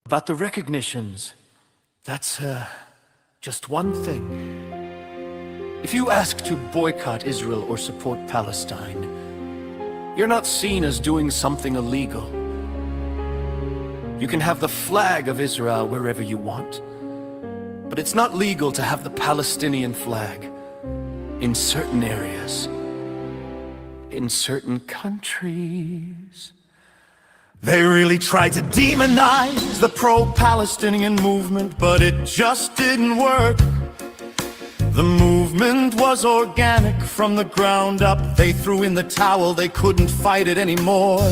About the recognitions, that's just one thing. If you ask to boycott Israel or support Palestine, you're not seen as doing something illegal. You can have the flag of Israel wherever you want, but it's not legal to have the Palestinian flag in certain areas, in certain countries. They really tried to demonize the pro-Palestinian movement, but it just didn't work. The movement was organic from the ground up. They threw in the towel, they couldn't fight it anymore.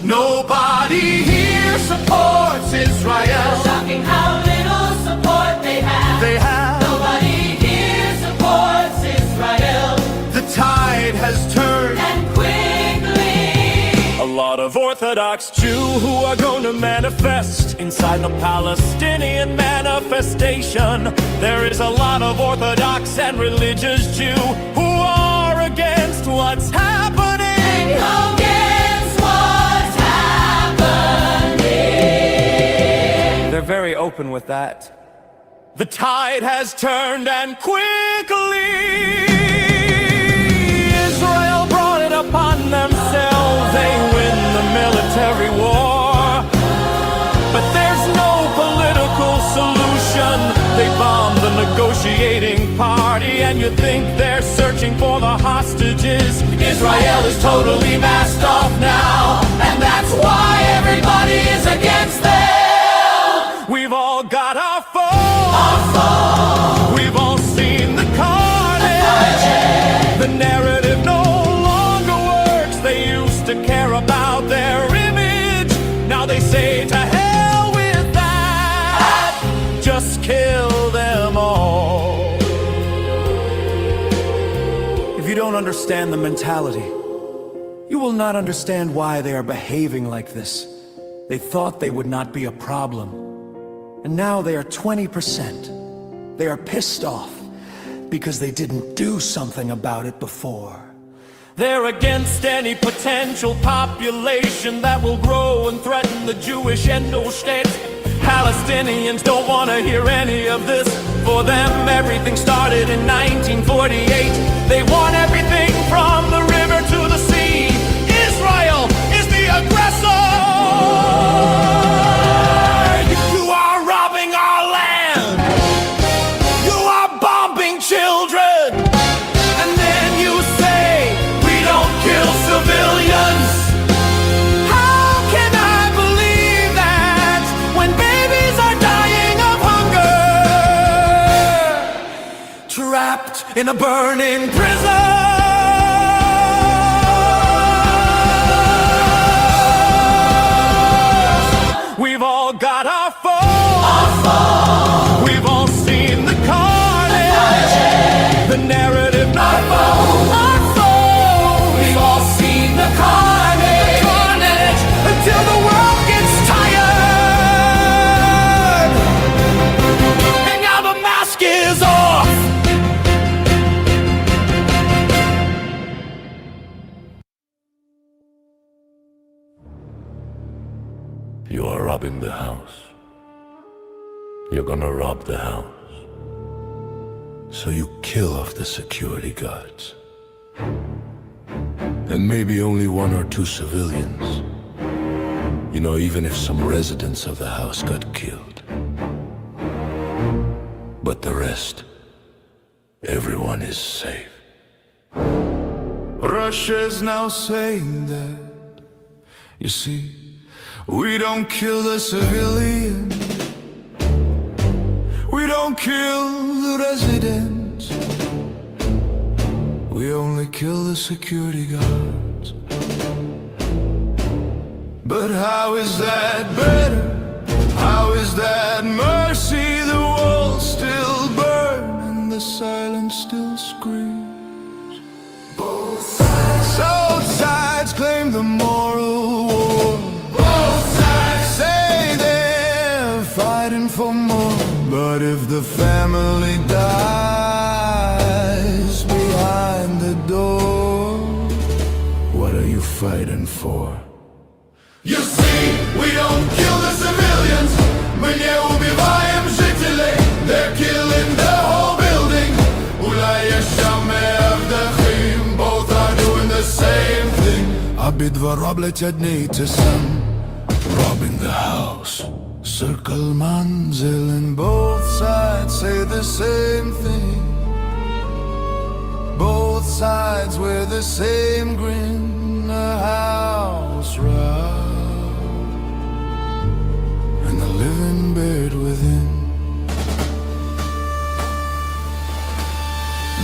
Nobody here supports Israel. Shocking how little support they have. Nobody here supports Israel. The tide has turned, and quickly. A lot of Orthodox Jew who are going to manifest inside the Palestinian manifestation. There is a lot of Orthodox and religious Jew who are against what's happening. Against what's happening. They're very open with that. The tide has turned, and quickly Israel brought it upon themselves. They win the military war, but there's no political solution. They bomb the negotiating party, and you think they're searching searching for the hostages. Israel is totally masked off now, and that's why everybody is against them. We've all got our foes. We've all seen the carnage. The narrative no longer works. They used to care about their image. Now they say to hell with that. Just kill them all. If you don't understand the mentality, you will not understand why they are behaving like this. They thought they would not be a problem. And now they are 20%. They are pissed off because they didn't do something about it before. They're against any potential population that will grow and threaten the Jewish Endostate. Palestinians don't want to hear any of this. For them, everything started in 1948. They want everything from the river to the sea. Israel is the aggressor! You are robbing our land! You are bombing children! And then you say, we don't kill civilians! How can I believe that when babies are dying of hunger? Trapped in a burning prison! We've all got our foes. We've all seen the carnage. The narrative not our foes. We've all seen the carnage. Until the world gets tired. And now the mask is off. You are robbing the house. You're gonna rob the house. So you kill off the security guards. And maybe only one or two civilians. You know, even if some residents of the house got killed. But the rest, everyone is safe. Russia's now saying that, you see, we don't kill the civilian. We don't kill the residents. We only kill the security guards. But how is that better? How is that mercy? The walls still burn and the silence still screams. Both sides claim the moral war. Both sides say they're fighting for more. But if the family dies behind the door, what are you fighting for? You see, we don't kill the civilians. Мы не убиваем жителей. They're killing the whole building. Both are doing the same thing. Обидва роблять одне й те сам. Robbing the house. Circle manzil and both sides say the same thing. Both sides wear the same grin. A house robbed and the living buried within.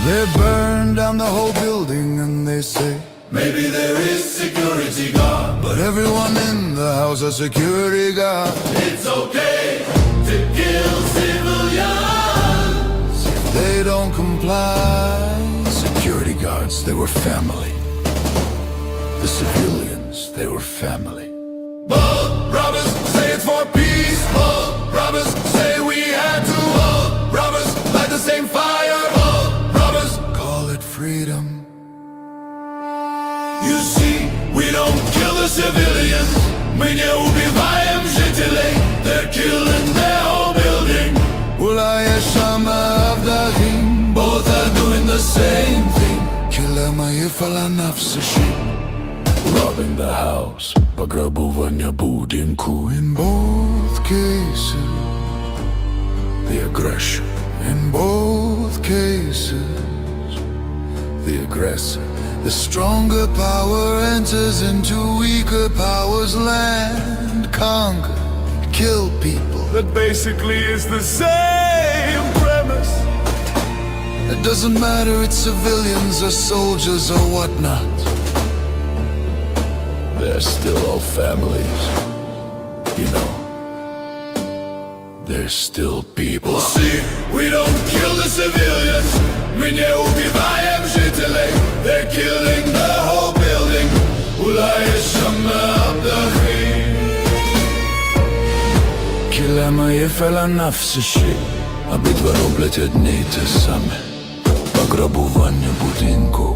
They burn down the whole building and they say, maybe there is security guard, but everyone in the house a security guard. it's okay to kill civilians. They don't comply. Security guards, they were family. The civilians, they were family. Both robbers say it's for peace. Both robbers say we had to. Both robbers light the same fire. Both robbers Call it freedom. You see, we don't kill the civilians. Мы не убиваем жителей. They're killing their whole building. Ulaya Shama Abdahim. Both are doing the same thing. Kilama Yifala Nafsashi. Robbing the house, пограбування будинку. In both cases, The aggression, in both cases, the aggressor. The stronger power enters into weaker power's land. Conquer, kill people. That basically is the same premise. It doesn't matter, it's civilians or soldiers or whatnot. They're still all families, you know. They're still people. See, we don't kill the civilians. My nie ubiwajem żителей. They're killing the whole building. Ulajeszamy abdachy. Kilama jefela nafs الشيء. Obydwa roble te dni te same. Pograbування budynku.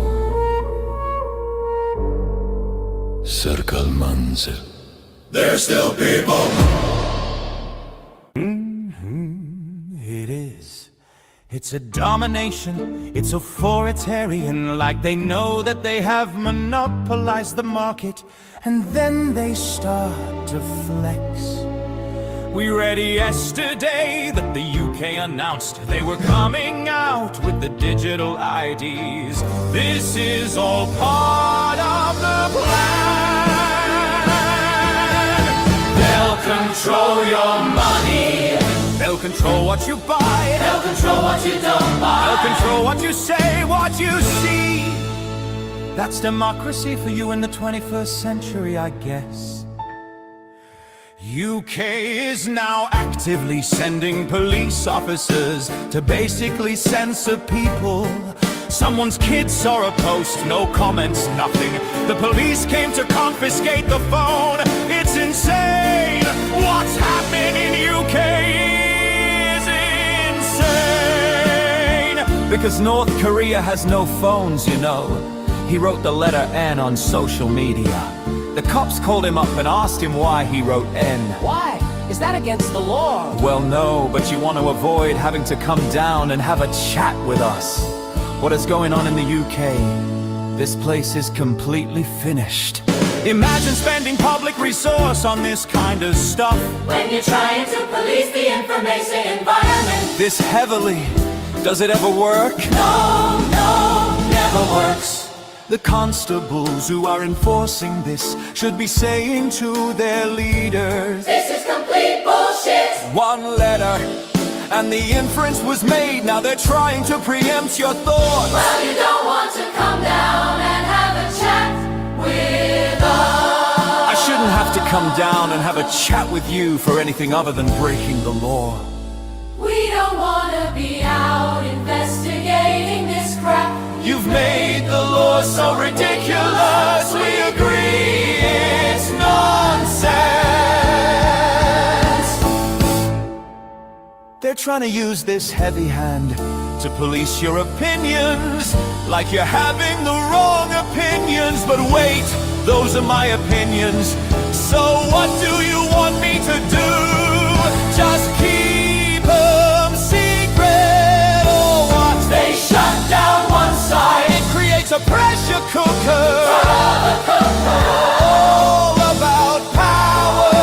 Circle manzil. They're still people. It is. It's a domination, it's authoritarian, like they know that they have monopolized the market, and then they start to flex. We read yesterday that the UK announced they were coming out with the digital IDs. This is all part of the plan. They'll control your money. They'll control what you buy. They'll control what you don't buy. They'll control what you say, what you see. That's democracy for you in the 21st century, I guess. UK is now actively sending police officers to basically censor people. Someone's kid saw a post, no comments, nothing. The police came to confiscate the phone. It's insane. What's happening in UK is insane. Because North Korea has no phones, you know. He wrote the letter N on social media. The cops called him up and asked him why he wrote N. Why? Is that against the law? Well, no, but you want to avoid having to come down and have a chat with us. What is going on in the UK? This place is completely finished. Imagine spending public resource on this kind of stuff. When you're trying to police the information environment. This heavily. Does it ever work? No, never works. The constables who are enforcing this should be saying to their leaders, this is complete bullshit. One letter, and the inference was made. Now they're trying to preempt your thoughts. Well, you don't want to come down and have a chat with us. I shouldn't have to come down and have a chat with you for anything other than breaking the law. We don't want to be out investigating this crap. You've made the law so ridiculous, we agree it's nonsense. They're trying to use this heavy hand to police your opinions, like you're having the wrong opinions. But wait, those are my opinions. So what do you want me to do? Just keep them secret or what? They shut down one side. It creates a pressure cooker. Cooker. All about power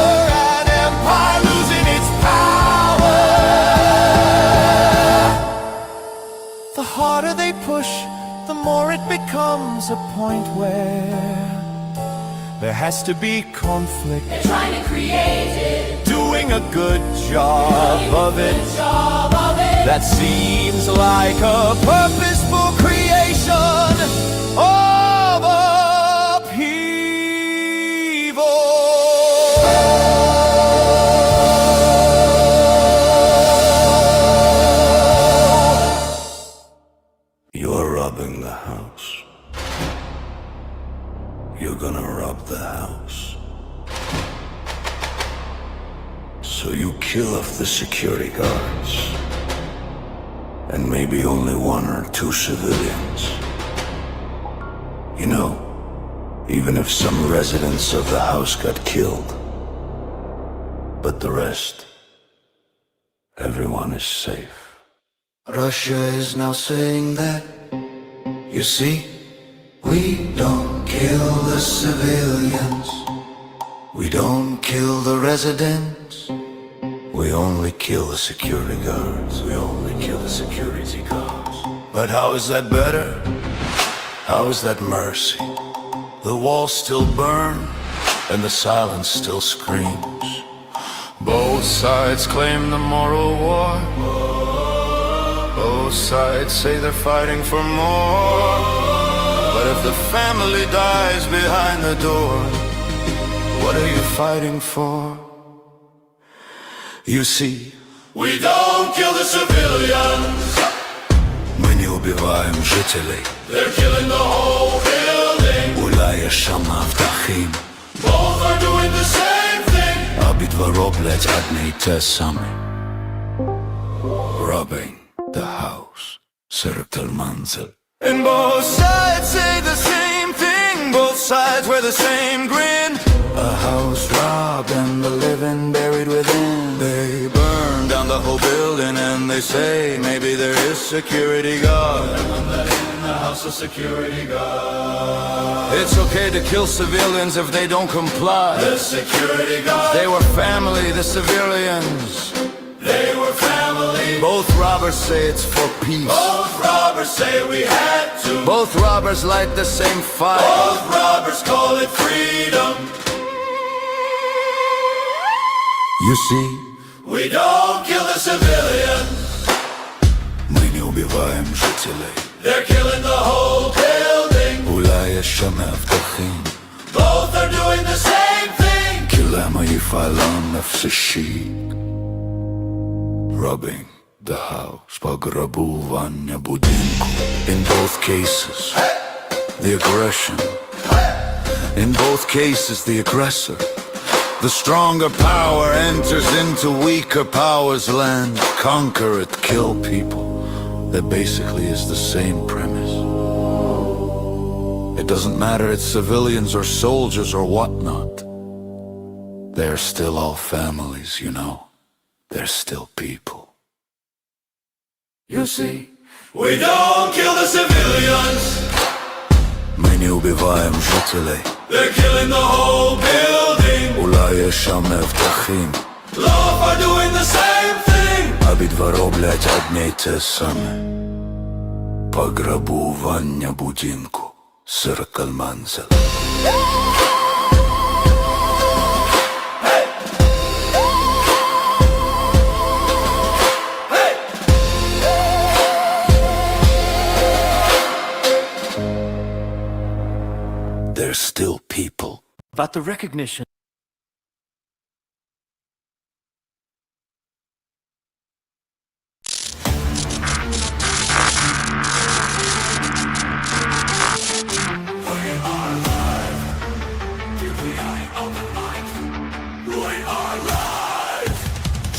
and empire losing its power. The harder they push, the more it becomes a point where there has to be conflict. They're trying to create it. Doing a good job of it. That seems like a purposeful creation of upheaval. You're robbing the house. You're gonna rob the house. So you kill off the security guards. And maybe only one or two civilians. You know, even if some residents of the house got killed. But the rest, everyone is safe. Russia is now saying that, you see, we don't kill the civilians. We don't kill the residents. We only kill the security guards. We only kill the security guards. But how is that better? How is that mercy? The walls still burn, and the silence still screams. Both sides claim the moral war. Both sides say they're fighting for more. But if the family dies behind the door, what are you fighting for? You see, We don't kill the civilians. мы не убиваем жителей. They're killing the whole building. אולי יש שם מאבטחים. Both are doing the same thing. обидва роблять одне те саме. Robbing the house, circle manzel. And both sides say the same thing. Both sides wear the same grin. A house robbed and the living buried within. They burn down the whole building and they say maybe there is security guard. In the house of security guard. It's okay to kill civilians if they don't comply. The security guard. They were family, the civilians. They were family. Both robbers say it's for peace. Both robbers say we had to. Both robbers light the same fire. Both robbers call it freedom. You see, We don't kill the civilians. мы не убиваем жителей. They're killing the whole building. אולי יש שם מאבטחים. Both are doing the same thing. כי למה יפעלם נפשי? Robbing the house, пограбування будинку. In both cases, the aggression. In both cases, the aggressor. The stronger power enters into weaker power's land. Conquer it, kill people. That basically is the same premise. It doesn't matter it's civilians or soldiers or whatnot. They're still all families, you know. They're still people. You see, We don't kill the civilians. мы не убиваем жителей. They're killing the whole building. אולי יש שם מאבטחים. Both are doing the same thing. обидва роблять одне й те саме. Пограбування будинку, circle manzel. They're still people. About the recognition.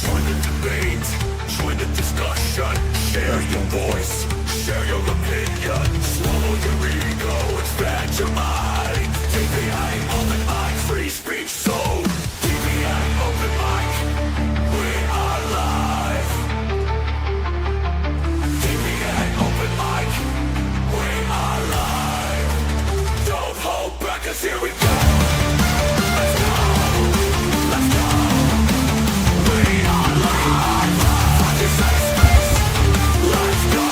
Join the debate, join the discussion. Share your voice, share your opinion. Swallow your ego, expand your mind. DPA Open Mic, free speech zone. DPA Open Mic, we are live. DPA Open Mic, we are live. Don't hold back, 'cause here we go. Let's go, let's go. We are live. Find your safe space. Let's go.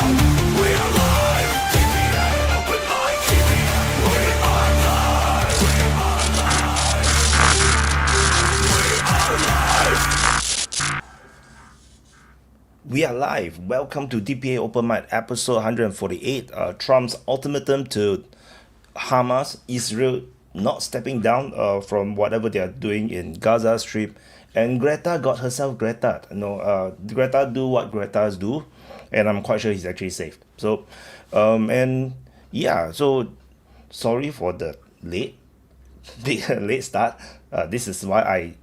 We are live. DPA Open Mic. DPA. We are live. We are live. We are live. We are live. Welcome to DPA Open Mic, episode 148. Trump's ultimatum to Hamas, Israel not stepping down from whatever they are doing in Gaza Strip, and Greta got herself Greta. Greta do what Greta's do, and I'm quite sure he's actually safe. So, so sorry for the late start. This is why I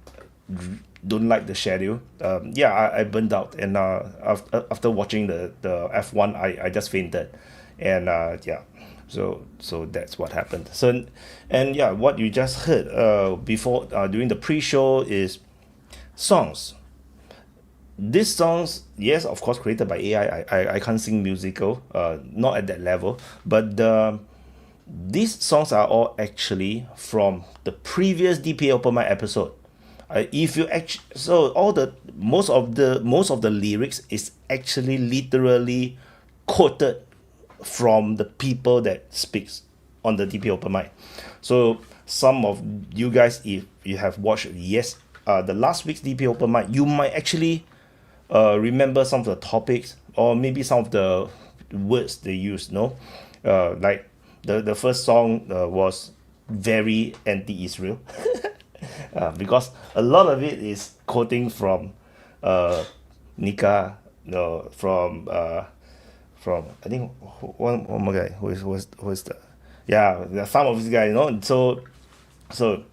don't like the schedule. I burned out, and after watching the F1, I just fainted, and so that's what happened. What you just heard before during the pre-show is songs. These songs, yes, of course, created by AI. I can't sing musical, not at that level, but these songs are all actually from the previous DPA Open Mic episode. If you most of the lyrics is actually literally quoted from the people that speaks on the DPA Open Mic. So some of you guys, if you have watched the last week's DPA Open Mic, you might actually remember some of the topics or maybe some of the words they used. Like the first song was very anti-Israel. Because a lot of it is quoting from Nika, from I think one more guy who is some of these guys, so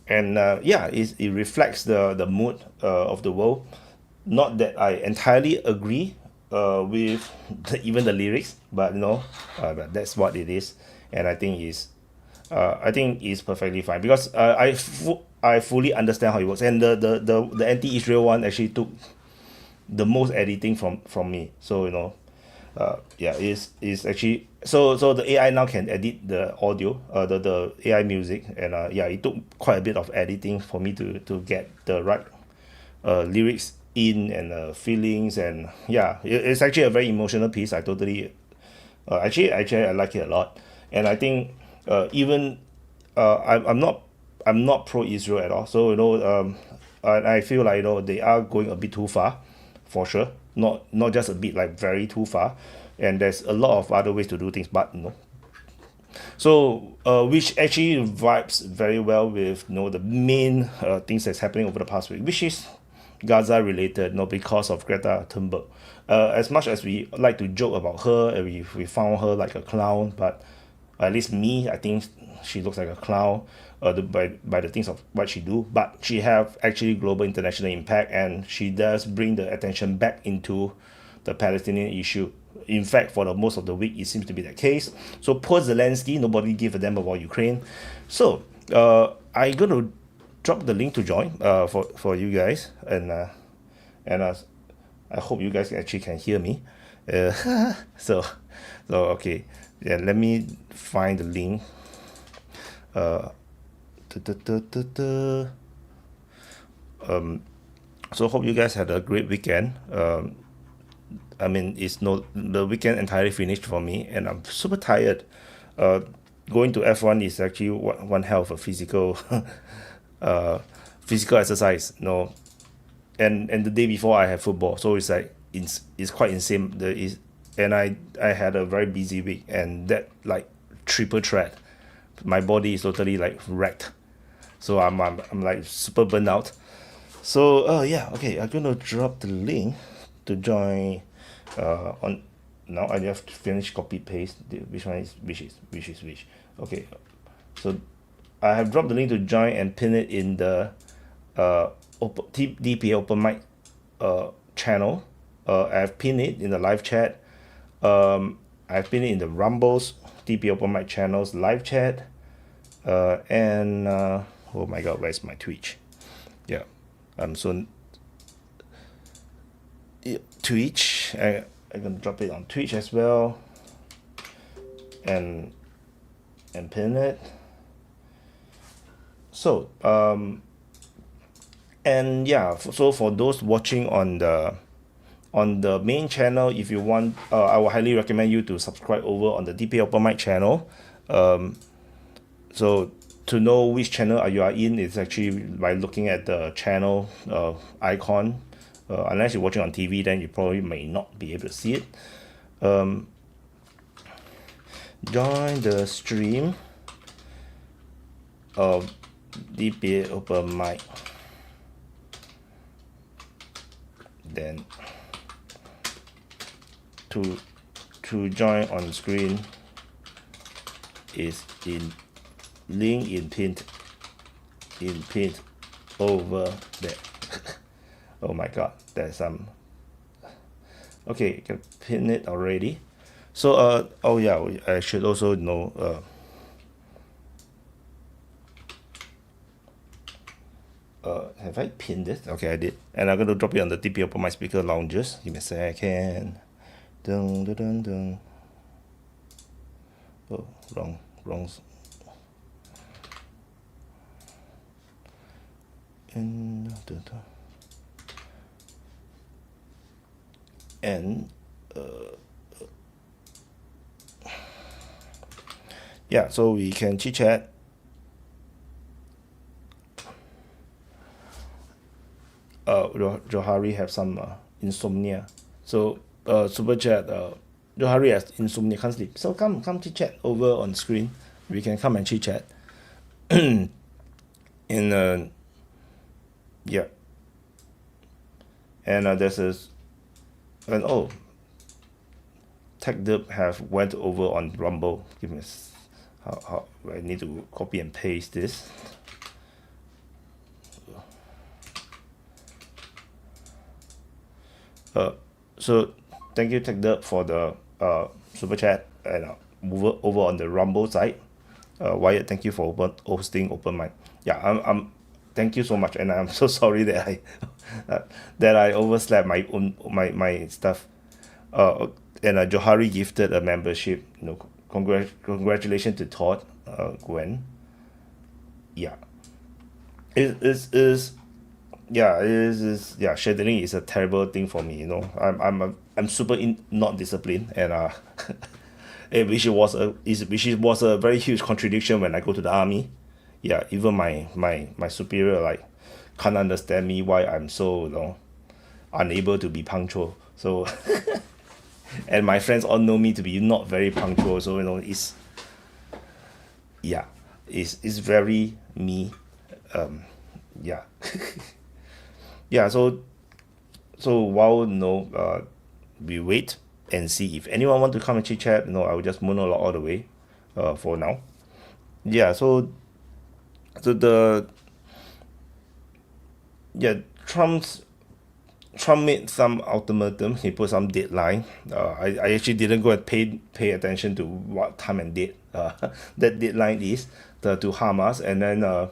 and it reflects the mood of the world. Not that I entirely agree with even the lyrics, but but that's what it is, and I think it's perfectly fine because I fully understand how it works, and the anti-Israel one actually took the most editing from me. So it's actually so the AI now can edit the audio, the AI music, and it took quite a bit of editing for me to get the right lyrics in and feelings, and it's actually a very emotional piece. I totally actually I like it a lot, and I think even I'm not pro-Israel at all. So I feel like they are going a bit too far, for sure. Not just a bit, like very too far. And there's a lot of other ways to do things, but So which actually vibes very well with the main things that's happening over the past week, which is Gaza related, because of Greta Thunberg. As much as we like to joke about her, and we found her like a clown, but at least me, I think she looks like a clown by the things of what she do. But she have actually global international impact, and she does bring the attention back into the Palestinian issue. In fact, for the most of the week, it seems to be the case. So post Zelensky, nobody gave a damn about Ukraine. So I'm gonna drop the link to join for you guys, and I hope you guys actually can hear me. So okay, let me find the link. So hope you guys had a great weekend. I mean, the weekend entirely finished for me, and I'm super tired. Going to F1 is actually one hell of a physical exercise, and the day before I had football, so it's like it's quite insane. And I had a very busy week, and that like triple threat, my body is totally like wrecked. So I'm like super burnt out. So okay, I'm gonna drop the link to join on. Now I have to finish copy paste which one is which. Okay, so I have dropped the link to join and pin it in the DPA Open Mic channel. I've pinned it in the live chat. I've pinned it in the Rumbles DPA Open Mic channels live chat. And oh my god, where's my Twitch? Yeah, so Twitch. I'm gonna drop it on Twitch as well, and pin it. So and so for those watching on the main channel, if you want, I would highly recommend you to subscribe over on the DPA Open Mic channel. So to know which channel you are in, it's actually by looking at the channel icon. Unless you're watching on TV, then you probably may not be able to see it. Join the stream of DPA Open Mic. Then to join on screen is in link in pinned over there. Oh my god, there's some. Okay, you can pin it already. So I should also know have I pinned it? Okay, I did. And I'm gonna drop it on the DPA Open Mic speaker lounges. Give me a second. Dun dun dun dun. Oh, wrong. And yeah, so we can chit chat. Johari have some insomnia, so super chat. Johari has insomnia, can't sleep. So come chit chat over on screen. We can come and chit chat. And yeah, and there's this, and oh, TechDub have went over on Rumble. Give me how I need to copy and paste this. So thank you TechDub for the super chat, and move over on the Rumble side. Wyatt, thank you for hosting Open Mic. Yeah, I'm thank you so much, and I'm so sorry that I that I overslept my stuff. And Johari gifted a membership. Congratulations to Todd, Gwen. Yeah, it is. Yeah, it is. Yeah, scheduling is a terrible thing for me. I'm super not disciplined, and which was a very huge contradiction when I go to the army. Yeah, even my superior like can't understand me why I'm so unable to be punctual. So and my friends all know me to be not very punctual. So it's very me. Yeah. Yeah. So while we wait and see if anyone want to come and chit chat. I will just monologue all the way. For now. Yeah. So Trump made some ultimatum. He put some deadline. I actually didn't go and pay attention to what time and date that deadline is to Hamas. And then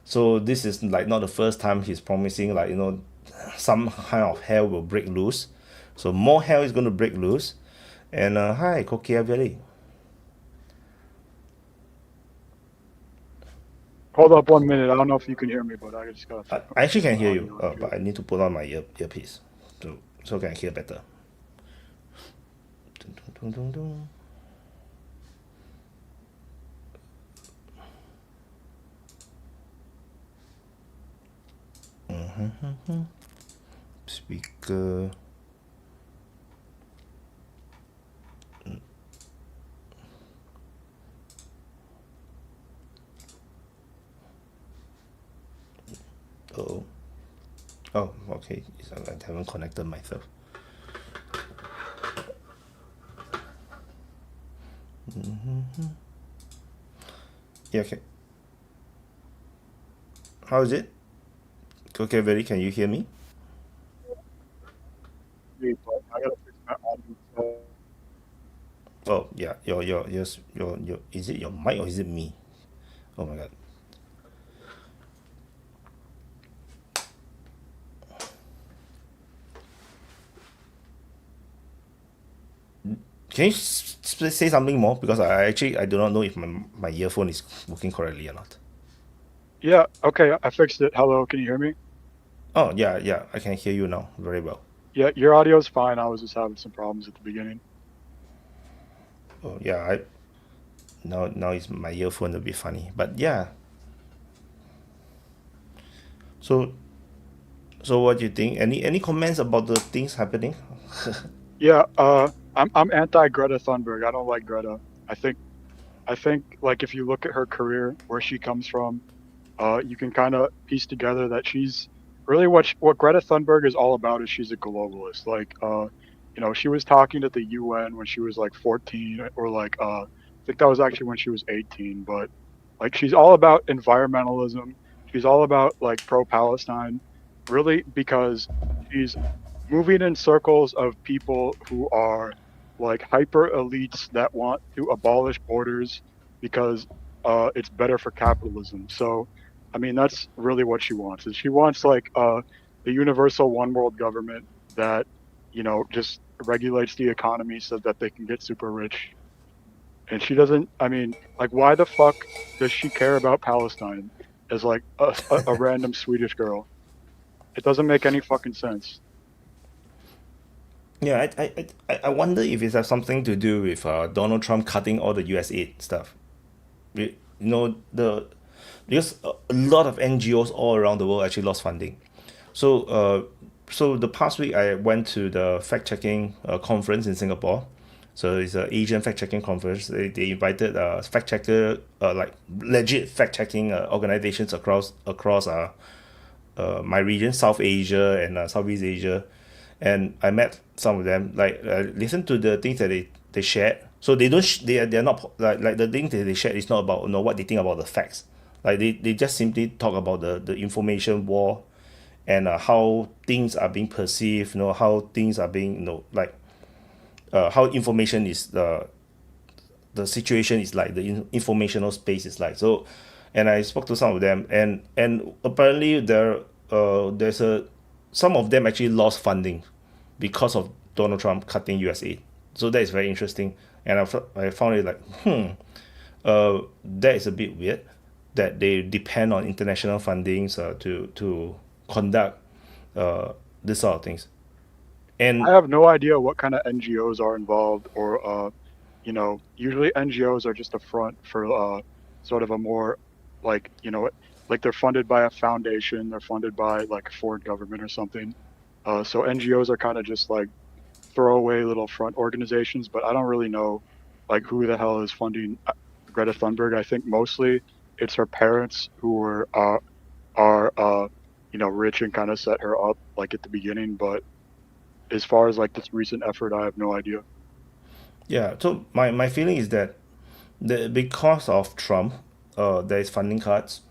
so this is like not the first time he's promising some kind of hell will break loose. So more hell is going to break loose. And hi, Kokiaveri. Hold up 1 minute. I don't know if you can hear me, but I just got. I actually can hear you, but I need to put on my earpiece so can I hear better. Dun, dun, dun, dun, dun. Speaker. Oh, okay. I haven't connected myself. Yeah, okay. How is it? Okay, very. Can you hear me? I gotta fix my audio. Oh, yeah. Your is it your mic or is it me? Oh my god. Can you say something more? Because I do not know if my earphone is working correctly or not. Yeah, okay, I fixed it. Hello, can you hear me? Oh, yeah, I can hear you now very well. Yeah, your audio is fine. I was just having some problems at the beginning. Oh, yeah, now it's my earphone a bit funny, but yeah. So what do you think? Any comments about the things happening? Yeah, I'm anti Greta Thunberg. I don't like Greta. I think like if you look at her career, where she comes from, you can kind of piece together that she's really what Greta Thunberg is all about is she's a globalist. Like, she was talking at the UN when she was like 14, or like I think that was actually when she was 18. But like she's all about environmentalism. She's all about like pro-Palestine, really, because she's moving in circles of people who are like hyper elites that want to abolish borders because it's better for capitalism. So, I mean, that's really what she wants. Is she wants like the universal one world government that just regulates the economy so that they can get super rich. And she doesn't. I mean, like, why the fuck does she care about Palestine as like a random Swedish girl? It doesn't make any fucking sense. Yeah, I wonder if it has something to do with Donald Trump cutting all the US aid stuff. because a lot of NGOs all around the world actually lost funding. So the past week I went to the fact checking conference in Singapore. So it's an Asian fact checking conference. They invited fact checker like legit fact checking organizations across my region, South Asia and Southeast Asia, and I met some of them. Like listen to the things that they shared. So they don't they're not like the things that they shared is not about what they think about the facts. Like they just simply talk about the information war, and how things are being perceived. How things are being how information is the situation is like, the informational space is like. So, and I spoke to some of them, and apparently there's some of them actually lost funding because of Donald Trump cutting US aid. So that is very interesting, and I found it like that is a bit weird that they depend on international fundings to conduct this sort of things. And I have no idea what kind of NGOs are involved, or usually NGOs are just a front for sort of a more like like they're funded by a foundation, they're funded by like a foreign government or something. So NGOs are kind of just like throwaway little front organizations, but I don't really know like who the hell is funding Greta Thunberg. I think mostly it's her parents who are rich and kind of set her up like at the beginning, but as far as like this recent effort, I have no idea. yeah, so my feeling is that because of Trump, there is funding cuts,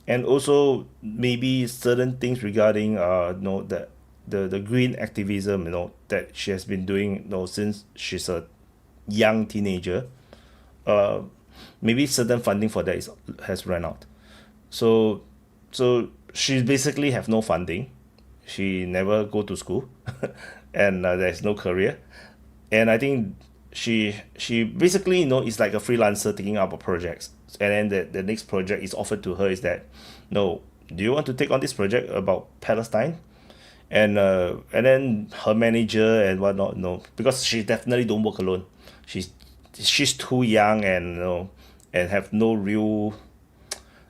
and also maybe certain things regarding the green activism that she has been doing since she's a young teenager. uh Maybe certain funding for that has run out. So she basically have no funding. She never go to school, and there's no career. And I think she basically is like a freelancer taking up projects, and then the next project is offered to her is that, no, do you want to take on this project about Palestine? And then her manager and whatnot, no, because she definitely don't work alone. She's too young, and and have no real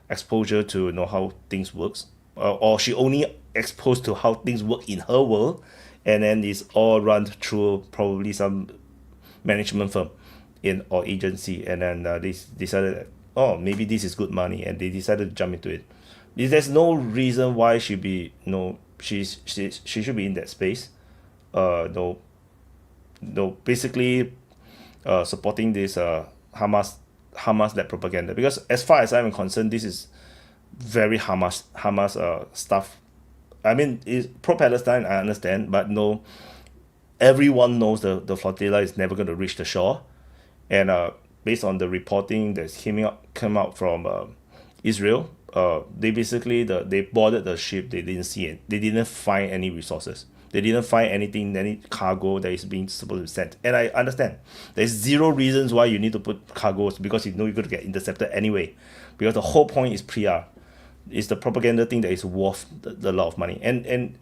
exposure to how things works, or she only exposed to how things work in her world, and then it's all run through probably some management firm or agency, and then they decided that, oh, maybe this is good money, and they decided to jump into it. There's no reason why she be she should be in that space. No, no, basically supporting this Hamas led propaganda, because as far as I'm concerned, this is very Hamas stuff. I mean, it's pro-Palestine, I understand, but no, everyone knows the flotilla is never going to reach the shore. And based on the reporting that's came out from Israel, they basically they boarded the ship. They didn't see it. They didn't find any resources. They didn't find any cargo that is being supposed to be sent. And I understand there's zero reasons why you need to put cargoes, because you're going to get intercepted anyway. Because the whole point is PR. It's the propaganda thing that is worth the lot of money, and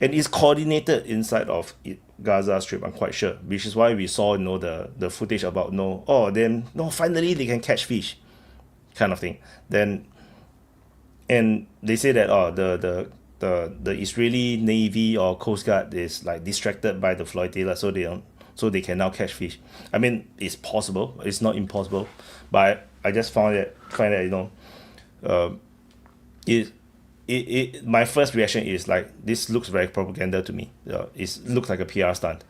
it's coordinated inside of Gaza Strip. I'm quite sure, which is why we saw the footage about finally they can catch fish, kind of thing. Then, and they say that the Israeli Navy or Coast Guard is like distracted by the flotilla, so they can now catch fish. I mean, it's possible. It's not impossible, but I just find that my first reaction is like, this looks very propaganda to me. It looks like a PR stunt.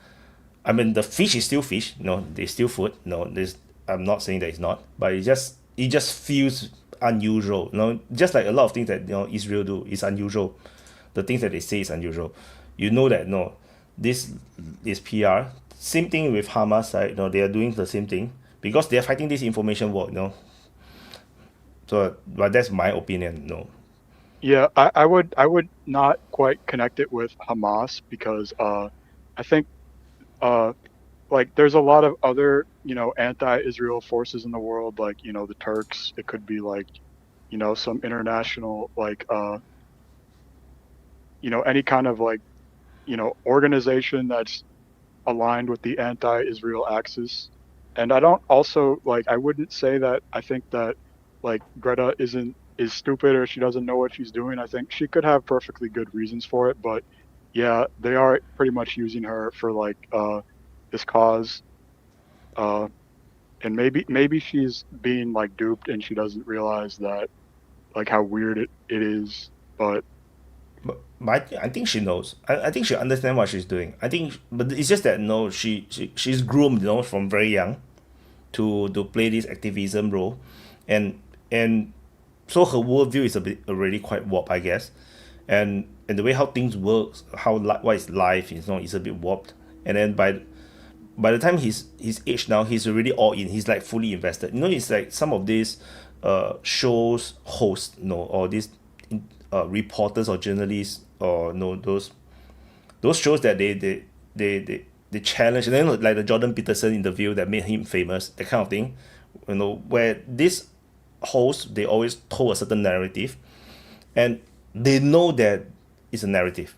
I mean, the fish is still fish. They still food. I'm not saying that it's not, but it just feels unusual. Just like a lot of things that Israel do is unusual. The things that they say is unusual. That this is PR. Same thing with Hamas, right? They are doing the same thing because they are fighting this information war. So, but that's my opinion. Yeah, I would not quite connect it with Hamas because I think like there's a lot of other anti-Israel forces in the world, like the Turks. It could be like some international like any kind of like organization that's aligned with the anti-Israel axis. And I don't also like I wouldn't say that I think that like Greta is stupid or she doesn't know what she's doing. I think she could have perfectly good reasons for it, but yeah, they are pretty much using her for like this cause. Uh and maybe she's being like duped and she doesn't realize that like how weird it is. But I think she knows. I think she understands what she's doing. I think, but it's just that no, she's groomed, from very young to play this activism role, and and so her worldview is a bit already quite warped, I guess, and the way how things work, what is life, is a bit warped, and then by the time his age now, he's already all in. He's like fully invested. It's like some of these shows hosts, or these reporters or journalists, or those shows that they challenge, and then like the Jordan Peterson interview that made him famous, that kind of thing, where these hosts, they always told a certain narrative, and they know that it's a narrative.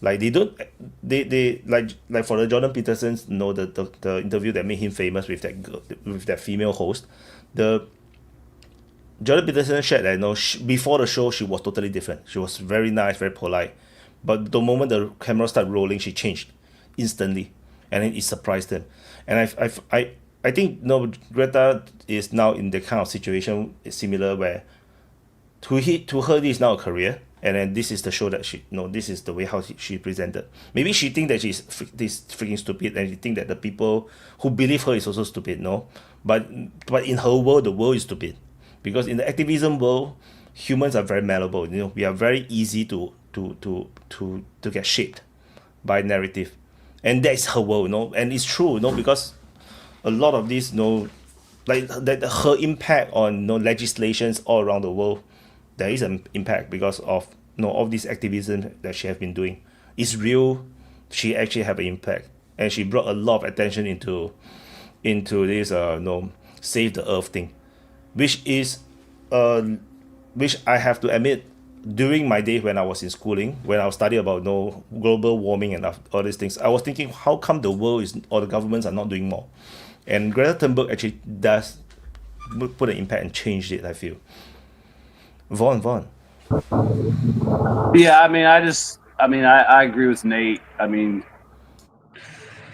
Like they don't, they like for the Jordan Peterson's, the interview that made him famous with that female host, the Jordan Peterson shared that before the show she was totally different. She was very nice, very polite, but the moment the camera started rolling, she changed instantly, and then it surprised him. And I think Greta is now in the kind of situation similar where to her this is now a career, and then this is the show that this is the way how she presented. Maybe she think that she's this freaking stupid, and she think that the people who believe her is also stupid. No, but in her world, the world is stupid, because in the activism world, humans are very malleable. We are very easy to get shaped by narrative, and that is her world. And it's true. Because a lot of these, like that her impact on legislations all around the world, there is an impact because of all this activism that she has been doing. It's real. She actually have an impact, and she brought a lot of attention into this save the earth thing, which I have to admit, during my day when I was in schooling, when I was studying about global warming and all these things, I was thinking, how come the world is, or the governments are not doing more? And Greta Thunberg actually does put an impact and change it, I feel. Vaughn. Yeah, I mean, I agree with Nate. I mean,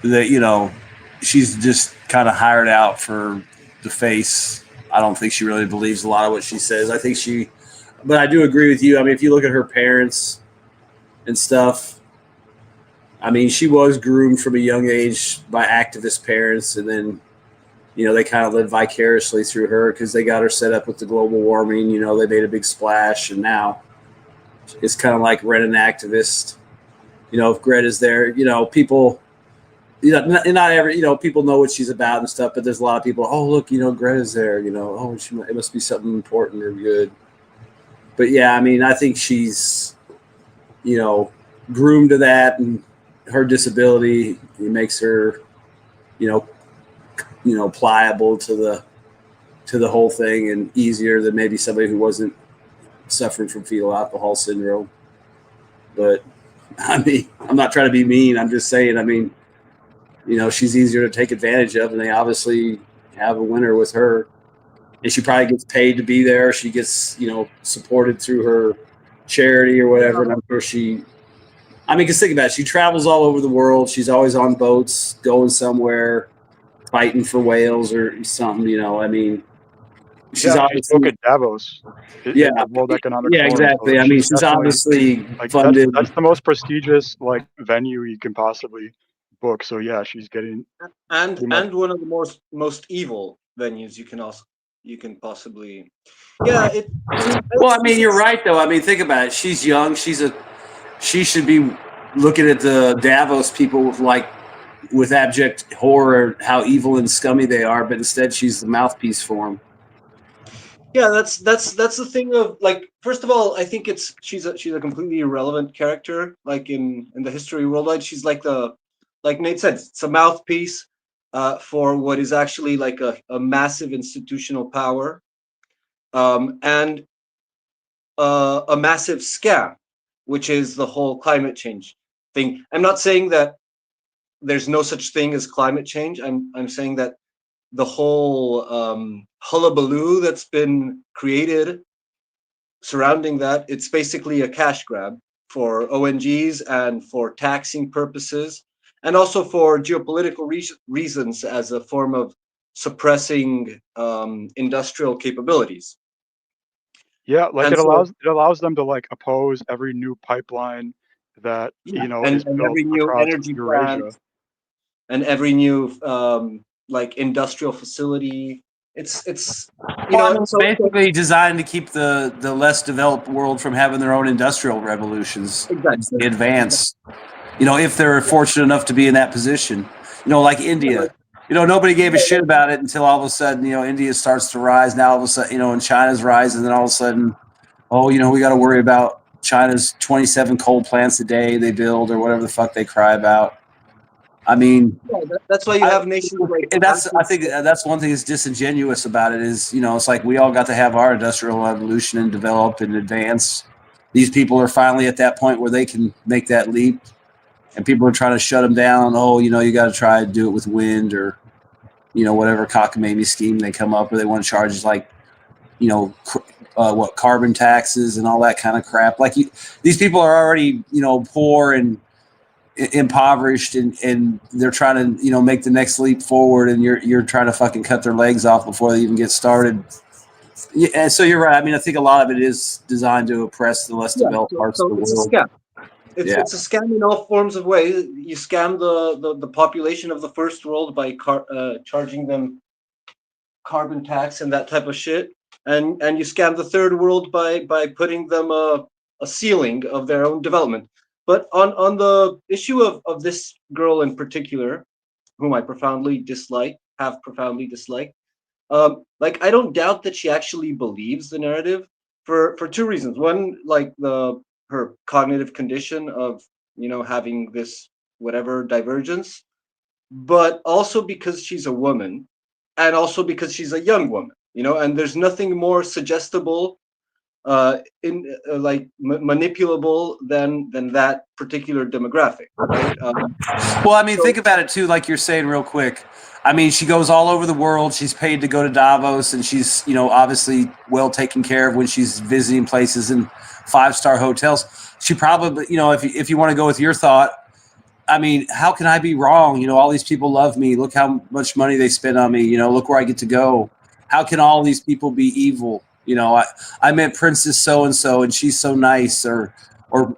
that she's just kind of hired out for the face. I don't think she really believes a lot of what she says. But I do agree with you. I mean, if you look at her parents and stuff, I mean, she was groomed from a young age by activist parents, and then they kind of lived vicariously through her because they got her set up with the global warming. They made a big splash, and now it's kind of like rent an activist. If Greta's there, people, not every, people know what she's about and stuff, but there's a lot of people, oh, look, Greta's there, oh, it must be something important or good. But yeah, I mean, I think she's, groomed to that, and her disability, it makes her, pliable to the whole thing, and easier than maybe somebody who wasn't suffering from fetal alcohol syndrome. But I mean, I'm not trying to be mean. I'm just saying, I mean, she's easier to take advantage of, and they obviously have a winner with her. And she probably gets paid to be there. She gets, supported through her charity or whatever. And I'm sure because think about it. She travels all over the world. She's always on boats, going somewhere, fighting for whales or something, I mean, she's obviously look at Davos. The World Economic Forum. Exactly. I mean, she's obviously funded. That's the most prestigious venue you can possibly book. So yeah, she's getting and one of the most evil venues you can possibly. Yeah. Well, I mean, you're right though. I mean, think about it. She's young. She should be looking at the Davos people with abject horror, how evil and scummy they are, but instead she's the mouthpiece for them. Yeah, that's the thing of first of all, I think she's a completely irrelevant character in the history worldwide. She's like Nate said, it's a mouthpiece for what is actually a massive institutional power, and a massive scam, which is the whole climate change thing. I'm not saying that there's no such thing as climate change. I'm saying that the whole hullabaloo that's been created surrounding that, it's basically a cash grab for ONGs and for taxing purposes, and also for geopolitical reasons as a form of suppressing industrial capabilities. Yeah, like And it so, allows them to like oppose every new pipeline that yeah, is and built every new across energy plant Eurasia. and every new like industrial facility. It's Well, I mean, it's so basically designed to keep the less developed world from having their own industrial revolutions as exactly. they advance. You know, if they're fortunate enough to be in that position. You know, like India. You know, nobody gave a shit about it until all of a sudden, you know, India starts to rise. Now all of a sudden, you know, and China's rising, and then all of a sudden, oh, you know, we got to worry about China's 27 coal plants a day they build or whatever the fuck they cry about. I mean, Yeah, that's why you have nations like I think that's one thing that's disingenuous about it is, you know, it's like we all got to have our industrial evolution and develop and advance. These people are finally at that point where they can make that leap, and people are trying to shut them down. Oh, you know, you got to try to do it with wind or, you know, whatever cockamamie scheme they come up with. They want to charge like, you know, what carbon taxes and all that kind of crap. Like these people are already, you know, poor and impoverished, and they're trying to, you know, make the next leap forward, and you're trying to fucking cut their legs off before they even get started. Yeah, and so you're right. I mean, I think a lot of it is designed to oppress the less yeah. developed parts of So the it's a world. scam. Yeah. It's a scam in all forms of ways. You scam the population of the first world by charging them carbon tax and that type of shit, and you scam the third world by putting them a ceiling of their own development. But on the issue of this girl in particular, whom I profoundly dislike, have profoundly disliked, like I don't doubt that she actually believes the narrative for two reasons. One, like her cognitive condition of, you know, having this whatever divergence, but also because she's a woman, and also because she's a young woman, you know, and there's nothing more suggestible in like manipulable than that particular demographic, right? Well, I mean, So think about it too, like you're saying real quick. I mean, she goes all over the world. She's paid to go to Davos, and she's, you know, obviously well taken care of when she's visiting places in 5-star hotels. She probably, you know, if you want to go with your thought, I mean, how can I be wrong? You know, all these people love me. Look how much money they spend on me. You know, look where I get to go. How can all these people be evil? You know, I met Princess so and so, and she's so nice, or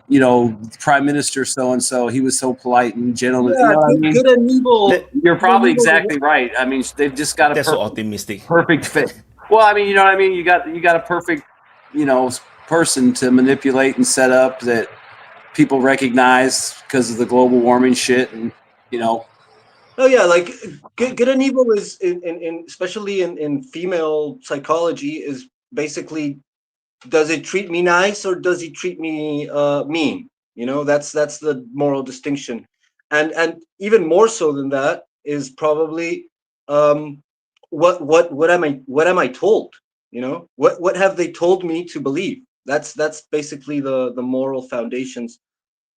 you know, Prime Minister so and so. He was so polite and gentleman. You yeah, know what I mean? good and evil. You're Good and probably evil. exactly right. I mean, they've just got a That's so optimistic. perfect fit. Well, I mean, you know what I mean. You got a perfect, you know, person to manipulate and set up that people recognize because of the global warming shit, and you know. Oh yeah, like good and evil is in especially in female psychology is basically, does it treat me nice or does he treat me mean? You know, that's the moral distinction, and even more so than that is probably um, what am I told? You know, what have they told me to believe? That's basically the moral foundations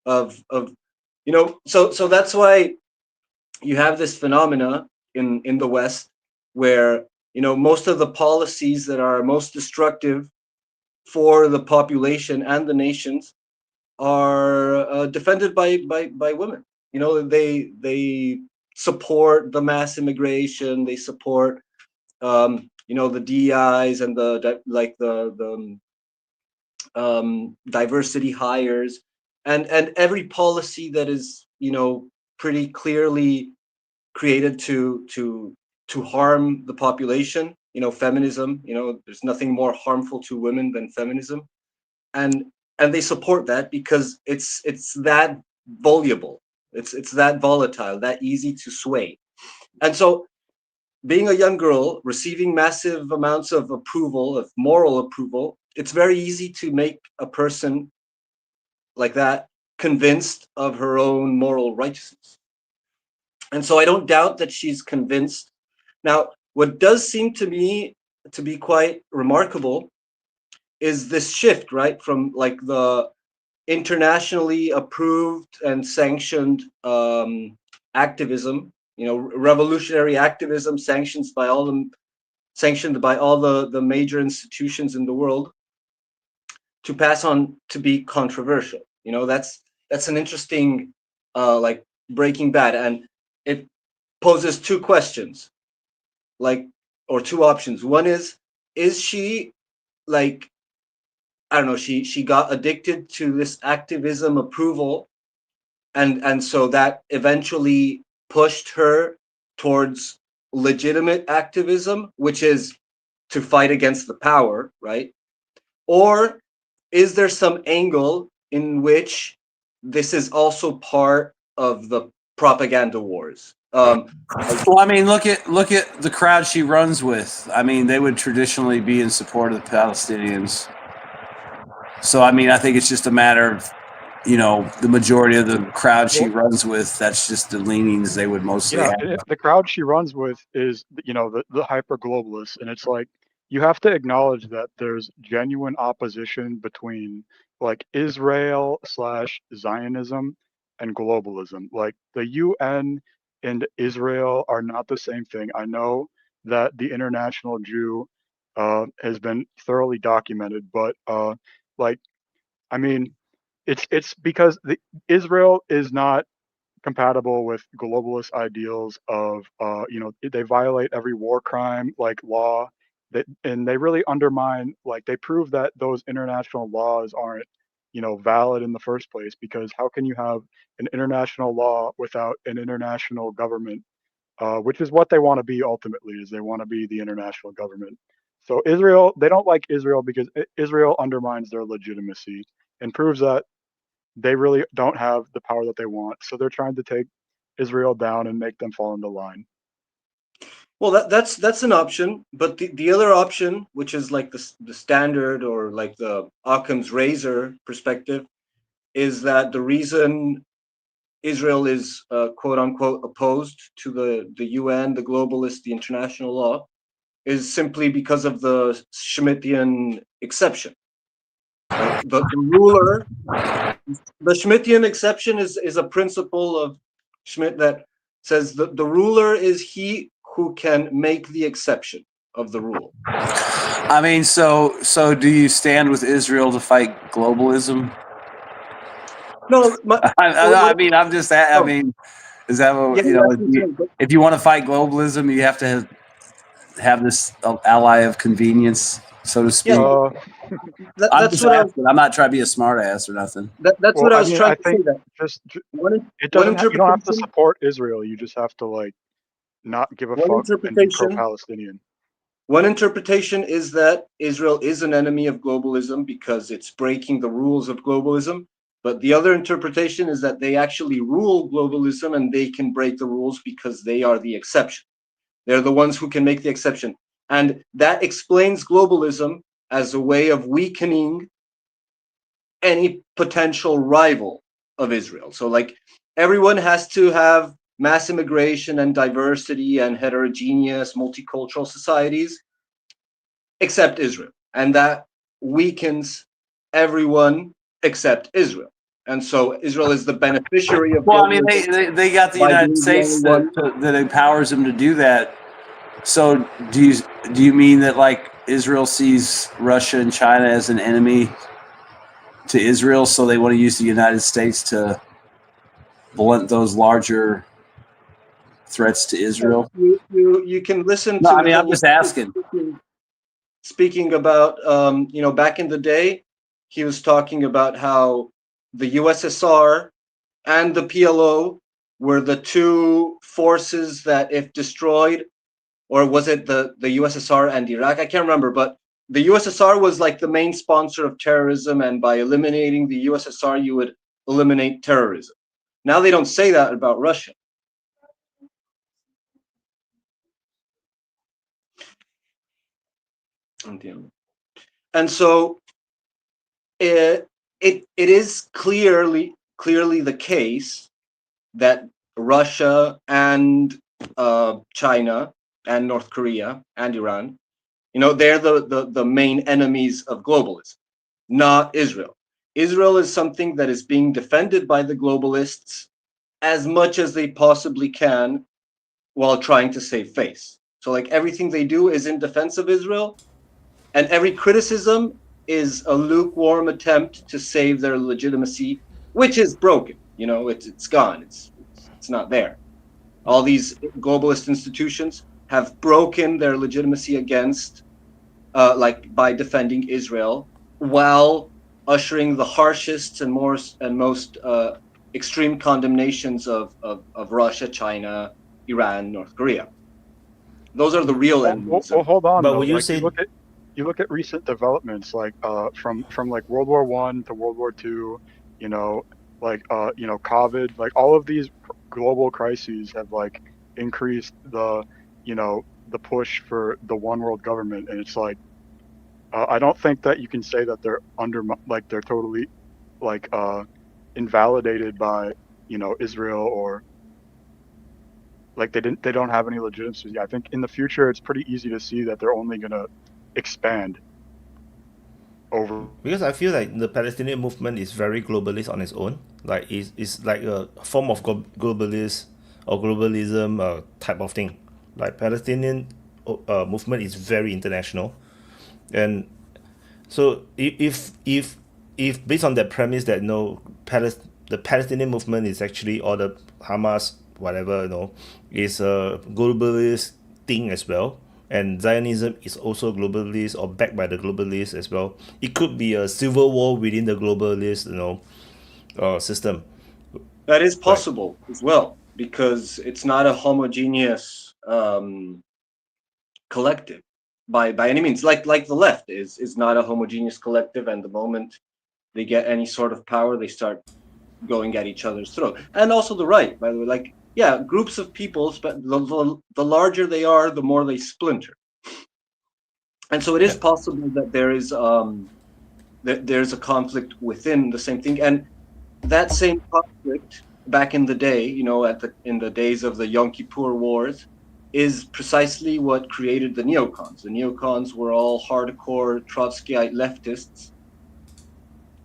of you know. So that's why you have this phenomena in the West where, you know, most of the policies that are most destructive for the population and the nations are defended by women. You know, they support the mass immigration. They support you know, the DEIs and the diversity hires, and every policy that is, you know, pretty clearly created to harm the population. You know, feminism. You know, there's nothing more harmful to women than feminism, and they support that because it's that voluble, it's that volatile, that easy to sway. And so, being a young girl receiving massive amounts of approval, of moral approval, it's very easy to make a person like that convinced of her own moral righteousness. And so I don't doubt that she's convinced. Now, what does seem to me to be quite remarkable is this shift, right, from like the internationally approved and sanctioned activism revolutionary activism sanctioned by all the major institutions in the world, to pass on to be controversial. That's an interesting like Breaking Bad, and it poses two questions, or two options. One is she like, I don't know, she got addicted to this activism approval, and so that eventually pushed her towards legitimate activism, which is to fight against the power, right? Or is there some angle in which this is also part of the propaganda wars? Well, I mean, look at the crowd she runs with. I mean, they would traditionally be in support of the Palestinians. So, I mean, I think it's just a matter of, the majority of the crowd she runs with, that's just the leanings they would mostly have. The crowd she runs with is, the hyper globalists, and it's like you have to acknowledge that there's genuine opposition between like Israel / Zionism and globalism. Like the UN and Israel are not the same thing. I know that the international Jew has been thoroughly documented, but like, I mean, it's because Israel is not compatible with globalist ideals of they violate every war crime like law, and they really undermine, like, they prove that those international laws aren't valid in the first place, because how can you have an international law without an international government, which is what they want to be ultimately, is they want to be the international government. So Israel, they don't like Israel because Israel undermines their legitimacy and proves that they really don't have the power that they want. So they're trying to take Israel down and make them fall into line. Well, that's an option, but the other option, which is like the standard, or like the Occam's razor perspective, is that the reason Israel is quote unquote opposed to the UN, the globalists, the international law, is simply because of the Schmittian exception. Right? The ruler, the Schmittian exception is a principle of Schmitt that says that the ruler is he who can make the exception of the rule. I mean, so do you stand with Israel to fight globalism? No, I mean, I'm just. I mean, is that what if you want to fight globalism, you have to have this ally of convenience, so to speak? I'm not trying to be a smart ass or nothing. That's what I was trying to say. That it doesn't. You don't have to support Israel. You just have to like not give a fuck and be pro-Palestinian. One interpretation is that Israel is an enemy of globalism because it's breaking the rules of globalism. But the other interpretation is that they actually rule globalism and they can break the rules because they are the exception. They're the ones who can make the exception. And that explains globalism as a way of weakening any potential rival of Israel. So like everyone has to have mass immigration and diversity and heterogeneous multicultural societies except Israel. And that weakens everyone except Israel. And so Israel is the beneficiary of. Well, I mean, they got the United States that empowers them to do that. So do you mean that like Israel sees Russia and China as an enemy to Israel, so they want to use the United States to blunt those larger threats to Israel? You can listen to. I mean, I'm just asking. Speaking about back in the day, he was talking about how the USSR and the PLO were the two forces that, if destroyed, or was it the USSR and Iraq? I can't remember, but the USSR was like the main sponsor of terrorism, and by eliminating the USSR, you would eliminate terrorism. Now they don't say that about Russia. And so it is clearly the case that Russia and China and North Korea and Iran, they're the main enemies of globalism, not Israel. Israel is something that is being defended by the globalists as much as they possibly can while trying to save face. So like everything they do is in defense of Israel, and every criticism is a lukewarm attempt to save their legitimacy, which is broken. You know, it's gone. It's not there. All these globalist institutions have broken their legitimacy against, like by defending Israel, while ushering the harshest and most extreme condemnations of Russia, China, Iran, North Korea. Those are the real enemies. Well, hold on. But Though. would you Like, say you look at recent developments, like from like World War One to World War Two, you know, like you know, COVID, like all of these global crises have like increased the, you know, the push for the one world government, and it's like I don't think that you can say that they're like they're totally like invalidated by, you know, Israel, or like they don't have any legitimacy. I think in the future it's pretty easy to see that they're only gonna expand over. because I feel like the Palestinian movement is very globalist on its own. Like it's like a form of globalist or globalism type of thing. Like Palestinian movement is very international, and so if based on that premise that no the Palestinian movement is actually, or the Hamas whatever, you know, is a globalist thing as well, and Zionism is also globalist or backed by the globalists as well. It could be a civil war within the globalist, you know, system. That is possible as well, because it's not a homogeneous collective by any means. Like the left is not a homogeneous collective, and the moment they get any sort of power, they start going at each other's throat. And also the right, by the way, like, yeah, groups of people, the larger they are, the more they splinter. And so it is possible that there's a conflict within the same thing. And that same conflict back in the day, you know, in the days of the Yom Kippur Wars, is precisely what created the neocons. The neocons were all hardcore Trotskyite leftists,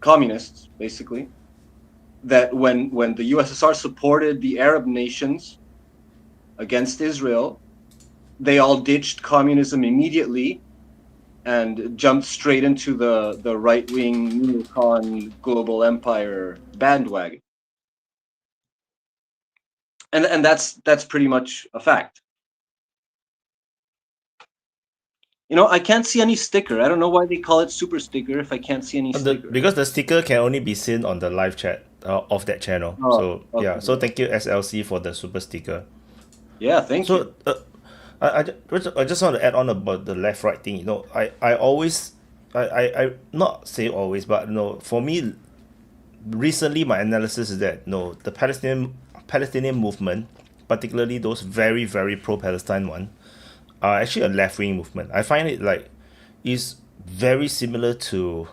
communists, basically, that when the USSR supported the Arab nations against Israel, they all ditched communism immediately and jumped straight into the right-wing neocon global empire bandwagon. And that's pretty much a fact. You know, I can't see any sticker. I don't know why they call it super sticker if I can't see any sticker. Because the sticker can only be seen on the live chat of that channel. Oh, so okay. yeah, so thank you SLC for the super sticker. Yeah, thank you. So I just want to add on about the left right thing. You know, I always I not say always, but you know, for me, recently my analysis is that no, the Palestinian movement, particularly those very pro-Palestine one, are actually a left-wing movement. I find it like is very similar to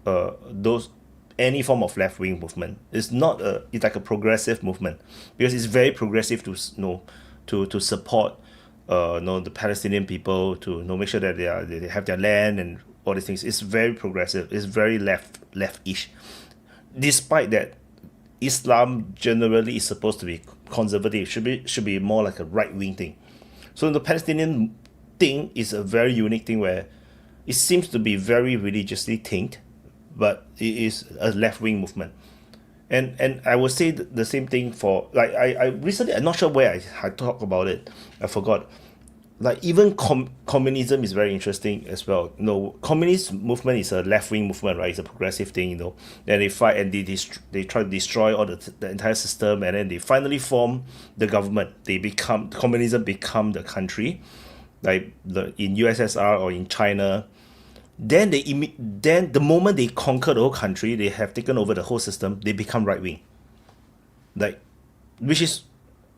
those any form of left-wing movement. It's not it's like a progressive movement, because it's very progressive to to support the Palestinian people, to make sure that they have their land and all these things. It's very progressive. It's very left-ish. Despite that, Islam generally is supposed to be conservative. Should be more like a right-wing thing. So the Palestinian thing is a very unique thing where it seems to be very religiously tinged, but it is a left-wing movement. And I would say the same thing for, like, I recently, I'm not sure where I talked about it, I forgot. Like, even communism is very interesting as well. You know, communist movement is a left-wing movement, right? It's a progressive thing, you know. Then they fight and they try to destroy all the entire system, and then they finally form the government. Communism become the country, like in USSR or in China. Then the moment they conquer the whole country, they have taken over the whole system, they become right-wing. Like, which is,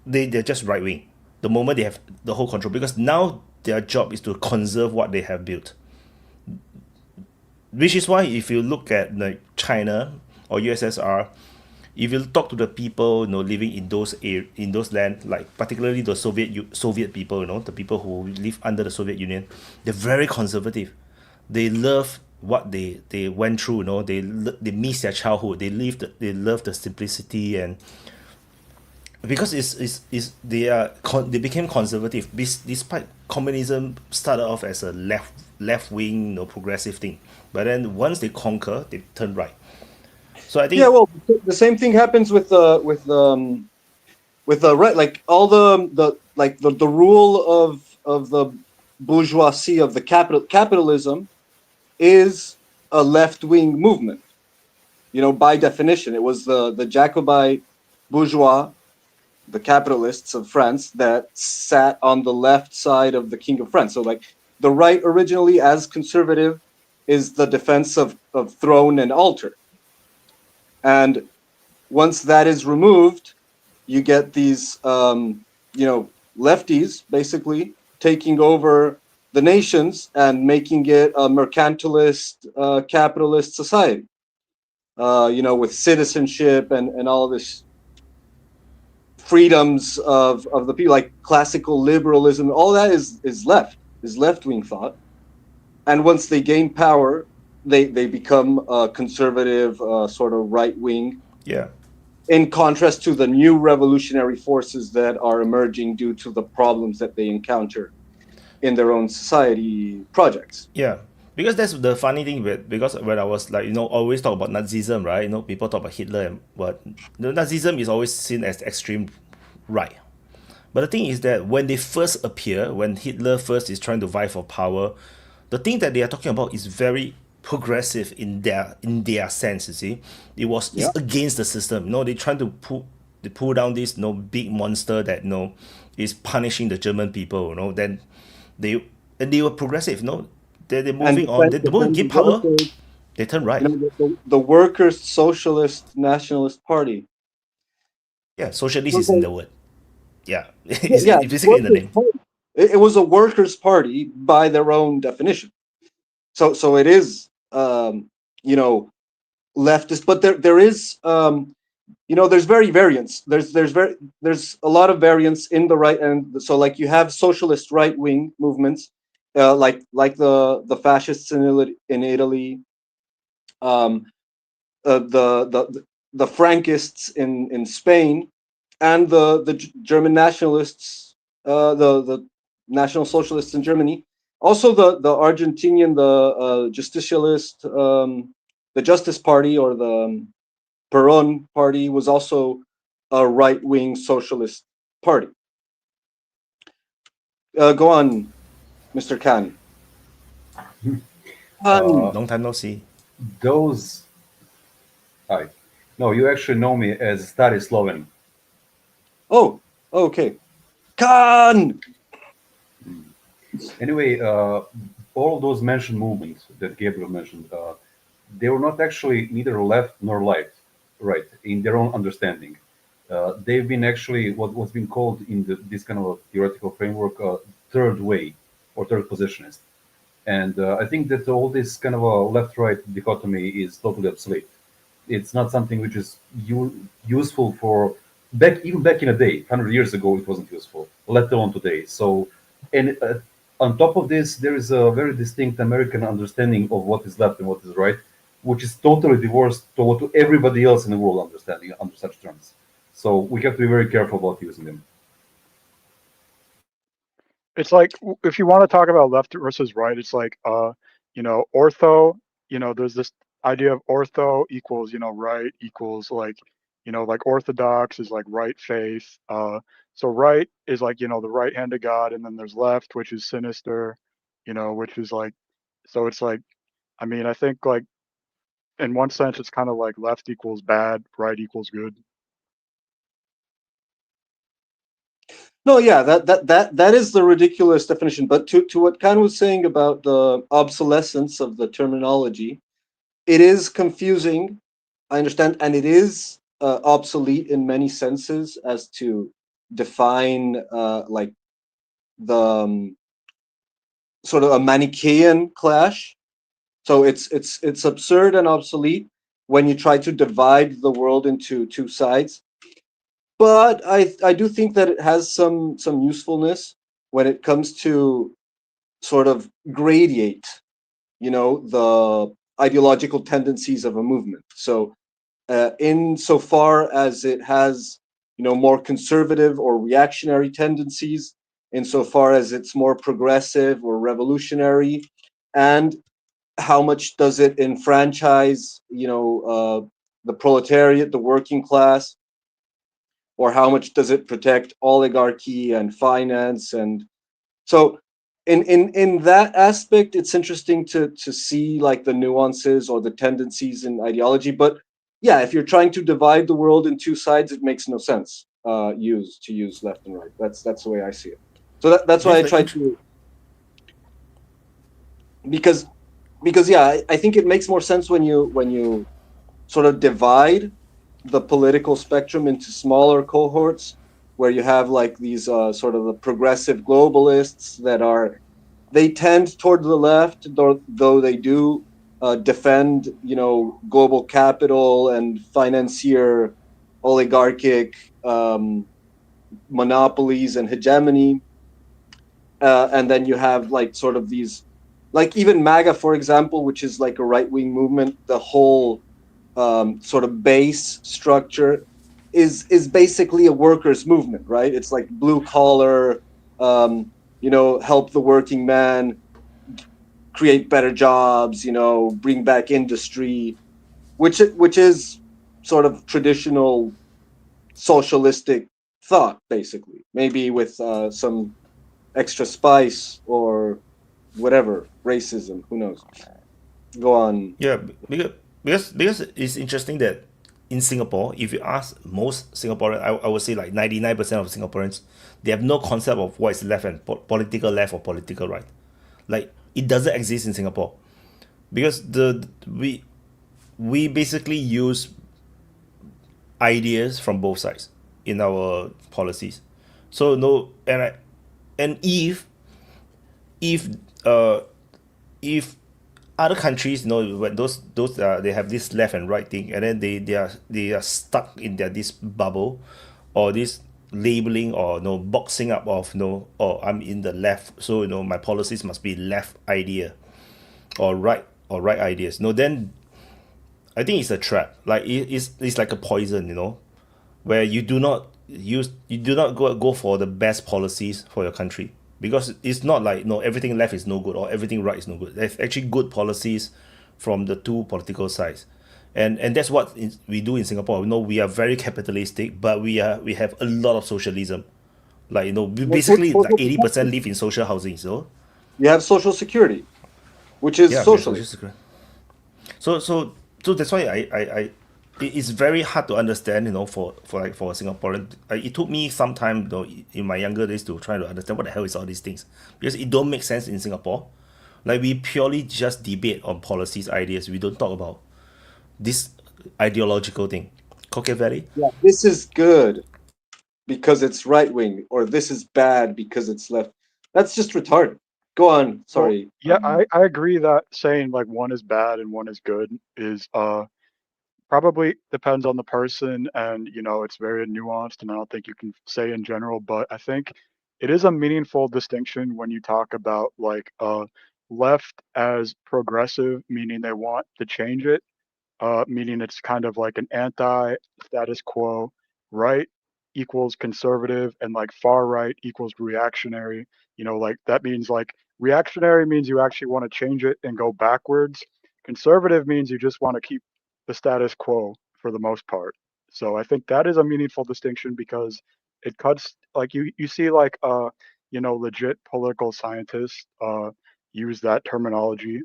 they're just right-wing the moment they have the whole control, because now their job is to conserve what they have built. Which is why if you look at like China or USSR, if you talk to the people, you know, living in those land, like particularly the Soviet people, you know, the people who live under the Soviet Union, they're very conservative. They love what they went through, you know. They miss their childhood. They love the simplicity, and because they became conservative despite communism started off as a left wing, progressive thing, but then once they conquer, they turn right. So I Yeah, think, well, the same thing happens with the right, like all the rule of the bourgeoisie of the capitalism is a left wing movement. You know, by definition, it was the Jacobite bourgeois, the capitalists of France, that sat on the left side of the King of France. So, like, the right originally, as conservative, is the defense of throne and altar. And once that is removed, you get these, lefties basically taking over the nations and making it a mercantilist, capitalist society. With citizenship and all this freedoms of the people, like classical liberalism, all that is left wing thought. And once they gain power, they become conservative, sort of right wing, yeah, in contrast to the new revolutionary forces that are emerging due to the problems that they encounter in their own society projects. yeah, because that's the funny thing because when I was like, always talk about Nazism, right? People talk about Hitler, and what the Nazism is always seen as extreme right. But the thing is that when they first appear, when Hitler first is trying to vie for power, the thing that they are talking about is very progressive in their sense. You see, it's Yeah. against the system. They trying to pull down this big monster that is punishing the German people. Then they were progressive. They're And moving on. The moment defend they the give power, workers, they turn right. the workers' socialist nationalist party. Yeah, socialist Was is in like, the word. Yeah, yeah, it's basically in the workers' name. party. It was a workers' party by their own definition. So it is, leftist, but there is, there's very variance. There's a lot of variance in the right end. So, like, you have socialist right wing movements, like the fascists in Italy, um, the Frankists in Spain, and the German nationalists, the National Socialists in Germany. Also, the Argentinian, the Justicialist, the Justice Party, or the Peron Party, was also a right wing socialist party. Go on, Mr. Khan. Uh, Long time no see. those, I, no, you actually know me as Stari Sloven. Oh, okay. Khan! Anyway, all those mentioned movements that Gabriel mentioned, they were not actually neither left nor right in their own understanding. They've been actually what's been called in this kind of a theoretical framework, third way or third positionist. And I think that all this kind of a left-right dichotomy is totally obsolete. It's not something which is useful for even back in the day, 100 years ago, it wasn't useful, let alone today. So, and on top of this, there is a very distinct American understanding of what is left and what is right, which is totally divorced to what everybody else in the world understanding under such terms. So we have to be very careful about using them. It's like, if you want to talk about left versus right, it's like, ortho, there's this idea of ortho equals, right equals, like, like orthodox is like right faith. So right is like, the right hand of God, and then there's left, which is sinister, which is like, so it's like, I mean, I think, like, in one sense, it's kind of like left equals bad, right equals good. No, yeah, that is the ridiculous definition. But to what Khan was saying about the obsolescence of the terminology, it is confusing. I understand, and it is obsolete in many senses as to define, like, the sort of a Manichaean clash. So it's absurd and obsolete when you try to divide the world into two sides. But I do think that it has some usefulness when it comes to sort of gradiate, the ideological tendencies of a movement. So, insofar as it has, more conservative or reactionary tendencies insofar as it's more progressive or revolutionary, and how much does it enfranchise, the proletariat, the working class, or how much does it protect oligarchy and finance? And so in that aspect, it's interesting to see like the nuances or the tendencies in ideology. But yeah, if you're trying to divide the world in two sides, it makes no sense use left and right. That's the way I see it. So that's why I Because try to, because yeah, I think it makes more sense when you sort of divide the political spectrum into smaller cohorts, where you have like these sort of the progressive globalists that they tend toward the left, though they do defend global capital and financier oligarchic monopolies and hegemony. And then you have like sort of these, like even MAGA, for example, which is like a right-wing movement. The whole sort of base structure is basically a workers' movement, right? It's like blue collar, help the working man create better jobs, bring back industry, which is sort of traditional socialistic thought, basically, maybe with some extra spice or whatever, racism, who knows. Go on. yeah, because it's interesting that in Singapore, if you ask most Singaporeans, I would say like 99% of Singaporeans, they have no concept of what is left and political left or political right. Like it doesn't exist in Singapore because we basically use ideas from both sides in our policies. So no, and if uh if other countries, when those they have this left and right thing, and then they are stuck in their this bubble or this labeling or boxing up of oh, I'm in the left, so my policies must be left idea or right ideas. No, then I think it's a trap. Like it's like a poison, where you do not go for the best policies for your country, because it's not like no, everything left is no good or everything right is no good. There's actually good policies from the two political sides, and that's what we do in Singapore. We are very capitalistic, but we have a lot of socialism. Like we basically like 80% live in social housing. So You have social security, which is yeah, we have social socialist. security. So that's why it's very hard to understand, for a Singaporean. It took me some time, in my younger days, to try to understand what the hell is all these things, because it don't make sense in Singapore. Like we purely just debate on policies, ideas. We don't talk about this ideological thing. Cockett Valley. Yeah, this is good because it's right wing, or this is bad because it's left. That's just retarded. Go on. Well, Sorry. yeah, I agree that saying like one is bad and one is good is probably depends on the person, and it's very nuanced, and I don't think you can say in general, but I think it is a meaningful distinction when you talk about like left as progressive, meaning they want to change it, meaning it's kind of like an anti-status quo. Right equals conservative, and like far right equals reactionary. Like that means like reactionary means you actually want to change it and go backwards. Conservative means you just want to keep the status quo for the most part. So I think that is a meaningful distinction because it cuts, like you see like legit political scientists use that terminology,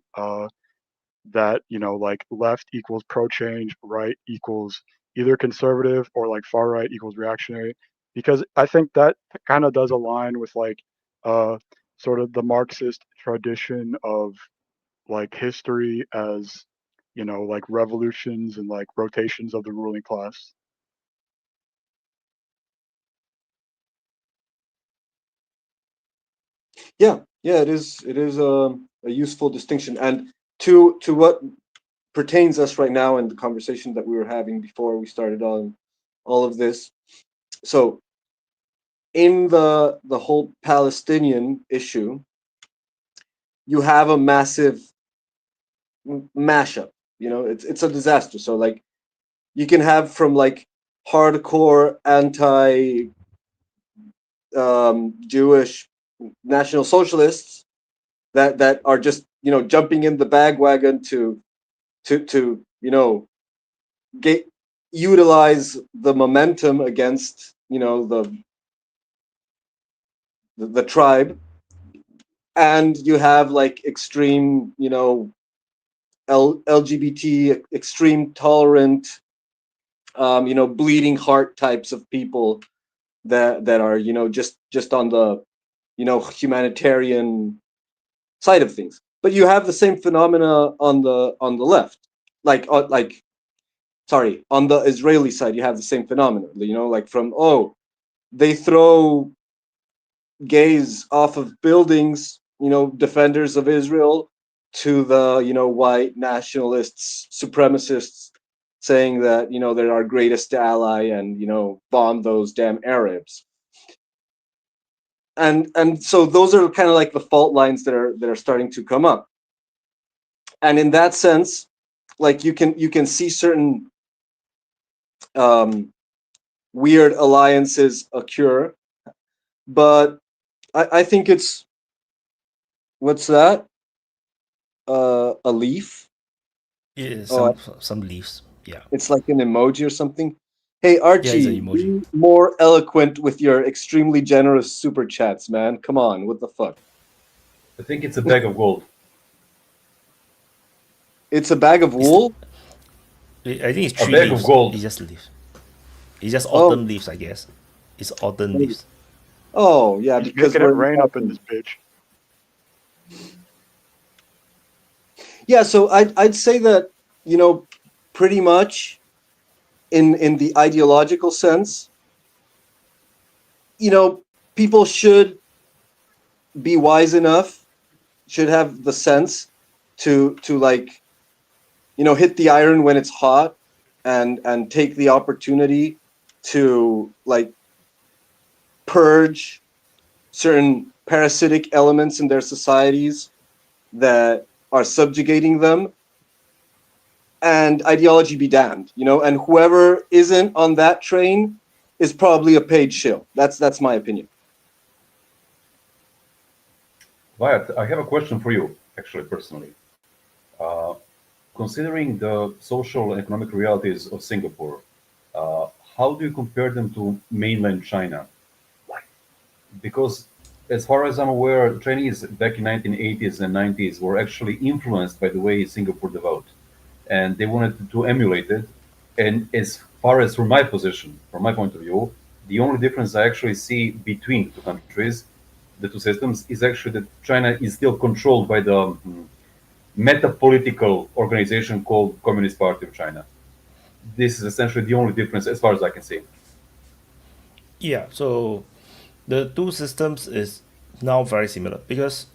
that like left equals pro change, right equals either conservative, or like far right equals reactionary, because I think that kind of does align with like uh sort of the Marxist tradition of like history as like revolutions and like rotations of the ruling class. Yeah, yeah, it is a useful distinction, and to what pertains us right now in the conversation that we were having before we started on all of this. So in the whole Palestinian issue, you have a massive mashup. It's a disaster. So like you can have from like hardcore anti Jewish National Socialists that are just jumping in the bagwagon to get utilize the momentum against the tribe, and you have like extreme LGBT extreme tolerant bleeding heart types of people that are just on the humanitarian side of things. But you have the same phenomena on the left, like sorry, on the Israeli side you have the same phenomena, like from they throw gays off of buildings, defenders of Israel, to the white nationalists, supremacists, saying that they're our greatest ally and bomb those damn Arabs. And so those are kind of like the fault lines that are starting to come up. And in that sense, like you can see certain weird alliances occur, but I think it's, what's that? A leaf? Yeah, Oh, some leaves. Yeah. it's like an emoji or something. Hey Yeah, it's an Archie, emoji. be more eloquent with your extremely generous super chats, man. Come on, what the fuck? I think it's a bag of gold. It's a bag of It's wool? I think it's A three bag of leaves. gold. It's just leaves. It's just Oh, autumn leaves, I guess. It's autumn leaves. oh yeah, He's because making it we're rain up in this bitch. yeah. So I'd say that pretty much in the ideological sense, people should be wise enough, should have the sense to like hit the iron when it's hot, and take the opportunity to like purge certain parasitic elements in their societies that are subjugating them, and ideology be damned, and whoever isn't on that train is probably a paid shill. That's my opinion. Wyatt, I have a question for you, actually, personally. Uh, Considering the social and economic realities of Singapore, uh, how do you compare them to mainland China? Because as far as I'm aware, Chinese back in 1980s and 90s were actually influenced by the way Singapore developed, and they wanted to emulate it. And as far as from my position, from my point of view, the only difference I actually see between the two countries, the two systems, is actually that China is still controlled by the meta-political organization called Communist Party of China. This is essentially the only difference as far as I can see. Yeah, so the two systems is now very similar because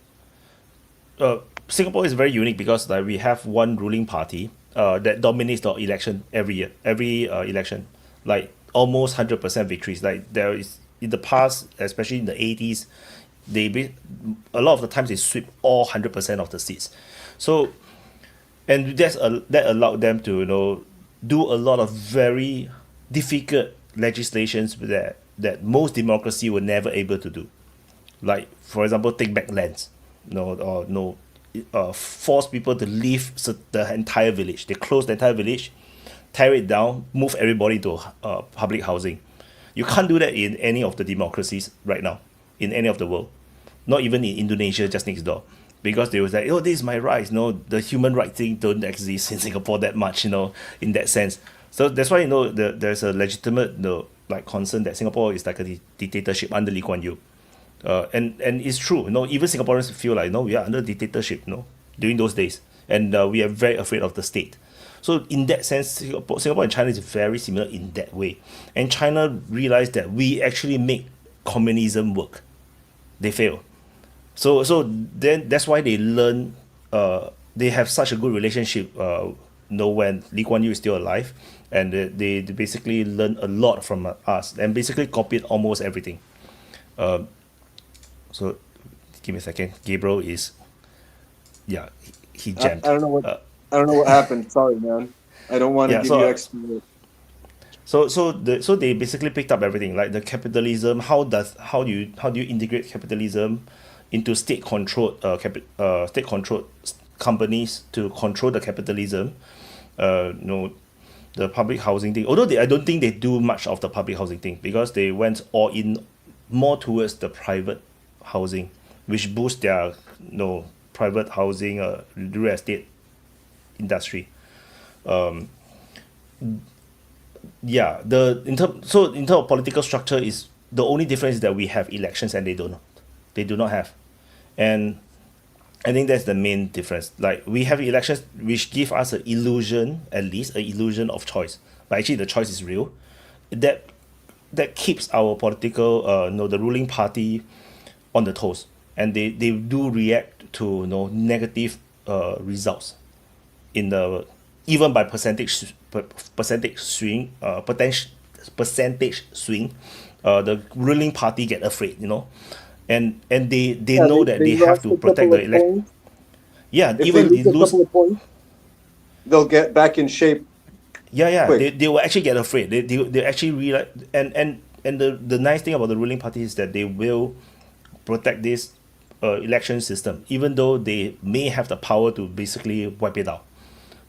uh, Singapore is very unique because like we have one ruling party that dominates the election every year, every election, like almost 100% victories. Like there is in the past, especially in the 80s, a lot of the times they sweep all 100% of the seats. So and that allowed them to do a lot of very difficult legislations that most democracy were never able to do, like for example take back lands, or no force people to leave the entire village. They close the entire village, tear it down, move everybody to public housing. You can't do that in any of the democracies right now in any of the world, not even in Indonesia just next door, because they was like, oh, this is my rights. No, the human right thing don't exist in Singapore that much, in that sense. So that's why there's a legitimate like concern that Singapore is like a dictatorship under Lee Kuan Yew. And it's true, even Singaporeans feel like, no, we are under dictatorship, during those days, and we are very afraid of the state. So in that sense, Singapore and China is very similar in that way. And China realized that we actually make communism work. They fail. So then that's why they learn. They have such a good relationship. When Lee Kuan Yew is still alive, and they basically learn a lot from us, and basically copied almost everything. So give me a second. Gabriel is, yeah, he I jammed. don't know what Uh, I don't know what happened. Sorry, man. I don't want to yeah. give So you extra. So they basically picked up everything like the capitalism. How do you integrate capitalism into state controlled companies to control the capitalism? The public housing thing. Although I don't think they do much of the public housing thing because they went all in more towards the private housing, which boosts their private housing real estate industry. Yeah, in terms of political structure is the only difference is that we have elections and they don't. They do not have, and I think that's the main difference. Like we have elections which give us an illusion, at least an illusion of choice, but actually the choice is real. That keeps our political the ruling party on the toes, and they do react to negative results in the even by percentage swing percentage swing. The ruling party get afraid, and they know that they have to protect the election. Yeah, If even they they lose a lose. couple of points, they'll get back in shape. Yeah, quick. they will actually get afraid. They actually realize, and the nice thing about the ruling party is that they will protect this election system, even though they may have the power to basically wipe it out.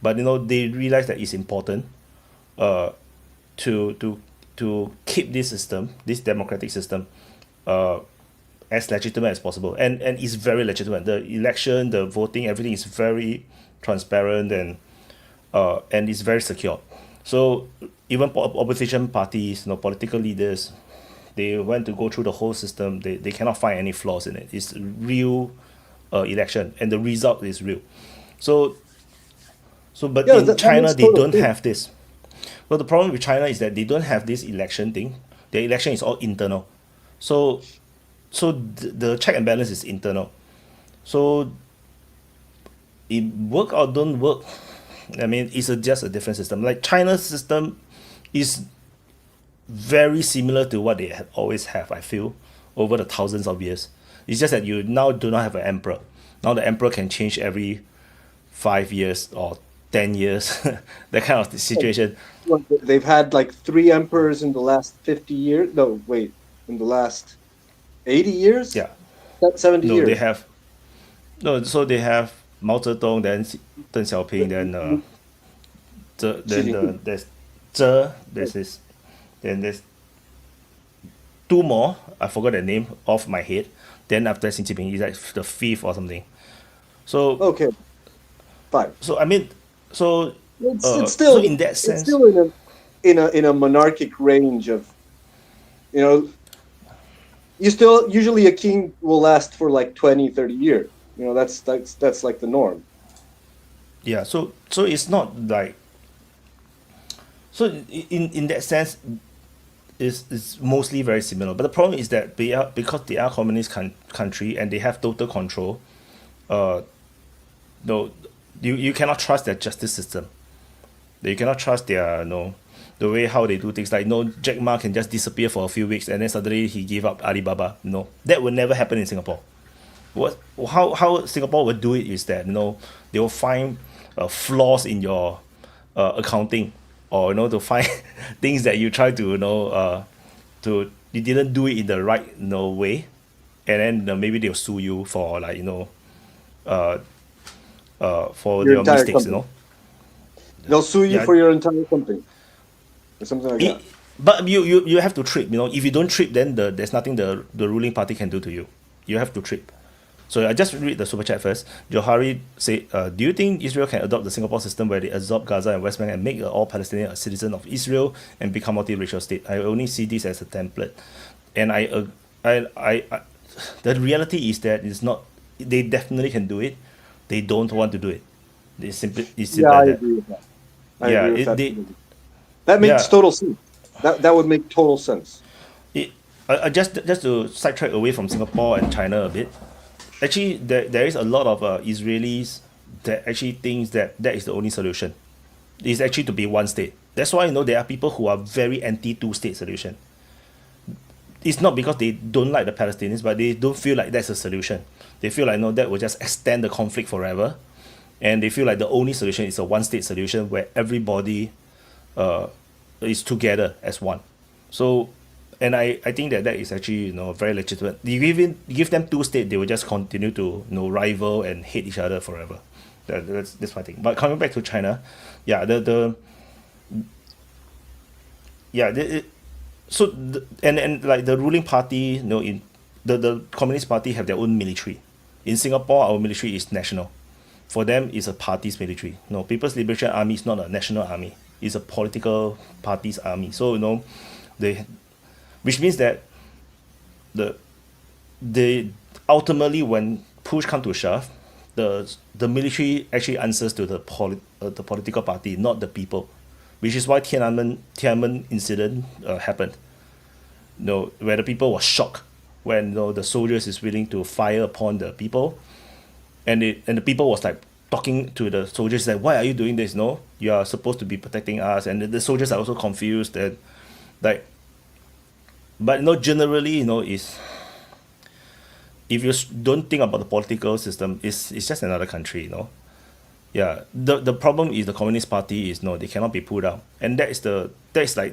But they realize that it's important to keep this system, this democratic system, as legitimate as possible, and it's very legitimate. The election, the voting, everything is very transparent and it's very secure. So even opposition parties, political leaders, they went to go through the whole system. They cannot find any flaws in it. It's real election, and the result is real. But Yeah, in that China, makes they total don't sense. have this. Well, the problem with China is that they don't have this election thing. Their election is all internal. So the check and balance is internal. So it work or don't work. I mean, it's just a different system. Like China's system is very similar to what they have always have, I feel, over the thousands of years. It's just that you now do not have an emperor. Now the emperor can change every 5 years or 10 years, that kind of situation. What, they've had like 3 emperors in the last 50 years. No, wait, in the last 80 years. Yeah. 70 No, years. they have. No, so they have Mao Zedong, then Deng Xiaoping, then there's there's this, then there's 2 more. I forgot the name off my head. Then after Xi Jinping, he's like the 5th or something. So Okay, 5. so I mean, so It's still so in that sense, it's still in a monarchic range of, you still usually a king will last for like 20, 30 years. That's like the norm. yeah. So it's not like, so in that sense, is mostly very similar. But the problem is that because they are communist country and they have total control. No, you cannot trust their justice system. You cannot trust their the way how they do things. Like Jack Ma can just disappear for a few weeks and then suddenly he gave up Alibaba. That would never happen in Singapore. How Singapore would do it is that they will find flaws in your accounting, or to find things that you try to you didn't do it in the right way, and then maybe they'll sue you for for Your your entire mistakes. company. They'll sue you Yeah. for your entire company, or something like that. But you have to trip. If you don't trip, then there's nothing the ruling party can do to you. You have to trip. So I just read the super chat first. Johari said, do you think Israel can adopt the Singapore system where they absorb Gaza and West Bank and make all Palestinians a citizen of Israel and become a multiracial state? I only see this as a template, and I the reality is that it's not. They definitely can do it. They don't want to do it. It's simply Yeah, I like that. agree with that. I Yeah, agree with that. they- That makes yeah. total sense. That would make total sense. Just to sidetrack away from Singapore and China a bit, actually there is a lot of Israelis that actually thinks that is the only solution. It's actually to be one state. That's why there are people who are very anti two-state solution. It's not because they don't like the Palestinians, but they don't feel like that's a solution. They feel like that will just extend the conflict forever, and they feel like the only solution is a one-state solution where everybody is together as one. So, and I think that is actually very legitimate. You give them two states, they will just continue to rival and hate each other forever. That's my thing. But coming back to China, yeah, and like the ruling party, in the Communist Party have their own military. In Singapore, our military is national. For them, it's a party's military. No, People's Liberation Army is not a national army. It's a political party's army. So they, which means that they ultimately, when push come to shove, the military actually answers to the political party, not the people, which is why Tiananmen incident happened. Where the people were shocked when the soldiers is willing to fire upon the people, and the people was like talking to the soldiers like, why are you doing this? No, you are supposed to be protecting us, and the soldiers are also confused and like. But generally, is if you don't think about the political system, it's just another country, Yeah, the problem is the Communist Party is they cannot be pulled out, and that is like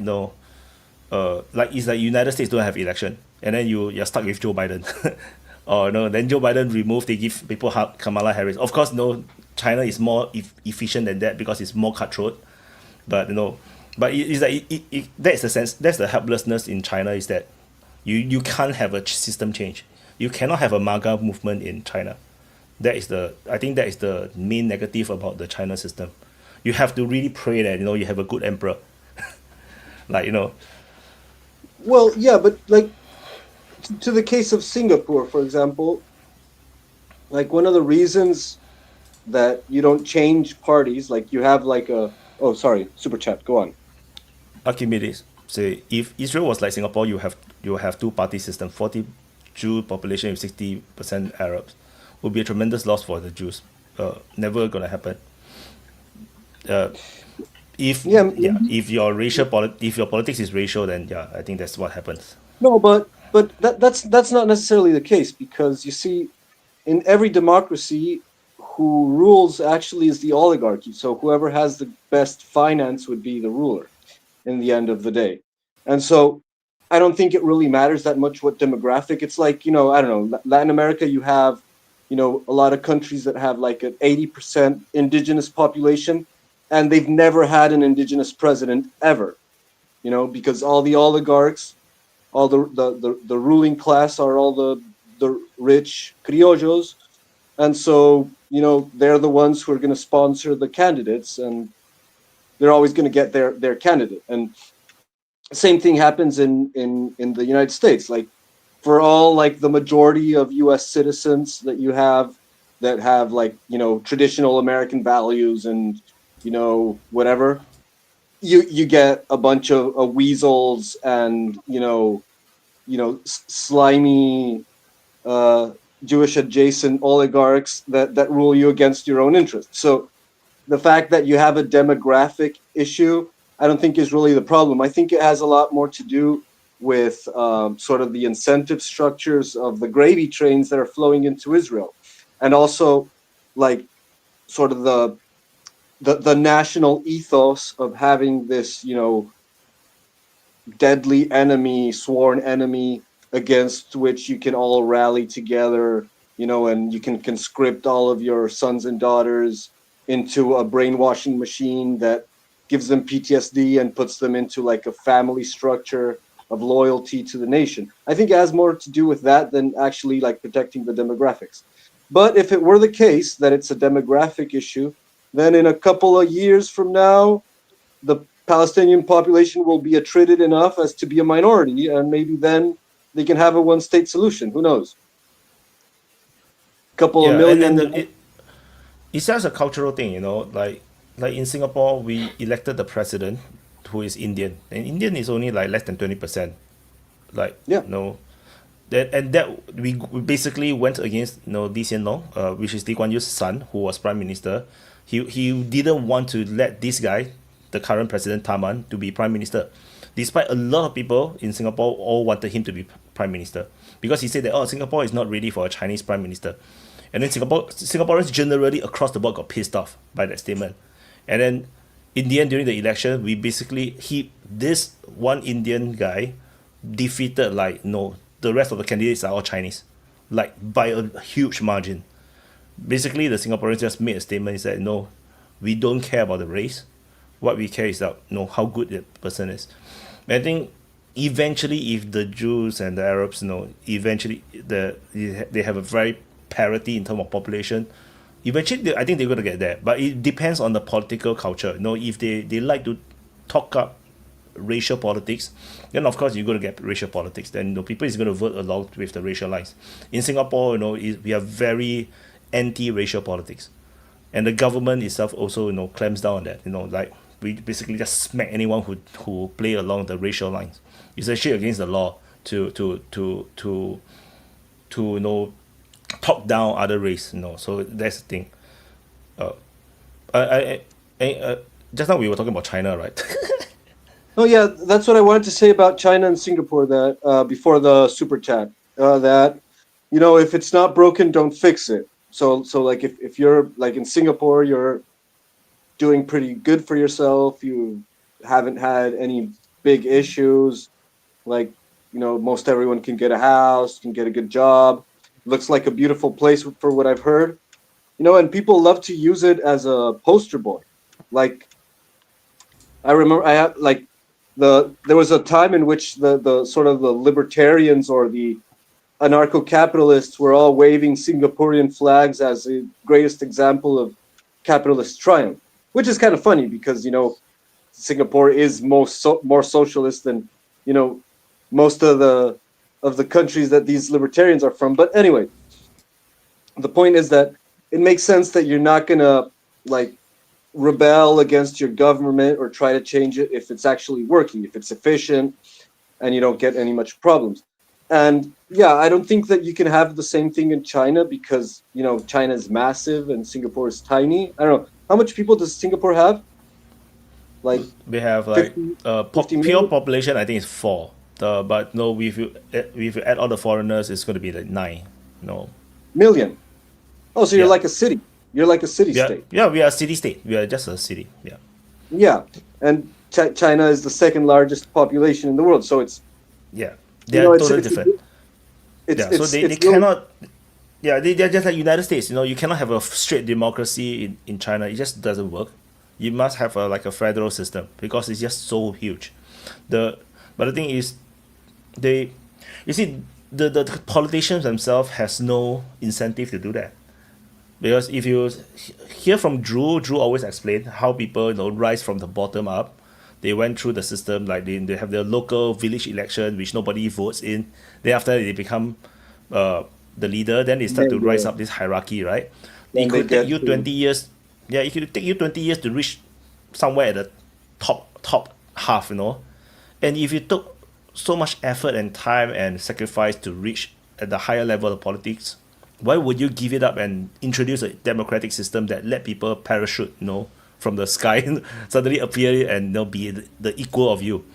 like it's like United States don't have election, and then you're stuck with Joe Biden, or then Joe Biden removed, they give people Kamala Harris. Of course, China is more efficient than that because it's more cutthroat, but but it's like that's the sense, that's the helplessness in China, is that you can't have a system change. You cannot have a MAGA movement in China. I think that is the main negative about the China system. You have to really pray that you have a good emperor. Like Well, yeah, but like to the case of Singapore, for example, like one of the reasons that you don't change parties, like you have like oh sorry, super chat, go on. Archimedes say, if Israel was like Singapore, you have two-party system, 40 Jew population with 60% Arabs. Would be a tremendous loss for the Jews. Never gonna happen. If your politics is racial, then I think that's what happens. No, but that's not necessarily the case, because you see, in every democracy, who rules actually is the oligarchy. So whoever has the best finance would be the ruler in the end of the day. And so I don't think it really matters that much what demographic. It's like, I don't know, Latin America, you have, a lot of countries that have like an 80% indigenous population, and they've never had an indigenous president ever, because all the oligarchs, all the ruling class are all the rich criollos. And so, they're the ones who are going to sponsor the candidates, and they're always going to get their candidate. And same thing happens in the United States. Like, for all like the majority of U.S. citizens that you have that have like traditional American values and whatever, you get a bunch of weasels and slimy Jewish adjacent oligarchs that rule you against your own interests. So the fact that you have a demographic issue, I don't think is really the problem. I think it has a lot more to do with sort of the incentive structures of the gravy trains that are flowing into Israel, and also like sort of the national ethos of having this deadly enemy, sworn enemy, against which you can all rally together, and you can conscript all of your sons and daughters into a brainwashing machine that gives them PTSD and puts them into like a family structure of loyalty to the nation. I think it has more to do with that than actually like protecting the demographics. But if it were the case that it's a demographic issue, then in a couple of years from now, the Palestinian population will be attrited enough as to be a minority, and maybe then they can have a one-state solution. Who knows? Couple of million. And it's just a cultural thing, like in Singapore, we elected the president who is Indian, and Indian is only like less than 20%. Like, that we basically went against Lee Hsien Loong, which is Lee Kuan Yew's son, who was prime minister. He didn't want to let this guy, the current president Tharman, to be prime minister, despite a lot of people in Singapore all wanted him to be prime minister, because he said that Singapore is not ready for a Chinese prime minister. And then Singaporeans generally across the board got pissed off by that statement. And then in the end, during the election, we basically this one Indian guy defeated like no the rest of the candidates are all Chinese, like by a huge margin. Basically, the Singaporeans just made a statement. He said, "No, we don't care about the race. What we care is that how good the person is." And I think eventually, if the Jews and the Arabs, eventually they have a very parity in terms of population. Eventually, I think they're going to get there. But it depends on the political culture. If they like to talk up racial politics, then of course you're going to get racial politics. Then people is going to vote along with the racial lines. In Singapore, we are very anti-racial politics, and the government itself also clamps down on that. Like we basically just smack anyone who play along the racial lines. It's actually against the law to talk down other race. So that's the thing. Just now we were talking about China, right? Oh yeah, that's what I wanted to say about China and Singapore. That before the super chat, that if it's not broken, don't fix it. So like if you're like in Singapore, you're doing pretty good for yourself. You haven't had any big issues. Like most everyone can get a house, can get a good job. Looks like a beautiful place for what I've heard. And people love to use it as a poster boy. Like I remember there was a time in which the sort of the libertarians or the anarcho-capitalists were all waving Singaporean flags as the greatest example of capitalist triumph, which is kind of funny because Singapore is more socialist than most of the countries that these libertarians are from. But anyway, the point is that it makes sense that you're not gonna like rebel against your government or try to change it if it's actually working, if it's efficient, and you don't get any much problems. And yeah, I don't think that you can have the same thing in China because China is massive and Singapore is tiny. I don't know how much people does Singapore have. Like we have like 50 pure million? population. I think it's 4. But no, if you add all the foreigners, it's going to be like 9. No. Million. Oh, so you're Yeah. like a city. You're like a city state. Yeah, we are a city state. We are just a city. Yeah. Yeah, and China is the second largest population in the world, so it's Yeah. They are totally different. It's, So they really- cannot. Yeah, they're just like United States. You cannot have a straight democracy in China. It just doesn't work. You must have like a federal system because it's just so huge. But the thing is, the politicians themselves has no incentive to do that. Because if you hear from Drew always explained how people rise from the bottom up. They went through the system, like they have their local village election which nobody votes in. Then after they become the leader, then they start to rise up this hierarchy, right? Then It they could take get you to- 20 years. Yeah, it could take you 20 years to reach somewhere at the top half, And if you took so much effort and time and sacrifice to reach at the higher level of politics, why would you give it up and introduce a democratic system that let people parachute, from the sky suddenly appear and be the equal of you?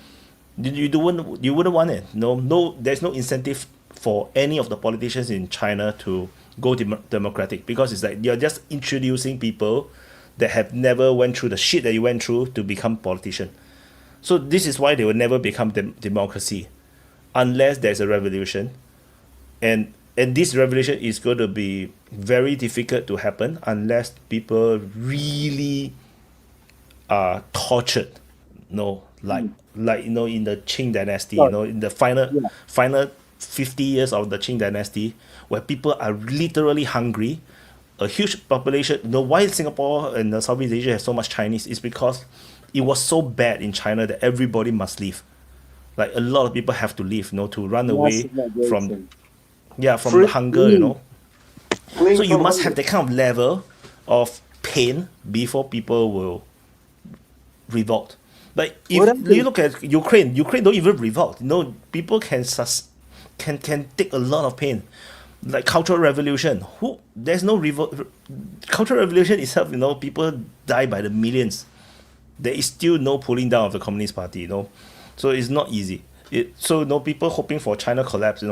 You wouldn't want it. No, there's no incentive for any of the politicians in China to go democratic because it's like you're just introducing people that have never went through the shit that you went through to become politician. So this is why they will never become democracy unless there's a revolution. And this revolution is going to be very difficult to happen unless people really are tortured. Like in the Qing dynasty, in the final 50 years of the Qing dynasty, where people are literally hungry, a huge population. Why Singapore and Southeast Asia has so much Chinese is because it was so bad in China that everybody must leave. Like a lot of people have to leave, to run away Massive from migration. from Free- the hunger. Fleeing So you from must hunger. have that kind of level of pain before people will revolt. Like if What happened? you look at Ukraine don't even revolt. People can take a lot of pain. Like cultural revolution. There's no revolt. Cultural revolution itself, people die by the millions. There is still no pulling down of the Communist Party, So it's not easy. People hoping for China collapse,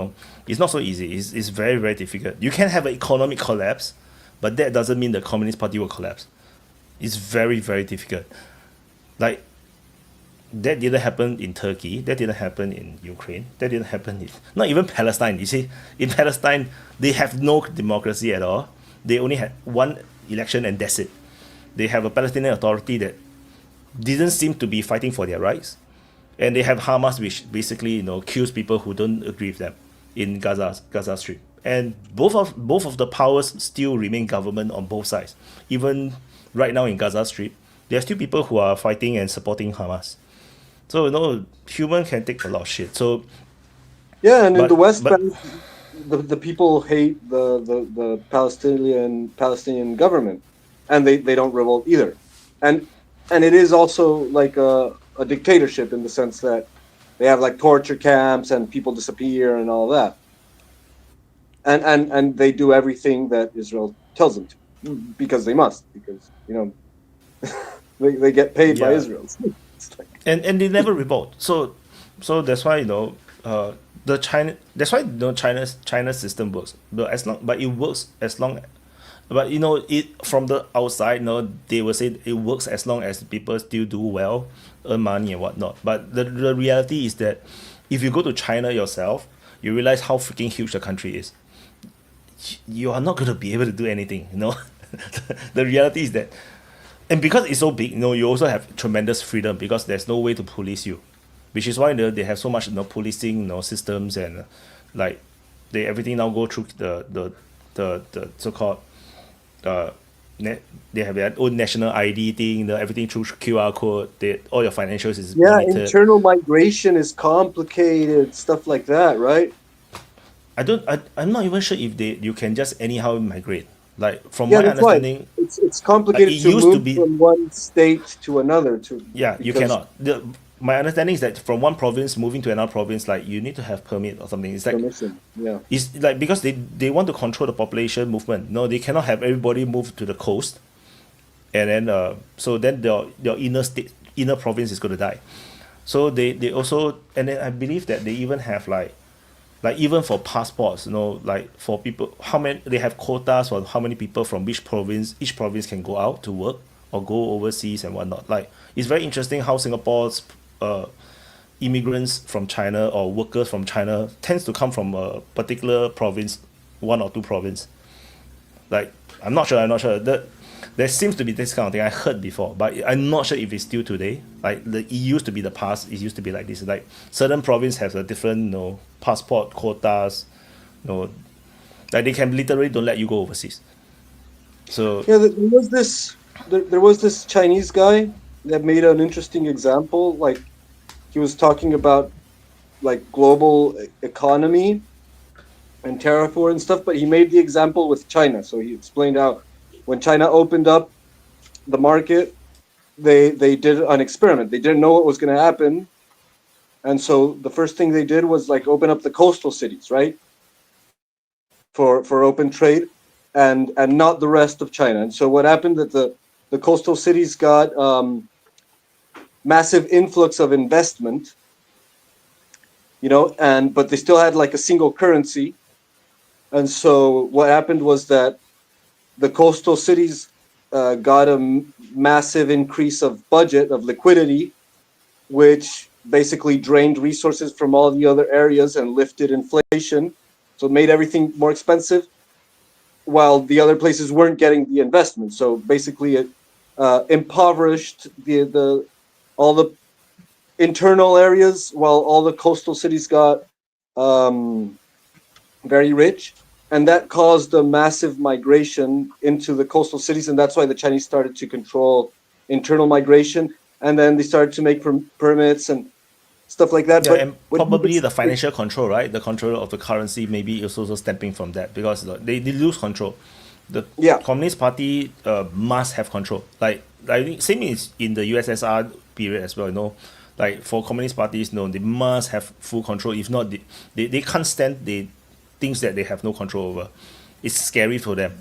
it's not so easy. It's very, very difficult. You can have an economic collapse, but that doesn't mean the Communist Party will collapse. It's very, very difficult. Like that didn't happen in Turkey. That didn't happen in Ukraine. That didn't happen in not even Palestine. You see, in Palestine, they have no democracy at all. They only had one election and that's it. They have a Palestinian Authority that didn't seem to be fighting for their rights, and they have Hamas, which basically kills people who don't agree with them in Gaza Strip. And both of the powers still remain government on both sides. Even right now in Gaza Strip, there are still people who are fighting and supporting Hamas. So human can take a lot of shit. So yeah, and in the West Bank, the people hate the Palestinian government, and they don't revolt either, and it is also like a dictatorship in the sense that they have like torture camps and people disappear and all that, and they do everything that Israel tells them to because they must, because they get paid by Israel. and they never revolt. So that's why the China, that's why China's system works. But it works as long, but it from the outside, they will say it works as long as people still do well, earn money and whatnot. But the reality is that if you go to China yourself, you realize how freaking huge the country is. You are not going to be able to do anything. The reality is that, and because it's so big, you also have tremendous freedom because there's no way to police you, which is why they have so much policing systems, and like everything now go through the so-called they have their own national ID thing, everything through QR code. All your financials is limited. Internal migration is complicated, stuff like that, right? I'm not even sure if you can just anyhow migrate. Like from my understanding, it's complicated to move from one state to another. You cannot. My understanding is that from one province moving to another province, like you need to have permit or something. It's like permission. Yeah. It's like because they want to control the population movement. No, they cannot have everybody move to the coast, and then so then your inner province is going to die. So they also, and then I believe that they even have like even for passports, like for people, how many they have quotas for how many people from each province can go out to work or go overseas and whatnot. Like it's very interesting how Singapore's immigrants from China or workers from China tends to come from a particular province, one or two province. Like I'm not sure. There seems to be this kind of thing I heard before, but I'm not sure if it's still today. Like it used to be the past. It used to be like this. Like certain province has a different, passport quotas. Like they can literally don't let you go overseas. So yeah, there was this Chinese guy that made an interesting example. Like he was talking about like global economy and tariff war and stuff, but he made the example with China. So he explained how when China opened up the market, they did an experiment. They didn't know what was going to happen. And so the first thing they did was like open up the coastal cities, right? For open trade and not the rest of China. And so what happened that the coastal cities got massive influx of investment, but they still had like a single currency. And so what happened was that the coastal cities got a massive increase of budget, of liquidity, which basically drained resources from all the other areas and lifted inflation. So it made everything more expensive, while the other places weren't getting the investment. So basically it impoverished all the internal areas, while all the coastal cities got very rich. And that caused a massive migration into the coastal cities. And that's why the Chinese started to control internal migration. And then they started to make permits and stuff like that. Yeah, but and probably the financial control, right? The control of the currency maybe is also stemming from that because they lose control. The Communist Party must have control. Like I think same is in the USSR period as well, Like for communist parties, they must have full control. If not, they can't stand the things that they have no control over. It's scary for them.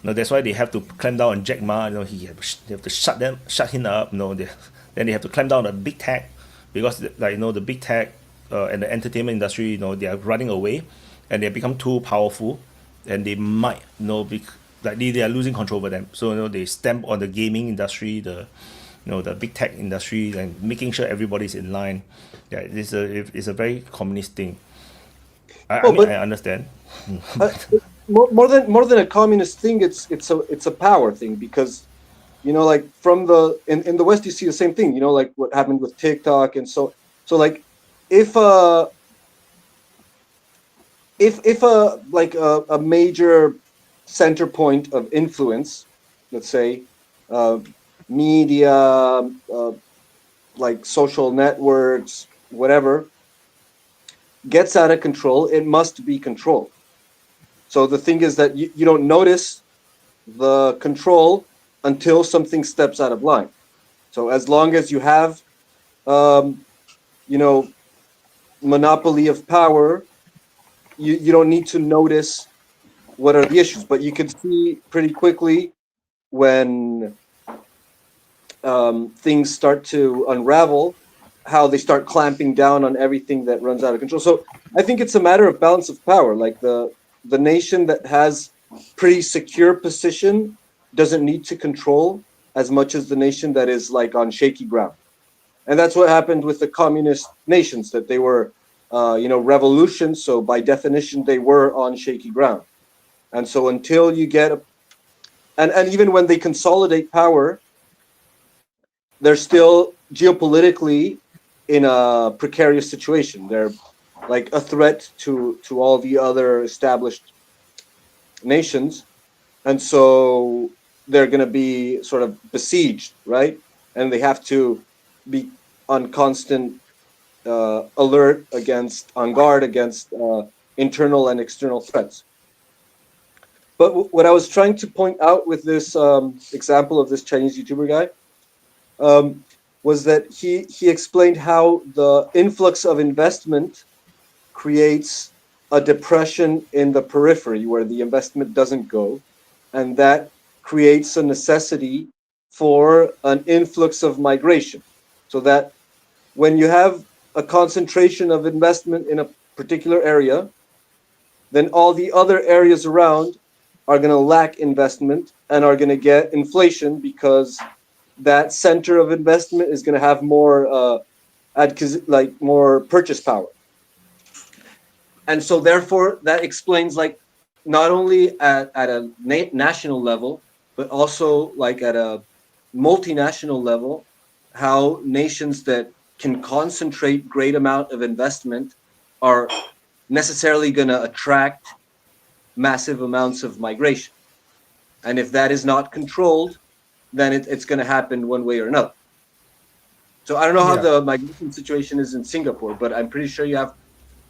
That's why they have to clamp down on Jack Ma. They have to shut him up. Then they have to clamp down on big tech because the big tech and the entertainment industry, they are running away and they have become too powerful, and they might, they are losing control over them. So they stamp on the gaming industry, the the big tech industry and making sure everybody's in line. Yeah, it's a very communist thing. I mean, but I understand. uh, more than a communist thing, it's a power thing, because like from in the West you see the same thing. Like what happened with TikTok, and so like if a major center point of influence, let's say, uh, media, like social networks, whatever, gets out of control, it must be controlled. So the thing is that you don't notice the control until something steps out of line. So as long as you have, um, you know, monopoly of power, you don't need to notice what are the issues, but you can see pretty quickly when things start to unravel, how they start clamping down on everything that runs out of control. So I think it's a matter of balance of power. Like the nation that has pretty secure position doesn't need to control as much as the nation that is like on shaky ground. And that's what happened with the communist nations, that they were revolutions, so by definition they were on shaky ground. And so until you get and even when they consolidate power, they're still geopolitically in a precarious situation. They're like a threat to all the other established nations, and so they're going to be sort of besieged, right? And they have to be on constant alert on guard against internal and external threats. But what I was trying to point out with this example of this Chinese YouTuber guy, was that he explained how the influx of investment creates a depression in the periphery where the investment doesn't go, and that creates a necessity for an influx of migration. So that when you have a concentration of investment in a particular area, then all the other areas around are going to lack investment and are going to get inflation, because that center of investment is going to have more more purchase power. And so therefore that explains, like, not only at a national level, but also like at a multinational level, how nations that can concentrate great amount of investment are necessarily going to attract massive amounts of migration. And if that is not controlled, then it's going to happen one way or another. So I don't know how the migration situation is in Singapore, but I'm pretty sure you have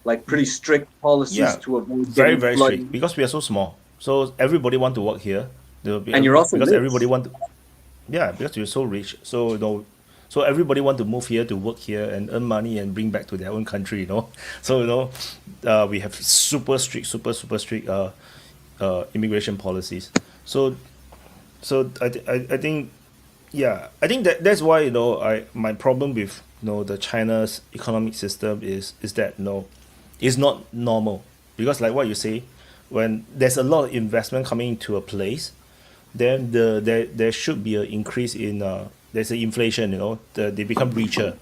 like pretty strict policies Yeah, to avoid very getting very strict flooding. because we are so small. So everybody want to work here. And you're also Because rich. everybody want to, yeah, because you're so rich. So so everybody want to move here to work here and earn money and bring back to their own country. So we have super strict immigration policies. So I think, yeah, I think that's why my problem with the China's economic system is that it's not normal, because like what you say, when there's a lot of investment coming into a place, then there should be an increase in there's an inflation. They become richer,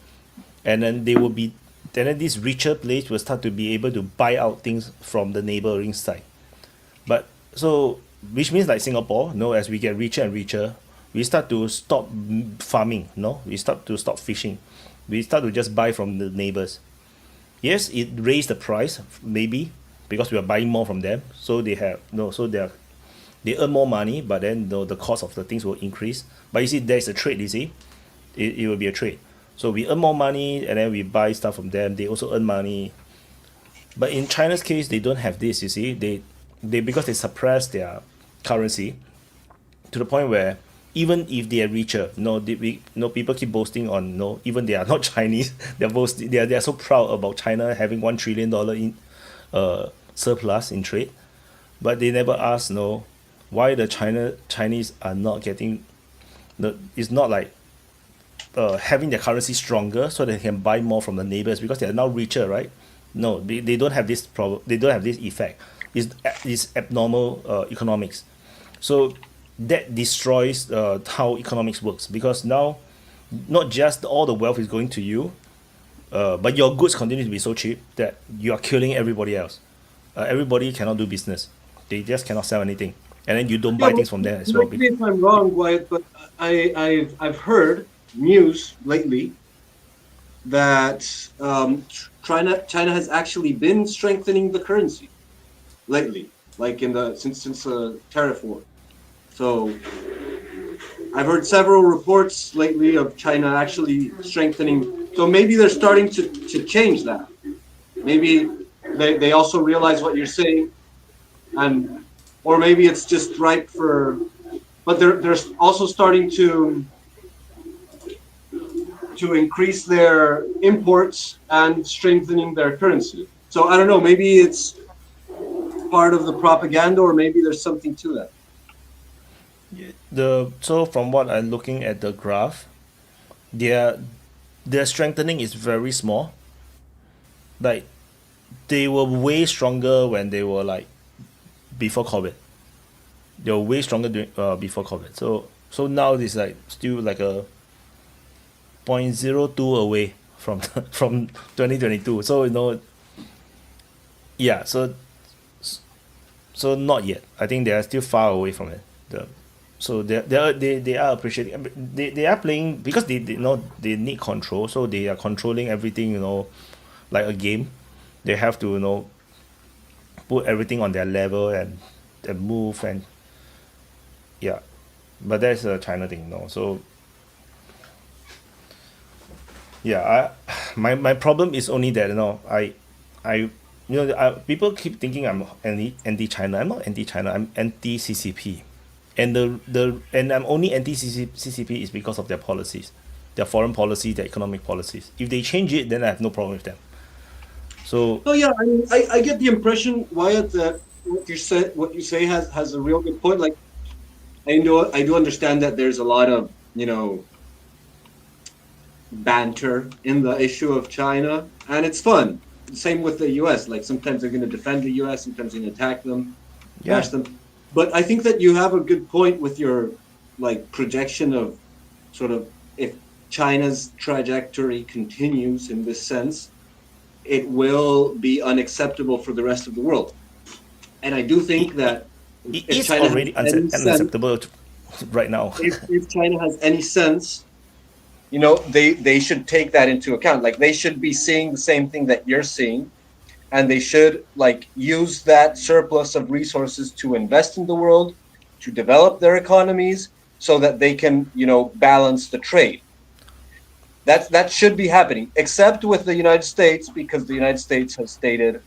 and then this richer place will start to be able to buy out things from the neighboring side. But so, which means like Singapore, as we get richer and richer, we start to stop farming, we start to stop fishing, we start to just buy from the neighbors. Yes, it raised the price maybe because we are buying more from them, so they have they earn more money, but then the cost of the things will increase. But you see, there's a trade. You see, it will be a trade. So we earn more money, and then we buy stuff from them. They also earn money. But in China's case, they don't have this. You see, they because they suppress their currency to the point where even if they are richer, people keep boasting on even they are not Chinese, they're boasting, they are so proud about China having $1 trillion in surplus in trade, but they never ask why the Chinese are not getting it's not like having their currency stronger so they can buy more from the neighbors because they are now richer, right? No, they don't have this problem. They don't have this effect. It's abnormal economics. So that destroys how economics works, because now not just all the wealth is going to you, but your goods continue to be so cheap that you are killing everybody else. Everybody cannot do business. They just cannot sell anything, and then you don't buy Yeah, things from there as well. correct me if I'm wrong, Wyatt, but I've heard news lately that China has actually been strengthening the currency lately, like since the tariff war. So I've heard several reports lately of China actually strengthening. So maybe they're starting to change that. Maybe they also realize what you're saying, and or maybe it's just ripe for. But they're also starting to increase their imports and strengthening their currency. So I don't know. Maybe it's part of the propaganda, or maybe there's something to that. So from what I'm looking at the graph, their strengthening is very small. Like they were way stronger when they were like before COVID. They were way stronger before COVID. So now it's like still like a 0.02 away from from 2022. So yeah. So not yet. I think they are still far away from it. So they are appreciating. They are playing because they know they need control. So they are controlling everything. Like a game. They have to put everything on their level and move and yeah. But that's a China thing. So yeah. My problem is only that people keep thinking I'm anti-China. I'm not anti-China. I'm anti-CCP, and and I'm only anti-CCP is because of their policies, their foreign policy, their economic policies. If they change it, then I have no problem with them. So. Oh yeah, I mean, I get the impression, Wyatt, that what you say has a real good point. Like, I do understand that there's a lot of banter in the issue of China, and it's fun. Same with the U.S. Like sometimes they're going to defend the U.S., sometimes they're going to attack them, bash them. But I think that you have a good point with your projection of sort of if China's trajectory continues in this sense, it will be unacceptable for the rest of the world. And I do think that it if is China already unacceptable right now. if China has any sense, they should take that into account. Like they should be seeing the same thing that you're seeing, and they should use that surplus of resources to invest in the world, to develop their economies, so that they can balance the trade. That should be happening, except with the United States, because the United States has stated,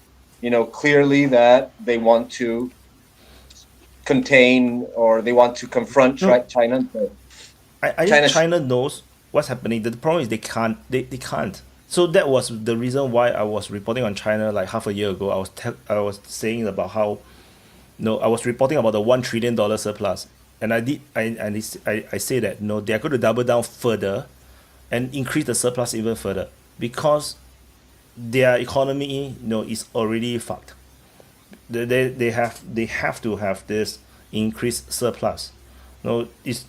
clearly that they want to contain or they want to confront China. I think China knows what's happening. The problem is they can't. They can't. So that was the reason why I was reporting on China like half a year ago. I was saying about how, I was reporting about the $1 trillion surplus, and I say that they're going to double down further, and increase the surplus even further because their economy is already fucked. They have to have this increased surplus. It's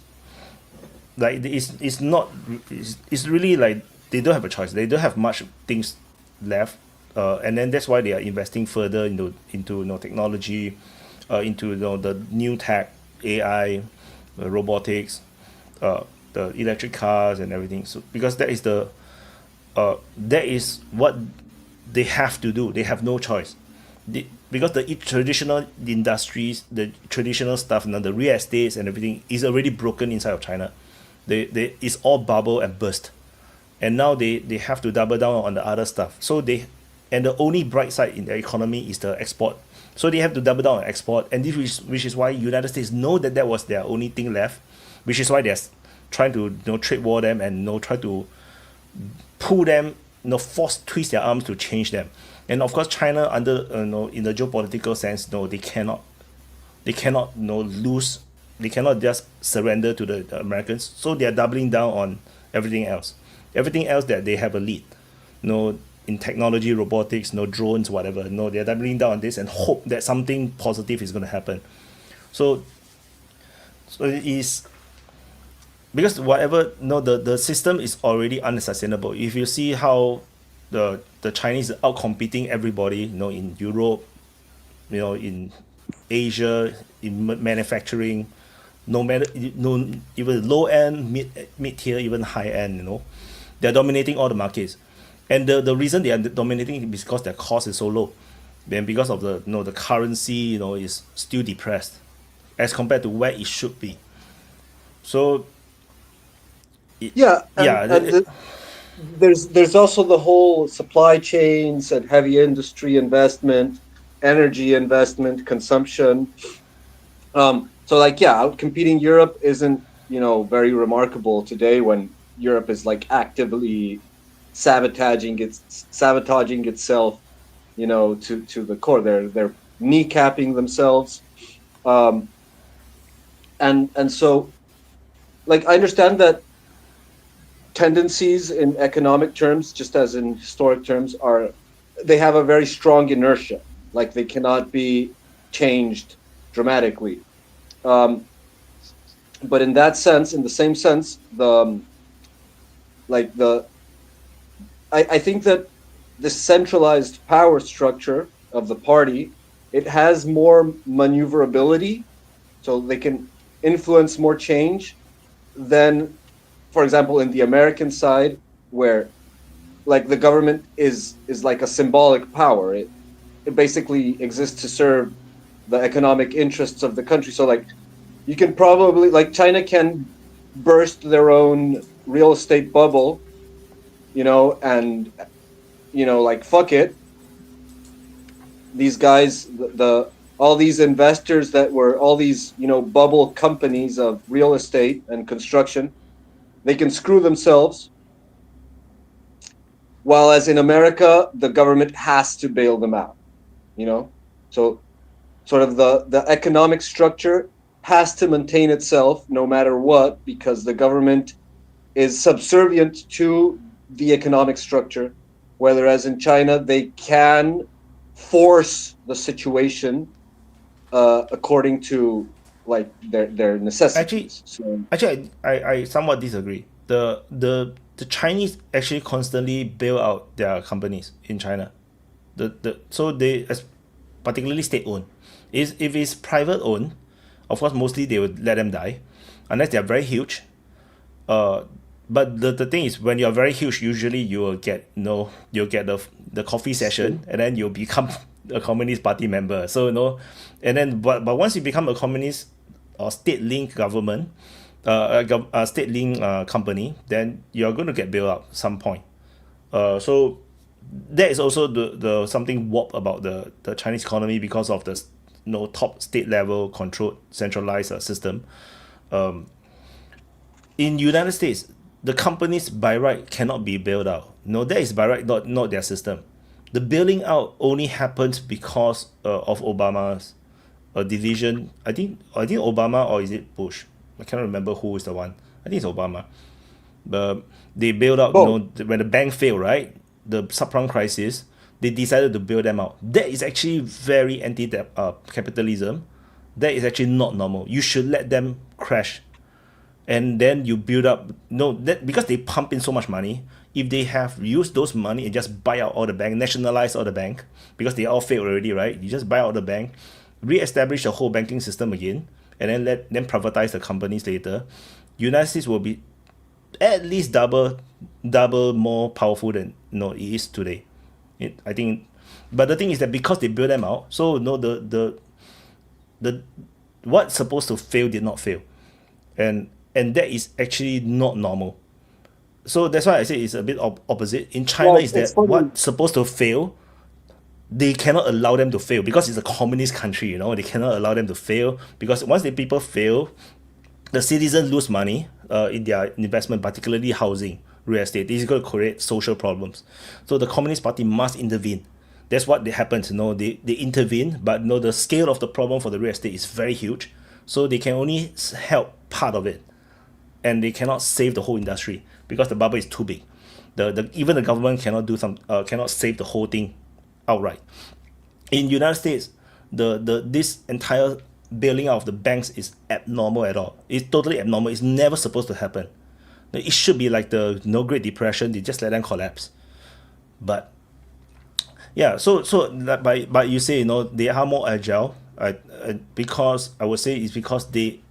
really like they don't have a choice. They don't have much things left, and then that's why they are investing further into technology, into the new tech, AI, robotics, the electric cars and everything. So because that is what they have to do. They have no choice. Because the traditional industries, the traditional stuff, the real estates and everything is already broken inside of China. It's all bubble and burst, and now they have to double down on the other stuff. So the only bright side in their economy is the export. So they have to double down on export, and which is why United States know that was their only thing left, which is why they're trying to trade war them and try to pull them, twist their arms to change them. And of course China under in the geopolitical sense, they cannot lose. They cannot just surrender to the Americans. So they are doubling down on everything else that they have a lead, in technology, robotics, drones, whatever. They're doubling down on this and hope that something positive is going to happen. So it is. because whatever no the system is already unsustainable. If you see how the Chinese are out competing everybody, in Europe, in Asia, in manufacturing, no matter no even low end, mid tier, even high end, they're dominating all the markets, and the reason they are dominating is because their cost is so low, then because of the currency, is still depressed as compared to where it should be. So Yeah, yeah, there's also the whole supply chains and heavy industry investment, energy investment, consumption. So like yeah, out competing Europe isn't very remarkable today when Europe is like actively sabotaging itself, to the core. They're kneecapping themselves, um, and so like I understand that tendencies in economic terms, just as in historic terms, are they have a very strong inertia. Like they cannot be changed dramatically. Um, but in that sense, in the same sense, like the I think that the centralized power structure of the party, it has more maneuverability, so they can influence more change than, for example, in the American side, where like the government is like a symbolic power. It basically exists to serve the economic interests of the country. So like you can probably like China can burst their own real estate bubble, and like fuck it. These guys, the all these investors that were all these bubble companies of real estate and construction, they can screw themselves. While as in America, the government has to bail them out. So sort of the economic structure has to maintain itself no matter what, because the government is subservient to the economic structure, whereas in China they can force the situation according to like their actually necessities. So actually I somewhat disagree. The Chinese actually constantly bail out their companies in China. So they, as particularly state owned, is if it's private owned, of course mostly they would let them die, unless they're very huge. But the thing is, when you're very huge, usually you will get you'll get the coffee session, and then you'll become a Communist Party member. So and then but once you become a communist or state linked government, state linked company, then you're going to get bailed out some point. So that is also the something warped about the Chinese economy because of the top state level controlled centralized system. In United States, the companies by right cannot be bailed out. That is by right, not their system. The bailing out only happens because of Obama's division. I think Obama, or is it Bush? I cannot remember who is the one. I think it's Obama. They bailed out. When the bank failed, right? The subprime crisis, they decided to bail them out. That is actually very anti-capitalism. That is actually not normal. You should let them crash, and then you build up. That because they pump in so much money. If they have used those money and just buy out all the bank, nationalize all the bank, because they all failed already, right? You just buy out the bank, re-establish the whole banking system again, and then let them privatize the companies later. United States will be at least double more powerful than it is today. I think, but the thing is that because they build them out, so the what's supposed to fail did not fail, and that is actually not normal. So that's why I say it's a bit opposite. In China, is that what's supposed to fail, they cannot allow them to fail because it's a communist country. They cannot allow them to fail because once the people fail, the citizens lose money in their investment, particularly housing, real estate. This is going to create social problems. So the Communist Party must intervene. That's what happens. They intervene, but the scale of the problem for the real estate is very huge. So they can only help part of it, and they cannot save the whole industry because the bubble is too big. Even the government cannot cannot save the whole thing outright. In United States, this entire bailing out of the banks is abnormal at all. It's totally abnormal. It's never supposed to happen. It should be like the Great Depression. They just let them collapse. But yeah, so but you say they are more agile. Because I would say it's because they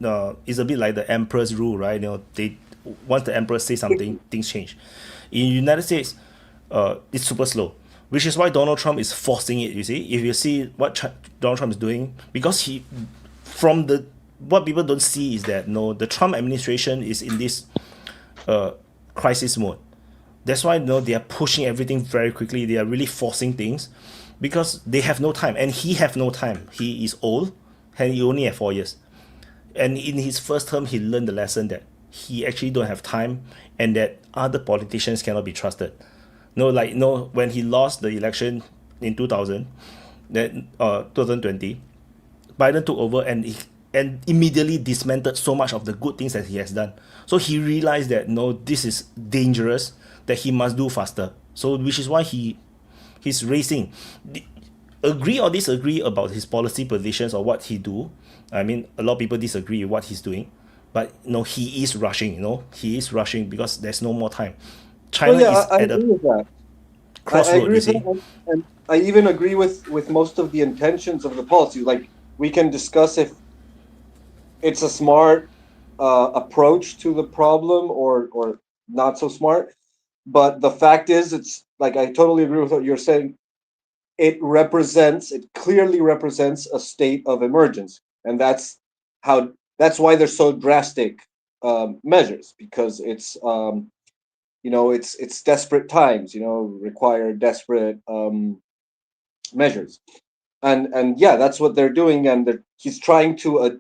it's a bit like the emperor's rule, right? They once the emperor says something, things change. In United States, it's super slow, which is why Donald Trump is forcing it. You see, if you see what Donald Trump is doing, because from the what people don't see is that the Trump administration is in this crisis mode. That's why they are pushing everything very quickly. They are really forcing things because they have no time, and he have no time. He is old, and he only have 4 years. And in his first term, he learned the lesson that he actually don't have time, and that other politicians cannot be trusted. When he lost the election in 2020, Biden took over and immediately dismantled so much of the good things that he has done. So he realized that this is dangerous, that he must do faster. So which is why he's racing. Agree or disagree about his policy positions or what he do. I mean, a lot of people disagree with what he's doing, but he is rushing. He is rushing because there's no more time. China is I at agree with a that. I crossroad. agree You with see, that, and I even agree with most of the intentions of the policy. Like, we can discuss if it's a smart approach to the problem or not so smart. But the fact is, it's like, I totally agree with what you're saying. It clearly represents a state of emergency, and that's why they're so drastic measures, because it's it's desperate times, require desperate measures, and yeah, that's what they're doing, and he's trying to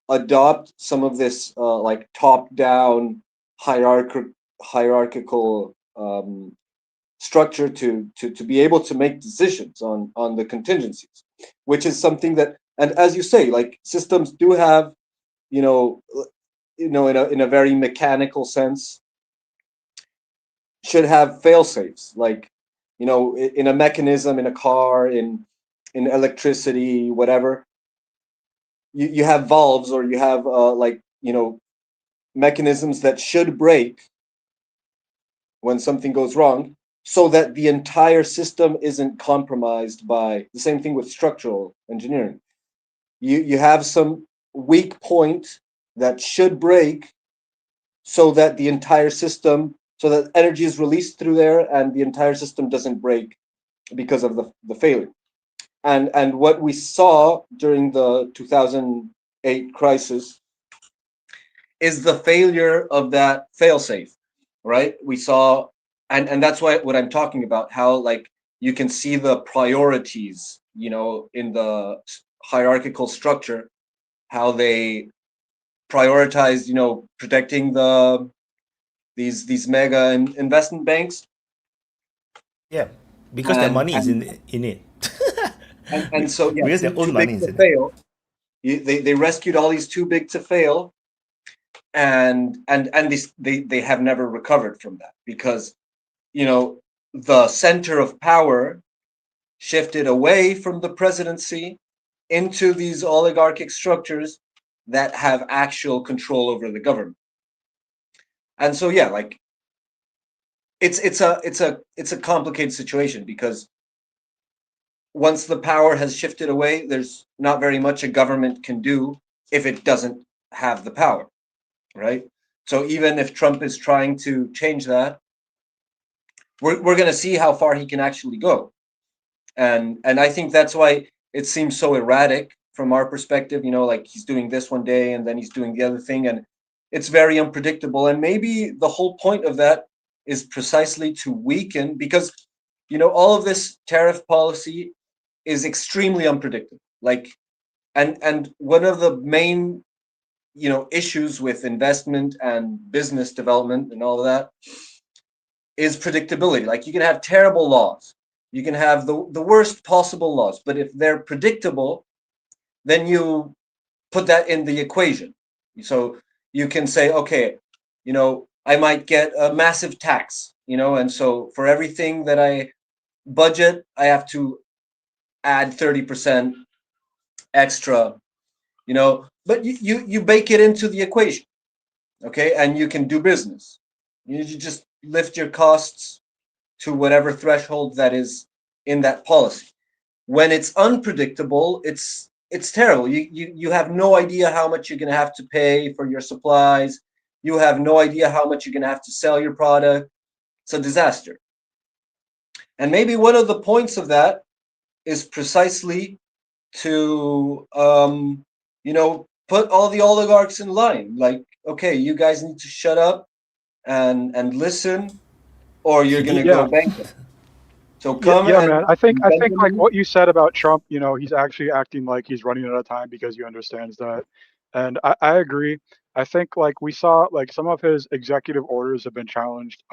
adopt some of this like top-down hierarchical structure to be able to make decisions on the contingencies, which is something that, and as you say, like, systems do have, in a very mechanical sense, should have fail safes, like, in a mechanism, in a car, in electricity, whatever. You have valves, or you have mechanisms that should break when something goes wrong, so that the entire system isn't compromised by the same thing with structural engineering. You have some weak point that should break, so that the entire system, so that energy is released through there and the entire system doesn't break because of the failure. And what we saw during the 2008 crisis is the failure of that failsafe, right? We saw, and that's what I'm talking about, how, like, you can see the priorities, in the hierarchical structure, how they prioritize, protecting these mega investment banks, yeah, because their and money is in it. and so, yeah, Because their own too money big is to in it. fail. They rescued all these too big to fail, and they have never recovered from that, because the center of power shifted away from the presidency into these oligarchic structures that have actual control over the government. And so, yeah, like, it's a complicated situation, because once the power has shifted away, there's not very much a government can do if it doesn't have the power, right? So even if Trump is trying to change that, we're going to see how far he can actually go. And I think that's why it seems so erratic from our perspective, like, he's doing this one day and then he's doing the other thing, and it's very unpredictable. And maybe the whole point of that is precisely to weaken, because all of this tariff policy is extremely unpredictable. Like, and one of the main issues with investment and business development and all of that is predictability. Like, you can have terrible laws, you can have the worst possible laws, but if they're predictable, then you put that in the equation. So you can say, okay, I might get a massive tax, and so for everything that I budget, I have to add 30% extra, but you bake it into the equation, okay, and you can do business. You just lift your costs to whatever threshold that is in that policy. When it's unpredictable, it's terrible. You have no idea how much you're going to have to pay for your supplies. You have no idea how much you're going to have to sell your product. It's a disaster. And maybe one of the points of that is precisely to put all the oligarchs in line. Like, okay, you guys need to shut up and listen, or you're going to Yeah. go bankrupt. So Yeah, come yeah, and man. I think like Benjamin. what you said about Trump, he's actually acting like he's running out of time because he understands that. And I agree. I think like we saw like some of his executive orders have been challenged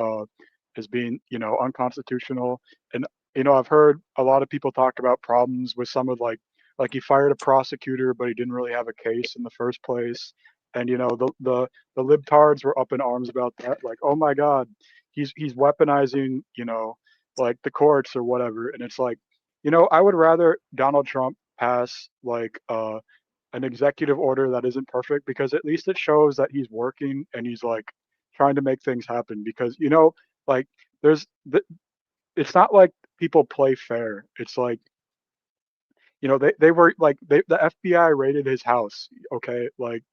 as being, unconstitutional. And I've heard a lot of people talk about problems with some of like he fired a prosecutor, but he didn't really have a case in the first place. And the libtards were up in arms about that. Like, oh my God, he's weaponizing, like the courts or whatever. And it's like, I would rather Donald Trump pass like an executive order that isn't perfect, because at least it shows that he's working and he's like trying to make things happen. Because like it's not like people play fair. It's like they were like the FBI raided his house, okay, like,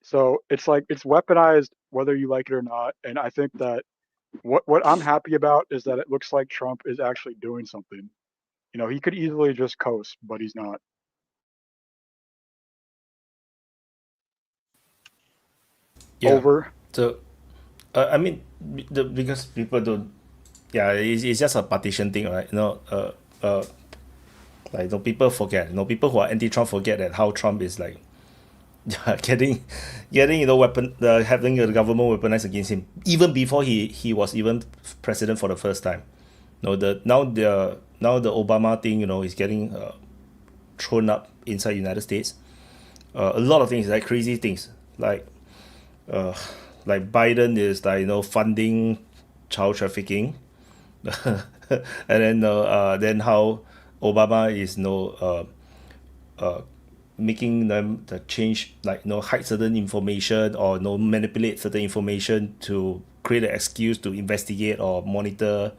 so it's like it's weaponized whether you like it or not. And I think that what I'm happy about is that it looks like Trump is actually doing something. He could easily just coast, but he's not. Yeah. Over. So, I mean, because people don't. Yeah, it's just a partition thing, right? Like people forget. People who are anti-Trump forget that how Trump is like, getting having the government weaponized against him even before he was even president for the first time. Now the Obama thing, is getting thrown up inside United States. A lot of things, like crazy things, uh, like Biden is like funding child trafficking, and then how Obama is making them the change, like hide certain information or manipulate certain information to create an excuse to investigate or monitor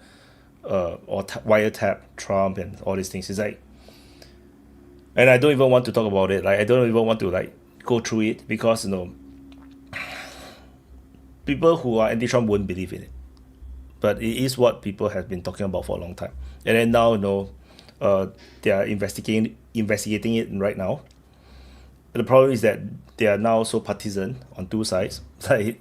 or wiretap Trump and all these things. It's like, and I don't even want to talk about it. Like I don't even want to like go through it, because people who are anti-Trump won't believe in it. But it is what people have been talking about for a long time. And then now, they are investigating it right now. The problem is that they are now so partisan on two sides. Like,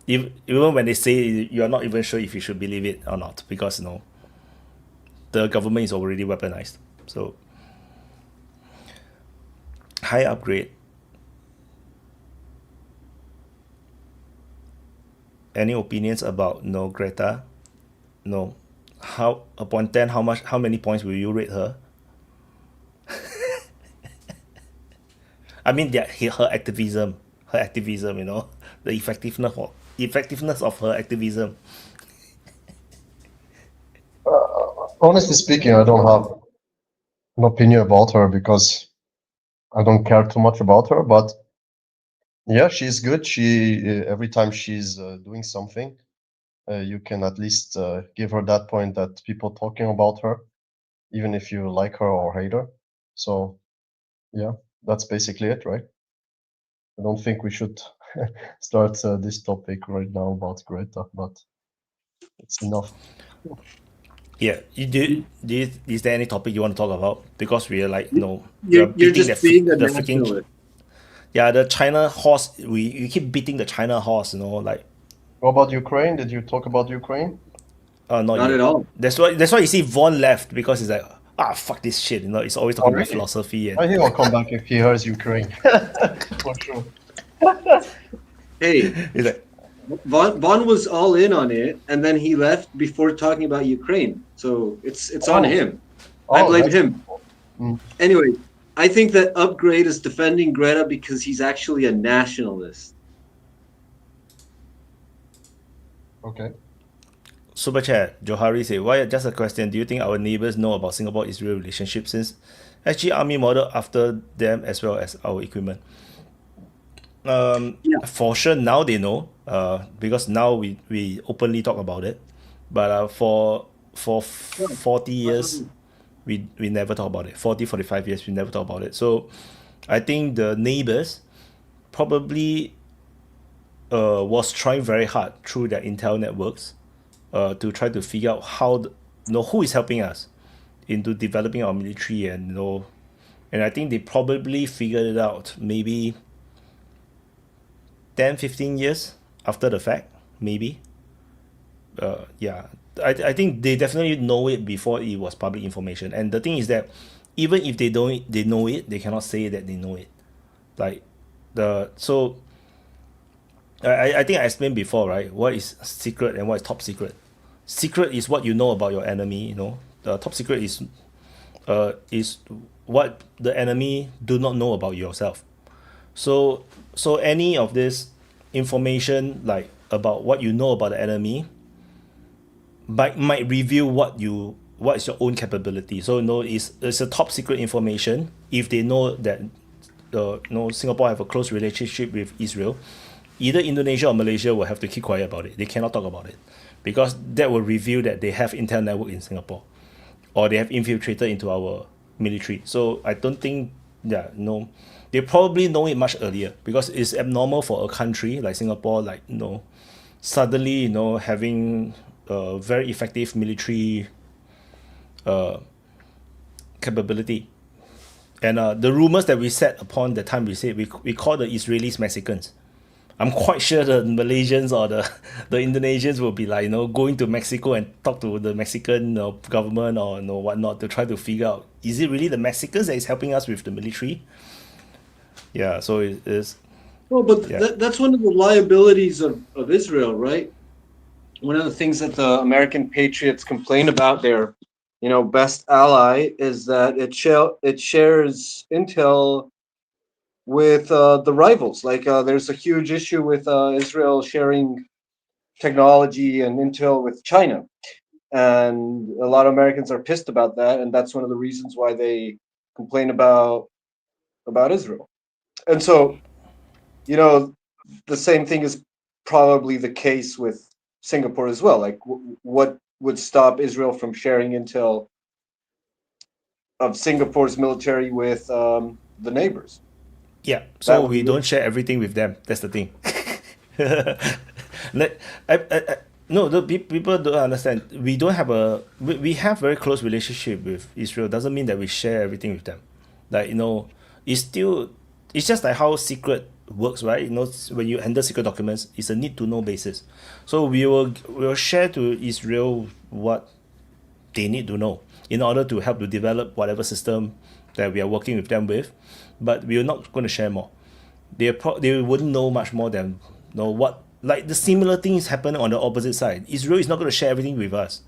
even when they say, you are not even sure if you should believe it or not, because the government is already weaponized. So, high upgrade. Any opinions about Greta? How upon 10, how many points will you rate her? I mean, her activism, the effectiveness of her activism. Honestly speaking, I don't have an opinion about her because I don't care too much about her. But yeah, she's good. She every time she's doing something, you can at least give her that point that people talking about her, even if you like her or hate her. So yeah, that's basically it, right? I don't think we should start this topic right now about Greta, but it's enough. Yeah, is there any topic you want to talk about? Because we are like, we are You're beating just being a the freaking, nationalist. yeah, the China horse. We keep beating the China horse, like. What about Ukraine? Did you talk about Ukraine? Not Not yet. at all. That's why you see Vaughn left, because he's like, fuck this shit. It's always talking about philosophy and. He will come back if he hears Ukraine. For sure. Hey, He's like, Vaughn was all in on it, and then he left before talking about Ukraine. So it's on him. I blame that's him. Mm. Anyway, I think that Upgrade is defending Greta because he's actually a nationalist. Okay. Super chat, Johari say, Wyatt, just a question. Do you think our neighbors know about Singapore-Israel relationship since SG Army model after them as well as our equipment? For sure now they know, because now we openly talk about it. But for 40 years, we never talk about it. 45 years, we never talk about it. So I think the neighbors probably was trying very hard through their intel networks to try to figure out how who is helping us into developing our military, and and I think they probably figured it out maybe 10-15 years after the fact, maybe. Yeah, I think they definitely know it before it was public information. And the thing is that even if they know it, they cannot say that they know it. Like so I think I explained before, right? What is secret and what is top secret? Secret is what you know about your enemy. The top secret is what the enemy do not know about yourself. So any of this information, like about what you know about the enemy, might reveal what is your own capability. So it's a top secret information. If they know that Singapore have a close relationship with Israel, either Indonesia or Malaysia will have to keep quiet about it. They cannot talk about it, because that will reveal that they have intel network in Singapore, or they have infiltrated into our military. So I don't think, they probably know it much earlier, because it's abnormal for a country like Singapore, like suddenly having a very effective military capability. And the rumors that we set upon the time, we said we call the Israelis Mexicans. I'm quite sure the Malaysians or the Indonesians will be like, going to Mexico and talk to the Mexican government or whatnot to try to figure out, is it really the Mexicans that is helping us with the military? Yeah, so it is. Well, but that's one of the liabilities of Israel, right? One of the things that the American patriots complain about their, best ally is that it shares intel with the rivals. Like there's a huge issue with Israel sharing technology and intel with China, and a lot of Americans are pissed about that, and that's one of the reasons why they complain about Israel. And so, the same thing is probably the case with Singapore as well. Like, what would stop Israel from sharing intel of Singapore's military with the neighbors? Yeah, so we don't share everything with them. That's the thing. No, the people don't understand. We don't have we have very close relationship with Israel. Doesn't mean that we share everything with them. Like it's just like how secret works, right? When you handle secret documents, it's a need to know basis. So we will share to Israel what they need to know in order to help to develop whatever system that we are working with them with. But we are not going to share more. They wouldn't know much more than what, like the similar things happen on the opposite side. Israel is not going to share everything with us.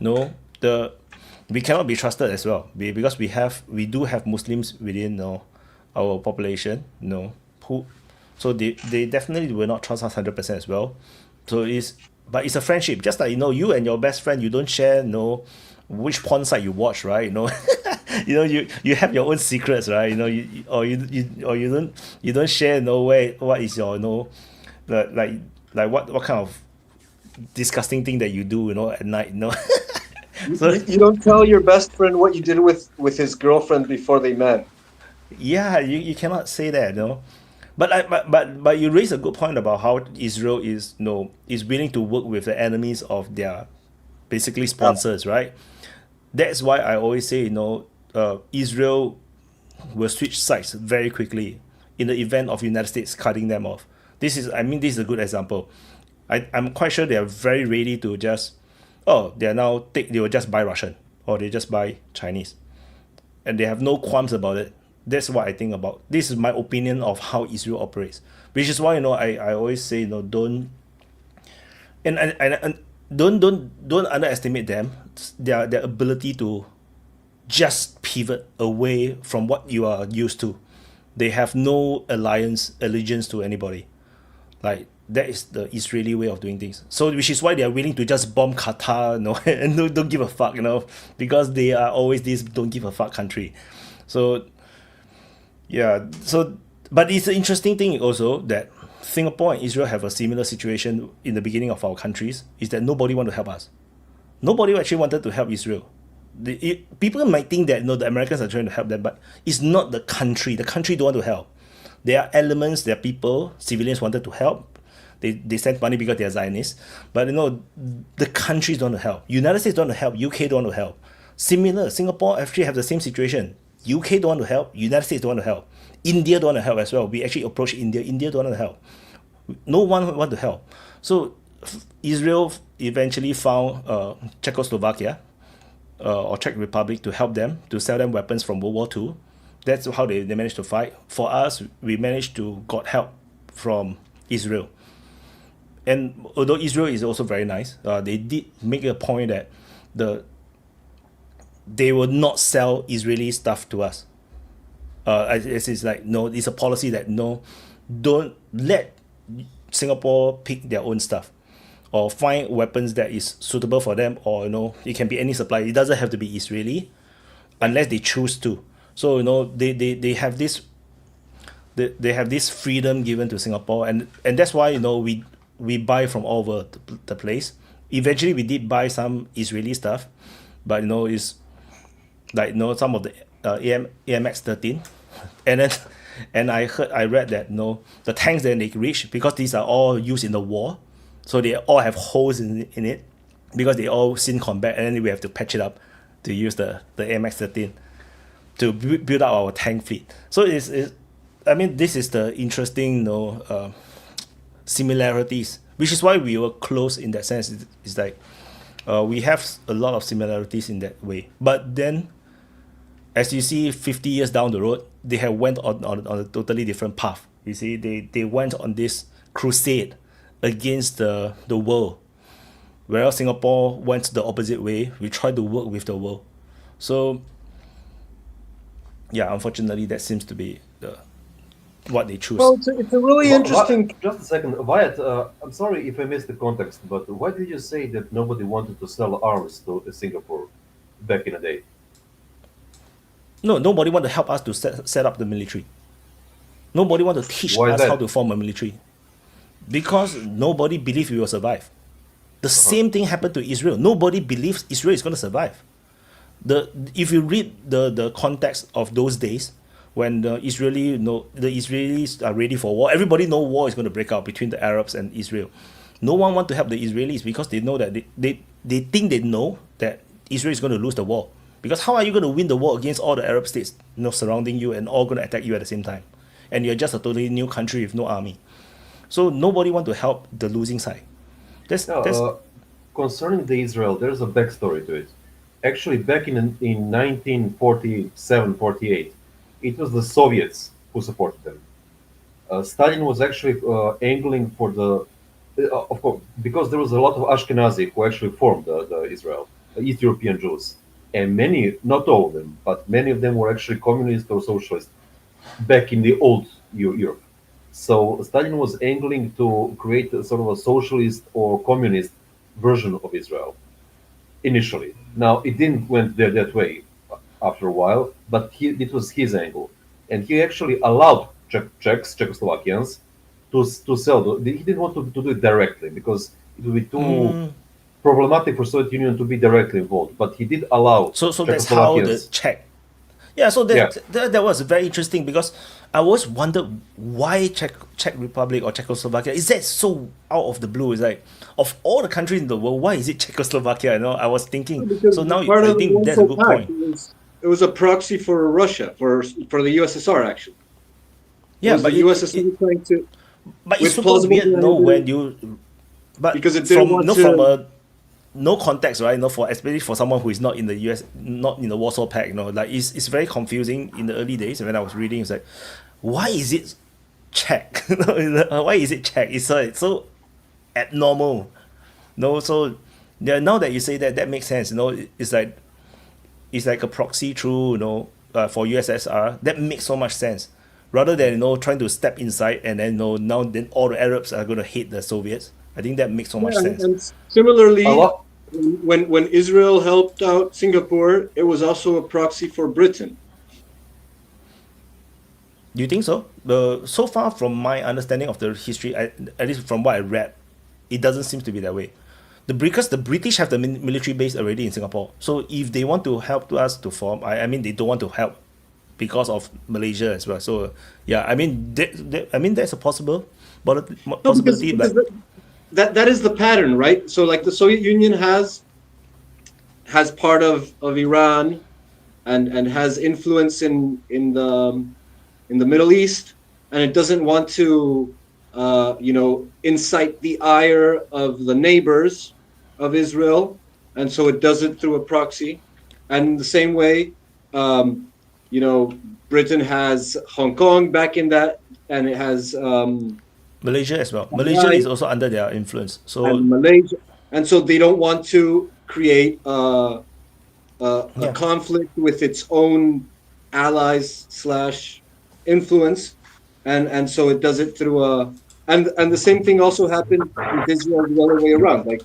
We cannot be trusted as well, because we do have Muslims within our population. So they definitely will not trust us 100% as well. So but it's a friendship, just like you and your best friend, you don't share which porn site you watch, right? You have your own secrets, right? You don't share what is your like what kind of disgusting thing that you do at night. So you don't tell your best friend what you did with his girlfriend before they met. Yeah, you cannot say that, But you raise a good point about how Israel is willing to work with the enemies of their basically sponsors, right? That's why I always say Israel will switch sides very quickly in the event of United States cutting them off. This is a good example. I'm quite sure they are very ready to just they will just buy Russian, or they just buy Chinese, and they have no qualms about it. That's what I think about. This is my opinion of how Israel operates, which is why I always say don't don't underestimate them, their ability to just pivot away from what you are used to. They have no allegiance to anybody. Like that is the Israeli way of doing things. So which is why they are willing to just bomb Qatar, and don't give a fuck, because they are always this don't give a fuck country. So yeah, but it's an interesting thing also that Singapore and Israel have a similar situation in the beginning of our countries, is that nobody want to help us. Nobody actually wanted to help Israel. People might think that the Americans are trying to help them, but it's not the country. The country don't want to help. There are elements, there are people, civilians wanted to help. They sent money because they are Zionists. But the countries don't want to help. United States don't want to help. UK don't want to help. Similar, Singapore actually have the same situation. UK don't want to help. United States don't want to help. India don't want to help as well. We actually approached India. India don't want to help. No one want to help. So Israel eventually found Czechoslovakia or Czech Republic to help them, to sell them weapons from World War II. That's how they managed to fight. For us, we managed to got help from Israel. And although Israel is also very nice, they did make a point that they will not sell Israeli stuff to us. It's like, no, it's a policy that don't let Singapore pick their own stuff or find weapons that is suitable for them, or it can be any supplier. It doesn't have to be Israeli unless they choose to. So they have this freedom given to Singapore, and that's why we buy from all over the place. Eventually we did buy some Israeli stuff, but it's like some of the AMX 13, and I read that the tanks that they reach, because these are all used in the war, so they all have holes in it because they all seen combat, and then we have to patch it up to use the AMX 13 to build up our tank fleet. So this is the interesting similarities, which is why we were close in that sense. It's like we have a lot of similarities in that way, but then as you see 50 years down the road, they have went on a totally different path. You see, they went on this crusade against the world, whereas Singapore went the opposite way. We tried to work with the world. So yeah, unfortunately that seems to be what they choose. Well, it's a really interesting... Just a second, Wyatt, I'm sorry if I missed the context, but why did you say that nobody wanted to sell arms to Singapore back in the day? No, nobody want to help us to set up the military. Nobody want to teach us how to form a military. Because nobody believed we will survive. The same thing happened to Israel. Nobody believes Israel is going to survive. If you read the context of those days, when the Israelis are ready for war, everybody know war is going to break out between the Arabs and Israel. No one want to help the Israelis because they know that they think they know that Israel is going to lose the war. Because how are you going to win the war against all the Arab states surrounding you and all going to attack you at the same time? And you're just a totally new country with no army. So nobody want to help the losing side. Concerning the Israel, there's a backstory to it. Actually, back in 1947-48, it was the Soviets who supported them. Stalin was actually angling for of course, because there was a lot of Ashkenazi who actually formed the Israel, East European Jews. And many, not all of them, but many of them were actually communist or socialist back in the old Europe. So Stalin was angling to create a sort of a socialist or communist version of Israel initially. Now, it didn't went there that way after a while, but it was his angle. And he actually allowed Czechoslovakians to sell. He didn't want to do it directly because it would be too problematic for Soviet Union to be directly involved, but he did allow. So that's how the Czech. Yeah, so that was very interesting because I always wondered why Czech Republic or Czechoslovakia is that so out of the blue. It's like of all the countries in the world, why is it Czechoslovakia? I was thinking. So now I think that's a good point. It was a proxy for Russia, for the USSR actually. Yeah, but the USSR trying to. But it's super weird, when you. But because it didn't want to. From no context, right? Especially for someone who is not in the US, not in the Warsaw Pact, like it's very confusing in the early days. When I was reading, it's like, why is it Czech? Why is it Czech? It's so abnormal. So now that you say that, that makes sense. It's like a proxy through, for USSR. That makes so much sense. rather than trying to step inside and then now then all the Arabs are going to hate the Soviets. I think that makes so much Yeah, sense. and similarly, I love. when Israel helped out Singapore, it was also a proxy for Britain. Do you think so? So far from my understanding of the history, at least from what I read, it doesn't seem to be that way. Because the British have the military base already in Singapore, so if they want to help us to form, I mean they don't want to help because of Malaysia as well. So yeah, I mean that's a No, possibility, because but that is the pattern, right? So like the Soviet Union has part of Iran and has influence in the Middle East, and it doesn't want to incite the ire of the neighbors of Israel, and so it does it through a proxy. And in the same way, um, you know, Britain has Hong Kong back in that, and it has Malaysia as well. Malaysia Brunei is also under their influence. So and Malaysia, and so they don't want to create a yeah, conflict with its own allies slash influence, and so it does it through a and the same thing also happened with Israel the other way around. Like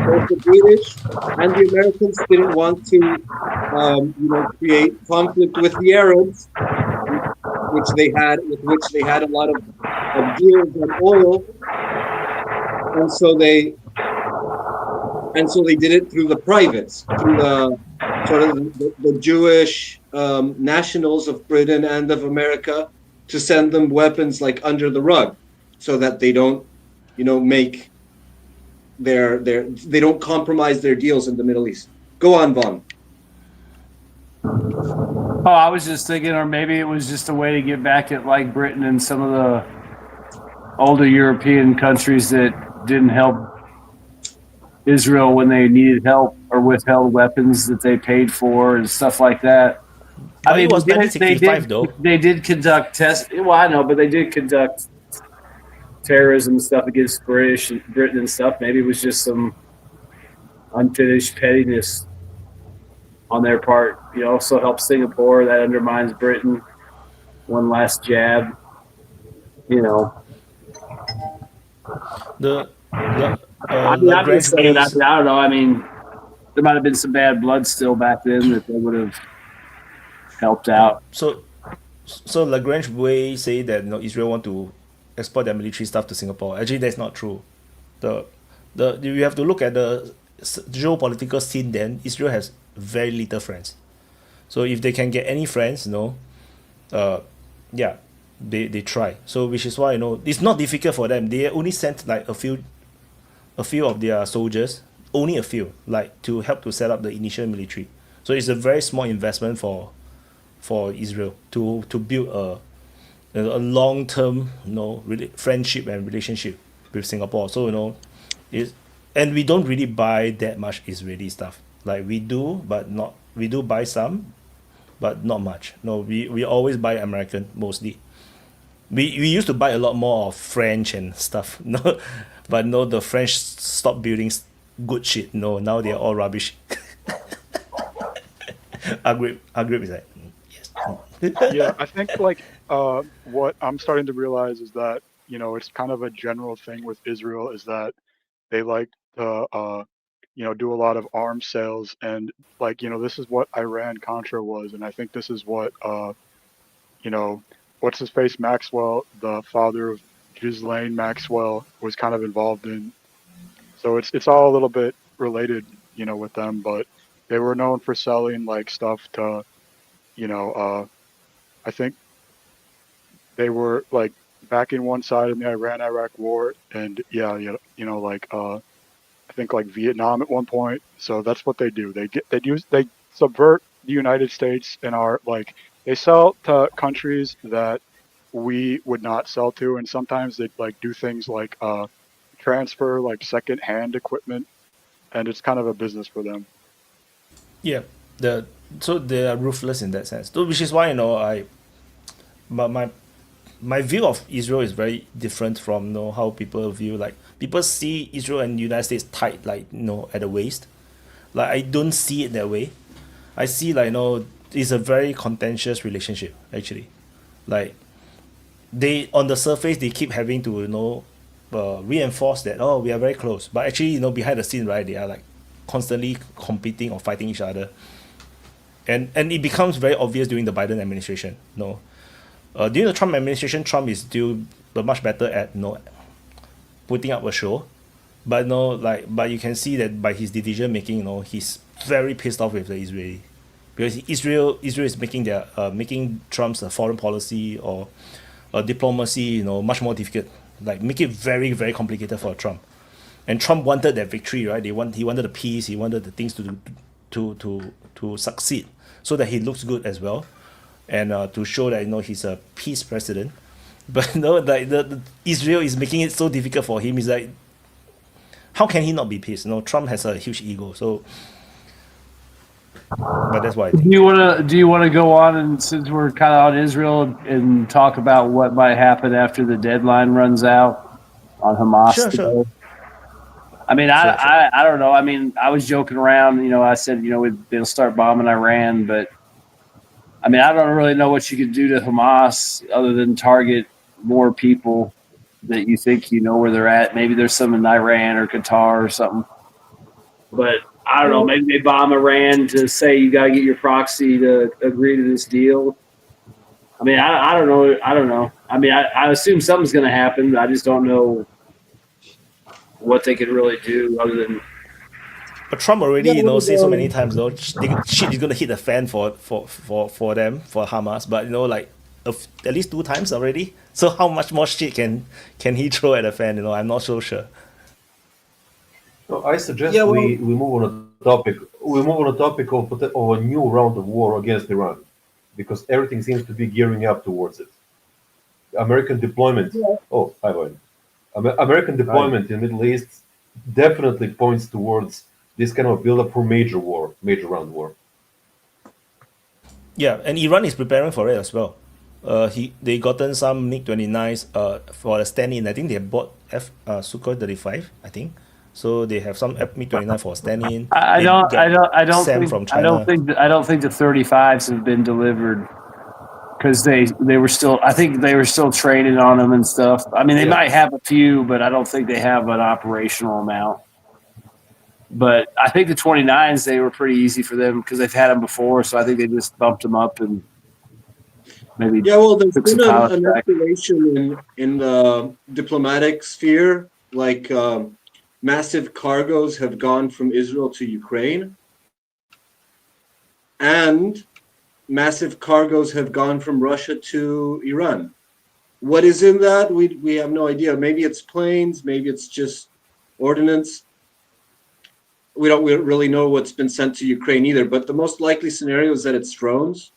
both the British and the Americans didn't want to create conflict with the Arabs, which they had a lot of deals on oil, and so they did it through the privates, through the sort of the Jewish nationals of Britain and of America, to send them weapons like under the rug, so that they don't, make they don't compromise their deals in the Middle East. Go on, Vaughn. Oh, I was just thinking, or maybe it was just a way to get back at like Britain and some of the older European countries that didn't help Israel when they needed help or withheld weapons that they paid for and stuff like that. but it was 1965 though. They did conduct tests. Well, I know, but they did conduct terrorism stuff against Britain and stuff. Maybe it was just some unfinished pettiness on their part. Also help Singapore. That undermines Britain. One last jab. The I'm just saying. I don't know. I mean, there might have been some bad blood still back then that they would have helped out. So Lagrange Way say that Israel want to export their military stuff to Singapore. Actually, that's not true. The you have to look at the geopolitical scene. Then Israel has very little friends. So if they can get any friends, yeah, they try. So which is why it's not difficult for them. They only sent like a few of their soldiers, only a few, like to help to set up the initial military. So it's a very small investment for Israel to build a long term friendship and relationship with Singapore. So and we don't really buy that much Israeli stuff. Like we do buy some, but not much. No, we always buy American mostly. We used to buy a lot more of French and stuff. No, but no, the French stopped building good shit. No, now they're all rubbish. Agree is like yes. Yeah, I think like what I'm starting to realize is that it's kind of a general thing with Israel is that they like to do a lot of arms sales, and like this is what Iran Contra was, and I think this is what what's his face Maxwell, the father of Ghislaine Maxwell, was kind of involved in. So it's all a little bit related, with them, but they were known for selling like stuff to, I think they were like backing one side in the Iran-Iraq war, and yeah, like I think like Vietnam at one point. So that's what they do. They subvert the United States and are like they sell to countries that we would not sell to, and sometimes they like do things like transfer like second-hand equipment, and it's kind of a business for them. Yeah, so they are ruthless in that sense. So which is why but my view of Israel is very different from how people view, like people see Israel and United States tight, like at the waist. Like I don't see it that way. I see like it's a very contentious relationship actually. Like they on the surface they keep having to reinforce that we are very close, but actually behind the scene, right, they are like constantly competing or fighting each other, and it becomes very obvious during the Biden administration. During the Trump administration, Trump is still much better at putting up a show, but but you can see that by his decision making, he's very pissed off with the Israeli, because Israel is making Trump's foreign policy or diplomacy much more difficult, like make it very very complicated for Trump. And Trump wanted that victory, right? He wanted the peace, he wanted the things to succeed, so that he looks good as well, and to show that he's a peace president. But like the Israel is making it so difficult for him. He's like, how can he not be pissed? Trump has a huge ego, so. But that's why I think. Do you want to go on, and since we're kind of on Israel, and talk about what might happen after the deadline runs out on Hamas? Sure. I mean, I don't know. I mean, I was joking around. I said they'll start bombing Iran, but I mean, I don't really know what you could do to Hamas other than target more people that you think where they're at. Maybe there's some in Iran or Qatar or something, but. I don't know. Maybe they bomb Iran to say you got to get your proxy to agree to this deal. I mean, I don't know. I don't know. I mean, I assume something's going to happen. I just don't know what they could really do other than. But Trump already, said so many times, shit is going to hit the fan for them, for Hamas. But like at least 2 times already. So how much more shit can he throw at the fan? I'm not so sure. No, I suggest we move on a topic. We move on a topic of a new round of war against Iran, because everything seems to be gearing up towards it. American deployment. Yeah. Oh, hi, Wyatt. American deployment in the Middle East definitely points towards this kind of build-up for major round war. Yeah, and Iran is preparing for it as well. They gotten some MiG-29s for a stand-in. I think they bought Sukhoi 35. I think. So they have some MiG-29 for stand-in. I don't think the 35s have been delivered, because they were still. I think they were still training on them and stuff. I mean, they might have a few, but I don't think they have an operational amount. But I think the 29s, they were pretty easy for them because they've had them before. So I think they just bumped them up and maybe. Yeah, well, there's been an escalation in the diplomatic sphere, like. Massive cargoes have gone from Israel to Ukraine, and massive cargoes have gone from Russia to Iran. What is in that? We have no idea. Maybe it's planes, maybe it's just ordnance. We don't really know what's been sent to Ukraine either, but the most likely scenario is that it's drones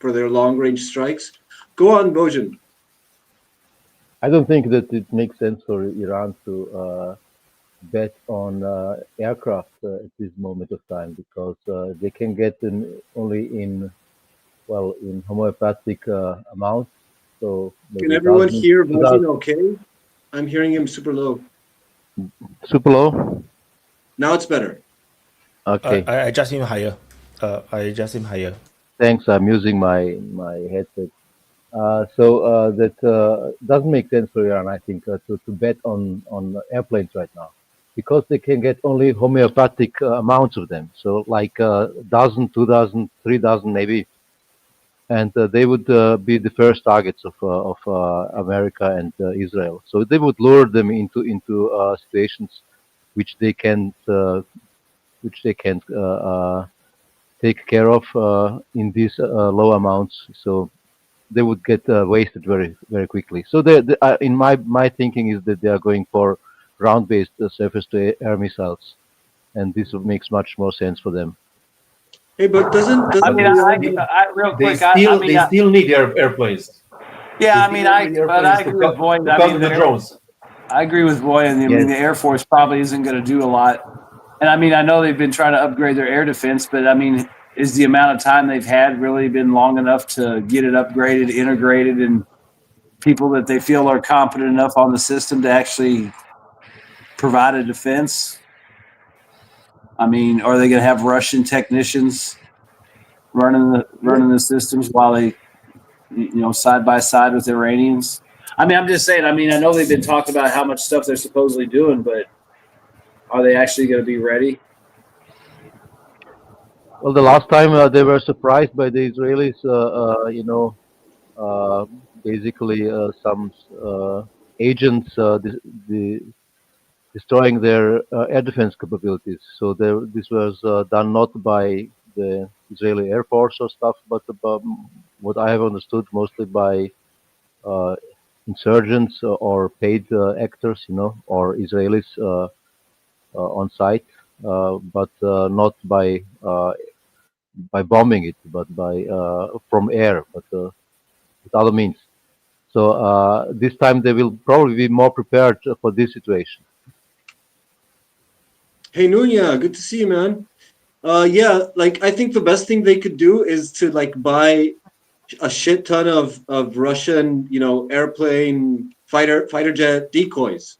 for their long-range strikes. Go on, Bojan. I don't think that it makes sense for Iran to bet on aircraft at this moment of time, because they can get only in homeopathic amounts. So can everyone hear Bojan okay? I'm hearing him super low. Super low? Now it's better. Okay. I adjust him higher. Thanks. I'm using my headset. So that doesn't make sense for Iran, I think, to bet on airplanes right now, because they can get only homeopathic amounts of them. So like 1,000, 2,000, 3,000 maybe. And they would be the first targets of America and Israel. So they would lure them into situations which they can't take care of in these low amounts. So they would get wasted very, very quickly. So in my thinking is that they are going for ground-based surface-to-air missiles, and this makes much more sense for them. Hey, but doesn't I mean, real quick, they still need airplanes. Yeah, I mean, I agree with Boyd. Because of the drones. I agree with Boyd. I mean, the Air Force probably isn't going to do a lot. And I mean, I know they've been trying to upgrade their air defense, but I mean, is the amount of time they've had really been long enough to get it upgraded, integrated, and people that they feel are competent enough on the system to actually provide a defense? I mean, are they going to have Russian technicians running the systems while they, side by side with Iranians? I mean, I'm just saying. I mean, I know they've been talking about how much stuff they're supposedly doing, but are they actually going to be ready? Well, the last time they were surprised by the Israelis, basically some agents destroying their air defense capabilities. So this was done not by the Israeli Air Force or stuff, but about what I have understood, mostly by insurgents or paid actors, or Israelis on site, but not by bombing it, but by from air, but with other means. So this time they will probably be more prepared for this situation. Hey Nunya, good to see you, man. Yeah, like I think the best thing they could do is to like buy a shit ton of Russian, airplane fighter jet decoys.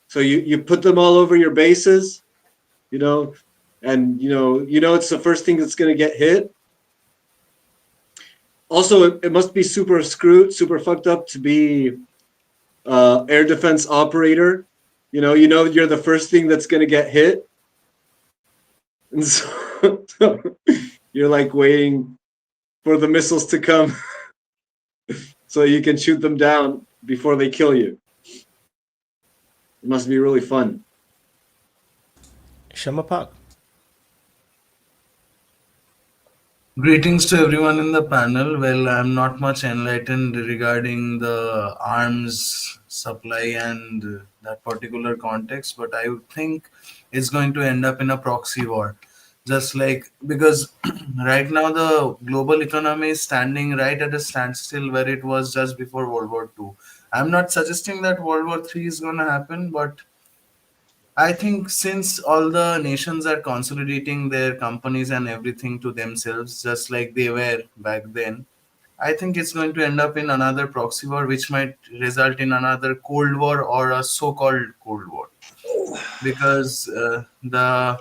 So you put them all over your bases, you know, and it's the first thing that's gonna get hit. Also, it must be super screwed, super fucked up to be air defense operator. You're the first thing that's gonna get hit, and so you're like waiting for the missiles to come so you can shoot them down before they kill you. It must be really fun. Shamapak. Greetings to everyone in the panel. Well, I'm not much enlightened regarding the arms supply and that particular context, but I would think it's going to end up in a proxy war. Just like, because right now the global economy is standing right at a standstill where it was just before World War II. I'm not suggesting that World War III is going to happen, but I think since all the nations are consolidating their companies and everything to themselves, just like they were back then, I think it's going to end up in another proxy war, which might result in another Cold War or a so-called Cold War. Because the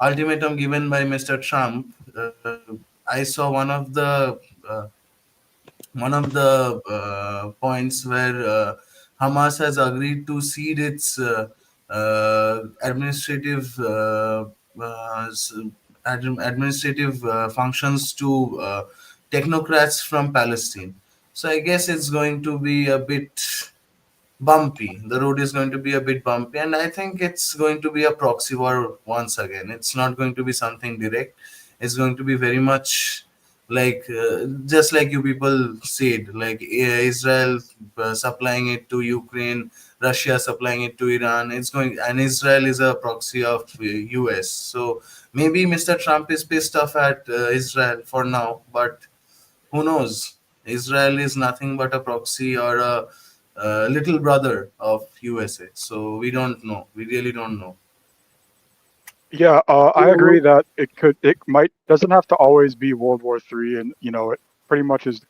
ultimatum given by Mr. Trump, I saw one of the points where Hamas has agreed to cede its administrative administrative functions to technocrats from Palestine. So I guess it's going to be a bit bumpy. The road is going to be a bit bumpy, and I think it's going to be a proxy war once again. It's not going to be something direct. It's going to be very much like just like you people said, like Israel supplying it to Ukraine, Russia supplying it to Iran. It's going, and Israel is a proxy of US. So maybe Mr. Trump is pissed off at Israel for now, but who knows? Israel is nothing but a proxy or a little brother of USA. So we don't know. We really don't know. Yeah, I agree that it doesn't have to always be World War III, and it pretty much is.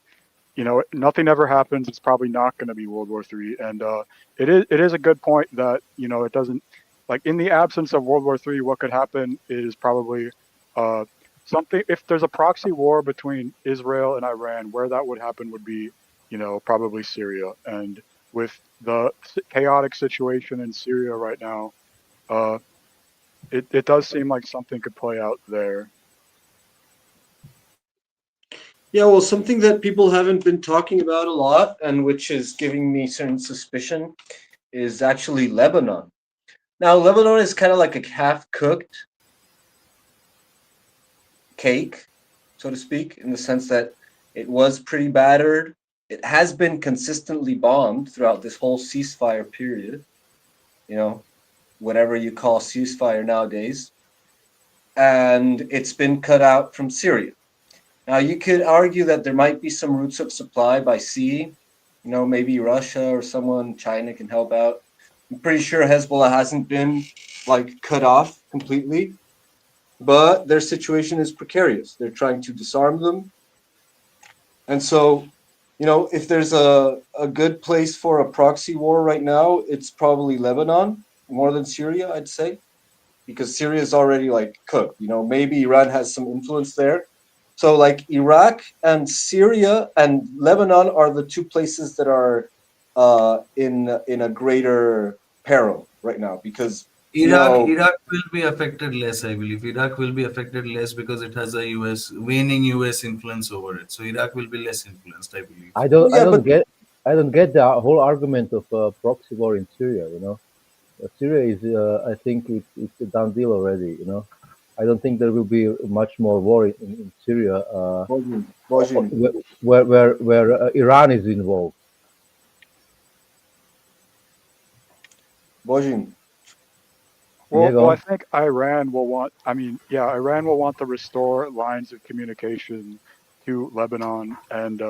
Nothing ever happens. It's probably not going to be World War III, and it is a good point that it doesn't, like, in the absence of World War III, what could happen is probably something. If there's a proxy war between Israel and Iran, where that would happen would be probably Syria, and with the chaotic situation in Syria right now, it does seem like something could play out there. Yeah, well, something that people haven't been talking about a lot, and which is giving me certain suspicion, is actually Lebanon. Now, Lebanon is kind of like a half-cooked cake, so to speak, in the sense that it was pretty battered. It has been consistently bombed throughout this whole ceasefire period, whatever you call ceasefire nowadays. And it's been cut out from Syria. Now, you could argue that there might be some routes of supply by sea. Maybe Russia or someone, China, can help out. I'm pretty sure Hezbollah hasn't been, cut off completely. But their situation is precarious. They're trying to disarm them. And so, if there's a good place for a proxy war right now, it's probably Lebanon, more than Syria, I'd say. Because Syria is already, cooked. Maybe Iran has some influence there. So, Iraq and Syria and Lebanon are the two places that are in a greater peril right now because Iraq will be affected less, I believe. Iraq will be affected less because it has a waning US influence over it. So Iraq will be less influenced, I believe. Well, yeah, but I don't get the whole argument of proxy war in Syria. You know, Syria is, I think it's a done deal already. You know, I don't think there will be much more war in Syria, where Iran is involved. Bojin. Yeah, go Well, I on. think Iran will want. I mean, yeah, Iran will want to restore lines of communication to Lebanon, and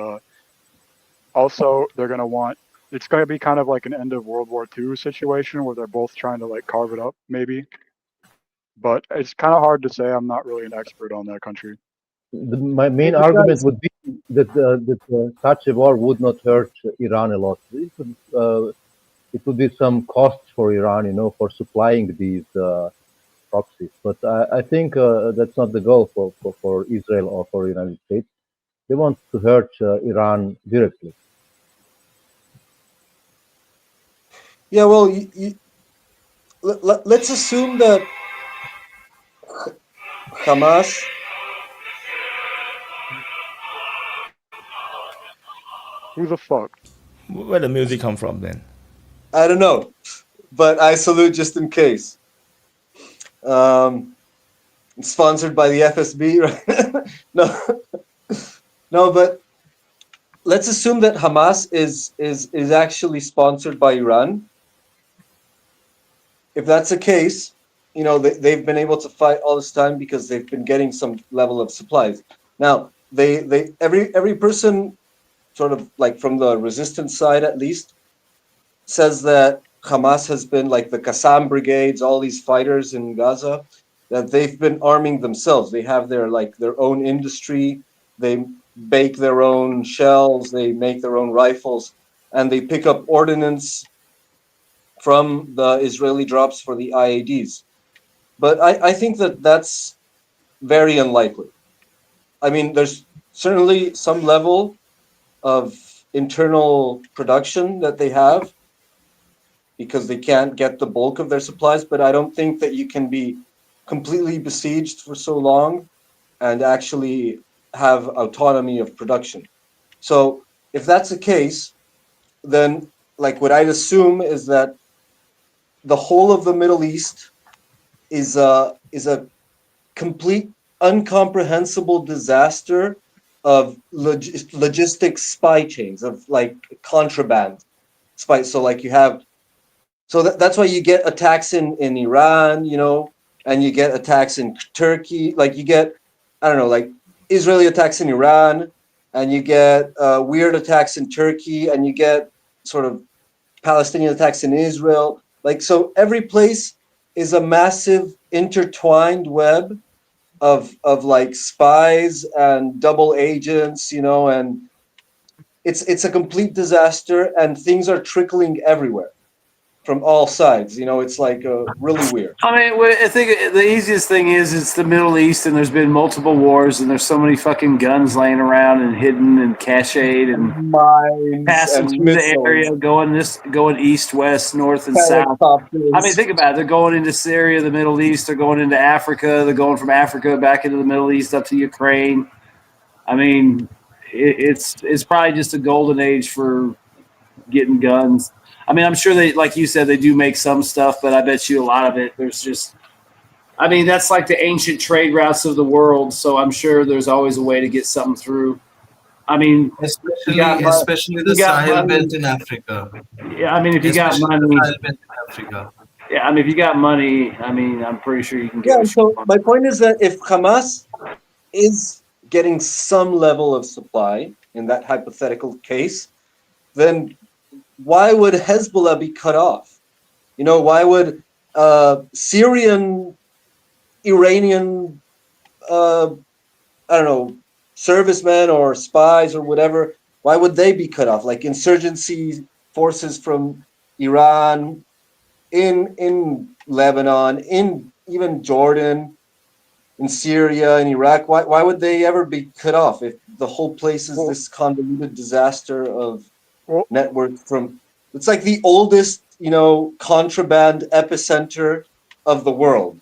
also they're going to want. It's going to be kind of like an end of World War II situation where they're both trying to like carve it up, maybe. But it's kind of hard to say. I'm not really an expert on that country. My main argument would be that such a war would not hurt Iran a lot. It would be some costs for Iran, you know, for supplying these proxies. But I think that's not the goal for Israel or for the United States. They want to hurt Iran directly. Yeah, well, let's assume that Hamas. Who the fuck? Where the music come from then? I don't know, but I salute just in case. It's sponsored by the FSB, right? No, but let's assume that Hamas is actually sponsored by Iran. If that's the case, you know, they've been able to fight all this time because they've been getting some level of supplies. Now, every person, sort of like from the resistance side at least, says that Hamas has been like the Qassam brigades, all these fighters in Gaza, that they've been arming themselves. They have their own industry. They bake their own shells. They make their own rifles, and they pick up ordnance from the Israeli drops for the IEDs. But I think that that's very unlikely. I mean, there's certainly some level of internal production that they have because they can't get the bulk of their supplies, but I don't think that you can be completely besieged for so long and actually have autonomy of production. So if that's the case, then like what I'd assume is that the whole of the Middle East is a complete incomprehensible disaster of logistics spy chains of like contraband spy. So like you have, so that's why you get attacks in Iran, you know, and you get attacks in Turkey. Like you get, I don't know, like Israeli attacks in Iran, and you get weird attacks in Turkey, and you get sort of Palestinian attacks in Israel. Like, so every place is a massive intertwined web of like spies and double agents, you know, and it's a complete disaster, and things are trickling everywhere from all sides. You know, it's like really weird. I mean, I think the easiest thing is it's the Middle East, and there's been multiple wars, and there's so many fucking guns laying around and hidden and cached and mines passing and through the missiles, area, going east, west, north, and south. I mean, think about it. They're going into Syria, the Middle East. They're going into Africa. They're going from Africa back into the Middle East up to Ukraine. I mean, it's probably just a golden age for getting guns. I mean, I'm sure they, like you said, they do make some stuff, but I bet you a lot of it, there's just, I mean, that's like the ancient trade routes of the world. So I'm sure there's always a way to get something through. I mean, Especially the Sahel belt in Africa. Yeah, I mean, if you got Especially money, the Sahel belt in Africa. yeah, I mean, if you got money, I mean, I'm pretty sure you can get. Yeah. So my point is that if Hamas is getting some level of supply in that hypothetical case, then why would Hezbollah be cut off? You know, why would Syrian, Iranian, I don't know, servicemen or spies or whatever, why would they be cut off? Like insurgency forces from Iran, in Lebanon, in even Jordan, in Syria, in Iraq, why would they ever be cut off if the whole place is this convoluted disaster of network from It's like the oldest, contraband epicenter of the world.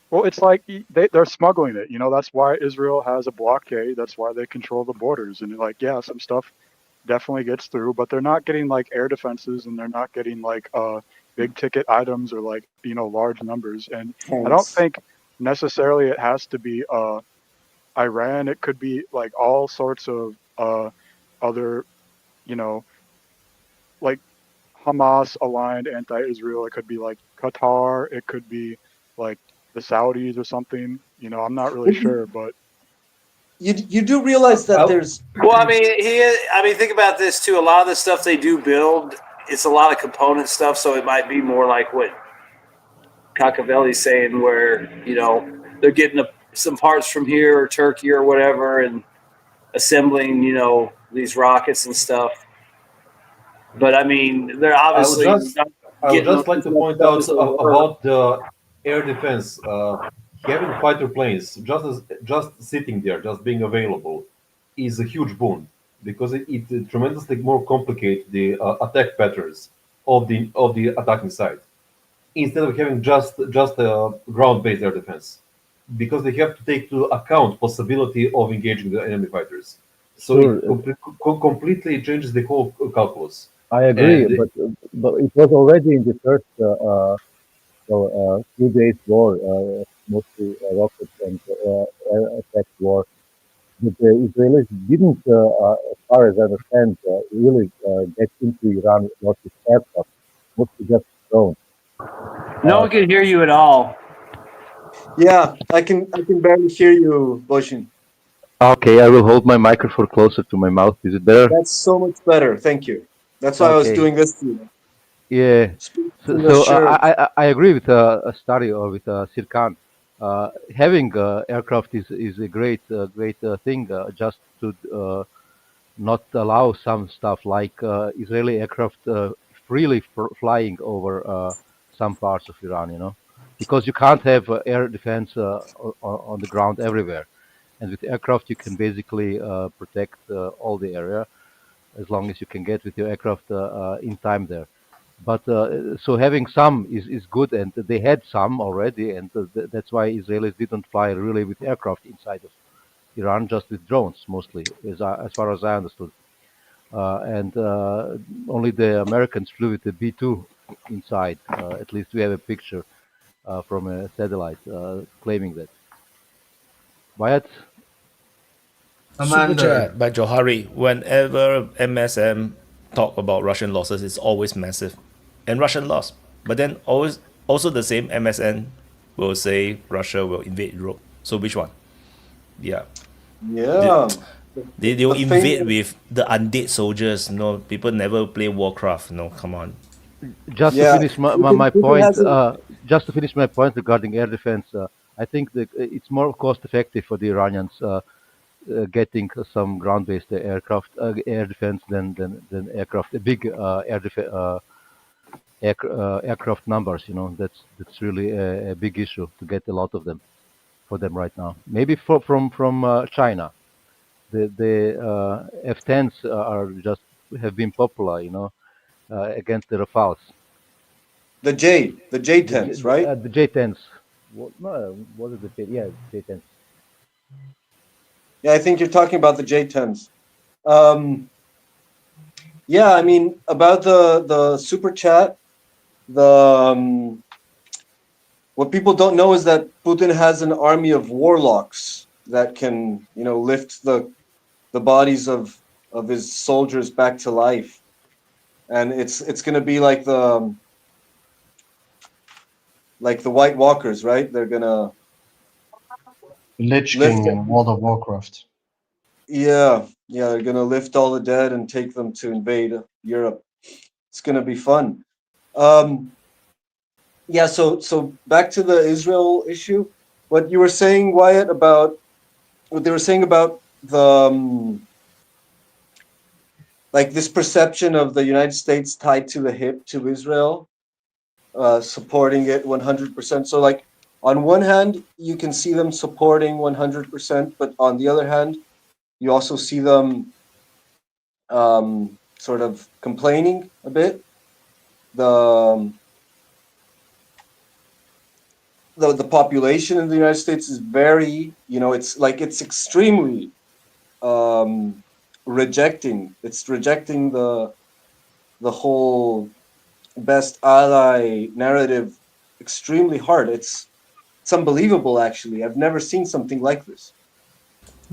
Well, it's like they're smuggling it. That's why Israel has a blockade. That's why they control the borders. And like, yeah, some stuff definitely gets through, but they're not getting like air defenses, and they're not getting like big ticket items or like large numbers. And I don't think necessarily it has to be Iran. It could be like all sorts of other, like Hamas aligned anti-Israel. It could be like Qatar. It could be like the Saudis or something. I'm not really sure, but you do realize that there's. Well, I mean, think about this too. A lot of the stuff they do build, it's a lot of component stuff. So it might be more like what Cacavelli's saying, where they're getting some parts from here or Turkey or whatever, and assembling these rockets and stuff. But I mean, they're obviously. I would just like to point out about the air defense. Having fighter planes just sitting there, just being available, is a huge boon because it tremendously more complicates the attack patterns of the attacking side instead of having just a ground-based air defense, because they have to take into account possibility of engaging the enemy fighters. So it completely changes the whole calculus. I agree, but it was already in the first few days war, mostly rockets and air attack war. But the Israelis didn't, as far as I understand, really get into Iran not with aircraft, mostly just drones. No one can hear you at all. Yeah, I can barely hear you, Boshin. Okay, I will hold my microphone closer to my mouth. Is it better? That's so much better. Thank you. That's why I was doing this to you. Yeah. So I agree with Stari or with Sirkan. Having aircraft is a great thing. Just to not allow some stuff like Israeli aircraft freely flying over some parts of Iran. Because you can't have air defense on the ground everywhere. And with aircraft, you can basically protect all the area as long as you can get with your aircraft in time there. But so having some is good, and they had some already, and that's why Israelis didn't fly really with aircraft inside of Iran, just with drones mostly, as far as I understood. And only the Americans flew with the B-2 inside. At least we have a picture from a satellite claiming that. Wyatt? Super chat by Johari. Whenever MSM talk about Russian losses, it's always massive, and Russian lost. But then always also the same MSN will say Russia will invade Europe. So which one? Yeah. Yeah. They will invade with the undead soldiers. No, people never play Warcraft. No, come on. Just to finish my point, just to finish my point regarding air defense, I think that it's more cost effective for the Iranians getting some ground-based aircraft air defense than aircraft, a big aircraft numbers. That's really a big issue to get a lot of them for them right now. Maybe from China, the F-10s have been popular, against the Rafales. The J-10s, right? The J-10s. What is the J? Yeah, J-10s. Yeah, I think you're talking about the J-10s. Yeah, I mean, about the super chat, what people don't know is that Putin has an army of warlocks that can, lift the bodies of his soldiers back to life, and it's gonna be like the White Walkers, right? They're gonna Lich King in World of Warcraft. Yeah, they're gonna lift all the dead and take them to invade Europe. It's gonna be fun. Yeah, so back to the Israel issue. What you were saying, Wyatt, about what they were saying about the like this perception of the United States tied to the hip to Israel, supporting it 100%. So like on one hand, you can see them supporting 100%, but on the other hand, you also see them sort of complaining a bit. The population in the United States is very, it's extremely rejecting the whole best ally narrative extremely hard. It's unbelievable, actually. I've never seen something like this.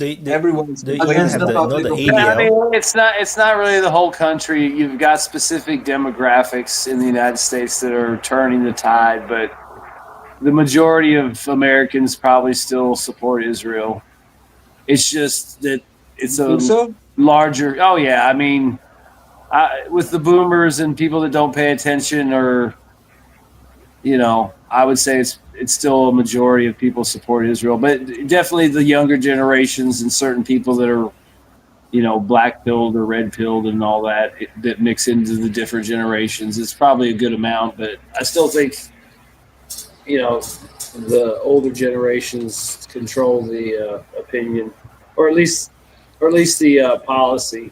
Everyone's they complaining have about the it. Yeah, I ADL. mean, it's not really the whole country. You've got specific demographics in the United States that are turning the tide, but the majority of Americans probably still support Israel. It's just that it's You a think so? larger. Oh yeah, I mean, with the boomers and people that don't pay attention, or I would say it's still a majority of people support Israel, but definitely the younger generations and certain people that are black pilled or red pilled and all that that mix into the different generations. It's probably a good amount, but I still think the older generations control the opinion, or at least the policy.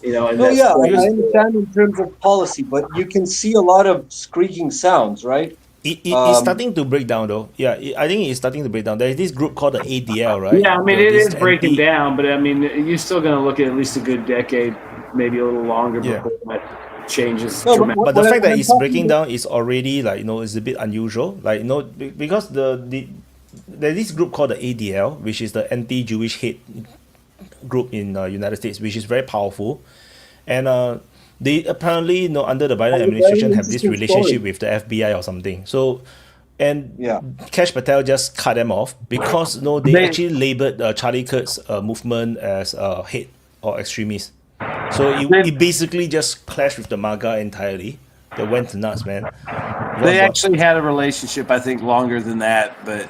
And No, that's yeah, I understand in terms of policy, but you can see a lot of squeaking sounds, right? It's starting to break down though. Yeah, I think it's starting to break down. There's this group called the ADL, right? Yeah, I mean, The- it this is breaking anti- down, but I mean, you're still going to look at least a good decade, maybe a little longer Yeah. before that changes No, dramatically. But the fact that I'm it's talking breaking about- down is already it's a bit unusual. Because there's this group called the ADL, which is the anti-Jewish hate group in United States, which is very powerful, and they apparently under the Biden Very administration have this interesting relationship story. with the FBI or something. So, and Yeah. Kash Patel just cut them off because they actually labeled Charlie Kirk's movement as hate or extremist. So it basically just clashed with the MAGA entirely. They went nuts, man. They actually had a relationship, I think, longer than that, but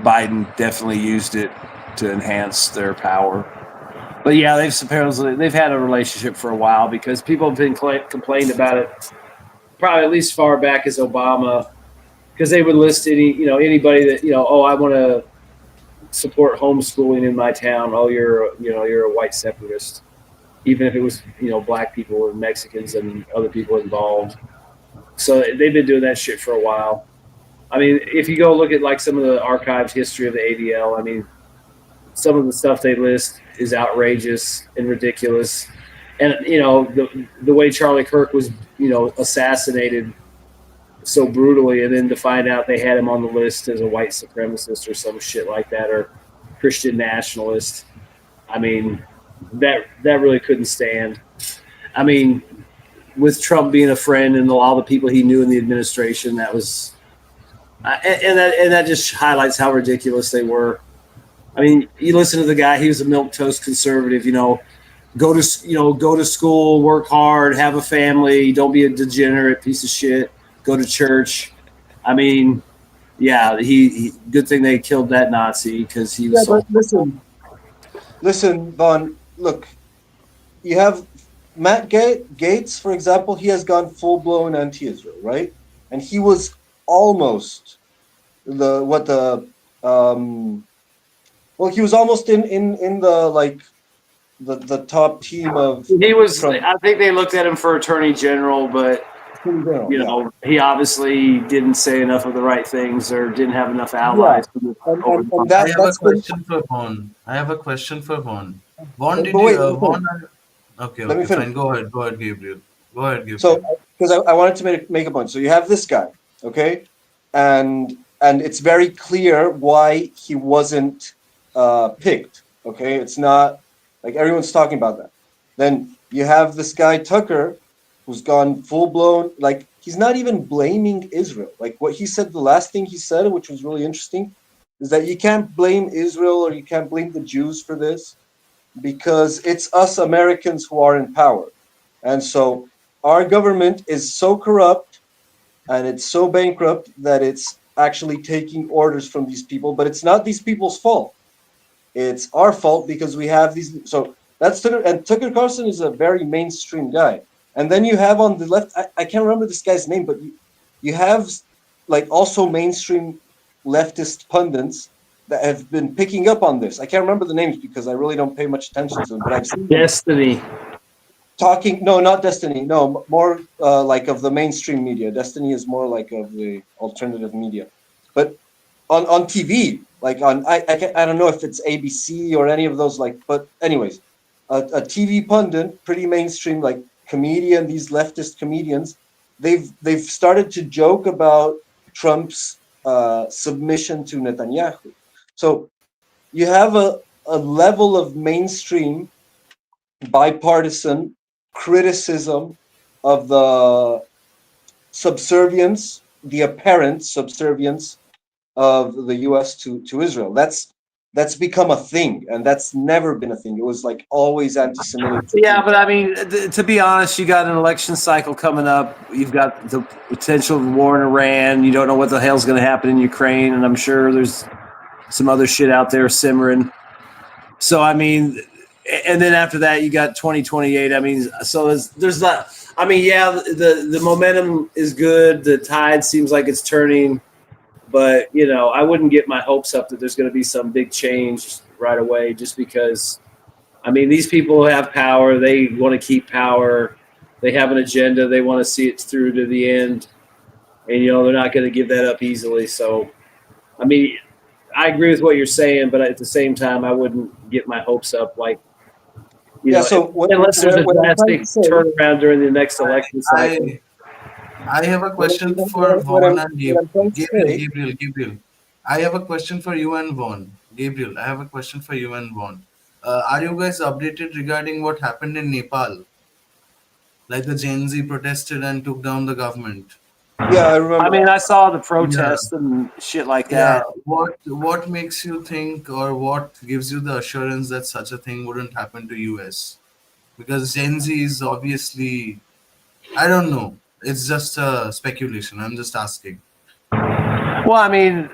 Biden definitely used it to enhance their power. But yeah, they've had a relationship for a while because people have been complained about it probably at least far back as Obama, because they would list anybody that I want to support homeschooling in my town. Oh, you're a white separatist, even if it was black people and Mexicans and other people involved. So they've been doing that shit for a while. I mean, if you go look at like some of the archived history of the ADL, I mean, some of the stuff they list is outrageous and ridiculous. And the way Charlie Kirk was assassinated so brutally, and then to find out they had him on the list as a white supremacist or some shit like that, or Christian nationalist. I mean, that really couldn't stand. I mean, with Trump being a friend and all the people he knew in the administration, that was, and that just highlights how ridiculous they were. I mean, you listen to the guy; he was a milquetoast conservative. Go to school, work hard, have a family, don't be a degenerate piece of shit. Go to church. I mean, yeah, he good thing they killed that Nazi because he was. Yeah, but listen, Vaughn. Look, you have Matt Gaetz, for example. He has gone full blown anti-Israel, right? And he was almost he was almost in the top team of. He was. Trump. I think they looked at him for attorney general, but he obviously didn't say enough of the right things or didn't have enough allies. I have a question for Vaughn. Vaughn, did you? Vaughn, okay, Let me fine. finish. Go ahead, Gabriel. Go ahead, Gabriel. So, because I wanted to make a point. So you have this guy, okay, and it's very clear why he wasn't picked. Okay, it's not like everyone's talking about that. Then you have this guy Tucker, who's gone full blown. Like he's not even blaming Israel. Like what he said, the last thing he said, which was really interesting, is that you can't blame Israel or you can't blame the Jews for this, because it's us Americans who are in power. And so our government is so corrupt and it's so bankrupt that it's actually taking orders from these people, but it's not these people's fault. It's our fault because we have these. So that's Tucker, and Tucker Carlson is a very mainstream guy. And then you have on the left, I can't remember this guy's name, but you have like also mainstream leftist pundits that have been picking up on this. I can't remember the names because I really don't pay much attention to them, but I've seen them. Destiny. talking. No, not Destiny. No, more like of the mainstream media. Destiny is more like of the alternative media. But on TV, like I don't know if it's ABC or any of those. Like, but anyways, a TV pundit, pretty mainstream, like comedian. These leftist comedians, they've started to joke about Trump's submission to Netanyahu. So you have a level of mainstream bipartisan criticism of the subservience, the apparent subservience of the U.S. to Israel. That's become a thing, and that's never been a thing. It was like always anti-Semitic. Yeah, but I mean, to be honest, you got an election cycle coming up. You've got the potential war in Iran. You don't know what the hell's going to happen in Ukraine, and I'm sure there's some other shit out there simmering. So I mean, and then after that, you got 2028. I mean, so there's not. I mean, yeah, the momentum is good. The tide seems like it's turning, but you know, I wouldn't get my hopes up that there's going to be some big change right away, just because. I mean, these people have power. They want to keep power. They have an agenda. They want to see it through to the end. And, you know, they're not going to give that up easily. So, I mean, I agree with what you're saying, but at the same time, I wouldn't get my hopes up. Like, you know, unless there's a drastic turnaround during the next election cycle. I have a question for Vaughn and Gabriel. I have a question for you and Vaughn. Gabriel, I have a question for you and Vaughn. Are you guys updated regarding what happened in Nepal? Like the Gen Z protested and took down the government. Yeah, I remember. I mean, I saw the protests and shit like that. Yeah. What makes you think, or what gives you the assurance that such a thing wouldn't happen to US? Because Gen Z is obviously, I don't know. It's just a speculation. I'm just asking. Well, I mean,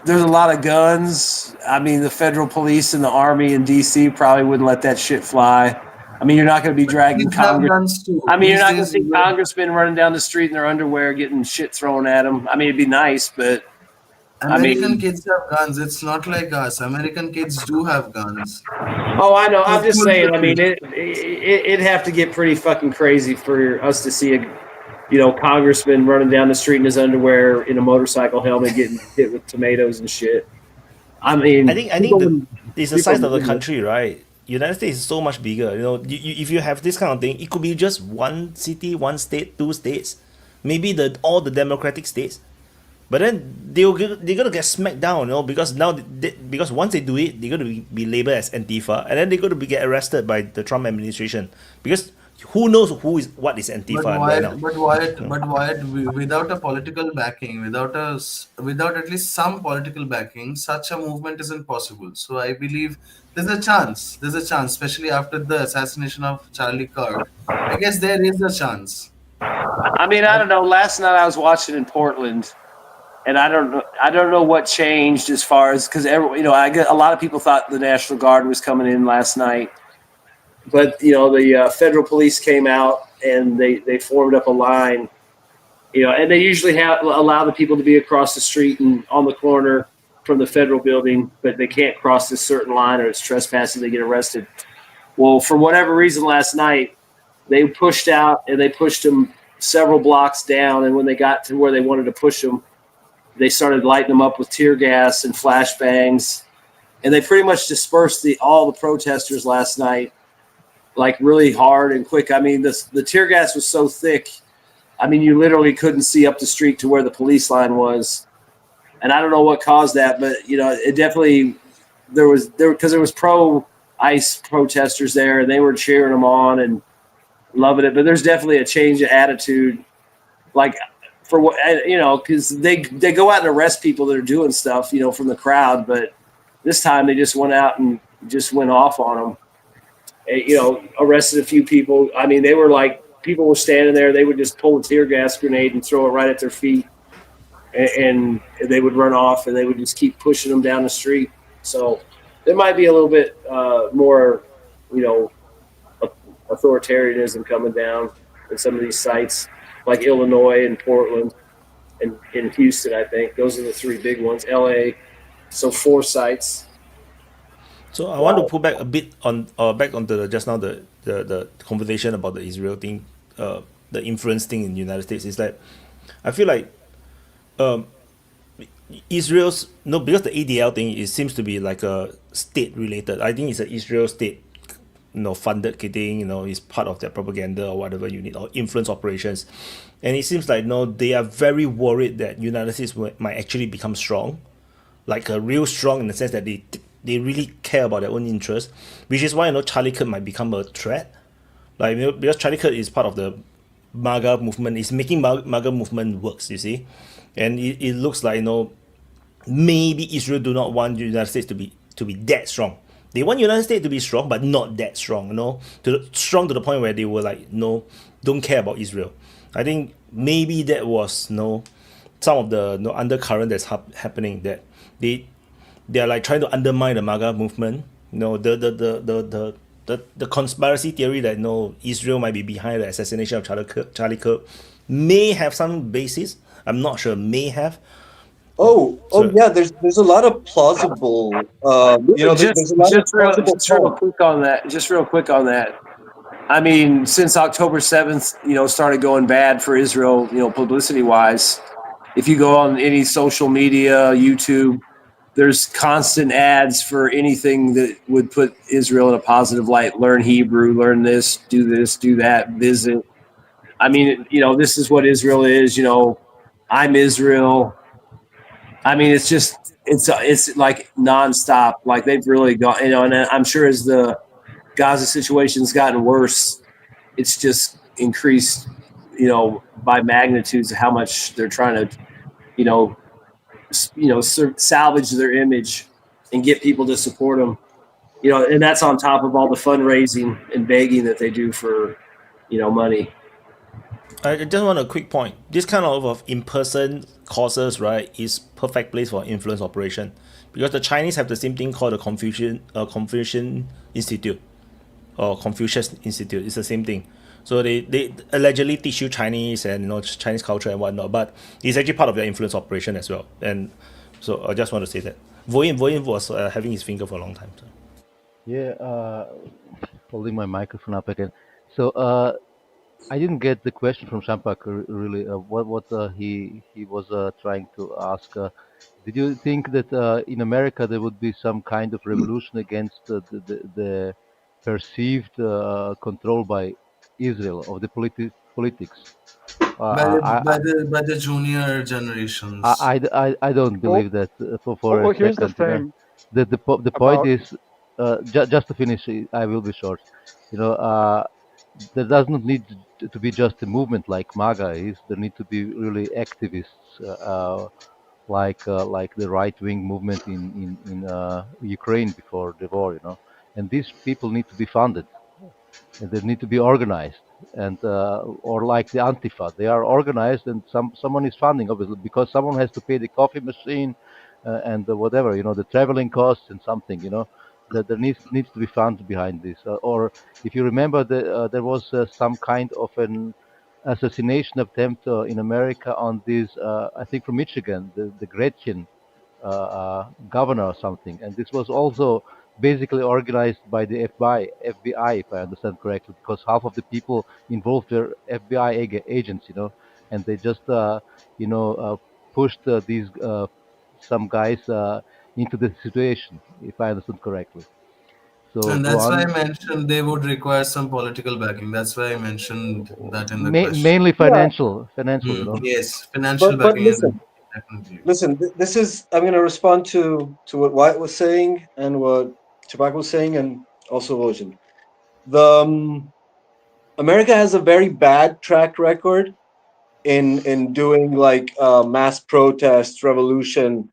there's a lot of guns. I mean, the federal police and the army in DC probably wouldn't let that shit fly. I mean, you're not going to be dragging Congress. I mean, you're not going to see congressmen running down the street in their underwear getting shit thrown at them. I mean, it'd be nice, but American kids have guns. It's not like us. American kids do have guns. Oh, I know. I'm just saying. I mean, it'd have to get pretty fucking crazy for us to see a, you know, congressman running down the street in his underwear in a motorcycle helmet getting hit with tomatoes and shit. I mean, I think it's the size of the country, right? United States is so much bigger. You know, if you have this kind of thing, it could be just one city, one state, two states, maybe all the democratic states. But then they're gonna get smacked down, you know, because now because once they do it, they're gonna be labeled as Antifa, and then they're gonna get arrested by the Trump administration, because who knows what is Antifa right now. But Wyatt, without a political backing, without at least some political backing, such a movement isn't possible. So I believe there's a chance, especially after the assassination of Charlie Kirk. I guess there is a chance. I mean, I don't know. Last night I was watching in Portland, and I don't know what changed as far as, because you know, a lot of people thought the National Guard was coming in last night. But, you know, the federal police came out and they formed up a line, you know, and they usually allow the people to be across the street and on the corner from the federal building, but they can't cross this certain line or it's trespassing, they get arrested. Well, for whatever reason last night, they pushed out and they pushed them several blocks down. And when they got to where they wanted to push them, they started lighting them up with tear gas and flashbangs. And they pretty much dispersed all the protesters last night, like really hard and quick. I mean, the tear gas was so thick. I mean, you literally couldn't see up the street to where the police line was. And I don't know what caused that, but you know, it definitely, there was pro-ICE protesters there and they were cheering them on and loving it. But there's definitely a change of attitude, like for what, you know, because they go out and arrest people that are doing stuff, you know, from the crowd. But this time they just went out and just went off on them. You know, arrested a few people. I mean, they were like, people were standing there. They would just pull a tear gas grenade and throw it right at their feet. And they would run off and they would just keep pushing them down the street. So there might be a little bit more, you know, authoritarianism coming down in some of these sites like Illinois and Portland and in Houston, I think. Those are the three big ones. LA. So 4 sites. So I want to pull back a bit on back onto just now the conversation about the Israel thing, the influence thing in the United States. Is that I feel like um, Israel's no, because the ADL thing, it seems to be like a state related. I think it's an Israel state, funded thing. Is part of their propaganda or whatever you need, or influence operations. And it seems like they are very worried that United States might actually become strong, like a real strong in the sense that they really care about their own interests, which is why Charlie Kirk might become a threat. Like because Charlie Kirk is part of the MAGA movement, is making MAGA movement works. You see, and it looks like maybe Israel do not want United States to be that strong. They want United States to be strong, but not that strong. Strong to the point where they were like, no, don't care about Israel. I think maybe that was some of the undercurrent that's happening, that they are like trying to undermine the MAGA movement. The conspiracy theory that Israel might be behind the assassination of Charlie Kirk may have some basis. I'm not sure. May have. Yeah. There's a lot of plausible. There's a lot of plausible. Just real quick on that. I mean, since October 7th, started going bad for Israel, publicity wise. If you go on any social media, YouTube, there's constant ads for anything that would put Israel in a positive light. Learn Hebrew, learn this, do that, visit. I mean, this is what Israel is. I'm Israel. I mean, it's like nonstop. Like they've really got, and I'm sure as the Gaza situation's gotten worse, it's just increased, by magnitudes of how much they're trying to, salvage their image and get people to support them. And that's on top of all the fundraising and begging that they do for, money. I just want a quick point. This kind of in-person courses, right, is perfect place for influence operation, because the Chinese have the same thing called the Confucian Institute or Confucius Institute. It's the same thing. So they allegedly teach you Chinese and Chinese culture and whatnot, but it's actually part of their influence operation as well. And so I just want to say that Voyin was having his finger for a long time. So. Yeah, holding my microphone up again. So I didn't get the question from Champak really. What he was trying to ask. Did you think that in America there would be some kind of revolution against the perceived control by Israel of the politics? By the junior generations. I don't believe that for a Here's the second. thing The point about is, just to finish, I will be short. There does not need to be just a movement like MAGA is. There need to be really activists like the right wing movement in Ukraine before the war. And these people need to be funded. And they need to be organized, and or like the Antifa, they are organized, and someone is funding, obviously, because someone has to pay the coffee machine and whatever, the traveling costs and something, that there needs to be funds behind this. Or if you remember, there was some kind of an assassination attempt in America on this, I think from Michigan, the Gretchen governor or something, and this was also basically organized by the FBI, if I understand correctly, because half of the people involved were FBI agents, and they just, pushed these some guys into the situation, if I understood correctly. So And go that's why I on. mentioned they would require some political backing. That's why I mentioned that in the question. Mainly Yeah, financial, Yes, financial but backing is listen, definitely. This is, I'm going to respond to what Wyatt was saying and what Chubak was saying, and also Ocean. The America has a very bad track record in doing like mass protests, revolution,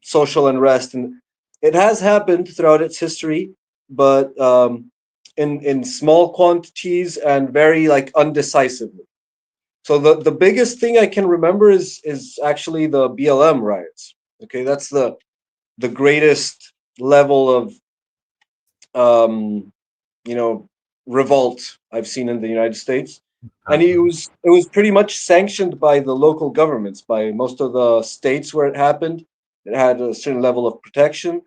social unrest, and it has happened throughout its history, but in small quantities and very like undecisively. So the biggest thing I can remember is actually the BLM riots. Okay, that's the greatest level of um, you know revolt I've seen in the United States, and it was pretty much sanctioned by the local governments, by most of the states where it happened. It had a certain level of protection,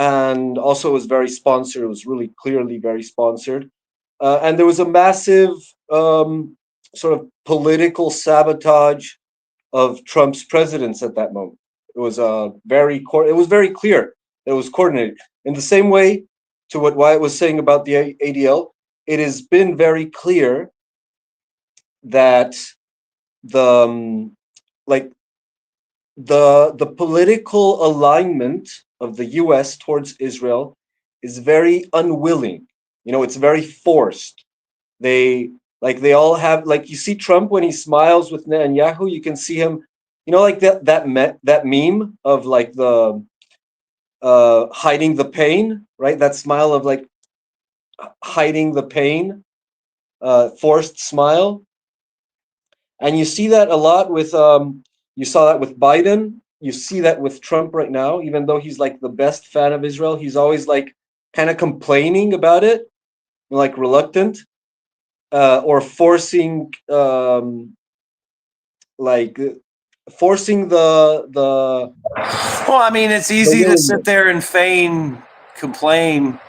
and also it was very sponsored. It was really clearly very sponsored, and there was a massive sort of political sabotage of Trump's presidents at that moment. It was it was very clear that it was coordinated. In the same way to what Wyatt was saying about the ADL, it has been very clear that the like the political alignment of the US towards Israel is very unwilling. You know, it's very forced. They all have, like, you see Trump when he smiles with Netanyahu, you can see him, you know, like that meme of like the hiding the pain, right? That smile of like hiding the pain, forced smile. And you see that a lot with you saw that with Biden, you see that with Trump right now. Even though he's like the best fan of Israel, he's always like kind of complaining about it, like reluctant, or forcing like forcing the Well, I mean, it's easy to sit there and feign complain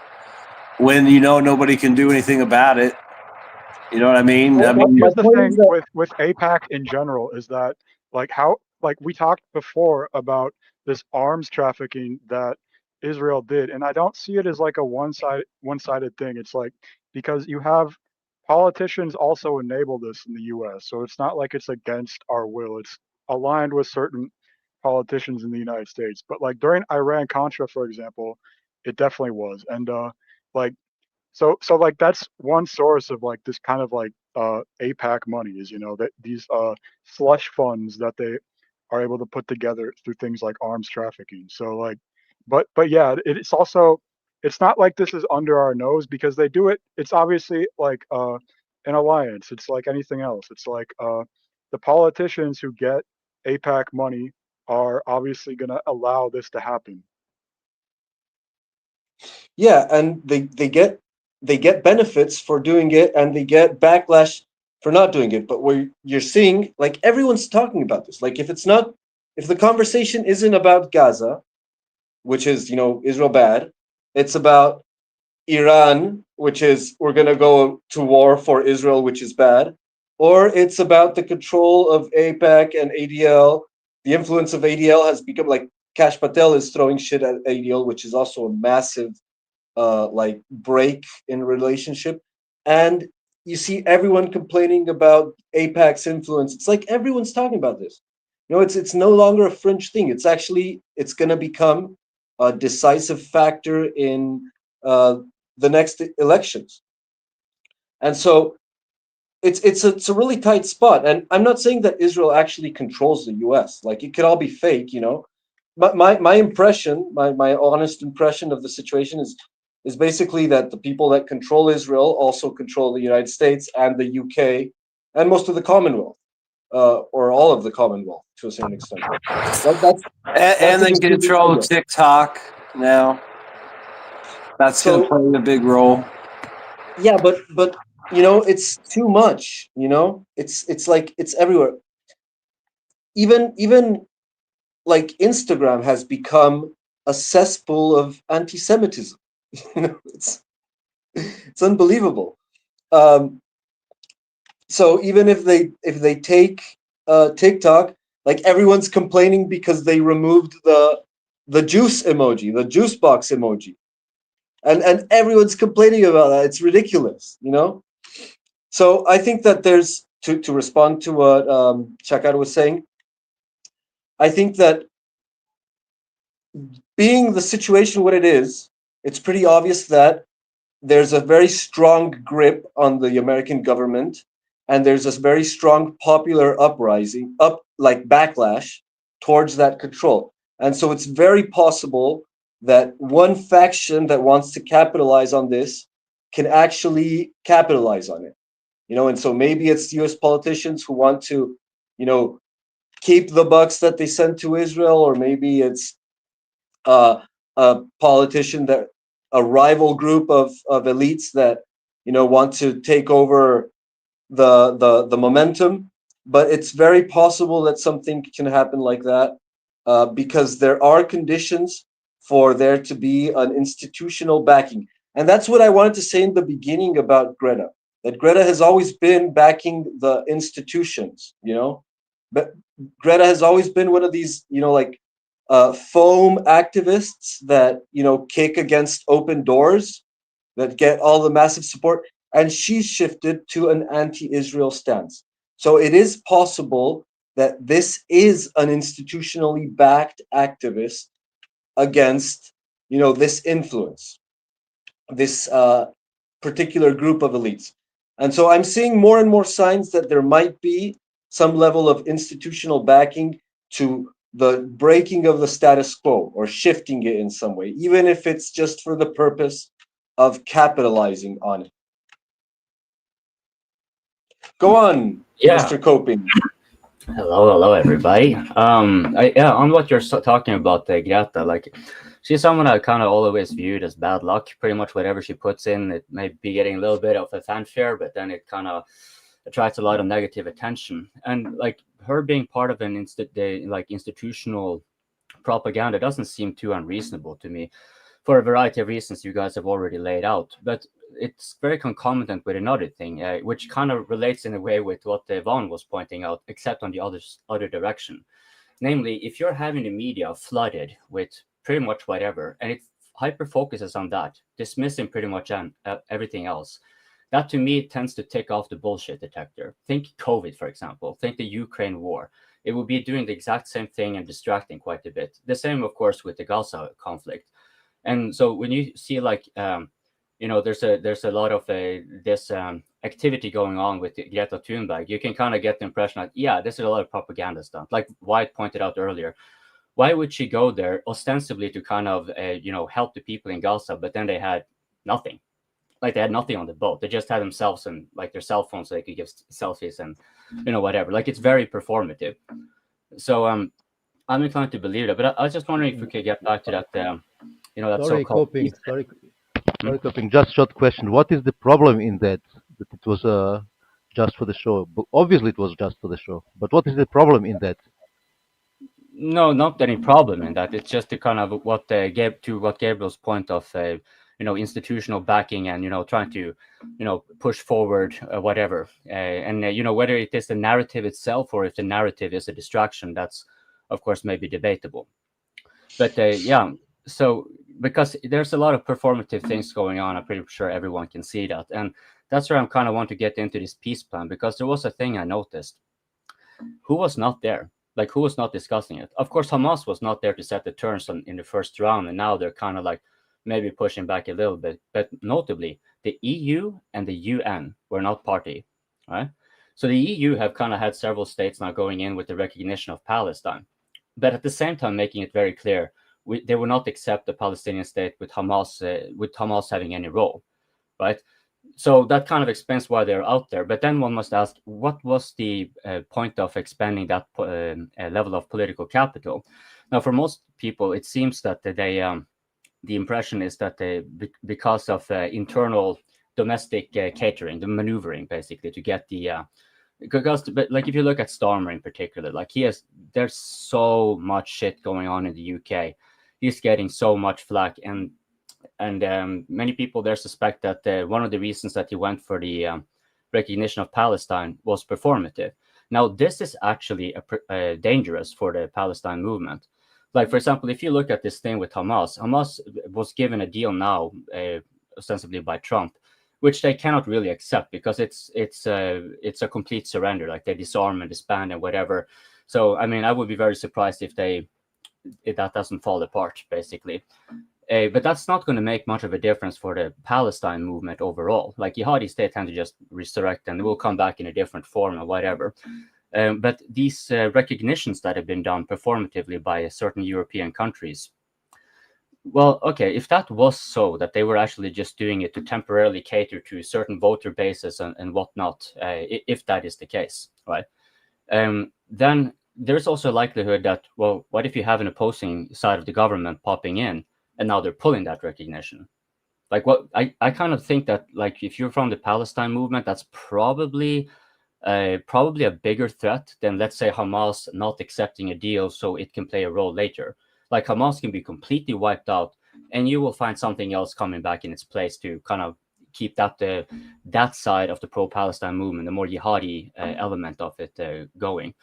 when you know nobody can do anything about it. You know what I mean? Well, I mean, here's the thing with APAC in general is that like we talked before about this arms trafficking that Israel did, and I don't see it as like a one-sided thing. It's like because you have politicians also enable this in the U.S., so it's not like it's against our will. It's aligned with certain politicians in the United States. But like during Iran Contra, for example, it definitely was, and like so like that's one source of like this kind of like APAC money is, you know, that these slush funds that they are able to put together through things like arms trafficking. So like but yeah, it's also, it's not like this is under our nose because they do it. It's obviously like an alliance. It's like anything else. It's like the politicians who get APAC money are obviously going to allow this to happen. Yeah, and they get benefits for doing it, and they get backlash for not doing it. But where you're seeing, like, everyone's talking about this. Like, if the conversation isn't about Gaza, which is, you know, Israel bad, it's about Iran, which is we're gonna go to war for Israel, which is bad, or it's about the control of APAC and ADL. The influence of ADL has become like Kash Patel is throwing shit at ADL, which is also a massive like break in relationship. And you see everyone complaining about APAC's influence. It's like everyone's talking about this. You know, it's no longer a fringe thing. It's actually, it's going to become a decisive factor in the next elections. And so it's a really tight spot. And I'm not saying that Israel actually controls the U.S. Like, it could all be fake, you know. But my impression, my honest impression of the situation is basically that the people that control Israel also control the United States and the UK and most of the Commonwealth, or all of the Commonwealth to a certain extent. and they control TikTok now. That's going to play a big role. Yeah, but you know, it's too much. You know, it's like it's everywhere. Even like Instagram has become a cesspool of anti-Semitism. You know, it's unbelievable. So even if they take TikTok, like, everyone's complaining because they removed the juice emoji, the juice box emoji, and everyone's complaining about that. It's ridiculous, you know. So I think that there's to respond to what Shakar was saying. I think that being the situation what it is, it's pretty obvious that there's a very strong grip on the American government, and there's this very strong popular uprising, like backlash towards that control. And so it's very possible that one faction that wants to capitalize on this can actually capitalize on it. You know, and so maybe it's US politicians who want to, you know, keep the bucks that they send to Israel, or maybe it's a politician that a rival group of elites that, you know, want to take over the momentum. But it's very possible that something can happen like that, because there are conditions for there to be an institutional backing. And that's what I wanted to say in the beginning about Greta, that Greta has always been backing the institutions, you know? But Greta has always been one of these, you know, like foam activists that, you know, kick against open doors, that get all the massive support. And she's shifted to an anti-Israel stance. So it is possible that this is an institutionally backed activist against, you know, this influence, this particular group of elites. And so I'm seeing more and more signs that there might be some level of institutional backing to the breaking of the status quo or shifting it in some way, even if it's just for the purpose of capitalizing on it. Go on, Mr. Coping. Hello, everybody. On what you're talking about, Greta, like, she's someone I kind of always viewed as bad luck. Pretty much whatever she puts in, it may be getting a little bit of a fanfare, but then it kind of attracts a lot of negative attention. And like her being part of an institutional propaganda doesn't seem too unreasonable to me, for a variety of reasons you guys have already laid out. But it's very concomitant with another thing, which kind of relates in a way with what Vaughn was pointing out, except on the other direction. Namely, if you're having the media flooded with pretty much whatever, and it hyper focuses on that, dismissing pretty much everything else, that to me tends to tick off the bullshit detector. Think COVID, for example. Think the Ukraine war. It would be doing the exact same thing and distracting quite a bit. The same, of course, with the Gaza conflict. And so when you see like, you know, there's a lot of this activity going on with Greta Thunberg, you can kind of get the impression that, yeah, this is a lot of propaganda stuff. Like Wyatt pointed out earlier, why would she go there ostensibly to kind of, you know, help the people in Gaza, but then they had nothing. Like they had nothing on the boat. They just had themselves and like their cell phones so they could give selfies and, you know, whatever. Like it's very performative. So I'm inclined to believe that. But I was just wondering if we could get back to that, you know, that so-called... Sorry, Coping. Just short question. What is the problem in that it was just for the show? But obviously it was just for the show. But what is the problem in that? No, not any problem in that. It's just the kind of what Gabriel's point of, you know, institutional backing and, you know, trying to, you know, push forward whatever. You know, whether it is the narrative itself or if the narrative is a distraction, that's, of course, maybe debatable. But yeah, so because there's a lot of performative things going on, I'm pretty sure everyone can see that. And that's where I'm kind of want to get into this peace plan, because there was a thing I noticed. Who was not there? Like, who was not discussing it? Of course, Hamas was not there to set the terms in the first round, and now they're kind of like maybe pushing back a little bit. But notably, the EU and the UN were not party, right? So the EU have kind of had several states now going in with the recognition of Palestine, but at the same time making it very clear they will not accept the Palestinian state with Hamas having any role, right? So that kind of explains why they're out there. But then one must ask, what was the point of expanding that level of political capital? Now, for most people, it seems that the impression is that because of internal domestic catering, the maneuvering, basically, to get the but like if you look at Starmer in particular, like there's so much shit going on in the UK. He's getting so much flack, and many people there suspect that one of the reasons that he went for the recognition of Palestine was performative. Now, this is actually dangerous for the Palestine movement. Like, for example, if you look at this thing with Hamas was given a deal now, ostensibly by Trump, which they cannot really accept because it's a complete surrender. Like, they disarm and disband and whatever. So, I mean, I would be very surprised if that doesn't fall apart, basically. But that's not going to make much of a difference for the Palestine movement overall. Like, jihadi state tend to just resurrect and it will come back in a different form or whatever. But these recognitions that have been done performatively by certain European countries, well, okay, if that was so, that they were actually just doing it to temporarily cater to certain voter bases and whatnot, if that is the case, right? Then there's also a likelihood that, well, what if you have an opposing side of the government popping in and now they're pulling that recognition? Like, what I kind of think that, like, if you're from the Palestine movement, that's probably a bigger threat than, let's say, Hamas not accepting a deal so it can play a role later. like Hamas can be completely wiped out, and you will find something else coming back in its place to kind of keep that side of the pro-Palestine movement, the more jihadi element of it going.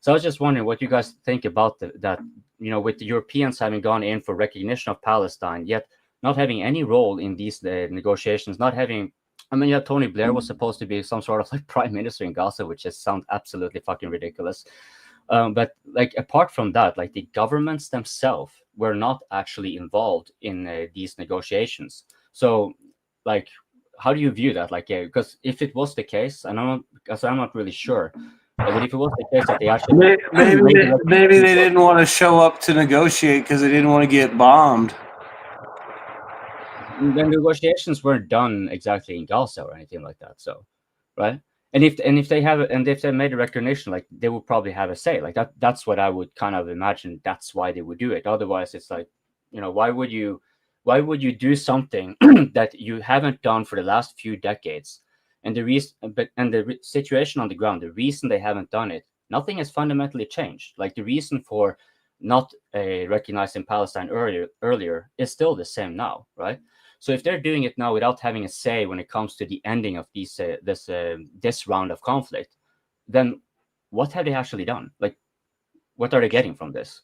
So I was just wondering what you guys think about that, with the Europeans having gone in for recognition of Palestine, yet not having any role in these negotiations, not having, I mean, yeah, Tony Blair was supposed to be some sort of like prime minister in Gaza, which just sounds absolutely fucking ridiculous. But like apart from that, like the governments themselves were not actually involved in these negotiations. So like, how do you view that? Like, yeah, because if it was the case, and I'm not really sure, but if it was the case that they actually maybe they didn't want to show up to negotiate because they didn't want to get bombed. The negotiations weren't done exactly in Gaza or anything like that. So, right? And if they made a recognition, like they would probably have a say. Like that's what I would kind of imagine. That's why they would do it. Otherwise, it's like, why would you do something that you haven't done for the last few decades? And the situation on the ground, the reason they haven't done it, nothing has fundamentally changed. Like the reason for not recognizing Palestine earlier is still the same now, right? So if they're doing it now without having a say when it comes to the ending of this round of conflict, then what have they actually done? Like, what are they getting from this?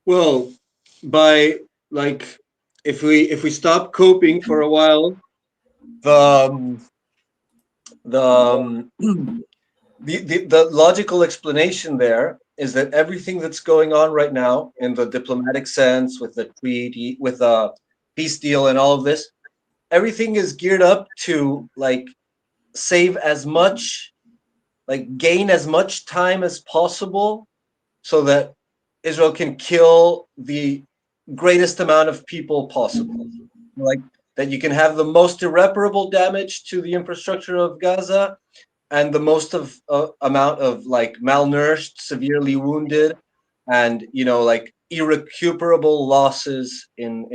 Well, by like, if we stop coping for a while, the logical explanation there is that everything that's going on right now in the diplomatic sense, with the treaty, with the peace deal and all of this, everything is geared up to like save as much, like gain as much time as possible so that Israel can kill the greatest amount of people possible. Like that you can have the most irreparable damage to the infrastructure of Gaza and the most amount of like malnourished, severely wounded, and like irrecuperable losses in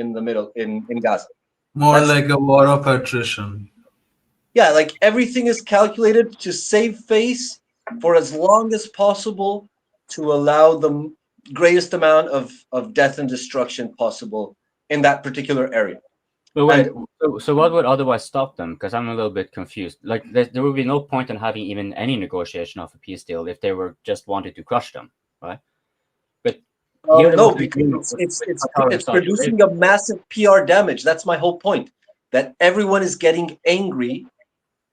Gaza. More like a war of attrition. Yeah, like everything is calculated to save face for as long as possible to allow the greatest amount of death and destruction possible in that particular area. But wait, so what would otherwise stop them? Because I'm a little bit confused. Like, there would be no point in having even any negotiation of a peace deal if they were just wanted to crush them, right? But no, because it's producing a massive PR damage. That's my whole point. That everyone is getting angry,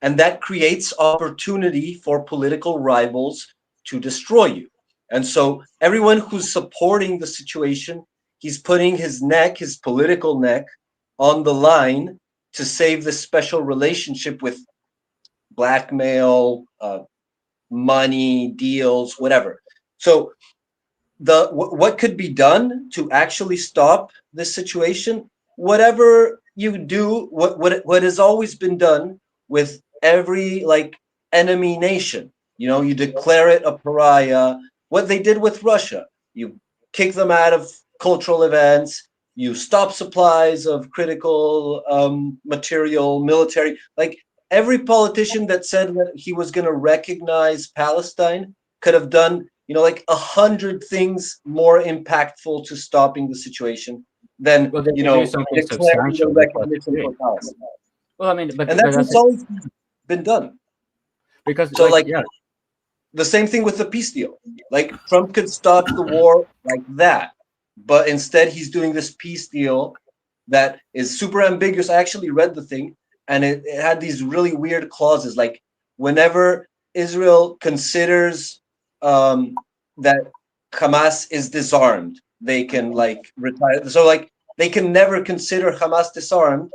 and that creates opportunity for political rivals to destroy you. And so everyone who's supporting the situation, he's putting his political neck, on the line to save this special relationship with blackmail, money, deals, whatever. So what could be done to actually stop this situation? Whatever you do, what has always been done with every like enemy nation, you declare it a pariah. What they did with Russia, you kick them out of cultural events, you stop supplies of critical material, military. Like every politician that said that he was going to recognize Palestine could have done, like 100 things more impactful to stopping the situation than, declaring the recognition for Palestine. Well, I mean, and that's what's always been done. Because so, the same thing with the peace deal. Like Trump could stop the war like that, but instead he's doing this peace deal that is super ambiguous. I actually read the thing, and it had these really weird clauses, like whenever Israel considers that Hamas is disarmed, they can like retire. So like they can never consider Hamas disarmed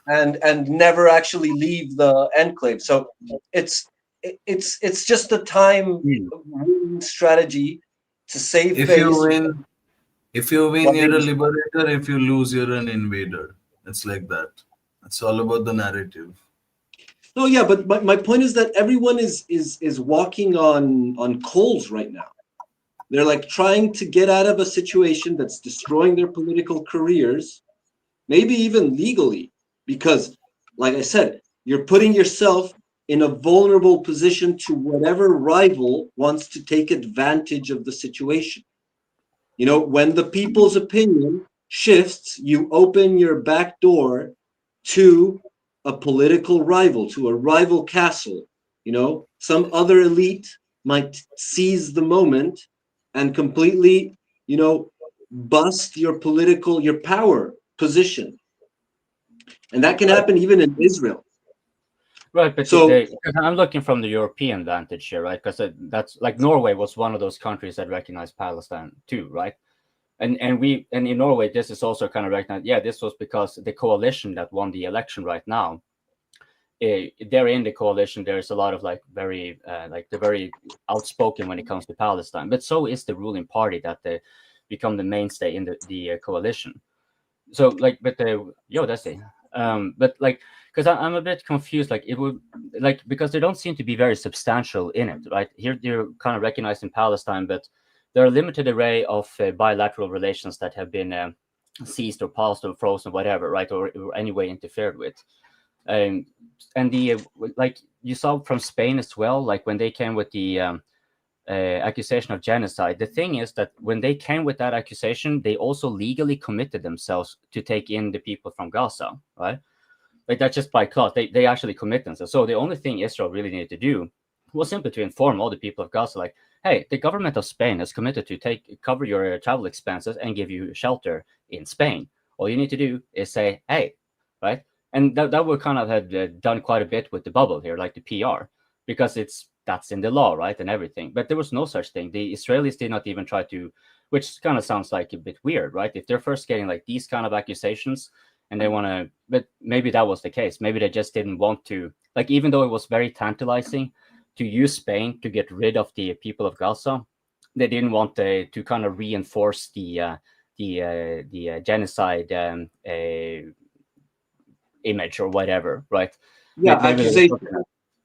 and never actually leave the enclave. So it's just a time strategy to save If face. you win, you're a liberator. If you lose, you're an invader. It's like that. It's all about the narrative. No, yeah, but my point is that everyone is walking on coals right now. They're like trying to get out of a situation that's destroying their political careers, maybe even legally, because, like I said, you're putting yourself in a vulnerable position to whatever rival wants to take advantage of the situation. You know, when the people's opinion shifts, you open your back door to a political rival, to a rival castle. You know, some other elite might seize the moment and completely, you know, bust your political, your power position. And that can happen even in Israel. Right, but So, because I'm looking from the European vantage here, right? Because that's like Norway was one of those countries that recognized Palestine too, right? And in Norway, this is also kind of recognized. Yeah, this was because the coalition that won the election right now, they're in the coalition. There's a lot of like very like they're very outspoken when it comes to Palestine, but so is the ruling party that they become the mainstay in the coalition. So like, but that's it. But like, because I'm a bit confused. Like it would like because they don't seem to be very substantial in it, right? Here they're kind of recognized in Palestine, but there are a limited array of bilateral relations that have been seized or paused or frozen, whatever, right, or anyway interfered with. And the like you saw from Spain as well, like when they came with the accusation of genocide. The thing is that when they came with that accusation, they also legally committed themselves to take in the people from Gaza, right? Like that's just by clause. They actually commit themselves. So the only thing Israel really needed to do was simply to inform all the people of Gaza, like, hey, the government of Spain has committed to cover your travel expenses and give you shelter in Spain. All you need to do is say, hey, right? And that would kind of have done quite a bit with the bubble here, like the PR, because that's in the law, right, and everything. But there was no such thing. The Israelis did not even try to, which kind of sounds like a bit weird, right? If they're first getting like these kind of accusations and they want to, but maybe that was the case. Maybe they just didn't want to, like, even though it was very tantalizing to use Spain to get rid of the people of Gaza, they didn't want to kind of reinforce the genocide image or whatever, right? yeah, accusation.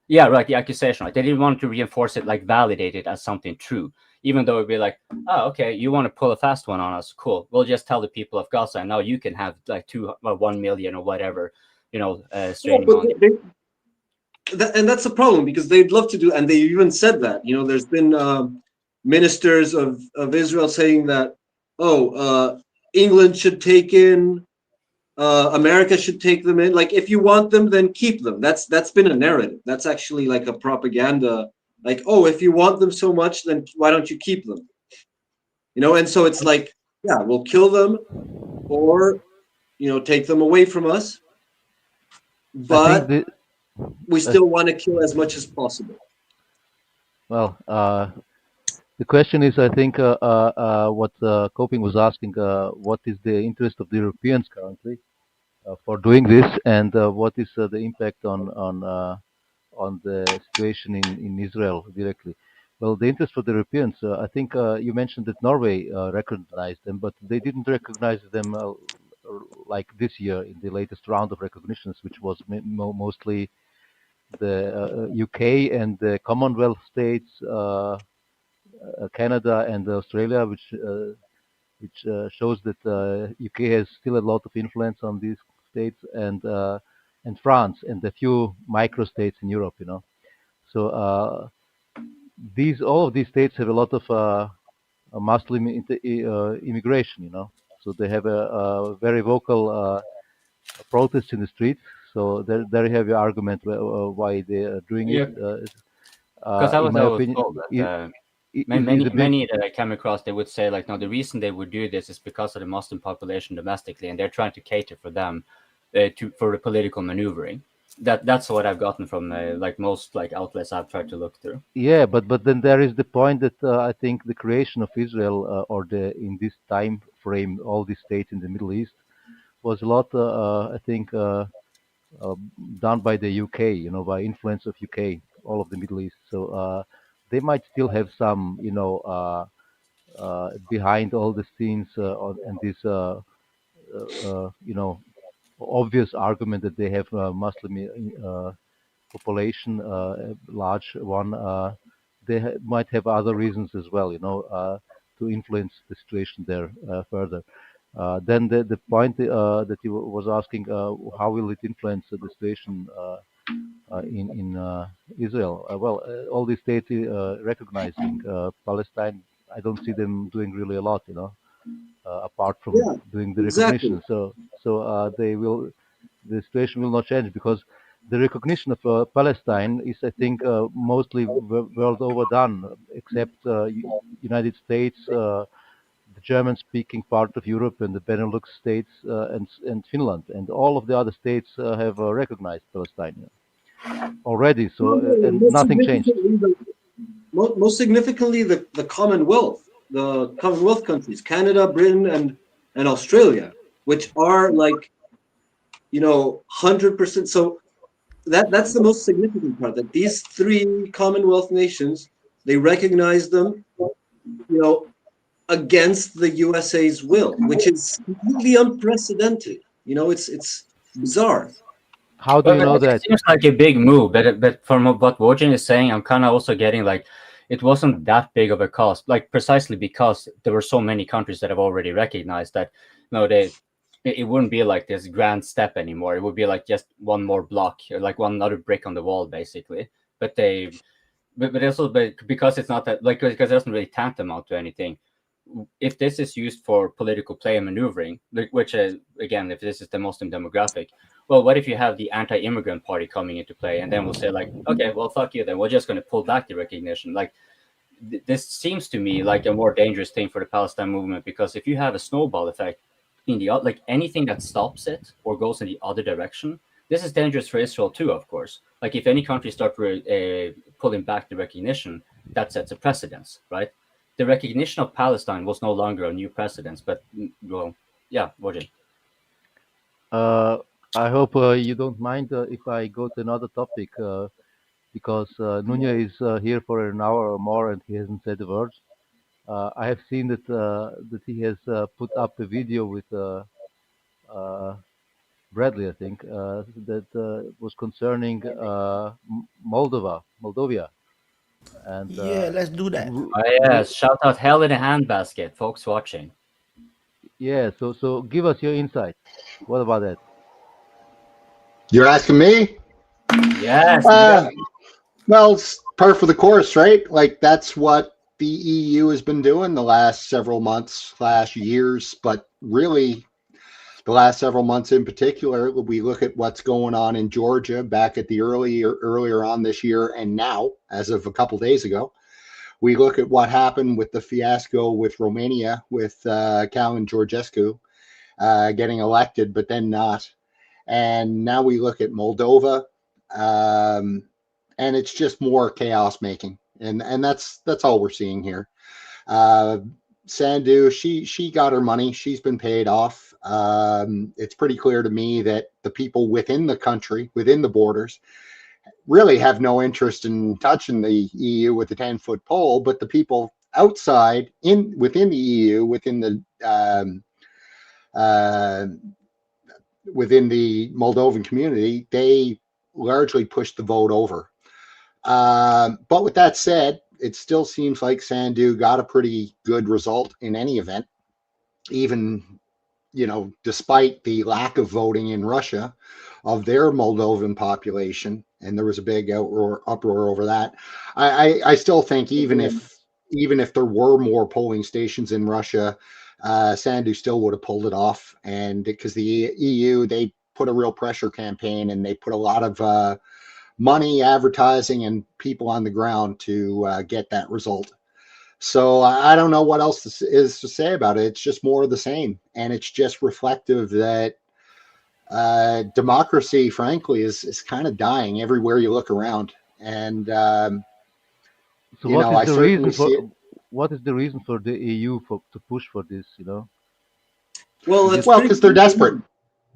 Yeah, right. The accusation, right? They didn't want to reinforce it, like validate it as something true, even though it'd be like, oh, okay, you want to pull a fast one on us? Cool. We'll just tell the people of Gaza, and now you can have like 1 million or whatever, streaming on. And that's the problem because they'd love to do, and they even said that. You know, there's been ministers of Israel saying that, England should take in, America should take them in. Like, if you want them, then keep them. That's been a narrative. That's actually like a propaganda. Like, oh, if you want them so much, then why don't you keep them? You know, and so it's like, yeah, we'll kill them, or take them away from us, but we still want to kill as much as possible. Well, the question is, I think, what Coping was asking, what is the interest of the Europeans currently for doing this, and what is the impact on the situation in Israel directly? Well, the interest for the Europeans, I think you mentioned that Norway recognized them, but they didn't recognize them like this year in the latest round of recognitions, which was mostly the UK and the Commonwealth states, Canada and Australia, which shows that UK has still a lot of influence on these states, and France and a few microstates in Europe. So all of these states have a lot of Muslim immigration. So they have a very vocal protest in the streets. So there you have your argument why they are doing it. Because that in was my how I was opinion, told that is a big. many that I came across, they would say like, no, the reason they would do this is because of the Muslim population domestically, and they're trying to cater for them for the political maneuvering. That's what I've gotten from like most like outlets I've tried to look through. Yeah, but then there is the point that I think the creation of Israel, or in this time frame, all these states in the Middle East, was a lot, I think, done by the UK, by influence of UK, all of the Middle East. So they might still have some, behind all the scenes and this, obvious argument that they have Muslim population, large one. They might have other reasons as well, to influence the situation there further. Then the point that you was asking, how will it influence the situation in Israel? Well, all these states recognizing Palestine, I don't see them doing really a lot. apart from Yeah, doing the exactly. recognition. So the situation will not change because the recognition of Palestine is, I think, mostly world over done, except United States, the German-speaking part of Europe, and the Benelux states, and Finland, and all of the other states have recognized Palestine already. So No, no, and nothing changed. most significantly, the Commonwealth countries, Canada, Britain, and Australia, which are like 100%. So that's the most significant part. That these three Commonwealth nations, they recognize them, against the USA's will, which is completely unprecedented. It's bizarre. How do But, you but know it that? seems like a big move. But from what Wojin is saying, I'm kind of also getting like it wasn't that big of a cost, like precisely because there were so many countries that have already recognized that. It wouldn't be like this grand step anymore. It would be like just one more block, or like one other brick on the wall, basically. But because it's not that, like, because it doesn't really tantamount to anything. If this is used for political play and maneuvering, which again, if this is the Muslim demographic, well, what if you have the anti-immigrant party coming into play, and then we'll say like, okay, well, fuck you, then we're just going to pull back the recognition. Like, this seems to me like a more dangerous thing for the Palestine movement, because if you have a snowball effect in the like anything that stops it or goes in the other direction, this is dangerous for Israel too, of course. Like if any country start pulling back the recognition, that sets a precedence, right? The recognition of Palestine was no longer a new precedence, but well, yeah, Wojin. I hope you don't mind if I go to another topic because Nuno is here for an hour or more and he hasn't said a word. I have seen that he has put up a video with uh, Bradley, I think, that was concerning Moldova, and Yeah, let's do that. Oh, yes, shout out hell in a handbasket, folks watching. Yeah, so give us your insight. What about that? You're asking me? Yes. Well, it's par for the course, right? Like that's what the EU has been doing the last several months, /years, but really the last several months in particular. We look at what's going on in Georgia back at the earlier on this year, and now, as of a couple days ago, we look at what happened with the fiasco with Romania, with Calin Georgescu getting elected, but then not. And now we look at Moldova, and it's just more chaos making, and that's all we're seeing here. Sandu, she got her money. She's been paid off. It's pretty clear to me that the people within the country, within the borders, really have no interest in touching the EU with a 10-foot pole, but the people outside, within the EU, within the Moldovan community, they largely pushed the vote over. But with that said, it still seems like Sandu got a pretty good result in any event, even, despite the lack of voting in Russia of their Moldovan population. And there was a big uproar over that. I still think even if there were more polling stations in Russia, Sandu still would have pulled it off. And because the EU, they put a real pressure campaign and they put a lot of money, advertising, and people on the ground to get that result. So I don't know what else is to say about it. It's just more of the same. And it's just reflective that democracy, frankly, is kind of dying everywhere you look around. And, So I certainly see it. what is the reason for the EU to push for this, Well, because they're desperate,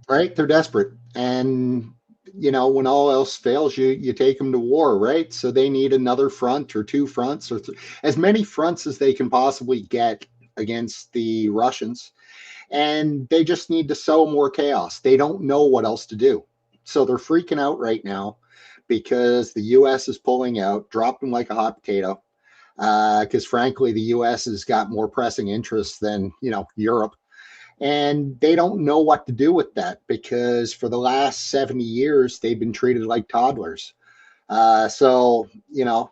right? They're desperate. And, when all else fails, you take them to war, right? So they need another front or two fronts or as many fronts as they can possibly get against the Russians. And they just need to sow more chaos. They don't know what else to do. So they're freaking out right now because the US is pulling out, dropping like a hot potato. Because frankly, the US has got more pressing interests than, Europe. And they don't know what to do with that because for the last 70 years, they've been treated like toddlers. So,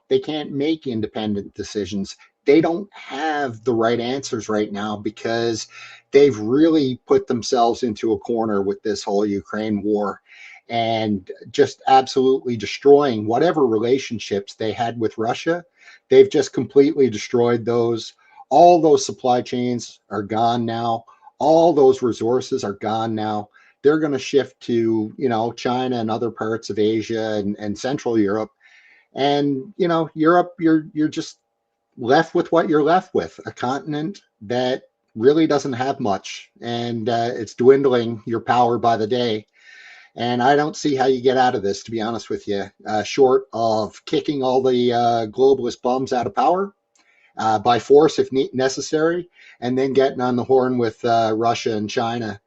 they can't make independent decisions. they don't have the right answers right now because they've really put themselves into a corner with this whole Ukraine war and just absolutely destroying whatever relationships they had with Russia. They've just completely destroyed those. All those supply chains are gone now. All those resources are gone now. They're going to shift to, China and other parts of Asia and Central Europe. And, Europe, you're just left with what you're left with, a continent that really doesn't have much, and it's dwindling your power by the day. And I don't see how you get out of this, to be honest with you, short of kicking all the globalist bums out of power by force if necessary, and then getting on the horn with Russia and China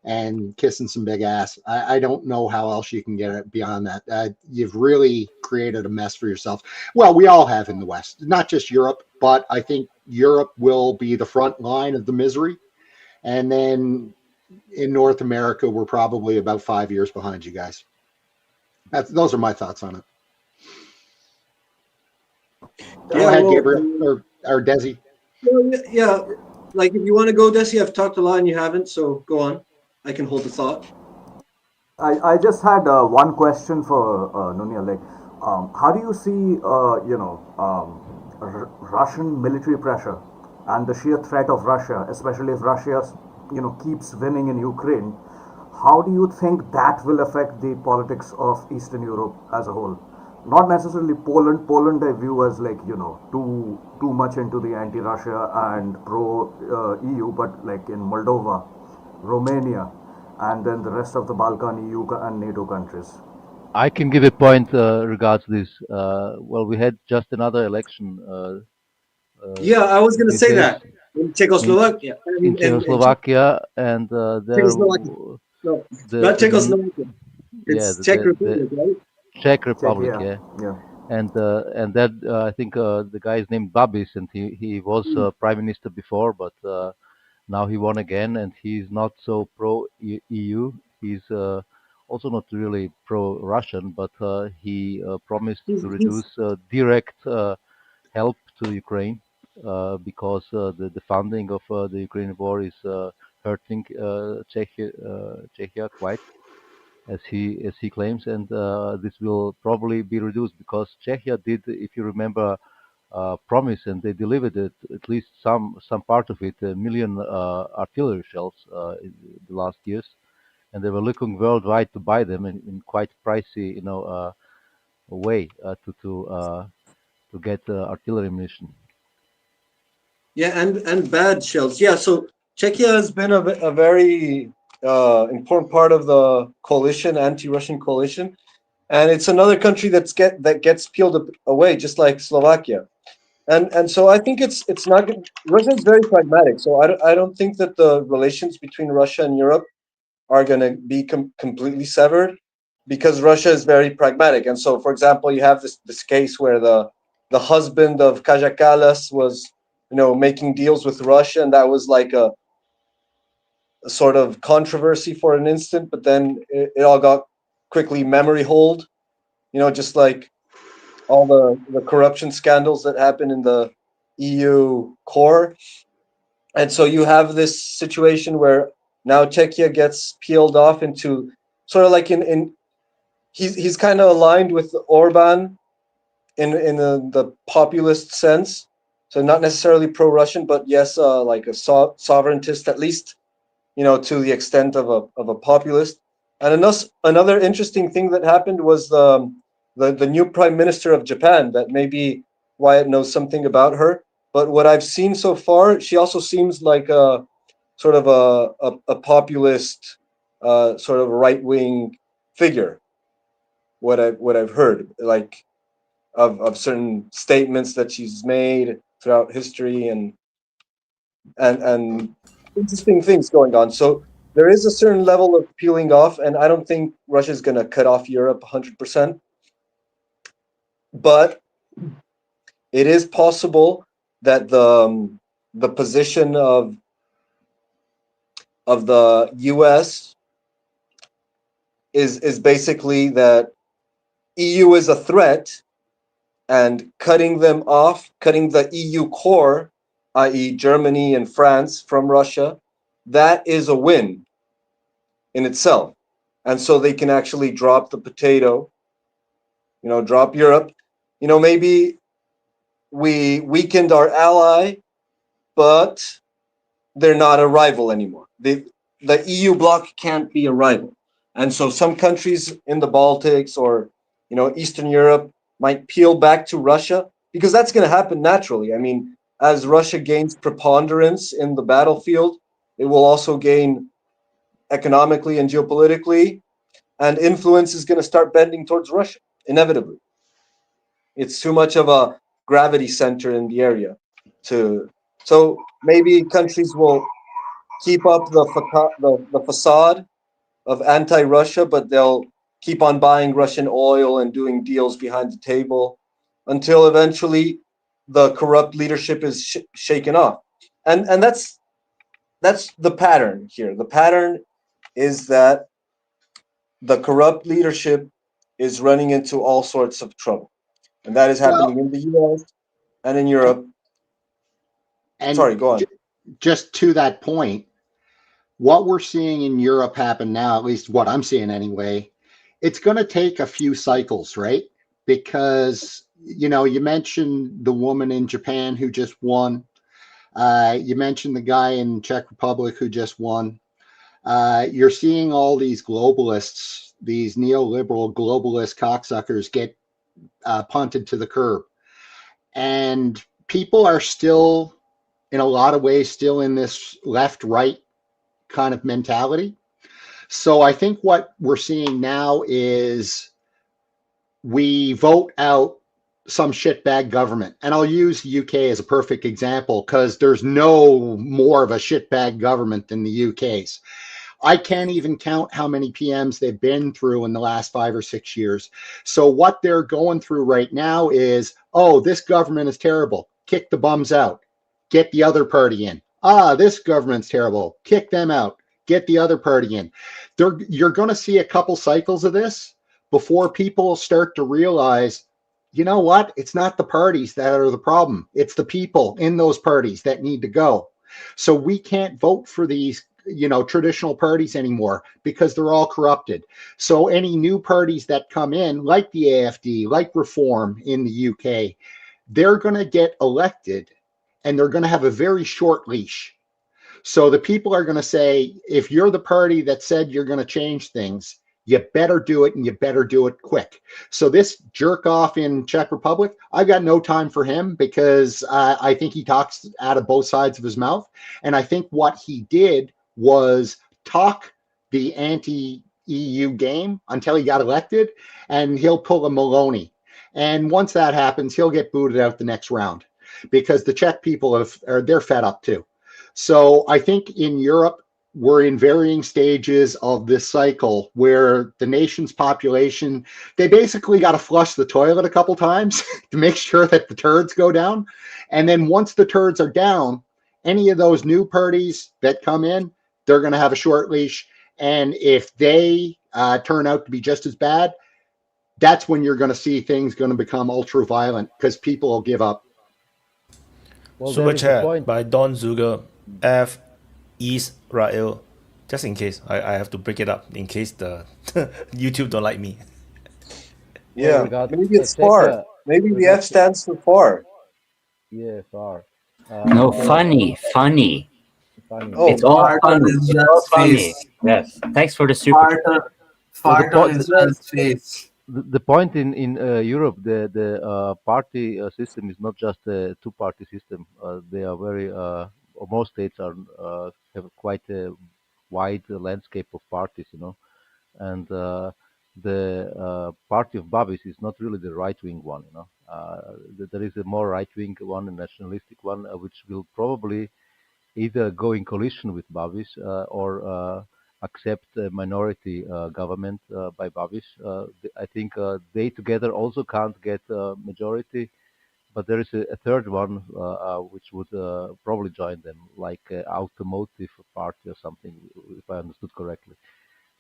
and kissing some big ass. I don't know how else you can get it beyond that. You've really created a mess for yourself. Well, we all have in the West, not just Europe, but I think Europe will be the front line of the misery. And then in North America, we're probably about 5 years behind you guys. Those are my thoughts on it. Go ahead, Gabriel or Desi. Yeah, like if you want to go, Desi, I've talked a lot and you haven't, so go on. I can hold the thought. I just had one question for Nunia. Like, how do you see, Russian military pressure and the sheer threat of Russia, especially if Russia, keeps winning in Ukraine? How do you think that will affect the politics of Eastern Europe as a whole? Not necessarily Poland. Poland I view as like, too much into the anti-Russia and pro-EU, but like in Moldova, Romania, and then the rest of the Balkan, EU and NATO countries. I can give a point regards this. Well, we had just another election. Yeah, I was going to these say days that. In Czechoslovakia. in Czechoslovakia, and there Czechoslovakia. No, not Czechoslovakia. It's Czech Republic, right? Czech Republic, Czech, yeah. And that I think the guy is named Babis, and he was prime minister before, but now he won again, and he's not so pro EU. He's also not really pro Russian, but he promised to reduce direct help to Ukraine because the funding of the Ukrainian war is hurting Czechia quite, as he claims, and this will probably be reduced because Czechia did, if you remember, promise, and they delivered it, at least some part of it, 1 million artillery shells in the last years, and they were looking worldwide to buy them in quite pricey, way to get artillery ammunition. Yeah, and bad shells. Yeah, so Czechia has been a very important part of the coalition, anti-Russian coalition, and it's another country that gets peeled away, just like Slovakia. And so I think it's not good. Russia is very pragmatic, so I don't think that the relations between Russia and Europe are going to be completely severed, because Russia is very pragmatic. And so, for example, you have this case where the husband of Kaja Kallas was making deals with Russia, and that was like a sort of controversy for an instant, but then it all got quickly memory hold, just like all the corruption scandals that happen in the EU core. And so you have this situation where now Czechia gets peeled off into sort of like he's kind of aligned with Orban in the populist sense. So not necessarily pro-Russian, but yes, like a sovereigntist, at least, to the extent of a populist. And another interesting thing that happened was the new prime minister of Japan, that maybe Wyatt knows something about her. But what I've seen so far, she also seems like a sort of a populist, sort of right-wing figure. What I've heard, like of certain statements that she's made throughout history, and interesting things going on. So there is a certain level of peeling off, and I don't think Russia's going to cut off Europe 100%. But it is possible that the position of the US is basically that EU is a threat, and cutting them off, cutting the EU core, i.e., Germany and France, from Russia, that is a win in itself. And so they can actually drop the potato, drop Europe. Maybe we weakened our ally, but they're not a rival anymore. The EU bloc can't be a rival. And so some countries in the Baltics or Eastern Europe might peel back to Russia because that's going to happen naturally. I mean, as Russia gains preponderance in the battlefield, it will also gain economically and geopolitically, and influence is going to start bending towards Russia inevitably. It's too much of a gravity center in the area to. So maybe countries will keep up the facade of anti-Russia, but they'll keep on buying Russian oil and doing deals behind the table until eventually the corrupt leadership is shaken off. And that's the pattern here. The pattern is that the corrupt leadership is running into all sorts of trouble, and that is happening in the U.S. and in Europe. And Sorry, go on. Just to that point, what we're seeing in Europe happen now, at least what I'm seeing anyway, it's going to take a few cycles, right? Because, you mentioned the woman in Japan who just won. You mentioned the guy in Czech Republic who just won. You're seeing all these globalists, these neoliberal globalist cocksuckers get punted to the curb. And people are still, in a lot of ways, still in this left-right kind of mentality. So I think what we're seeing now is we vote out some shitbag government. And I'll use the UK as a perfect example because there's no more of a shitbag government than the UK's. I can't even count how many PMs they've been through in the last 5 or 6 years. So what they're going through right now is, oh, this government is terrible. Kick the bums out. Get the other party in. This government's terrible. Kick them out. Get the other party in. You're going to see a couple cycles of this before people start to realize, you know what? It's not the parties that are the problem. It's the people in those parties that need to go. So we can't vote for these traditional parties anymore because they're all corrupted. So any new parties that come in, like the AFD, like Reform in the UK, they're going to get elected and they're going to have a very short leash. So the people are going to say, if you're the party that said you're going to change things, you better do it, and you better do it quick. So this jerk off in Czech Republic, I've got no time for him because I think he talks out of both sides of his mouth. And I think what he did was talk the anti-EU game until he got elected, and he'll pull a Maloney. And once that happens, he'll get booted out the next round because the Czech people they're fed up too. So I think in Europe, we're in varying stages of this cycle where the nation's population, they basically got to flush the toilet a couple times to make sure that the turds go down. And then once the turds are down, any of those new parties that come in, they're going to have a short leash. And if they turn out to be just as bad, that's when you're going to see things going to become ultra violent because people will give up. Well, Super there is a point. chat by Don Zuger, F. Israel. Just in case, I have to break it up in case the YouTube don't like me. Yeah, maybe it's far. Maybe the F stands for far. Yeah, far. No, funny. Oh, It's all fart on funny. It's all Israel's funny. face. Yes. Thanks for the super. Fart on Israel's face. The point in Europe, the party system is not just a two-party system. They are very, most states are have quite a wide landscape of parties, and the party of Babis is not really the right-wing one, there is a more right-wing one, a nationalistic one, which will probably either go in coalition with Babis or accept a minority government by Babis. I think they together also can't get a majority, but there is a third one which would probably join them, like automotive party or something, if I understood correctly.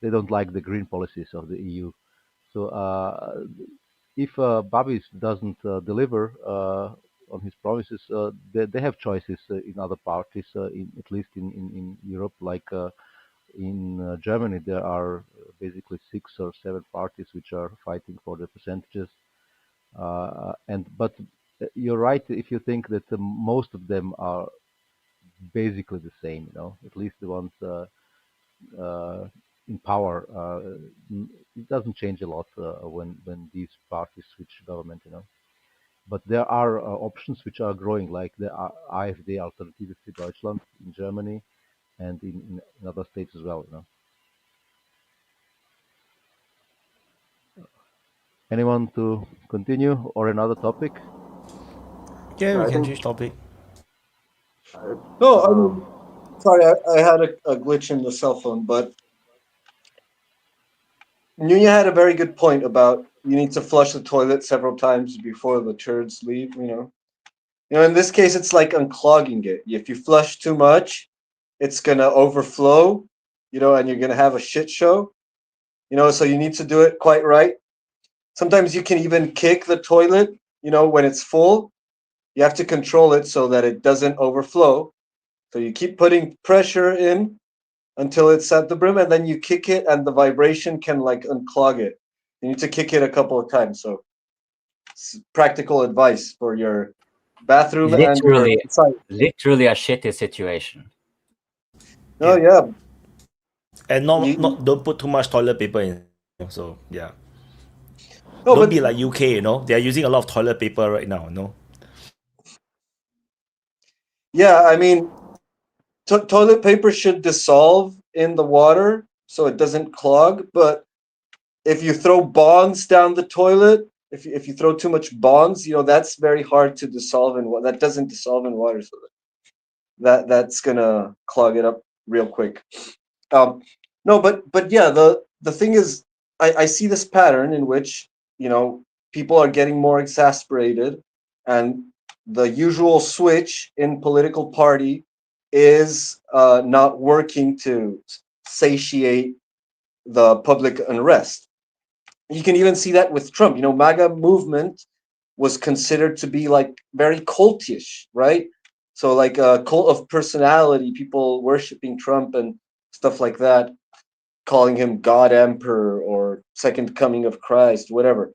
They don't like the green policies of the EU. So if Babis doesn't deliver on his promises, they have choices in other parties, at least in Europe. Like in Germany, there are basically 6 or 7 parties which are fighting for the percentages. But you're right if you think that most of them are basically the same. At least the ones in power. It doesn't change a lot when these parties switch government. But there are options which are growing, like the AfD, Alternative für Deutschland in Germany, and in other states as well. Anyone to continue or another topic? Yeah, we I can think change topic. No, I mean, sorry, I had a glitch in the cell phone, but Nunya had a very good point about you need to flush the toilet several times before the turds leave. In this case, it's like unclogging it. If you flush too much, it's gonna overflow. And you're gonna have a shit show. So you need to do it quite right. Sometimes you can even kick the toilet. When it's full, you have to control it so that it doesn't overflow. So you keep putting pressure in until it's at the brim, and then you kick it, and the vibration can like unclog it. You need to kick it a couple of times. So it's practical advice for your bathroom and your Literally, site. literally a shitty situation. Oh yeah. And don't put too much toilet paper in. So yeah. No, Don't but be like UK. They are using a lot of toilet paper right now. yeah, I mean, toilet paper should dissolve in the water so it doesn't clog. But if you throw bonds down the toilet, if you throw too much bonds, that's very hard to dissolve in water. That doesn't dissolve in water, so that's gonna clog it up real quick. No, but yeah, the thing is, I see this pattern in which people are getting more exasperated, and the usual switch in political party is not working to satiate the public unrest. You can even see that with Trump. MAGA movement was considered to be like very cultish, right? So like a cult of personality, people worshiping Trump and stuff like that, calling him God Emperor or Second Coming of Christ, whatever.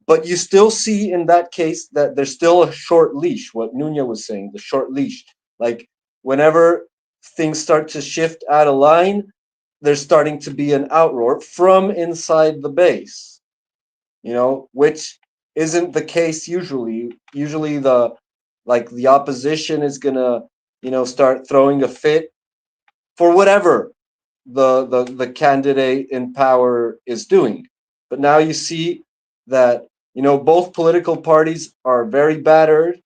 But you still see in that case that there's still a short leash, what Nunya was saying, the short leash. Like whenever things start to shift out of line, there's starting to be an outroar from inside the base, which isn't the case usually. Usually the opposition is gonna, start throwing a fit for whatever the candidate in power is doing. But now you see that both political parties are very battered,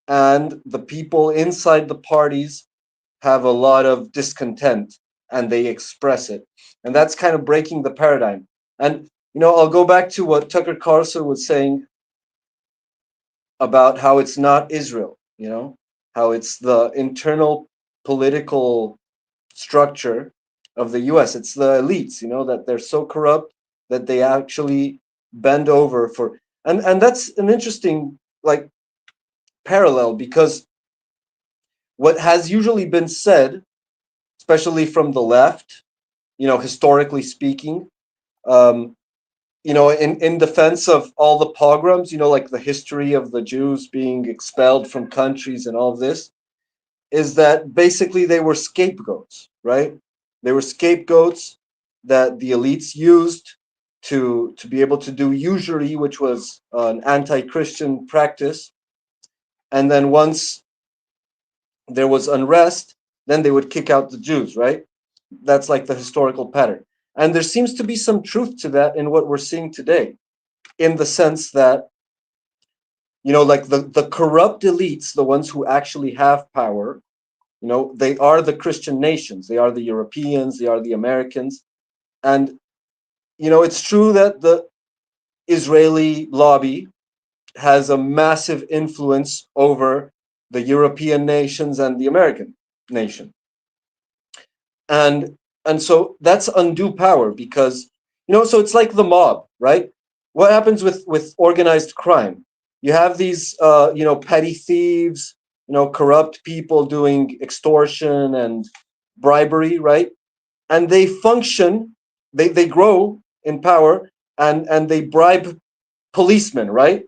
and the people inside the parties have a lot of discontent, and they express it, and that's kind of breaking the paradigm. And I'll go back to what Tucker Carlson was saying about how it's not Israel, how it's the internal political structure of the US. It's the elites, that they're so corrupt that they actually bend over for, and that's an interesting like parallel, because what has usually been said, especially from the left, historically speaking, in defense of all the pogroms, like the history of the Jews being expelled from countries and all of this, is that basically they were scapegoats, right? They were scapegoats that the elites used to be able to do usury, which was an anti-Christian practice. And then once there was unrest, then they would kick out the Jews, right? That's like the historical pattern. And there seems to be some truth to that in what we're seeing today, in the sense that, like the corrupt elites, the ones who actually have power, they are the Christian nations, they are the Europeans, they are the Americans. And, it's true that the Israeli lobby has a massive influence over the European nations and the American nation. And so that's undue power, because, so it's like the mob, right? what happens with organized crime? You have these petty thieves, corrupt people doing extortion and bribery, right? And they function, they grow in power, and they bribe policemen, right?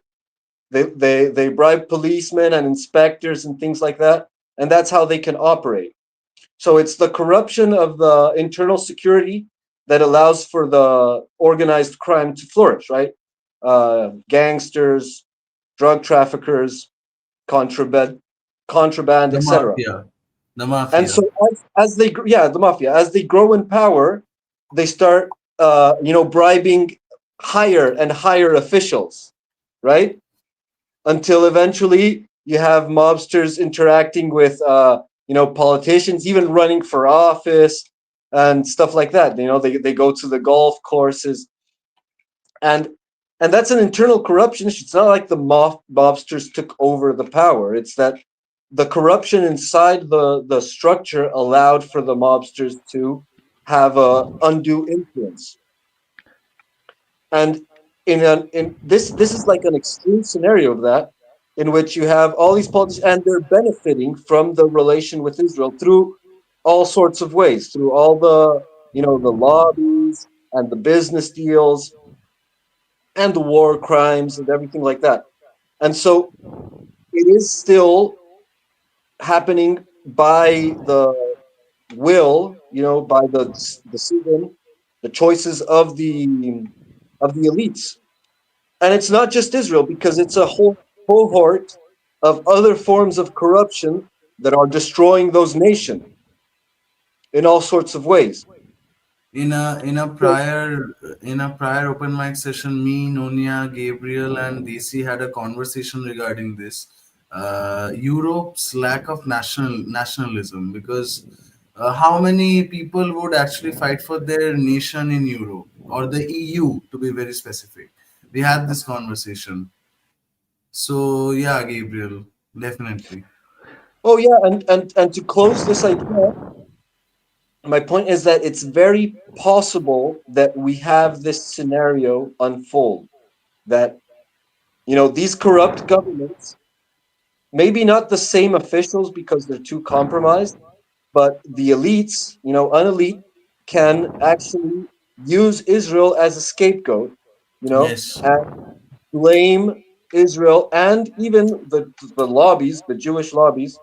They bribe policemen and inspectors and things like that, and that's how they can operate. So it's the corruption of the internal security that allows for the organized crime to flourish, right? Gangsters, drug traffickers, contraband, contraband, The etc. mafia. The And mafia. so as they yeah, the mafia, as they grow in power, they start bribing higher and higher officials, right? Until eventually you have mobsters interacting with politicians, even running for office and stuff like that. They go to the golf courses, and that's an internal corruption. It's not like the mobsters took over the power. It's that the corruption inside the structure allowed for the mobsters to have a undue influence. And in this is like an extreme scenario of that, in which you have all these politicians and they're benefiting from the relation with Israel through all sorts of ways, through all the the lobbies and the business deals and the war crimes and everything like that. And so it is still happening by the will, by the decision, the choices of the elites. And it's not just Israel, because it's a whole cohort of other forms of corruption that are destroying those nations in all sorts of ways. In a prior open mic session, me, Nonia, Gabriel, and DC had a conversation regarding this. Europe's lack of nationalism, because how many people would actually fight for their nation in Europe or the EU, to be very specific? We had this conversation. So yeah, Gabriel, definitely. Oh yeah, and to close this idea, my point is that it's very possible that we have this scenario unfold, that these corrupt governments, maybe not the same officials because they're too compromised, but the elites, an elite can actually use Israel as a scapegoat, Yes. and blame Israel and even the lobbies, the Jewish lobbies,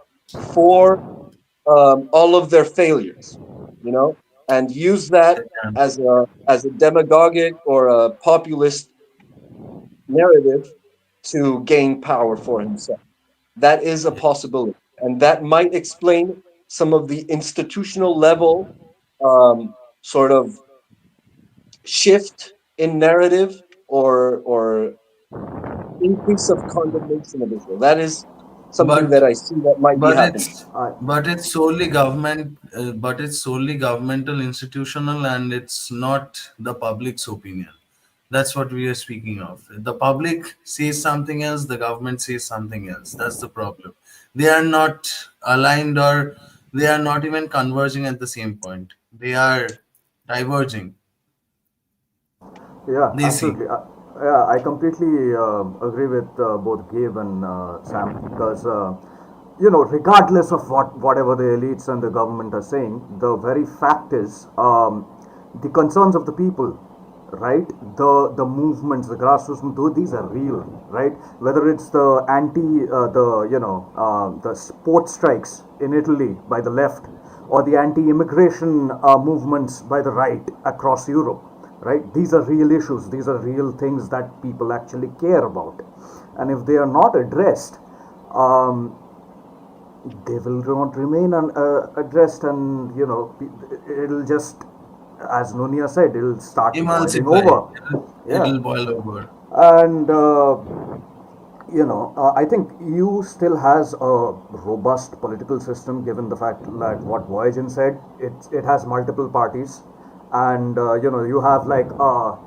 for all of their failures, and use that as a demagogic or a populist narrative to gain power for himself. That is a possibility, and that might explain some of the institutional level sort of shift in narrative, or increase of condemnation of Israel. That is something But that I see that might be but happening. it's solely government, but it's solely governmental, institutional, and it's not the public's opinion. That's what we are speaking of. The public says something else, the government says something else. That's the problem. They are not aligned, or they are not even converging at the same point. They are diverging. Yeah, They see. absolutely. Yeah, I completely agree with both Gabe and Sam, because regardless of whatever the elites and the government are saying, the very fact is, the concerns of the people, right? The movements, the grassroots, these are real, right? Whether it's the the sports strikes in Italy by the left, or the anti-immigration movements by the right across Europe, right? These are real issues. These are real things that people actually care about, and if they are not addressed, they will not remain addressed, and it'll just, as Nunia said, it'll start boiling Emulsify. over. Yeah, It'll boil over. and I think EU still has a robust political system, given the fact that what Voyagen said, it has multiple parties, and you have like a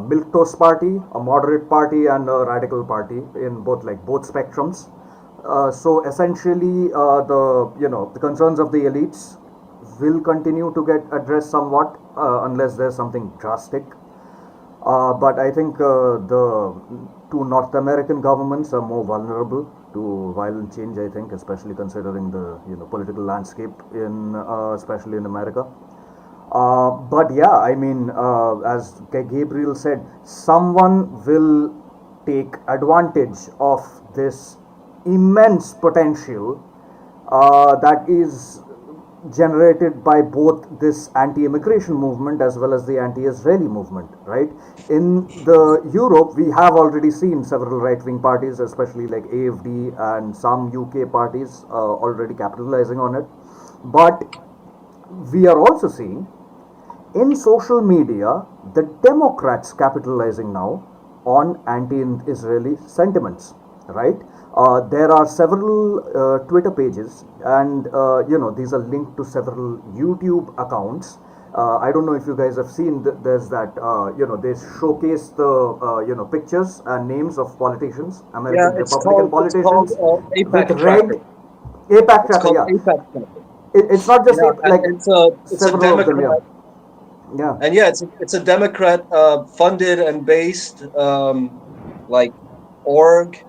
milk toast party, a moderate party, and a radical party in both spectrums. So essentially, the concerns of the elites will continue to get addressed somewhat, unless there's something drastic. But I think the two North American governments are more vulnerable to violent change. I think, especially considering the political landscape in especially in America. But yeah, I mean, as Gabriel said, someone will take advantage of this immense potential that is generated by both this anti-immigration movement as well as the anti-Israeli movement, right? In the Europe, we have already seen several right-wing parties, especially like AFD and some UK parties, already capitalizing on it. But we are also seeing in social media the Democrats capitalizing now on anti-Israeli sentiments, right? There are several Twitter pages, and these are linked to several YouTube accounts. I don't know if you guys have seen. There's that they showcase the pictures and names of politicians, Yeah, American Republican politicians, with APAC red tracker. APAC It's tracker. called Yeah, APAC tracker. it's not just Yeah, and like it's a several of them. Yeah, Democrat, yeah. and yeah, it's a Democrat funded and based like org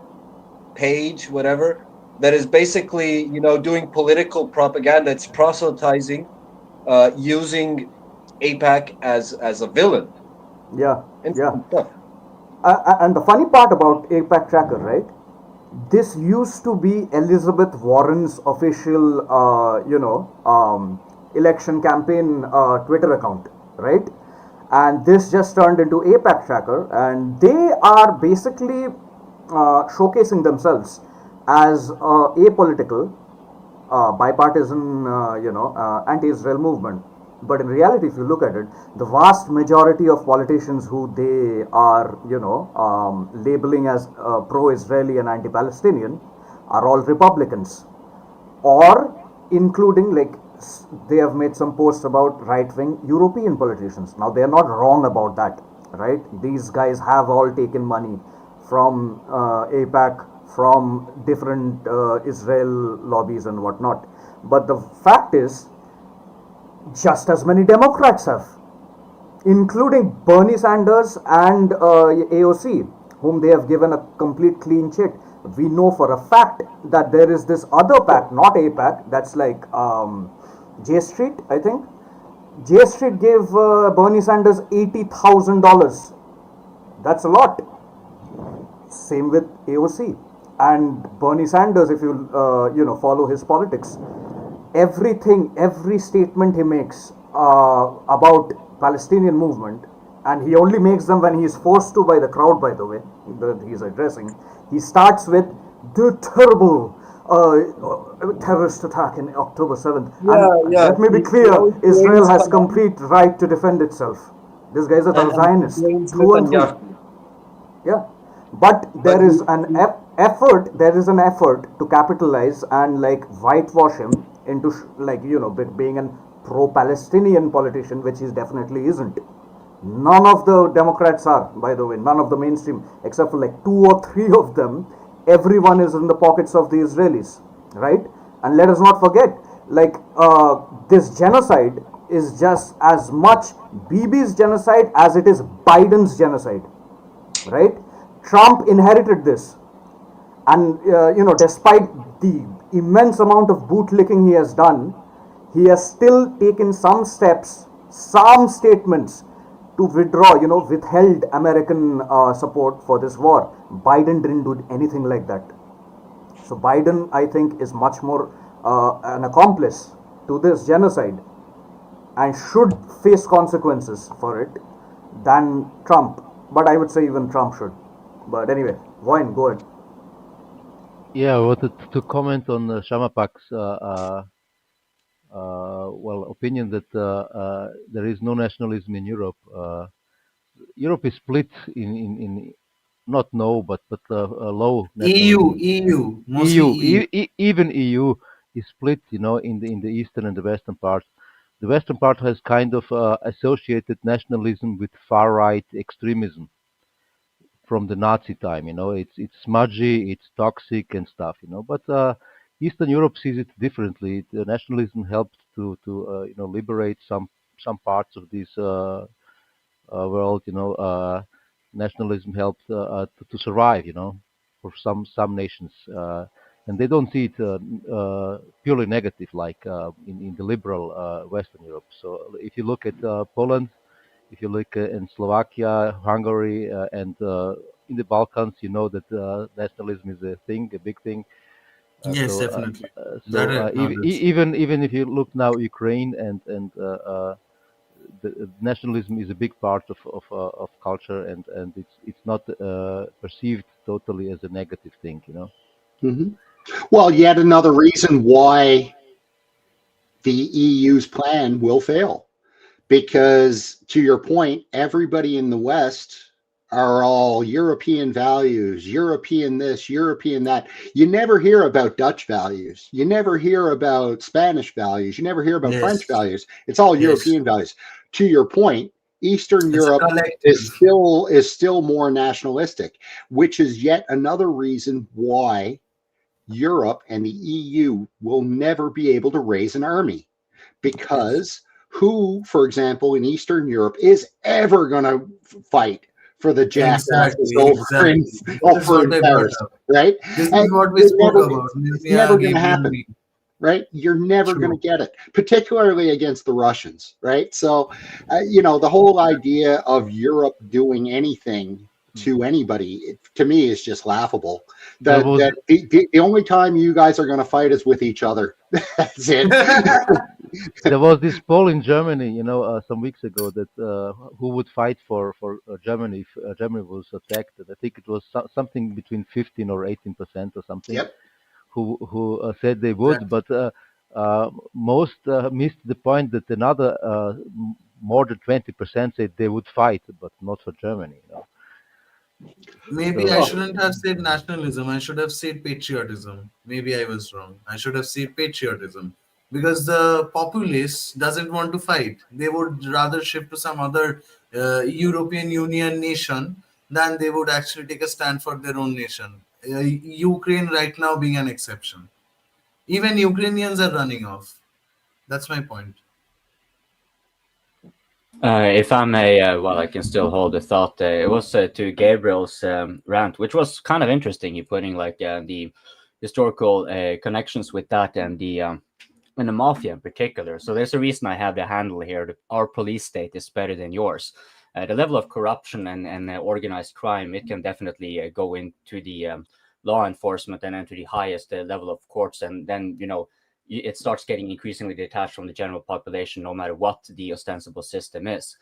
page, whatever, that is basically doing political propaganda. It's proselytizing using APAC as a villain. Yeah, yeah. Interesting stuff. And the funny part about APAC Tracker, right? This used to be Elizabeth Warren's official, election campaign Twitter account, right? And this just turned into APAC Tracker, and they are basically showcasing themselves as apolitical, bipartisan, anti-Israel movement. But in reality, if you look at it, the vast majority of politicians who they are, labeling as pro-Israeli and anti-Palestinian are all Republicans, or including like they have made some posts about right-wing European politicians. Now they are not wrong about that, right? These guys have all taken money from APAC, from different Israel lobbies and whatnot. But the fact is, just as many Democrats have, including Bernie Sanders and AOC, whom they have given a complete clean chit. We know for a fact that there is this other pack, not APAC, that's like J Street, I think. J Street gave Bernie Sanders $80,000. That's a lot. Same with AOC and Bernie Sanders. If you follow his politics, every statement he makes about Palestinian movement, and he only makes them when he is forced to by the crowd, by the way, that he is addressing. He starts with the terrible terrorist attack in October 7th. Yeah, And yeah. let me be He clear, always Israel blames has Hamas complete right to defend itself. This guy is a and he Zionist, blames through and through. Netanyahu. Yeah, but But there is an effort. There is an effort to capitalize and like whitewash him into like being an pro-Palestinian politician, which he definitely isn't. None of the Democrats are, by the way, none of the mainstream, except for like two or three of them. Everyone is in the pockets of the Israelis, right? And let us not forget, like this genocide is just as much Bibi's genocide as it is Biden's genocide, right? Trump inherited this, and despite the immense amount of bootlicking he has done, he has still taken some steps, some statements to withdraw, withheld American support for this war. Biden didn't do anything like that. So Biden, I think, is much more an accomplice to this genocide and should face consequences for it than Trump. But I would say even Trump should. But anyway, Wayne, go ahead. Yeah, I wanted to comment on Shamapak's opinion that there is no nationalism in Europe. Europe is split in not no, but low EU, nationalism. EU, mostly EU, EU. even EU is split, in the eastern and the western parts. The western part has kind of associated nationalism with far right extremism from the Nazi time. It's smudgy, it's toxic and stuff. But Eastern Europe sees it differently. The nationalism helped to liberate some parts of this world, nationalism helped to survive, for some nations, and they don't see it purely negative like in the liberal Western Europe. So if you look at Poland, if you look in Slovakia, Hungary, and in the Balkans, you know that nationalism is a thing, a big thing. Yes, So, definitely. That I acknowledge. even if you look now Ukraine and the nationalism is a big part of culture, and it's not perceived totally as a negative thing, Hmm. Well, yet another reason why the EU's plan will fail. Because to your point, everybody in the West are all European values, European this, European that. You never hear about Dutch values. You never hear about Spanish values. You never hear about French Yes, values. It's all yes. European values. To your point, Eastern It's a Europe collective. is still more nationalistic, which is yet another reason why Europe and the EU will never be able to raise an army, because who, for example, in Eastern Europe is ever going to fight for the jackasses Exactly, exactly. This is over what in I brought Paris, up. right? This And is what we you're spoke never, about. it's Yeah, never going to Gabriel and happen, me. right? You're never going True. to get it, particularly against the Russians, right? So, the whole idea of Europe doing anything to anybody, to me, is just laughable. There was The only time you guys are going to fight is with each other. That's it. there was this poll in Germany, some weeks ago, that who would fight for Germany if Germany was attacked. And I think it was something between 15 or 18% or something Yep. who said they would, Exactly. but most missed the point that another more than 20% said they would fight, but not for Germany. Maybe I So shouldn't have said nationalism. I should have said patriotism. Maybe I was wrong. I should have said patriotism because the populace doesn't want to fight. They would rather shift to some other European Union nation than they would actually take a stand for their own nation. Ukraine right now being an exception. Even Ukrainians are running off. That's my point. If I may, well, I can still hold the thought. It was to Gabriel's rant, which was kind of interesting. You putting like the historical connections with that and the mafia in particular. So there's a reason I have the handle here. Our police state is better than yours. The level of corruption and organized crime, it can definitely go into the law enforcement and into the highest level of courts, and then it starts getting increasingly detached from the general population, no matter what the ostensible system is.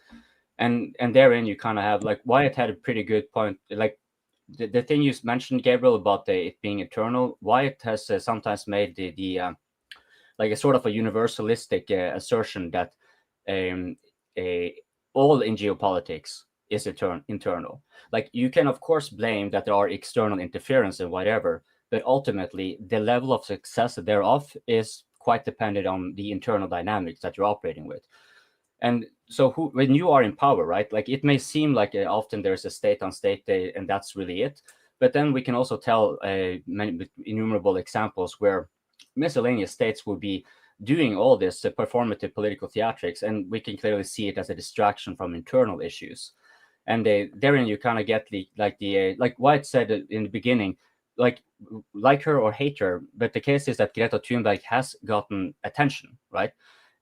And therein you kind of have, like, Wyatt had a pretty good point, like the thing you mentioned, Gabriel, about it being eternal. Wyatt has sometimes made the like a sort of a universalistic assertion that um, all in geopolitics is internal. Like, you can of course blame that there are external interference and whatever, but ultimately the level of success thereof is quite dependent on the internal dynamics that you're operating with. And so when you are in power, right, like it may seem like often there's a state on state and that's really it, but then we can also tell many innumerable examples where miscellaneous states will be doing all this performative political theatrics, and we can clearly see it as a distraction from internal issues. And therein you kind of get like White said in the beginning, like her or hate her, but the case is that Greta Thunberg has gotten attention, right?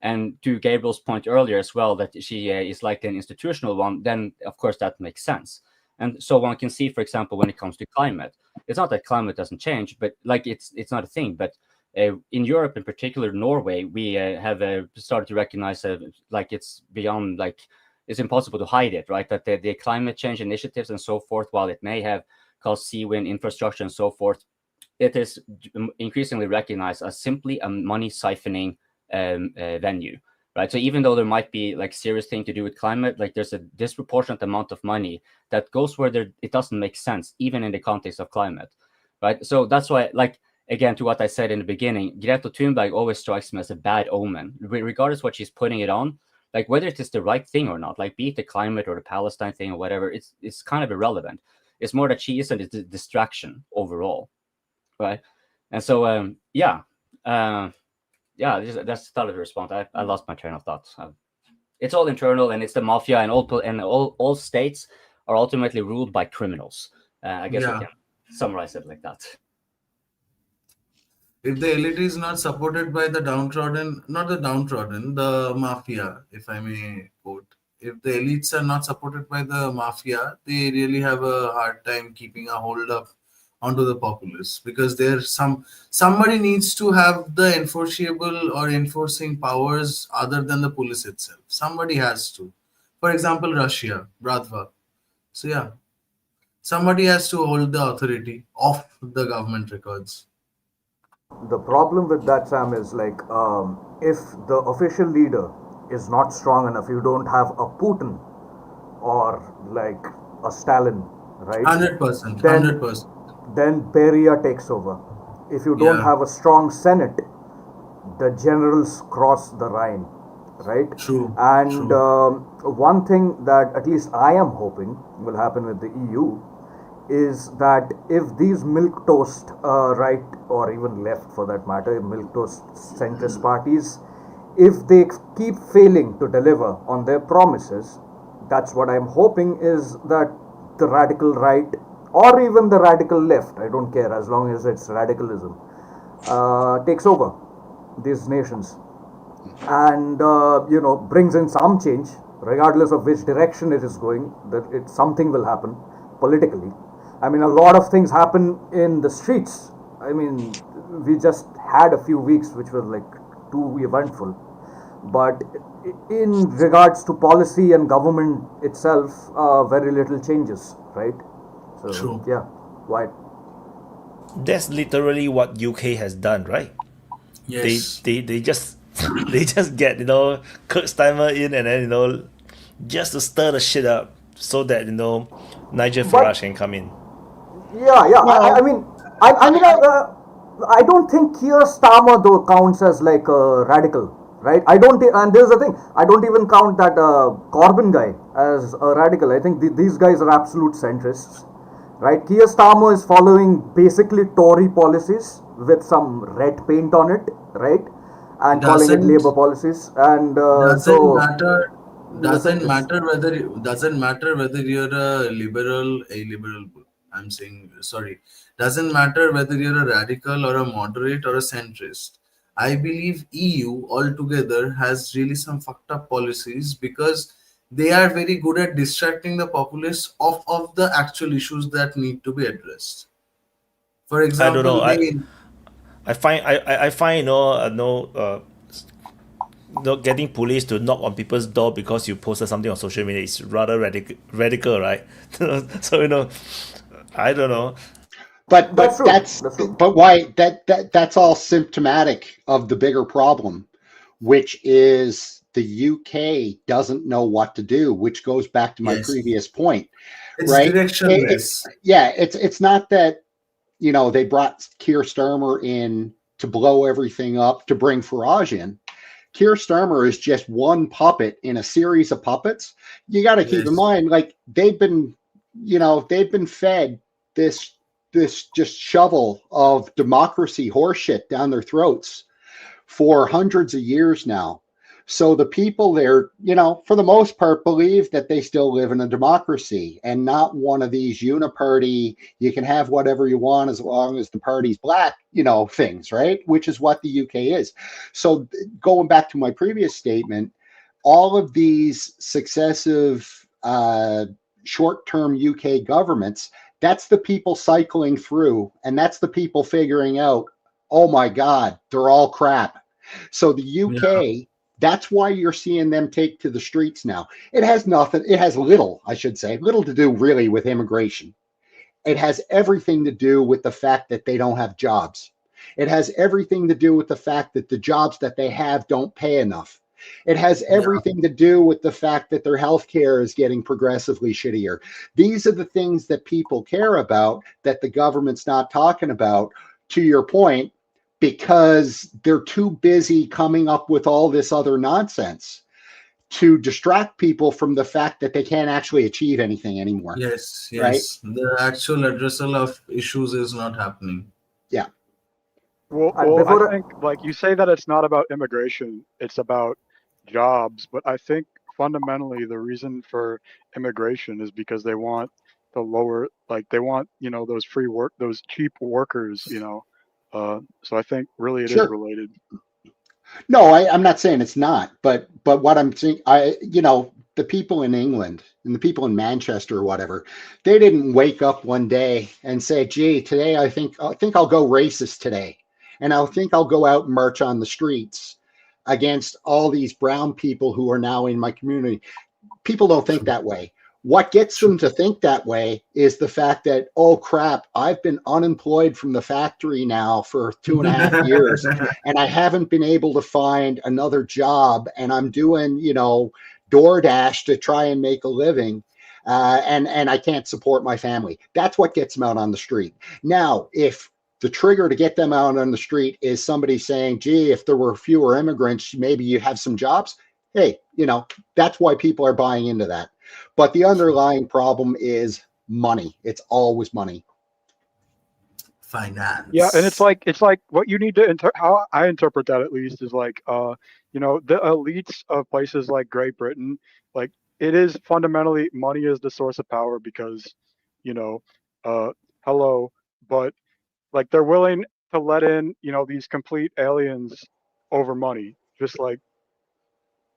And to Gabriel's point earlier as well, that she is like an institutional one, then of course that makes sense. And so one can see, for example, when it comes to climate, it's not that climate doesn't change, but like it's not a thing. But in Europe, in particular, Norway, we have started to recognize like it's beyond, like it's impossible to hide it, right? That the climate change initiatives and so forth, while it may have caused sea wind infrastructure and so forth, it is increasingly recognized as simply a money siphoning venue, right? So even though there might be like serious thing to do with climate, like there's a disproportionate amount of money that goes where it doesn't make sense, even in the context of climate, right? So that's why, like, again, to what I said in the beginning, Greta Thunberg always strikes me as a bad omen, regardless what she's putting it on. Like whether it is the right thing or not, like be it the climate or the Palestine thing or whatever, it's kind of irrelevant. It's more that she is a distraction overall, right? And so yeah, that's the response. I lost my train of thought. It's all internal, and it's the mafia, and all states are ultimately ruled by criminals. I guess we Yeah. can summarize it like that. If the elite is not supported by the downtrodden, not the downtrodden, the mafia, if I may quote, if the elites are not supported by the mafia, they really have a hard time keeping a hold of onto the populace, because there's somebody needs to have the enforceable or enforcing powers other than the police itself. Somebody has to. For example, Russia, Bratva. So yeah, somebody has to hold the authority of the government records. The problem with that, Sam, is like if the official leader is not strong enough, you don't have a Putin or like a Stalin, right? 100%, Then 100%. then Beria takes over. If you don't Yeah. have a strong Senate, the generals cross the Rhine, right? True. And one thing that at least I am hoping will happen with the EU is that if these milk toast right, or even left for that matter, milk toast centrist parties, if they keep failing to deliver on their promises, that's what I'm hoping, is that the radical right or even the radical left, I don't care as long as it's radicalism, takes over these nations and brings in some change, regardless of which direction it is going. That something will happen politically. I mean, a lot of things happen in the streets. I mean, we just had a few weeks which were like too eventful, but in regards to policy and government itself, very little changes, right? So True. yeah, Wyatt. That's literally what UK has done, right? Yes. They just they just get Kurt Steimer in, and then just to stir the shit up so that Nigel Farage can come in. Yeah. I mean, I don't think Keir Starmer though counts as like a radical, right? I don't, and there's the thing, I don't even count that Corbyn guy as a radical. I think these guys are absolute centrists, right? Keir Starmer is following basically Tory policies with some red paint on it, right? And calling it Doesn't Labour policies, and doesn't matter he's a centrist. doesn't matter whether you're a liberal, I'm saying, sorry, doesn't matter whether you're a radical or a moderate or a centrist. I believe EU altogether has really some fucked up policies, because they are very good at distracting the populace of the actual issues that need to be addressed. For I don't know. example, I find getting police to knock on people's door because you posted something on social media is rather radical, right? So I don't know. But why that's all symptomatic of the bigger problem, which is the UK doesn't know what to do, which goes back to my Yes. previous point, It's right? directionless. It's not that they brought Keir Starmer in to blow everything up, to bring Farage in. Keir Starmer is just one puppet in a series of puppets. You got to keep in mind, like they've been fed this just shovel of democracy horseshit down their throats for hundreds of years now. So the people there, for the most part, believe that they still live in a democracy and not one of these uniparty, you can have whatever you want as long as the party's black, things, right? Which is what the UK is. So going back to my previous statement, all of these successive short-term UK governments, that's the people cycling through, and that's the people figuring out, oh my God, they're all crap. So the UK, that's why you're seeing them take to the streets now. It has little, I should say, little to do really with immigration. It has everything to do with the fact that they don't have jobs. It has everything to do with the fact that the jobs that they have don't pay enough. It has everything to do with the fact that their healthcare is getting progressively shittier. These are the things that people care about that the government's not talking about, to your point, because they're too busy coming up with all this other nonsense to distract people from the fact that they can't actually achieve anything anymore. Yes. Right? The actual addressal of issues is not happening. Yeah. Well, I think, like you say, that it's not about immigration, it's about jobs. But I think fundamentally the reason for immigration is because they want the lower, like they want, those free work, those cheap workers, so I think really it is Sure. related. No, I'm not saying it's not, but what I'm saying, the people in England and the people in Manchester or whatever, they didn't wake up one day and say, "Gee, today I think I'll go racist today, and I think I'll go out and march on the streets against all these brown people who are now in my community." People don't think that way. What gets them to think that way is the fact that, oh crap, I've been unemployed from the factory now for 2.5 years, and I haven't been able to find another job, and I'm doing, DoorDash to try and make a living, and I can't support my family. That's what gets them out on the street. Now, if the trigger to get them out on the street is somebody saying, "Gee, if there were fewer immigrants, maybe you have some jobs," hey, that's why people are buying into that. But the underlying problem is money. It's always money. Finance. Yeah, and it's like what you need to how I interpret that, at least, is like the elites of places like Great Britain, like it is fundamentally money is the source of power because hello, but like they're willing to let in these complete aliens over money. Just like,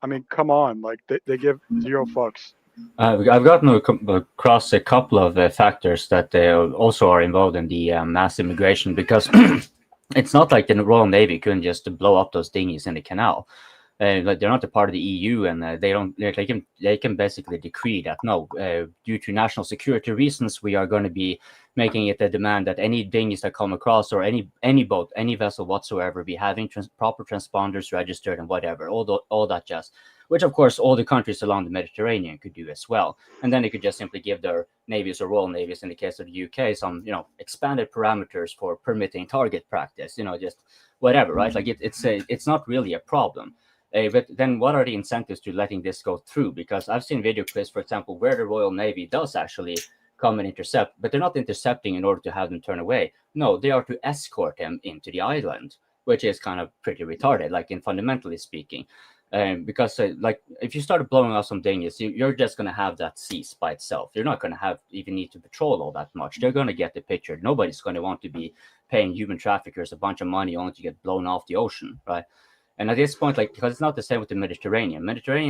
I mean, come on, like they give zero fucks. I've gotten across a couple of factors that also are involved in the mass immigration, because it's not like the Royal Navy couldn't just blow up those dinghies in the canal. Like they're not a part of the EU, and they can basically decree that no, due to national security reasons, we are going to be making it a demand that any dinghies that come across, or any boat, any vessel whatsoever, be having proper transponders registered and whatever, all that jazz. Which, of course, all the countries along the Mediterranean could do as well. And then they could just simply give their navies, or royal navies in the case of the UK, some, expanded parameters for permitting target practice, just whatever, right? Like it's not really a problem. But then what are the incentives to letting this go through? Because I've seen video clips, for example, where the Royal Navy does actually come and intercept, but they're not intercepting in order to have them turn away. No, they are to escort them into the island, which is kind of pretty retarded, like in fundamentally speaking. Because like if you start blowing up some dinghies, you're just going to have that cease by itself. You're not going to even need to patrol all that much. They're going to get the picture. Nobody's going to want to be paying human traffickers a bunch of money only to get blown off the ocean, right? And at this point, like, because it's not the same with the Mediterranean.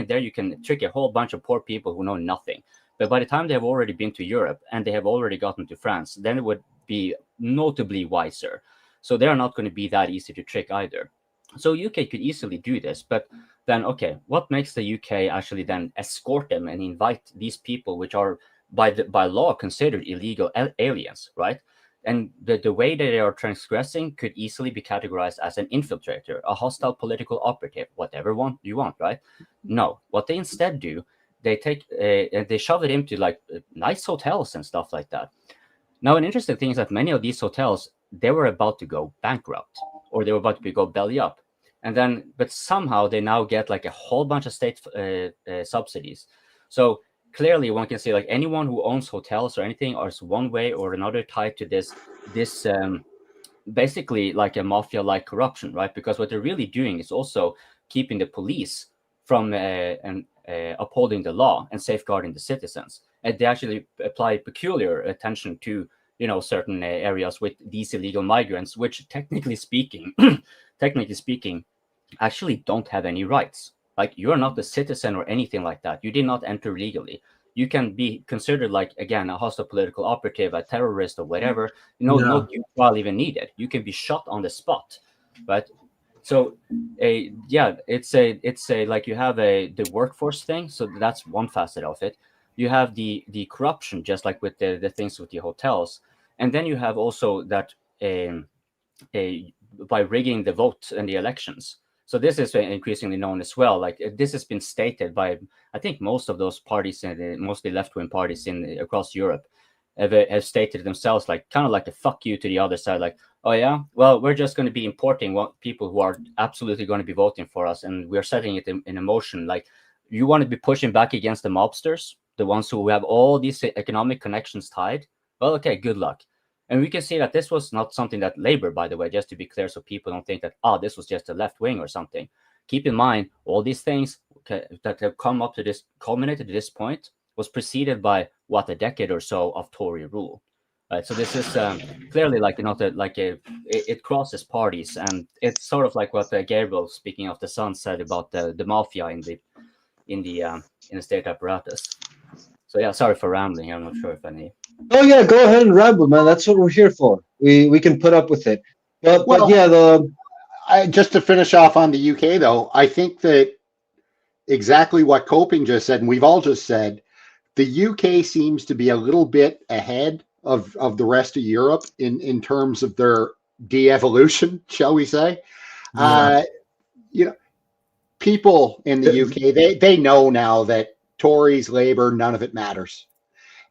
There you can trick a whole bunch of poor people who know nothing. But by the time they have already been to Europe and they have already gotten to France, then it would be notably wiser. So they're not going to be that easy to trick either. So UK could easily do this, but then, okay, what makes the UK actually then escort them and invite these people, which are by law considered illegal aliens, right? And the way that they are transgressing could easily be categorized as an infiltrator, a hostile political operative, whatever you want, right? No, what they instead do, they take and they shove it into like nice hotels and stuff like that. Now, an interesting thing is that many of these hotels, they were about to go bankrupt, or they were about to go belly up. And then, but somehow they now get like a whole bunch of state subsidies. So clearly one can say like anyone who owns hotels or anything is one way or another tied to this basically like a mafia-like corruption, right? Because what they're really doing is also keeping the police from upholding the law and safeguarding the citizens. And they actually apply peculiar attention to certain areas with these illegal migrants, which technically speaking, actually don't have any rights. Like, you're not a citizen or anything like that. You did not enter legally. You can be considered like, again, a hostile political operative, a terrorist, or whatever. No due trial even needed. You can be shot on the spot, right? So, it's a like you have the workforce thing. So that's one facet of it. You have the corruption, just like with the things with the hotels, and then you have also that by rigging the vote and the elections. So this is increasingly known as well. Like, this has been stated by, I think, most of those parties, and mostly left-wing parties across Europe, have stated themselves, like, kind of like a fuck you to the other side. Like, oh yeah, well, we're just going to be importing people who are absolutely going to be voting for us, and we're setting it in motion. Like, you want to be pushing back against the mobsters, the ones who have all these economic connections tied. Well, okay, good luck. And we can see that this was not something that Labour, by the way, just to be clear, so people don't think that, this was just a left wing or something. Keep in mind, all these things that have come up to this, culminated to this point, was preceded by what, a decade or so of Tory rule. Right, so this is clearly like it crosses parties, and it's sort of like what Gabriel, speaking of the Sun, said about the mafia in the state apparatus. So yeah, sorry for rambling. I'm not sure if any. Oh yeah, go ahead and ramble, man. That's what we're here for. We can put up with it. But Well, yeah, just to finish off on the UK, though, I think that exactly what Coping just said, and we've all just said, the UK seems to be a little bit ahead of the rest of Europe in terms of their de-evolution, shall we say. Yeah. You know, people in the UK, they know now that Tories, Labour, none of it matters.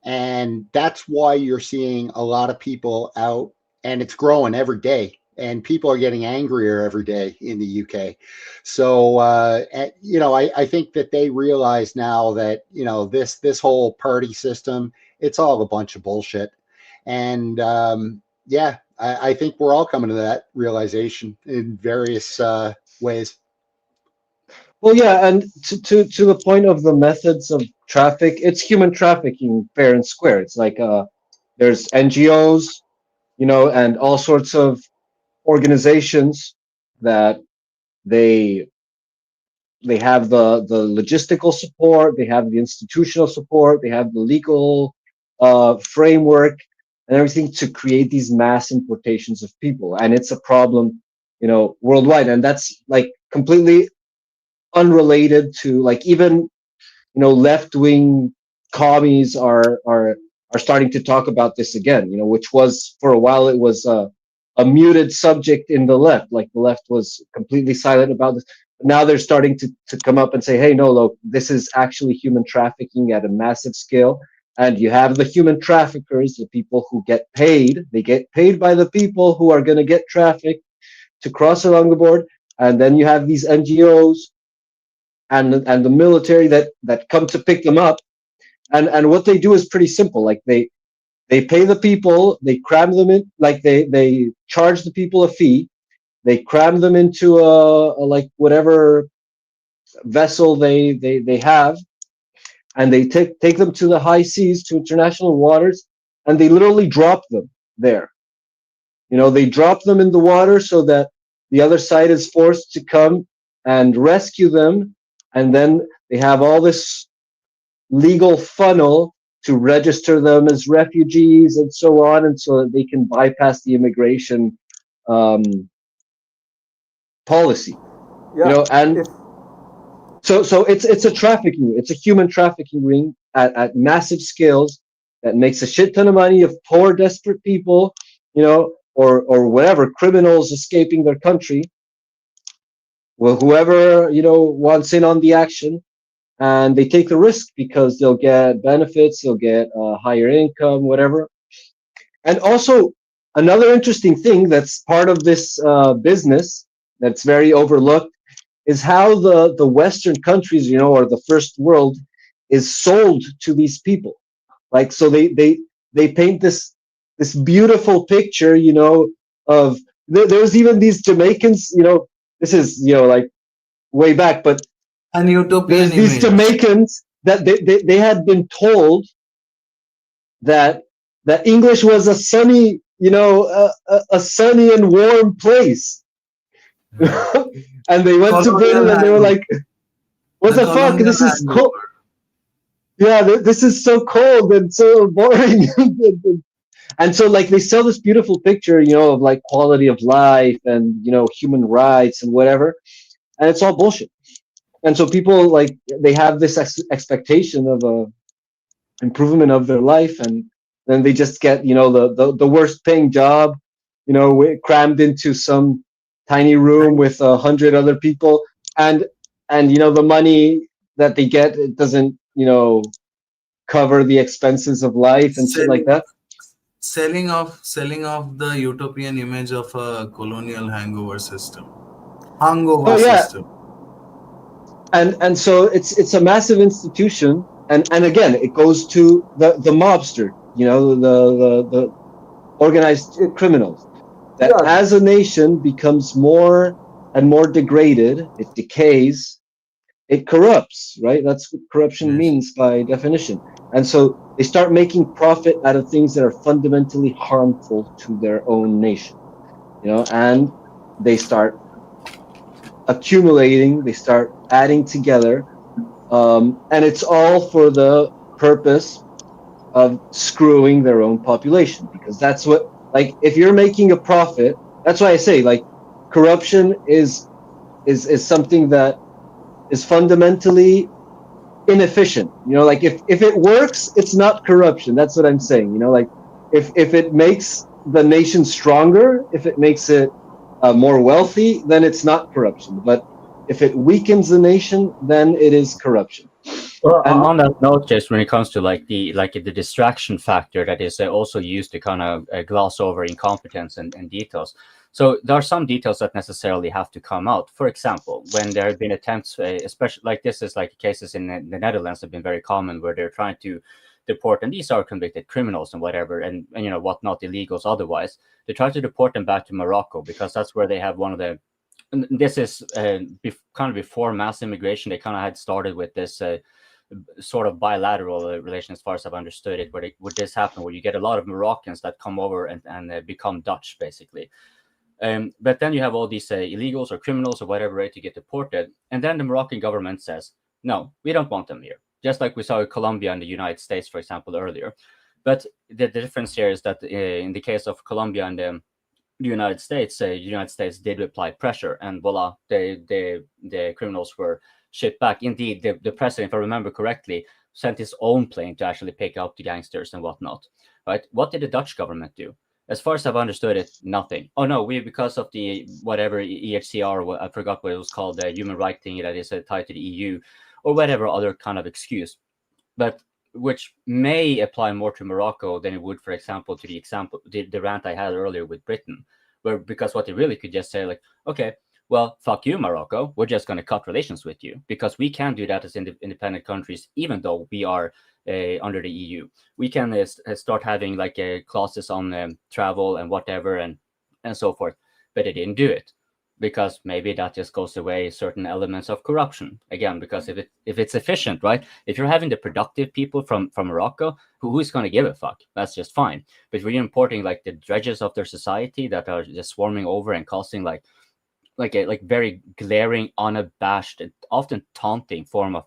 And that's why you're seeing a lot of people out, and it's growing every day. And people are getting angrier every day in the UK. So, I think that they realize now that, this whole party system, it's all a bunch of bullshit. And I think we're all coming to that realization in various ways. well, yeah, and to the point of the methods of traffic, it's human trafficking, fair and square. It's like there's NGOs, and all sorts of organizations that they have the logistical support, they have the institutional support, they have the legal framework and everything to create these mass importations of people, and it's a problem, worldwide, and that's like completely unrelated to like even left-wing commies are starting to talk about this again, which was for a while it was a muted subject in the left. Like the left was completely silent about this. But now they're starting to come up and say, hey, no, look, this is actually human trafficking at a massive scale. And you have the human traffickers, the people who get paid. They get paid by the people who are going to get trafficked to cross along the board. And then you have these NGOs and the military that come to pick them up. And what they do is pretty simple. Like they pay the people, they cram them in, like they charge the people a fee, they cram them into a like whatever vessel they have, and they take them to the high seas, to international waters, and they literally drop them there. They drop them in the water so that the other side is forced to come and rescue them, and then they have all this legal funnel to register them as refugees and so on, and so that they can bypass the immigration policy. And so it's a trafficking, it's a human trafficking ring at massive scales that makes a shit ton of money of poor, desperate people, or whatever, criminals escaping their country. Well, whoever wants in on the action. And they take the risk because they'll get benefits, they'll get higher income, whatever. And also, another interesting thing that's part of this business that's very overlooked is how the Western countries, or the first world, is sold to these people. Like, so they paint this beautiful picture, of there's even these Jamaicans, this is like way back, but An utopian there's these image. Jamaicans that they had been told that English was a sunny, a sunny and warm place. And they went to Britain and they were like, what the fuck? This is cold. Yeah, this is so cold and so boring. And so like they sell this beautiful picture, of like quality of life and, human rights and whatever. And it's all bullshit. And so people like they have this expectation of a improvement of their life, and then they just get the worst paying job, crammed into some tiny room with 100 other people, and the money that they get, it doesn't cover the expenses of life and shit like that. Selling off the utopian image of a colonial hangover system. System. And so it's a massive institution, and again it goes to the mobster, the organized criminals, that as a nation becomes more and more degraded, it decays, it corrupts, right? That's what corruption means by definition. And so they start making profit out of things that are fundamentally harmful to their own nation, and they start accumulating, they start adding together, and it's all for the purpose of screwing their own population, because that's what, like, if you're making a profit, that's why I say, like, corruption is something that is fundamentally inefficient. Like, if it works, it's not corruption. That's what I'm saying. Like, if it makes the nation stronger, if it makes it more wealthy, then it's not corruption. But if it weakens the nation, then it is corruption. Well, on that note, just when it comes to the distraction factor that is also used to kind of gloss over incompetence and details. So there are some details that necessarily have to come out. For example, when there have been attempts, especially like this is like cases in the Netherlands have been very common, where they're trying to deport, and these are convicted criminals and whatever, and whatnot, illegals otherwise. They try to deport them back to Morocco because that's where they have one of the. And this is kind of before mass immigration. They kind of had started with this. Sort of bilateral relation, as far as I've understood it, where would this happen, where you get a lot of Moroccans that come over and become Dutch, basically. But then you have all these illegals or criminals or whatever, right, to get deported. And then the Moroccan government says, no, we don't want them here. Just like we saw in Colombia and the United States, for example, earlier. But the difference here is that in the case of Colombia and the United States did apply pressure, and voila, the criminals were shipped back. Indeed, the president, if I remember correctly, sent his own plane to actually pick up the gangsters and whatnot. Right? What did the Dutch government do? As far as I've understood it, nothing. Oh no, because of the whatever EHCR, I forgot what it was called, the human rights thing that is tied to the EU, or whatever other kind of excuse, but which may apply more to Morocco than it would, for example, to the rant I had earlier with Britain, because what they really could just say, like, okay, well, fuck you, Morocco. We're just going to cut relations with you, because we can do that as independent countries, even though we are under the EU. We can start having like clauses on travel and whatever and so forth. But they didn't do it, because maybe that just goes away certain elements of corruption again. Because if it's efficient, right? If you're having the productive people from Morocco, who's going to give a fuck? That's just fine. But when you're importing like the dredges of their society that are just swarming over and causing like a very glaring, unabashed, and often taunting form of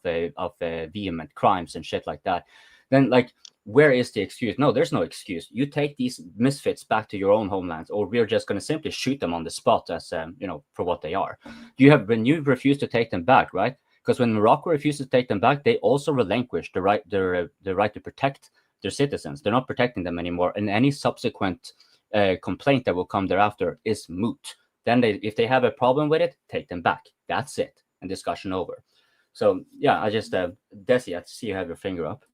vehement crimes and shit like that, then like, where is the excuse? No, there's no excuse. You take these misfits back to your own homelands, or we're just going to simply shoot them on the spot as for what they are. When you refuse to take them back, right? Because when Morocco refuses to take them back, they also relinquish the right to protect their citizens. They're not protecting them anymore, and any subsequent complaint that will come thereafter is moot. Then if they have a problem with it, take them back. That's it, and discussion over. So yeah, I just Desi, I see you have your finger up.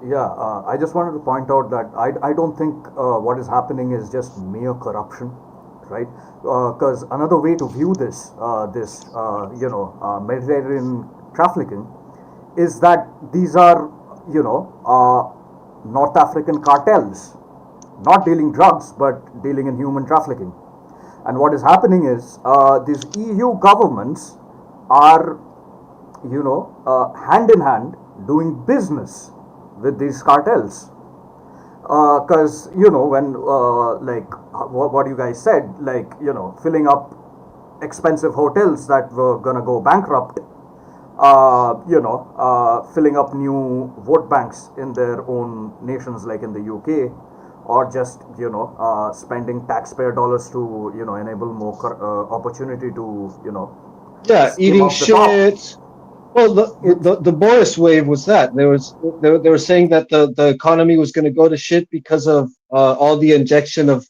Yeah, I just wanted to point out that I don't think what is happening is just mere corruption, right? Because another way to view this Mediterranean trafficking is that these are North African cartels, not dealing drugs but dealing in human trafficking. And what is happening is these EU governments are hand in hand doing business with these cartels, because when like what you guys said, like filling up expensive hotels that were gonna go bankrupt, filling up new vote banks in their own nations, like in the UK, or just spending taxpayer dollars to enable more opportunity to eating shit. Well, the Boris wave was that they were saying that the economy was going to go to shit because of all the injection of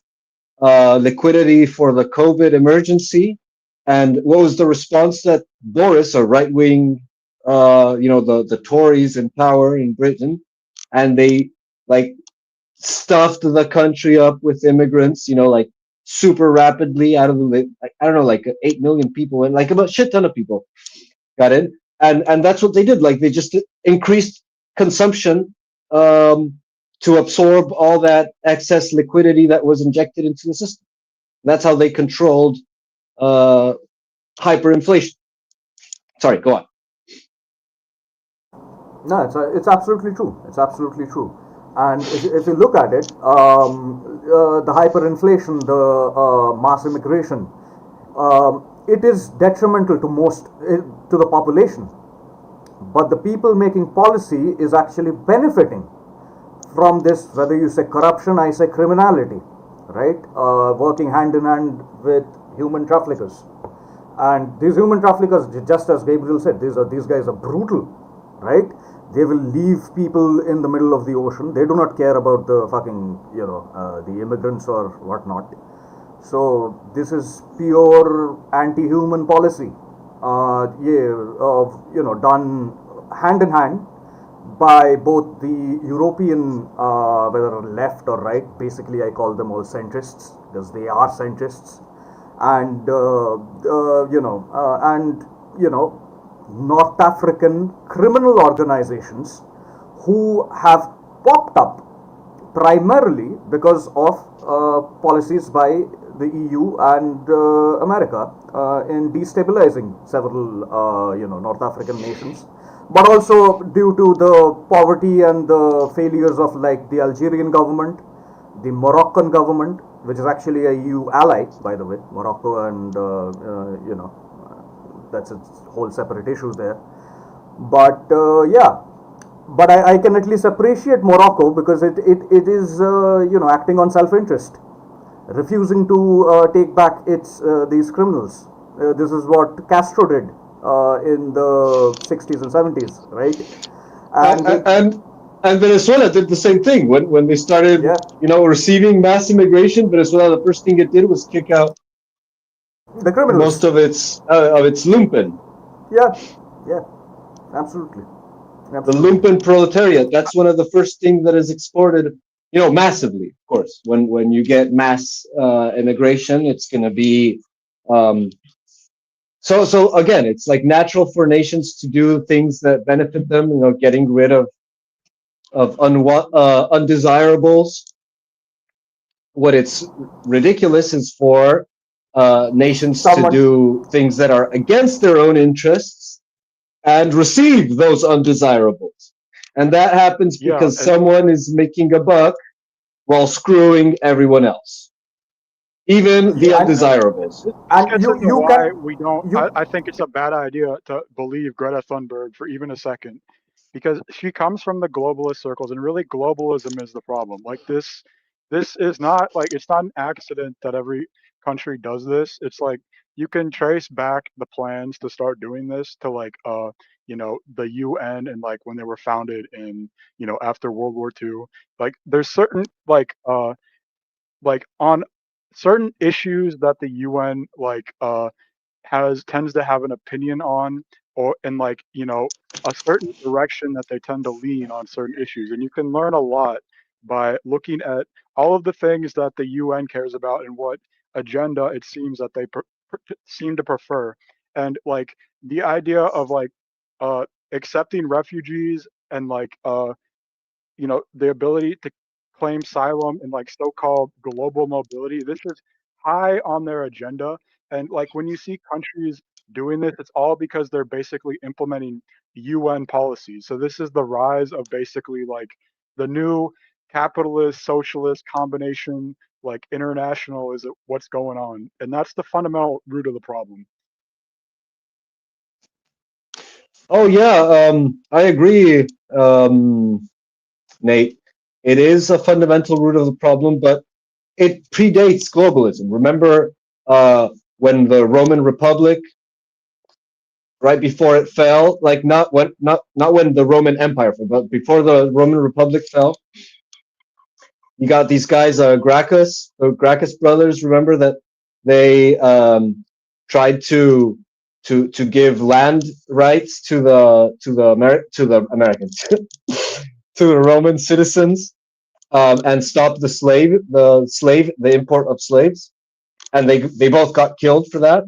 liquidity for the COVID emergency. And what was the response? That Boris, a right wing, the Tories in power in Britain, and they like stuffed the country up with immigrants, like super rapidly out of the, I don't know, like 8 million people, and like about shit ton of people got in. And that's what they did. Like, they just increased consumption to absorb all that excess liquidity that was injected into the system. That's how they controlled hyperinflation. sorry, go on. No, it's absolutely true. It's absolutely true. And if you look at it, the hyperinflation, the mass immigration, it is detrimental to to the population. But the people making policy is actually benefiting from this, whether you say corruption, I say criminality, right? Working hand in hand with human traffickers. And these human traffickers, just as Gabriel said, these guys are brutal, right? They will leave people in the middle of the ocean. They do not care about the fucking, the immigrants or whatnot. So this is pure anti-human policy, done hand in hand by both the European, whether left or right. Basically, I call them all centrists because they are centrists, and North African criminal organizations who have popped up primarily because of policies by the EU and America in destabilizing several North African nations, but also due to the poverty and the failures of like the Algerian government, the Moroccan government, which is actually a EU ally, by the way, Morocco, and that's a whole separate issues there. But but I can at least appreciate Morocco because it is acting on self-interest, refusing to take back these criminals. This is what Castro did in the 60s and 70s, right? And Venezuela did the same thing when they started, receiving mass immigration. Venezuela, the first thing it did was kick out the criminals, most of its lumpen. Yeah, absolutely. The lumpen proletariat. That's one of the first things that is exported, massively. Of course, when you get mass immigration, it's going to be. So again, it's like natural for nations to do things that benefit them. Getting rid of undesirables. What it's ridiculous is for nations to do things that are against their own interests and receive those undesirables. And that happens because someone is making a buck while screwing everyone else, even the undesirables. I think it's a bad idea to believe Greta Thunberg for even a second, because she comes from the globalist circles, and really globalism is the problem. Like this is not like, it's not an accident that every country does this. It's like you can trace back the plans to start doing this to like the UN, and like when they were founded in after World War II. Like there's certain like on certain issues that the UN tends to have an opinion on, or in like a certain direction that they tend to lean on certain issues, and you can learn a lot by looking at all of the things that the UN cares about and what agenda it seems that they seem to prefer. And like the idea of like accepting refugees and like the ability to claim asylum and like so-called global mobility, this is high on their agenda. And like when you see countries doing this, it's all because they're basically implementing UN policies. So this is the rise of basically like the new capitalist socialist combination, like international is what's going on. And that's the fundamental root of the problem. Oh yeah, I agree, Nate. It is a fundamental root of the problem, but it predates globalism. Remember when the Roman Republic, right before it fell, like not when the Roman Empire fell, but before the Roman Republic fell, you got these guys, the Gracchus brothers. Remember that they tried to give land rights to the Americans, to the Roman citizens, and stop the import of slaves, and they both got killed for that.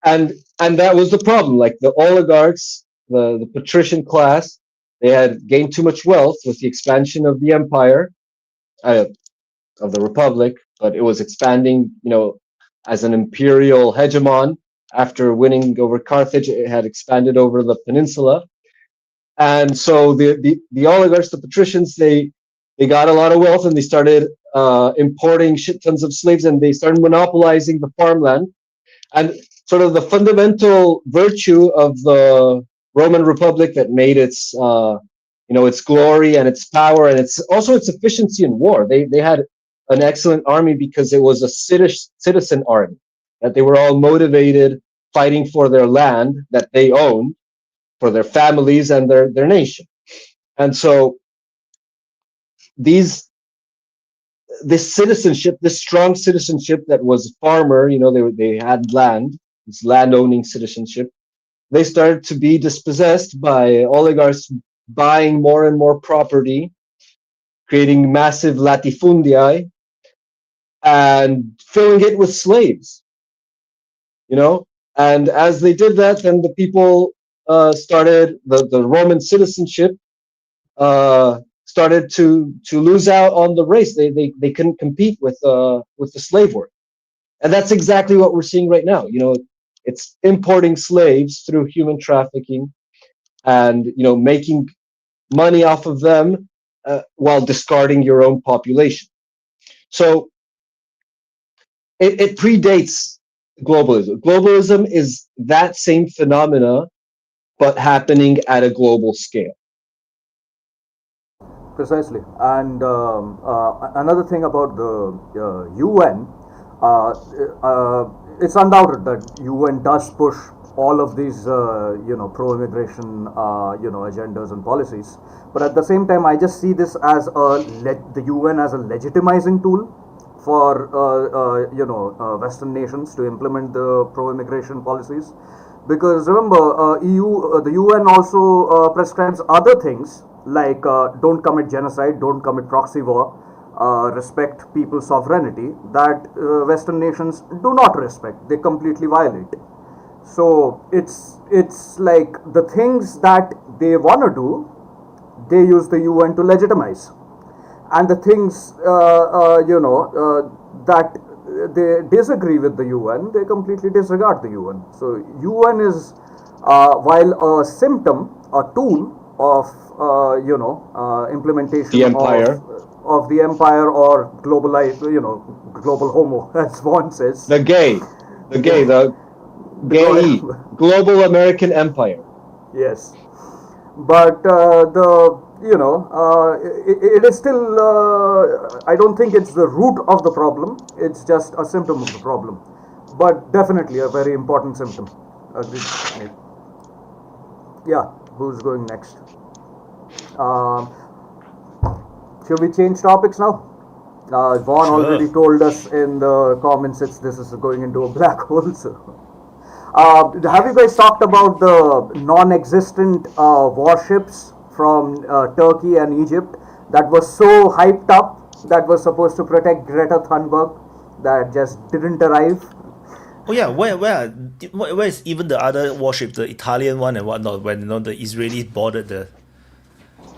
And that was the problem. Like the oligarchs, the patrician class, they had gained too much wealth with the expansion of the empire, of the republic, but it was expanding, as an imperial hegemon After winning over Carthage, it had expanded over the peninsula. And so the oligarchs, the patricians, they got a lot of wealth and they started importing shit tons of slaves and they started monopolizing the farmland. And sort of the fundamental virtue of the Roman Republic that made its its glory and its power and its also its efficiency in war. They had an excellent army because it was a citizen army, that they were all motivated fighting for their land that they owned, for their families and their nation. And so this citizenship, this strong citizenship that was farmer, they had land, this land owning citizenship, they started to be dispossessed by oligarchs buying more and more property, creating massive latifundii, and filling it with slaves. And as they did that, then the people started the Roman citizenship started to lose out on the race. They couldn't compete with the slave work, and that's exactly what we're seeing right now. It's importing slaves through human trafficking, and making money off of them while discarding your own population. So it predates globalism. Globalism is that same phenomena, but happening at a global scale. Precisely. And another thing about the UN, it's undoubted that UN does push all of these, pro-immigration, agendas and policies. But at the same time, I just see this as the UN as a legitimizing tool for, Western nations to implement the pro-immigration policies. Because remember, the UN also prescribes other things like don't commit genocide, don't commit proxy war, respect people's sovereignty, that Western nations do not respect. They completely violate. So it's like the things that they want to do, they use the UN to legitimize, and the things that they disagree with the UN, they completely disregard the UN. So UN is while a symptom, a tool of implementation the empire of the empire, or global homo, as one says. The gay, global American empire. Yes, but it is still. I don't think it's the root of the problem. It's just a symptom of the problem, but definitely a very important symptom. Agreed. Yeah, who's going next? Should we change topics now? Vaughn already told us in the comments this is going into a black hole. So, have you guys talked about the non-existent warships from Turkey and Egypt that was so hyped up, that was supposed to protect Greta Thunberg, that just didn't arrive? Oh yeah, where is even the other warship, the Italian one and whatnot, when the Israelis boarded the.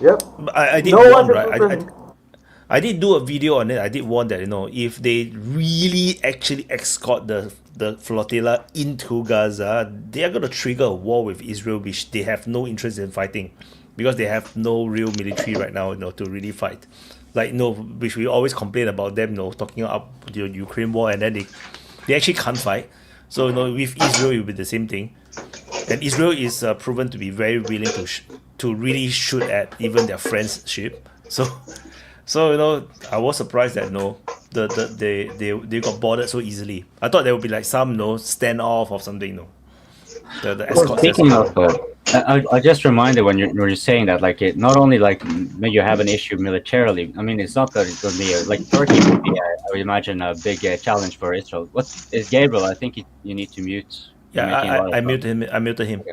Yep. I did warn, right? I did do a video on it. I did warn that if they really actually escort the flotilla into Gaza, they are going to trigger a war with Israel, which they have no interest in fighting, because they have no real military right now, to really fight. Like which we always complain about them, talking up the Ukraine war, and then they actually can't fight. So with Israel, it will be the same thing. And Israel is proven to be very willing to really shoot at even their friends' ship. So I was surprised that they got boarded so easily. I thought there would be like some standoff or something. The escort. Speaking of, I just reminded when you're saying that, like, it not only like maybe you have an issue militarily. I mean, it's not that it's going to be like Turkey would be, I would imagine, a big challenge for Israel. What is Gabriel? I think you need to mute. Yeah, I muted him. I muted him. Okay.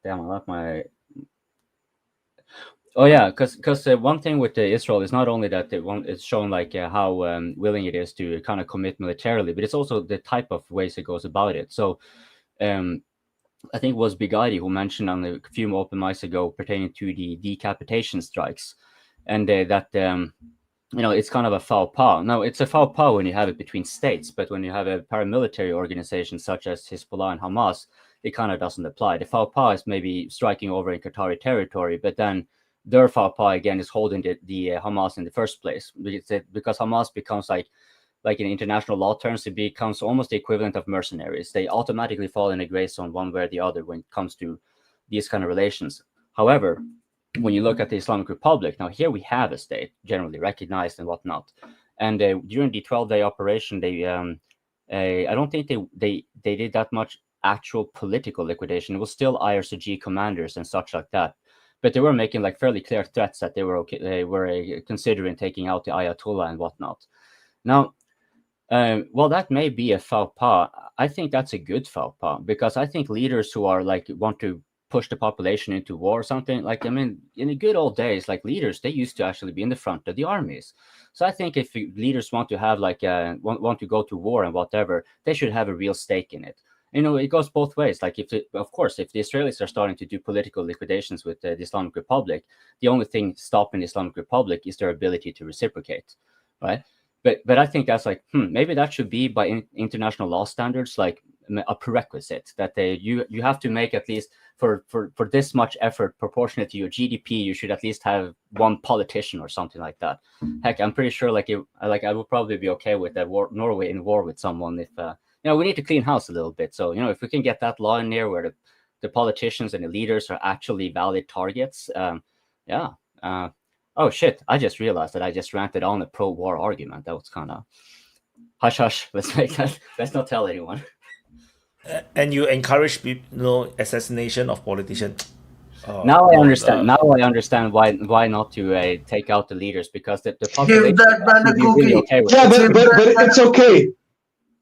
Damn, I left my. Oh yeah, because one thing with Israel is not only that it's shown like how willing it is to kind of commit militarily, but it's also the type of ways it goes about it. So, I think it was Bigadi who mentioned on a few open mics ago pertaining to the decapitation strikes, and that it's kind of a faux pas. Now, it's a faux pas when you have it between states, but when you have a paramilitary organization such as Hezbollah and Hamas, it kind of doesn't apply. The faux pas is maybe striking over in Qatari territory, but then their faux pas again is holding the Hamas in the first place, because Hamas becomes like in international law terms, it becomes almost the equivalent of mercenaries. They automatically fall in a gray zone one way or the other when it comes to these kind of relations. However, when you look at the Islamic Republic, now here we have a state generally recognized and whatnot. And during the 12-day operation, they I don't think they did that much actual political liquidation. It was still IRCG commanders and such like that. But they were making like fairly clear threats that they were considering taking out the Ayatollah and whatnot. Now, well, that may be a faux pas. I think that's a good faux pas, because I think leaders who are like want to push the population into war or something, like, I mean, in the good old days, like leaders, they used to actually be in the front of the armies. So I think if leaders want to have like want to go to war and whatever, they should have a real stake in it. It goes both ways. Like, of course, if the Israelis are starting to do political liquidations with the Islamic Republic, the only thing stopping the Islamic Republic is their ability to reciprocate, right? But I think that's like, maybe that should be by international law standards, like a prerequisite that you have to make at least for this much effort proportionate to your GDP. You should at least have one politician or something like that. Heck, I'm pretty sure I would probably be okay with that Norway in war with someone if we need to clean house a little bit. So if we can get that law in there where the politicians and the leaders are actually valid targets, oh shit, I just realized that I just ranted on a pro-war argument. That was kind of hush hush. Let's not tell anyone. And you encourage people, assassination of politicians. Now I understand. Now I understand why not to take out the leaders, because the population. Give that man a cookie. Really okay with Yeah, it. but it's okay.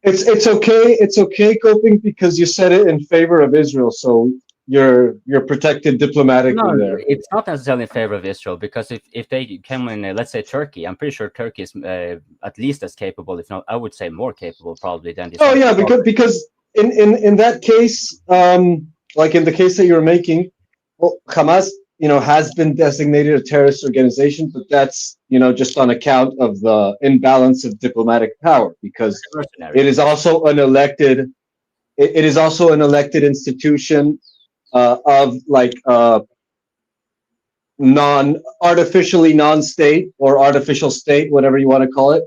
It's okay. It's okay, Coping, because you said it in favor of Israel, so you're protected diplomatically No, there. it's not necessarily in favor of Israel, because if they came in, let's say Turkey, I'm pretty sure Turkey is at least as capable, if not, I would say more capable probably than. Oh yeah, because in that case, like in the case that you're making, well, Hamas, has been designated a terrorist organization, but that's just on account of the imbalance of diplomatic power, because it is also an elected, it is also an elected institution of like artificially non-state or artificial state, whatever you want to call it.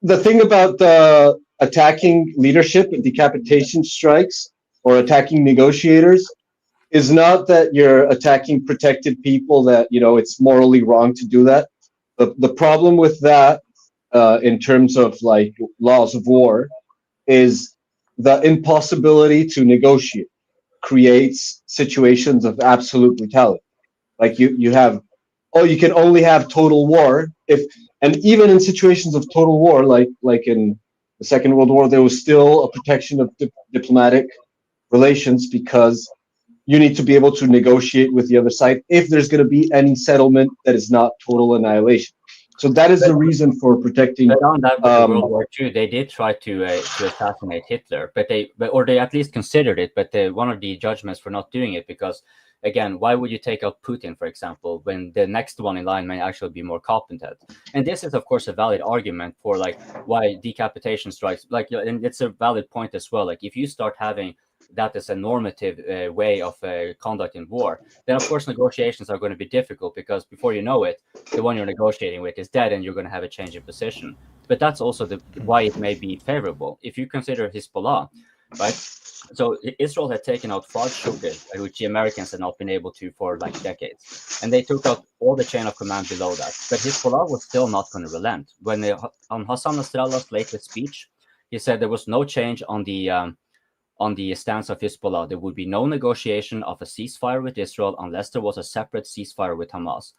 The thing about the attacking leadership and decapitation strikes or attacking negotiators is not that you're attacking protected people, that it's morally wrong to do that. The problem with that in terms of like laws of war is the impossibility to negotiate creates situations of absolute brutality. Like you can only have total war and even in situations of total war, like in the Second World War, there was still a protection of diplomatic relations, because you need to be able to negotiate with the other side if there's going to be any settlement that is not total annihilation. So that is the reason for protecting. But on that, with World War II, they did try to assassinate Hitler, but they at least considered it. But one of the judgments for not doing it, because again, why would you take out Putin, for example, when the next one in line may actually be more competent? And this is, of course, a valid argument for like why decapitation strikes. Like, and it's a valid point as well. Like, if you start having that as a normative way of conducting war, then of course negotiations are going to be difficult, because before you know it, the one you're negotiating with is dead and you're going to have a change in position. But that's also why it may be favorable. If you consider Hezbollah, right? So Israel had taken out Fard Shukr, which the Americans had not been able to for like decades. And they took out all the chain of command below that. But Hezbollah was still not going to relent. When on Hassan Nasrallah's latest speech, he said there was no change on the stance of Hezbollah. There would be no negotiation of a ceasefire with Israel unless there was a separate ceasefire with Hamas.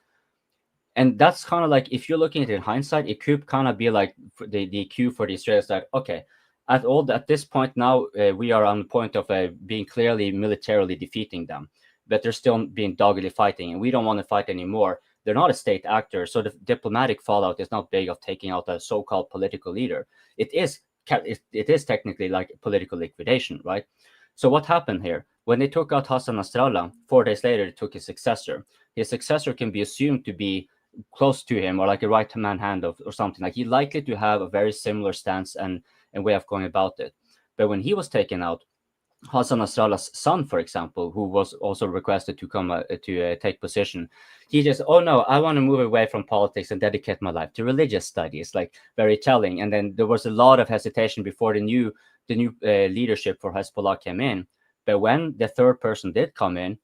And that's kind of like, if you're looking at it in hindsight, it could kind of be like the cue for the Israelis that, okay, at this point now, we are on the point of being clearly militarily defeating them, but they're still being doggedly fighting, and we don't want to fight anymore. They're not a state actor, so the diplomatic fallout is not big of taking out a so-called political leader. It is technically like political liquidation, right? So what happened here? When they took out Hassan Nasrallah, 4 days later, they took his successor. His successor can be assumed to be close to him, or like a right-hand hand or something, like he's likely to have a very similar stance and way of going about it. But when he was taken out, Hassan Nasrallah's son, for example, who was also requested to come to take position, he just, oh no, I want to move away from politics and dedicate my life to religious studies, like very telling. And then there was a lot of hesitation before the new leadership for Hezbollah came in. But when the third person did come in,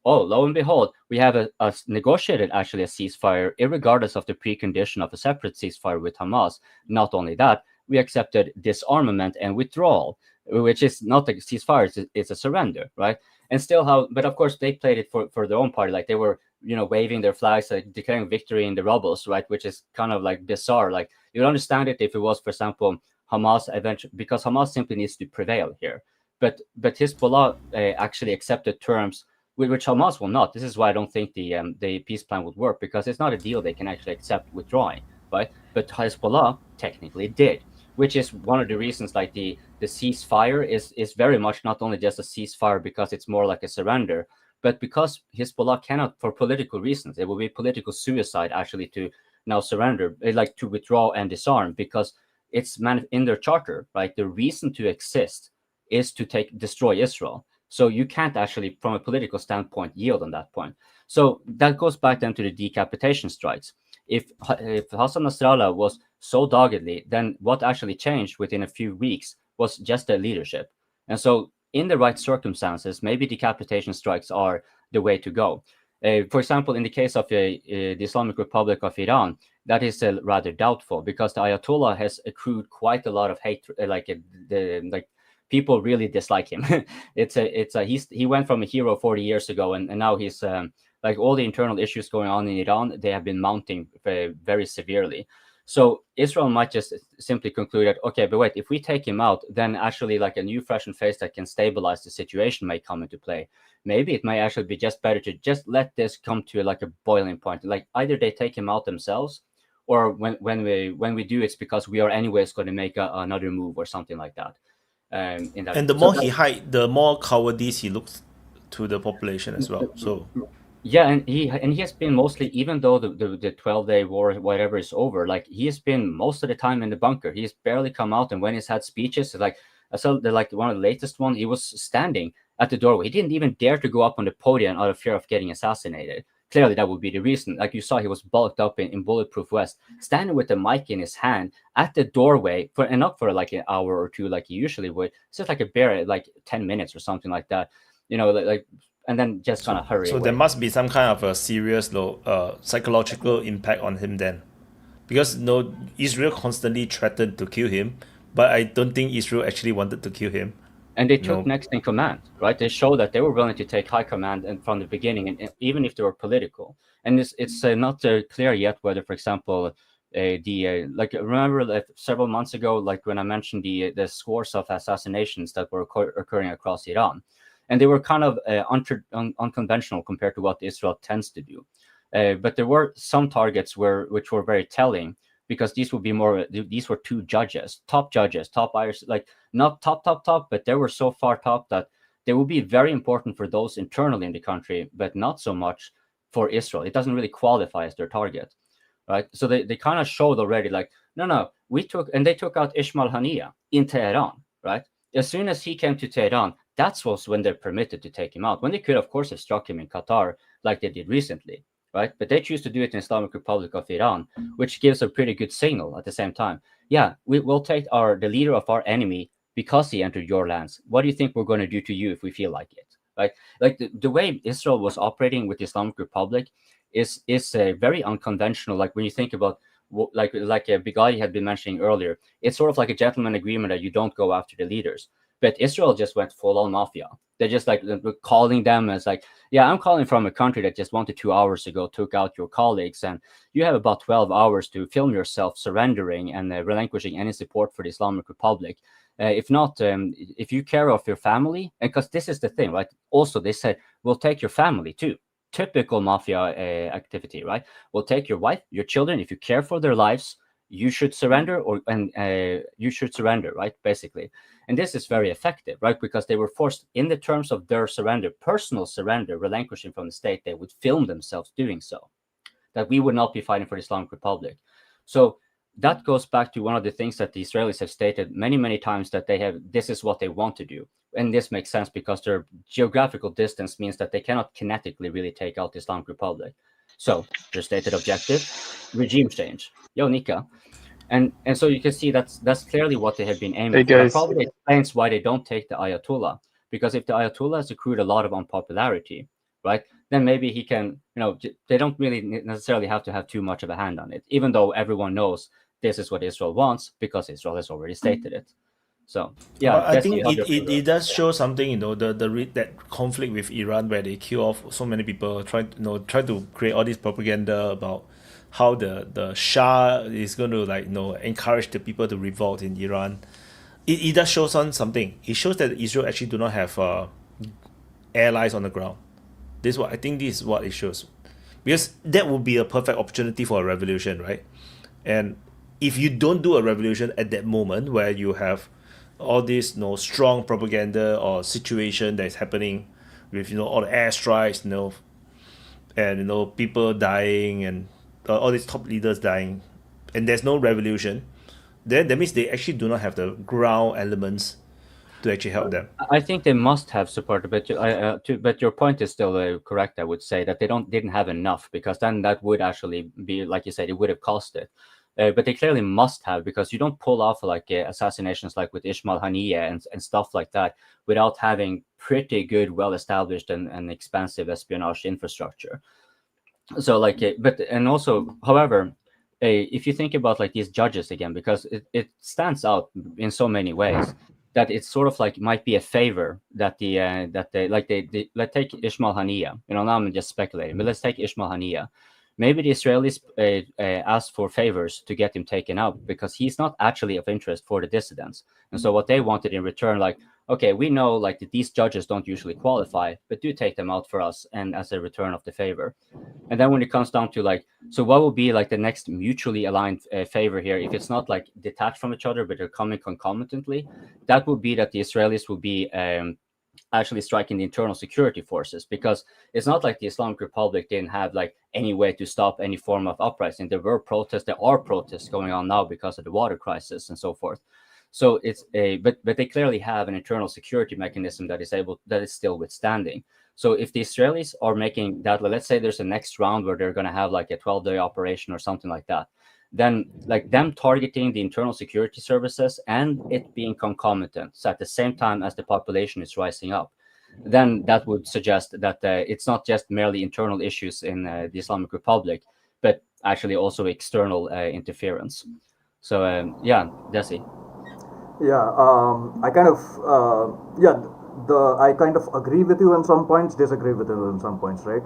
oh, lo and behold, we have a negotiated actually a ceasefire, irregardless of the precondition of a separate ceasefire with Hamas. Not only that, we accepted disarmament and withdrawal, which is not a ceasefire, it's a surrender, right? And still but of course they played it for their own party, like they were, waving their flags, like declaring victory in the rubbles, right? Which is kind of like bizarre. Like you'd understand it if it was, for example, Hamas eventually, because Hamas simply needs to prevail here. But Hezbollah actually accepted terms which Hamas will not. This is why I don't think the peace plan would work, because it's not a deal they can actually accept withdrawing, right? But Hezbollah technically did, which is one of the reasons like the ceasefire is very much not only just a ceasefire because it's more like a surrender, but because Hezbollah cannot, for political reasons, it will be political suicide actually to now surrender, like to withdraw and disarm, because it's in their charter, right? The reason to exist is to destroy Israel. So you can't actually, from a political standpoint, yield on that point. So that goes back then to the decapitation strikes. If Hassan Nasrallah was so doggedly, then what actually changed within a few weeks was just their leadership. And so in the right circumstances, maybe decapitation strikes are the way to go. For example, in the case of the Islamic Republic of Iran, that is rather doubtful, because the Ayatollah has accrued quite a lot of hate, people really dislike him. He went from a hero 40 years ago, and now he's like all the internal issues going on in Iran, they have been mounting very severely. So Israel might just simply conclude that, okay, but wait, if we take him out, then actually like a new fresh face that can stabilize the situation may come into play. Maybe it may actually be just better to just let this come to like a boiling point. Like either they take him out themselves, or when we do, it's because we are anyways going to make another move or something like that. And the more he hide, the more cowardice he looks to the population as well. So yeah, and he has been mostly, even though the 12-day war whatever is over, like he has been most of the time in the bunker. He's barely come out, and when he's had speeches, like I saw like one of the latest one, he was standing at the doorway. He didn't even dare to go up on the podium out of fear of getting assassinated. Clearly, that would be the reason. Like you saw, he was bulked up in bulletproof vest, standing with the mic in his hand at the doorway and not for like an hour or two like he usually would. It's just like a bare like 10 minutes or something like that, and then just kind of hurry away. There must be some kind of a serious psychological impact on him then, because Israel constantly threatened to kill him, but I don't think Israel actually wanted to kill him. And they took next in command, right? They showed that they were willing to take high command and from the beginning, and even if they were political. And it's not clear yet whether, for example, remember that several months ago, like when I mentioned the scores of assassinations that were occurring across Iran, and they were kind of unconventional compared to what Israel tends to do. But there were some targets which were very telling, because these were two judges, top Irish, like not top, but they were so far top that they would be very important for those internally in the country, but not so much for Israel. It doesn't really qualify as their target, right? So they kind of showed already, like, no, they took out Ismail Haniyeh in Tehran, right? As soon as he came to Tehran, that was when they're permitted to take him out. When they could, of course, have struck him in Qatar, like they did recently. Right, but they choose to do it in Islamic Republic of Iran, which gives a pretty good signal at the same time. Yeah, we will take the leader of our enemy because he entered your lands. What do you think we're going to do to you if we feel like it? Right, like the way Israel was operating with the Islamic Republic is very unconventional. Like when you think about like Bigadi had been mentioning earlier, it's sort of like a gentleman agreement that you don't go after the leaders. But Israel just went full on mafia. They're just like calling them as like, yeah, I'm calling from a country that just 1 to 2 hours ago took out your colleagues, and you have about 12 hours to film yourself surrendering and relinquishing any support for the Islamic Republic. If not, if you care of your family, and because this is the thing, right? Also, they said, we'll take your family too. Typical mafia activity, right? We'll take your wife, your children. If you care for their lives, you should surrender, you should surrender, right? Basically. And this is very effective, right? Because they were forced, in the terms of their surrender, personal surrender, relinquishing from the state, they would film themselves doing so. that we would not be fighting for the Islamic Republic. So that goes back to one of the things that the Israelis have stated many, many times, that this is what they want to do. And this makes sense because their geographical distance means that they cannot kinetically really take out the Islamic Republic. So their stated objective, regime change. Yo, Nika. And so you can see that's clearly what they have been aiming Hey for. That guys, probably explains why they don't take the Ayatollah. Because if the Ayatollah has accrued a lot of unpopularity, right, then maybe he can, they don't really necessarily have to have too much of a hand on it, even though everyone knows this is what Israel wants because Israel has already stated it. So yeah, but I think it does show something, that conflict with Iran where they kill off so many people, try to create all this propaganda about how the Shah is going to encourage the people to revolt in Iran. It does show something. It shows that Israel actually do not have allies on the ground. This is what it shows, because that would be a perfect opportunity for a revolution, right? And if you don't do a revolution at that moment where you have all this strong propaganda or situation that is happening with all the airstrikes, and people dying and all these top leaders dying, and there's no revolution, then that means they actually do not have the ground elements to actually help them. I think they must have support, but but your point is still correct. I would say that they didn't have enough, because then that would actually be, like you said, it would have cost it. But they clearly must have, because you don't pull off assassinations like with Ismail Haniyeh and stuff like that without having pretty good, well-established and expansive espionage infrastructure. So however, if you think about these judges again, because it stands out in so many ways, that it's sort of might be a favor that let's take Ismail Haniyeh. Now I'm just speculating, but let's take Ismail Haniyeh. Maybe the Israelis asked for favors to get him taken out because he's not actually of interest for the dissidents. And so what they wanted in return, okay, we know that these judges don't usually qualify, but do take them out for us and as a return of the favor. And then when it comes down to so what will be the next mutually aligned favor here, if it's not detached from each other, but they're coming concomitantly, that would be that the Israelis will be actually striking the internal security forces, because it's not like the Islamic Republic didn't have any way to stop any form of uprising. There are protests going on now because of the water crisis and so forth. So it's but they clearly have an internal security mechanism that is still withstanding. So if the Israelis are making that, let's say there's a next round where they're going to have a 12-day operation or something like that, then them targeting the internal security services and it being concomitant, so at the same time as the population is rising up, then that would suggest that it's not just merely internal issues in the Islamic Republic, but actually also external interference. So yeah, Desi. Yeah, I kind of I kind of agree with you in some points, disagree with you in some points, right?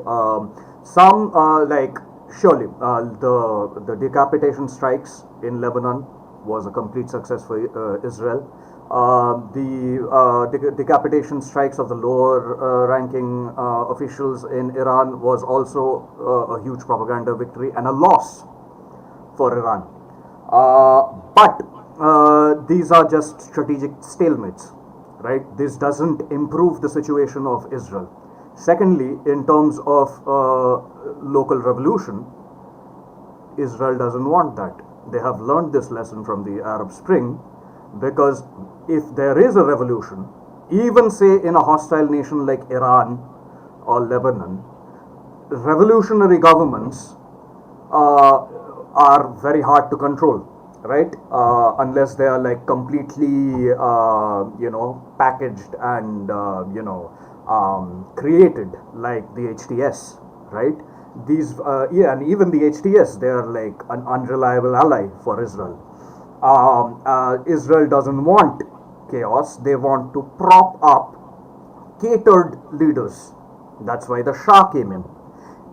Surely, the decapitation strikes in Lebanon was a complete success for Israel. The decapitation strikes of the lower ranking officials in Iran was also a huge propaganda victory and a loss for Iran. But these are just strategic stalemates, right? This doesn't improve the situation of Israel. Secondly, in terms of local revolution, Israel doesn't want that. They have learned this lesson from the Arab Spring, because if there is a revolution, even say in a hostile nation like Iran or Lebanon, revolutionary governments are very hard to control, right? Unless they are completely, packaged and, created like the HTS, right? These, and even the HTS, they are an unreliable ally for Israel. Israel doesn't want chaos. They want to prop up catered leaders. That's why the Shah came in.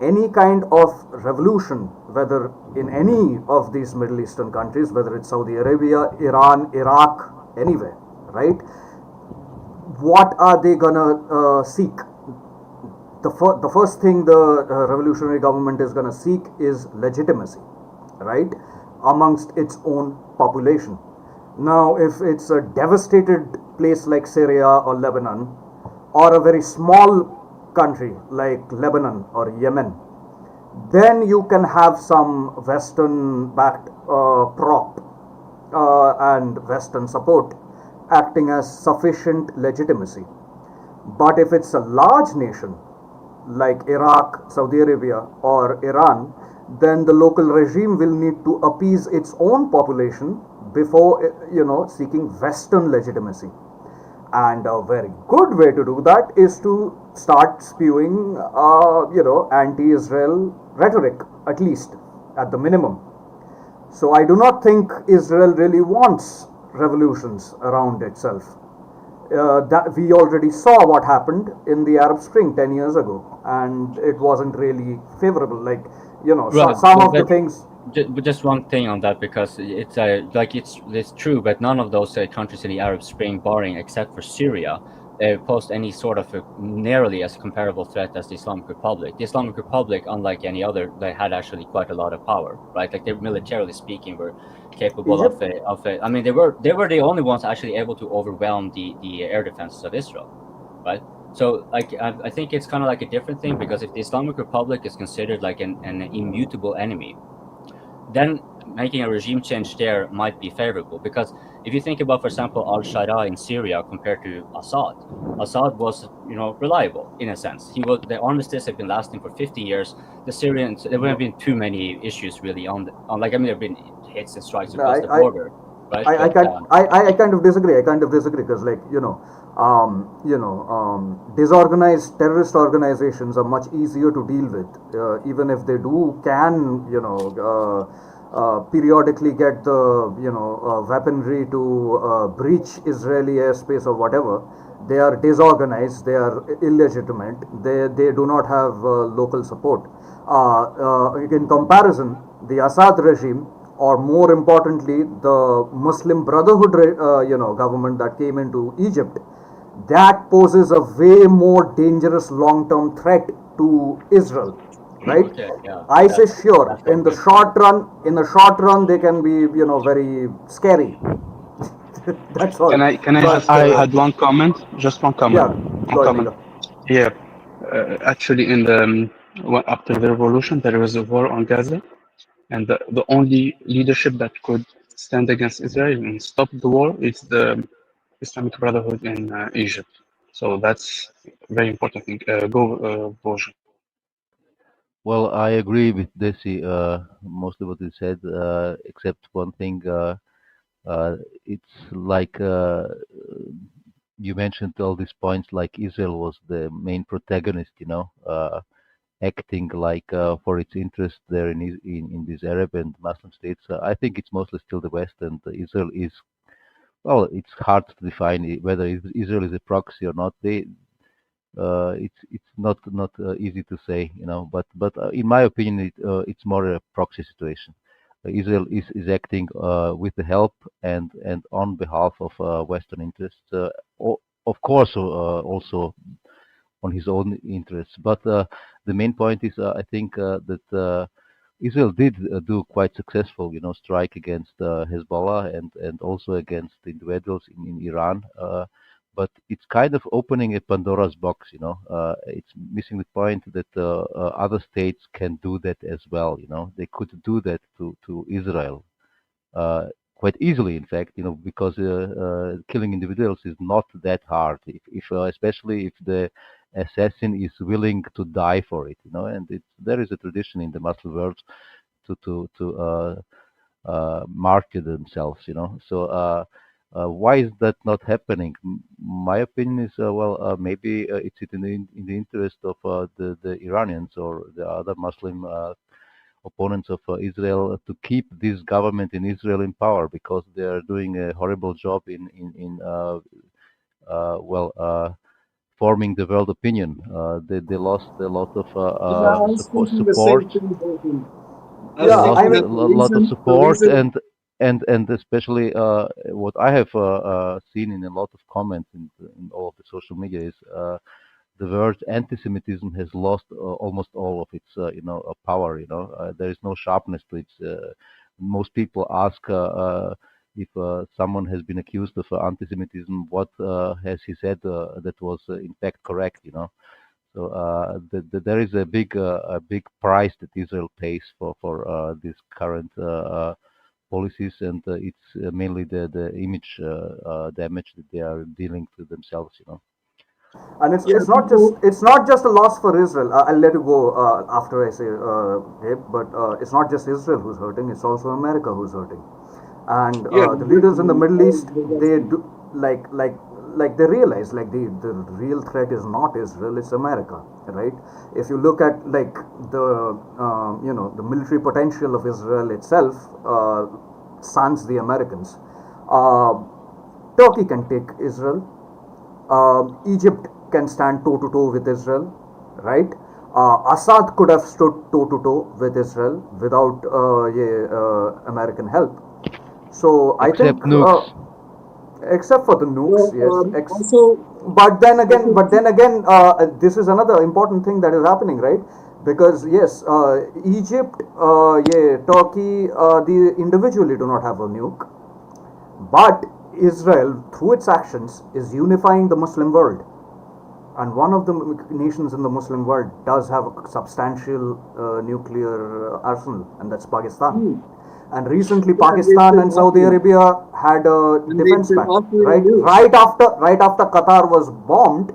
Any kind of revolution, whether in any of these Middle Eastern countries, whether it's Saudi Arabia, Iran, Iraq, anywhere, right? What are they gonna seek? The first thing the revolutionary government is gonna seek is legitimacy, right, amongst its own population. Now, if it's a devastated place like Syria or Lebanon, or a very small country like Lebanon or Yemen, then you can have some Western-backed prop and Western support acting as sufficient legitimacy. But if it's a large nation like Iraq, Saudi Arabia, or Iran, then the local regime will need to appease its own population before seeking Western legitimacy. And a very good way to do that is to start spewing, anti-Israel rhetoric, at least at the minimum. So I do not think Israel really wants revolutions around itself. That we already saw what happened in the Arab Spring 10 years ago, and it wasn't really favorable. Like, Right, some of the but things. just one thing on that, because it's it's true, but none of those countries in the Arab Spring, barring except for Syria, posed any sort of nearly as comparable threat as the Islamic Republic. The Islamic Republic, unlike any other, they had actually quite a lot of power, right? Like, they militarily speaking were capable Egypt. I mean, they were the only ones actually able to overwhelm the air defenses of Israel, right? So, like, I think it's kind of like a different thing, because if the Islamic Republic is considered like an immutable enemy, then making a regime change there might be favorable. Because if you think about, for example, al-Sharaa in Syria compared to Assad, Assad was, reliable in a sense. The armistice had been lasting for 50 years. The Syrians, there haven't been too many issues really on like, I mean, there have been hits and strikes across the border, right? I kind of disagree. I kind of disagree because, like, disorganized terrorist organizations are much easier to deal with, even if they can periodically get the weaponry to breach Israeli airspace or whatever. They are disorganized. They are illegitimate. They do not have local support. In comparison, the Assad regime, or more importantly, the Muslim Brotherhood, government that came into Egypt, that poses a way more dangerous long-term threat to Israel, right? Okay, yeah, I say sure. In the short run, they can be, very scary. That's all. Can I just add one comment? Just one comment. Yeah, One go ahead, comment. Nika. Yeah. Actually, in the after the revolution, there was a war on Gaza, and the only leadership that could stand against Israel and stop the war is the Islamic Brotherhood in Egypt. So that's very important thing. Bojan. Well, I agree with Desi, mostly what he said, except one thing. It's like you mentioned all these points, like Israel was the main protagonist, acting like for its interest there in these Arab and Muslim states. I think it's mostly still the West, and Israel is, well, it's hard to define whether Israel is a proxy or not. It's not easy to say, but in my opinion, it's more a proxy situation. Israel is acting with the help and on behalf of Western interests, of course, also on his own interests. But the main point is, I think that Israel did do quite successful, strike against Hezbollah and also against individuals in Iran. But it's kind of opening a Pandora's box, it's missing the point that other states can do that as well, they could do that to Israel quite easily, in fact, because killing individuals is not that hard, if especially if the assassin is willing to die for it, and there is a tradition in the Muslim world to martyr themselves, So why is that not happening? My opinion is, maybe it's in the interest of the Iranians or the other Muslim opponents of Israel to keep this government in Israel in power, because they are doing a horrible job in forming the world opinion. They lost a lot of Yeah, I was thinking the same support. thing, Bolton. They Yeah, lost I a mean, lot of the support, reason, and especially what I have seen in a lot of comments in all of the social media is the word anti-Semitism has lost almost all of its power. There is no sharpness to it. Most people ask if someone has been accused of anti-Semitism, what has he said that was in fact correct. So there is a big price that Israel pays for these current policies, and it's mainly the image damage that they are dealing to themselves. And it's not just a loss for Israel. I'll let you go after I say Gabe, but it's not just Israel who's hurting; it's also America who's hurting. And the leaders in the Middle East, they do like they realize like the real threat is not Israel, it's America, right? If you look at like the the military potential of Israel itself, sans the Americans, Turkey can take Israel. Egypt can stand toe to toe with Israel, right? Assad could have stood toe to toe with Israel without American help. So I think, except for the nukes, yes. But then again, this is another important thing that is happening, right? Because yes, Egypt, Turkey, they individually do not have a nuke, but Israel, through its actions, is unifying the Muslim world. And one of the nations in the Muslim world does have a substantial nuclear arsenal, and that's Pakistan. And recently, Pakistan and Saudi Arabia had a defense pact, right? Right after Qatar was bombed,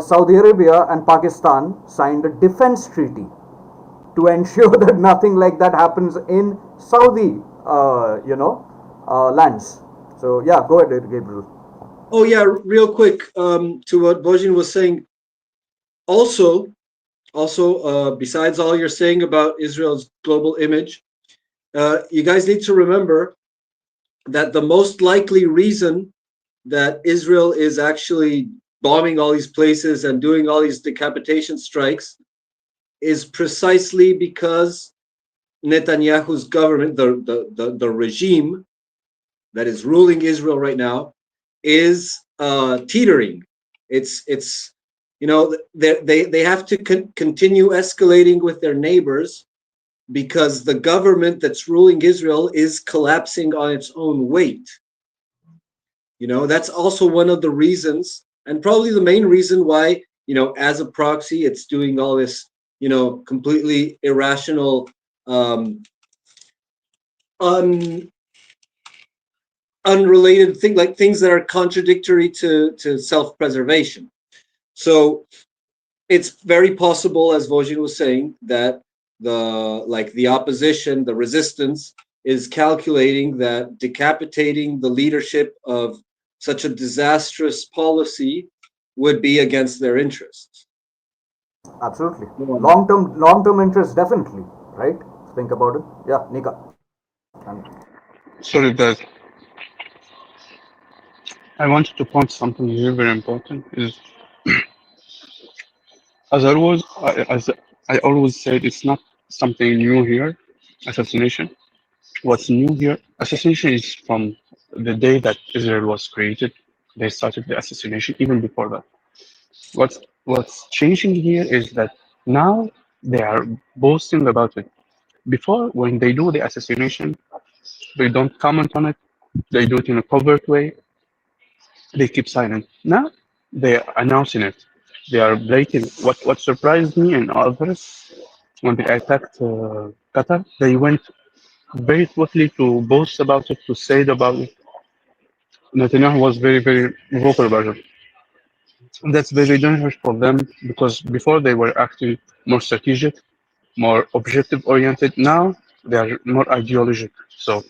Saudi Arabia and Pakistan signed a defense treaty to ensure that nothing like that happens in Saudi, lands. So yeah, go ahead, Gabriel. Oh yeah, real quick, to what Bojin was saying. Also, besides all you're saying about Israel's global image, you guys need to remember that the most likely reason that Israel is actually bombing all these places and doing all these decapitation strikes is precisely because Netanyahu's government, the regime that is ruling Israel right now, is teetering. It's they have to continue escalating with their neighbors because the government that's ruling Israel is collapsing on its own weight. That's also one of the reasons, and probably the main reason why, as a proxy, it's doing all this, completely irrational, unrelated thing, like things that are contradictory to self-preservation. So it's very possible, as Vojin was saying, that the opposition, the resistance, is calculating that decapitating the leadership of such a disastrous policy would be against their interests. Absolutely. Long-term interest, definitely, right? Think about it. Yeah, Nika. Sorry, guys. I wanted to point something here very important is as I always said, it's not something new here. Assassination. What's new here? Assassination is from the day that Israel was created. They started the assassination even before that. What's changing here is that now they are boasting about it. Before, when they do the assassination, they don't comment on it. They do it in a covert way. They keep silent. Now they are announcing it. They are breaking. What surprised me and others when they attacked Qatar, they went very quickly to boast about it, to say it about it. Netanyahu was very vocal about it. And that's very dangerous for them because before they were actually more strategic, more objective oriented. Now they are more ideologic. So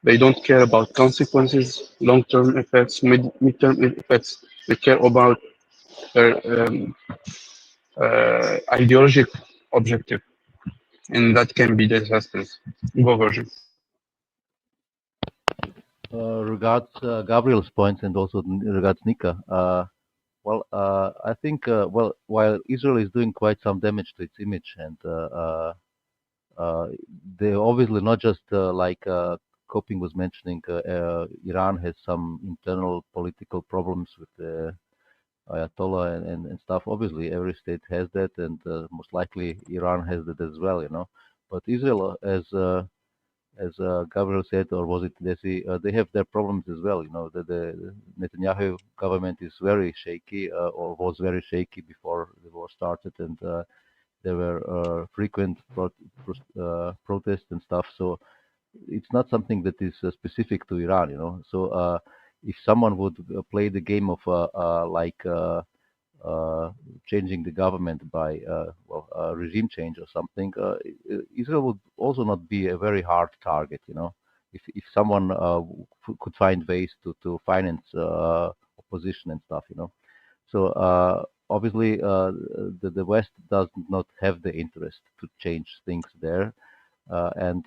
they don't care about consequences, long-term effects, mid-term effects. They care about their ideologic objective, and that can be disastrous. Go, Virgin. Regards Gabriel's point and also regards Nika. I think while Israel is doing quite some damage to its image, and they obviously not just like Coping was mentioning, Iran has some internal political problems with the Ayatollah and stuff. Obviously, every state has that, and most likely Iran has that as well. But Israel has as Gabriel said, or was it Desi? They have their problems as well. The Netanyahu government is very shaky, or was very shaky before the war started, and there were frequent protests and stuff. So it's not something that is specific to Iran. So if someone would play the game of changing the government by regime change or something, Israel would also not be a very hard target. If someone could find ways to finance opposition and stuff. So obviously, the West does not have the interest to change things there, and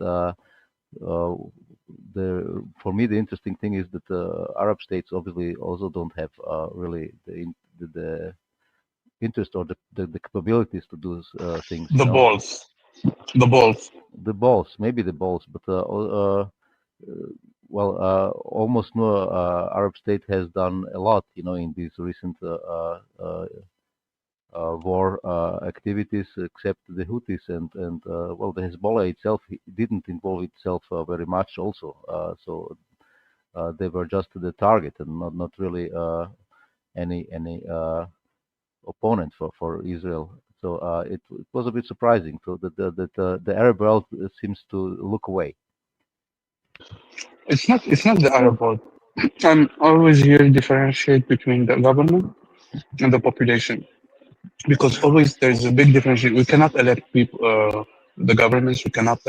for me the interesting thing is that Arab states obviously also don't have really the interest or the capabilities to do things. The balls, the balls. The balls, maybe the balls, but almost no Arab state has done a lot, in these recent war activities, except the Houthis and the Hezbollah itself didn't involve itself very much also. So they were just the target and not really any opponent for Israel. So it was a bit surprising. So that the Arab world seems to look away. It's not the Arab world. I'm always here differentiate between the government and the population, because always there's a big differentiation. We cannot elect people, the governments. We cannot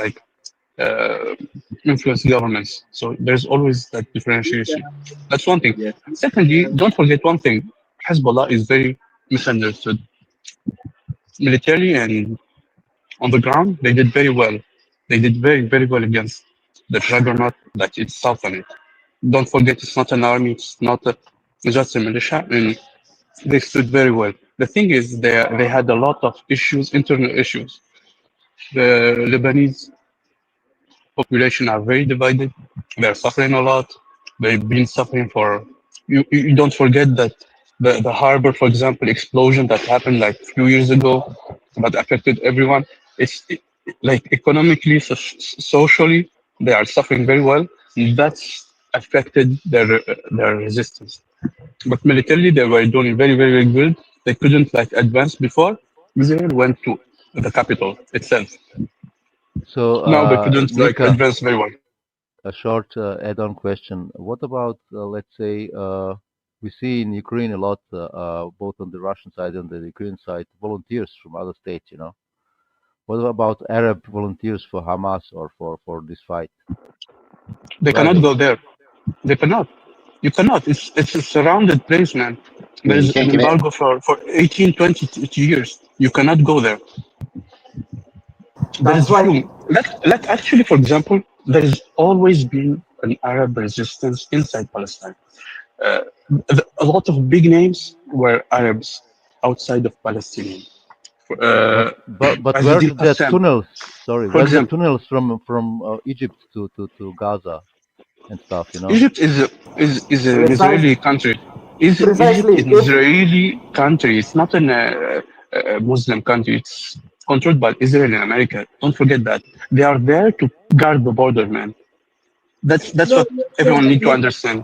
influence governments. So there's always that differentiation. That's one thing. Secondly, don't forget one thing. Hezbollah is very misunderstood. Militarily and on the ground, they did very well. They did very, very well against the juggernaut that it's Sultanate. Don't forget, it's not an army. It's not just a militia. And they stood very well. The thing is, they had a lot of issues, internal issues. The Lebanese population are very divided. They're suffering a lot. They've been suffering for. You don't forget that the harbor, for example, explosion that happened like a few years ago, that affected everyone. Like economically, socially, they are suffering very well. That's affected their resistance. But militarily, they were doing very, very, very good. They couldn't advance before. Israel went to the capital itself. So Now they couldn't Mika, advance very well. a short add-on question. What about, let's say, we see in Ukraine a lot, both on the Russian side and the Ukrainian side, volunteers from other states. What about Arab volunteers for Hamas or for this fight? They cannot go there. They cannot. You cannot. It's a surrounded place, man. Yeah, There's you can't an get in. embargo for 18, 20 years. You cannot go there. There is That's why. few. Actually, for example, there has always been an Arab resistance inside Palestine. Uh, a lot of big names were Arabs outside of Palestine. But where Aziz the Qassam, tunnels? Sorry, for where the example. tunnels from Egypt to Gaza and stuff? Egypt is an Precise, Israeli country. Egypt precisely. is an If Israeli country. It's not a Muslim country. It's controlled by Israel and America. Don't forget that. They are there to guard the border, man. That's no, what everyone need to understand.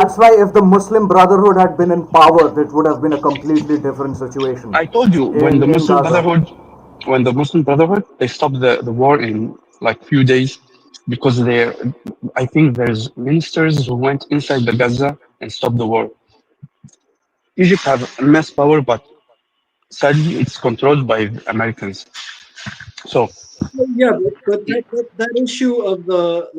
that's why if the Muslim Brotherhood had been in power, it would have been a completely different situation I told you in Gaza. when the Muslim Brotherhood, they stopped the war in like few days because I think there's ministers who went inside the Gaza and stopped the war. Egypt have immense power, but sadly it's controlled by Americans. So Yeah, but that issue of the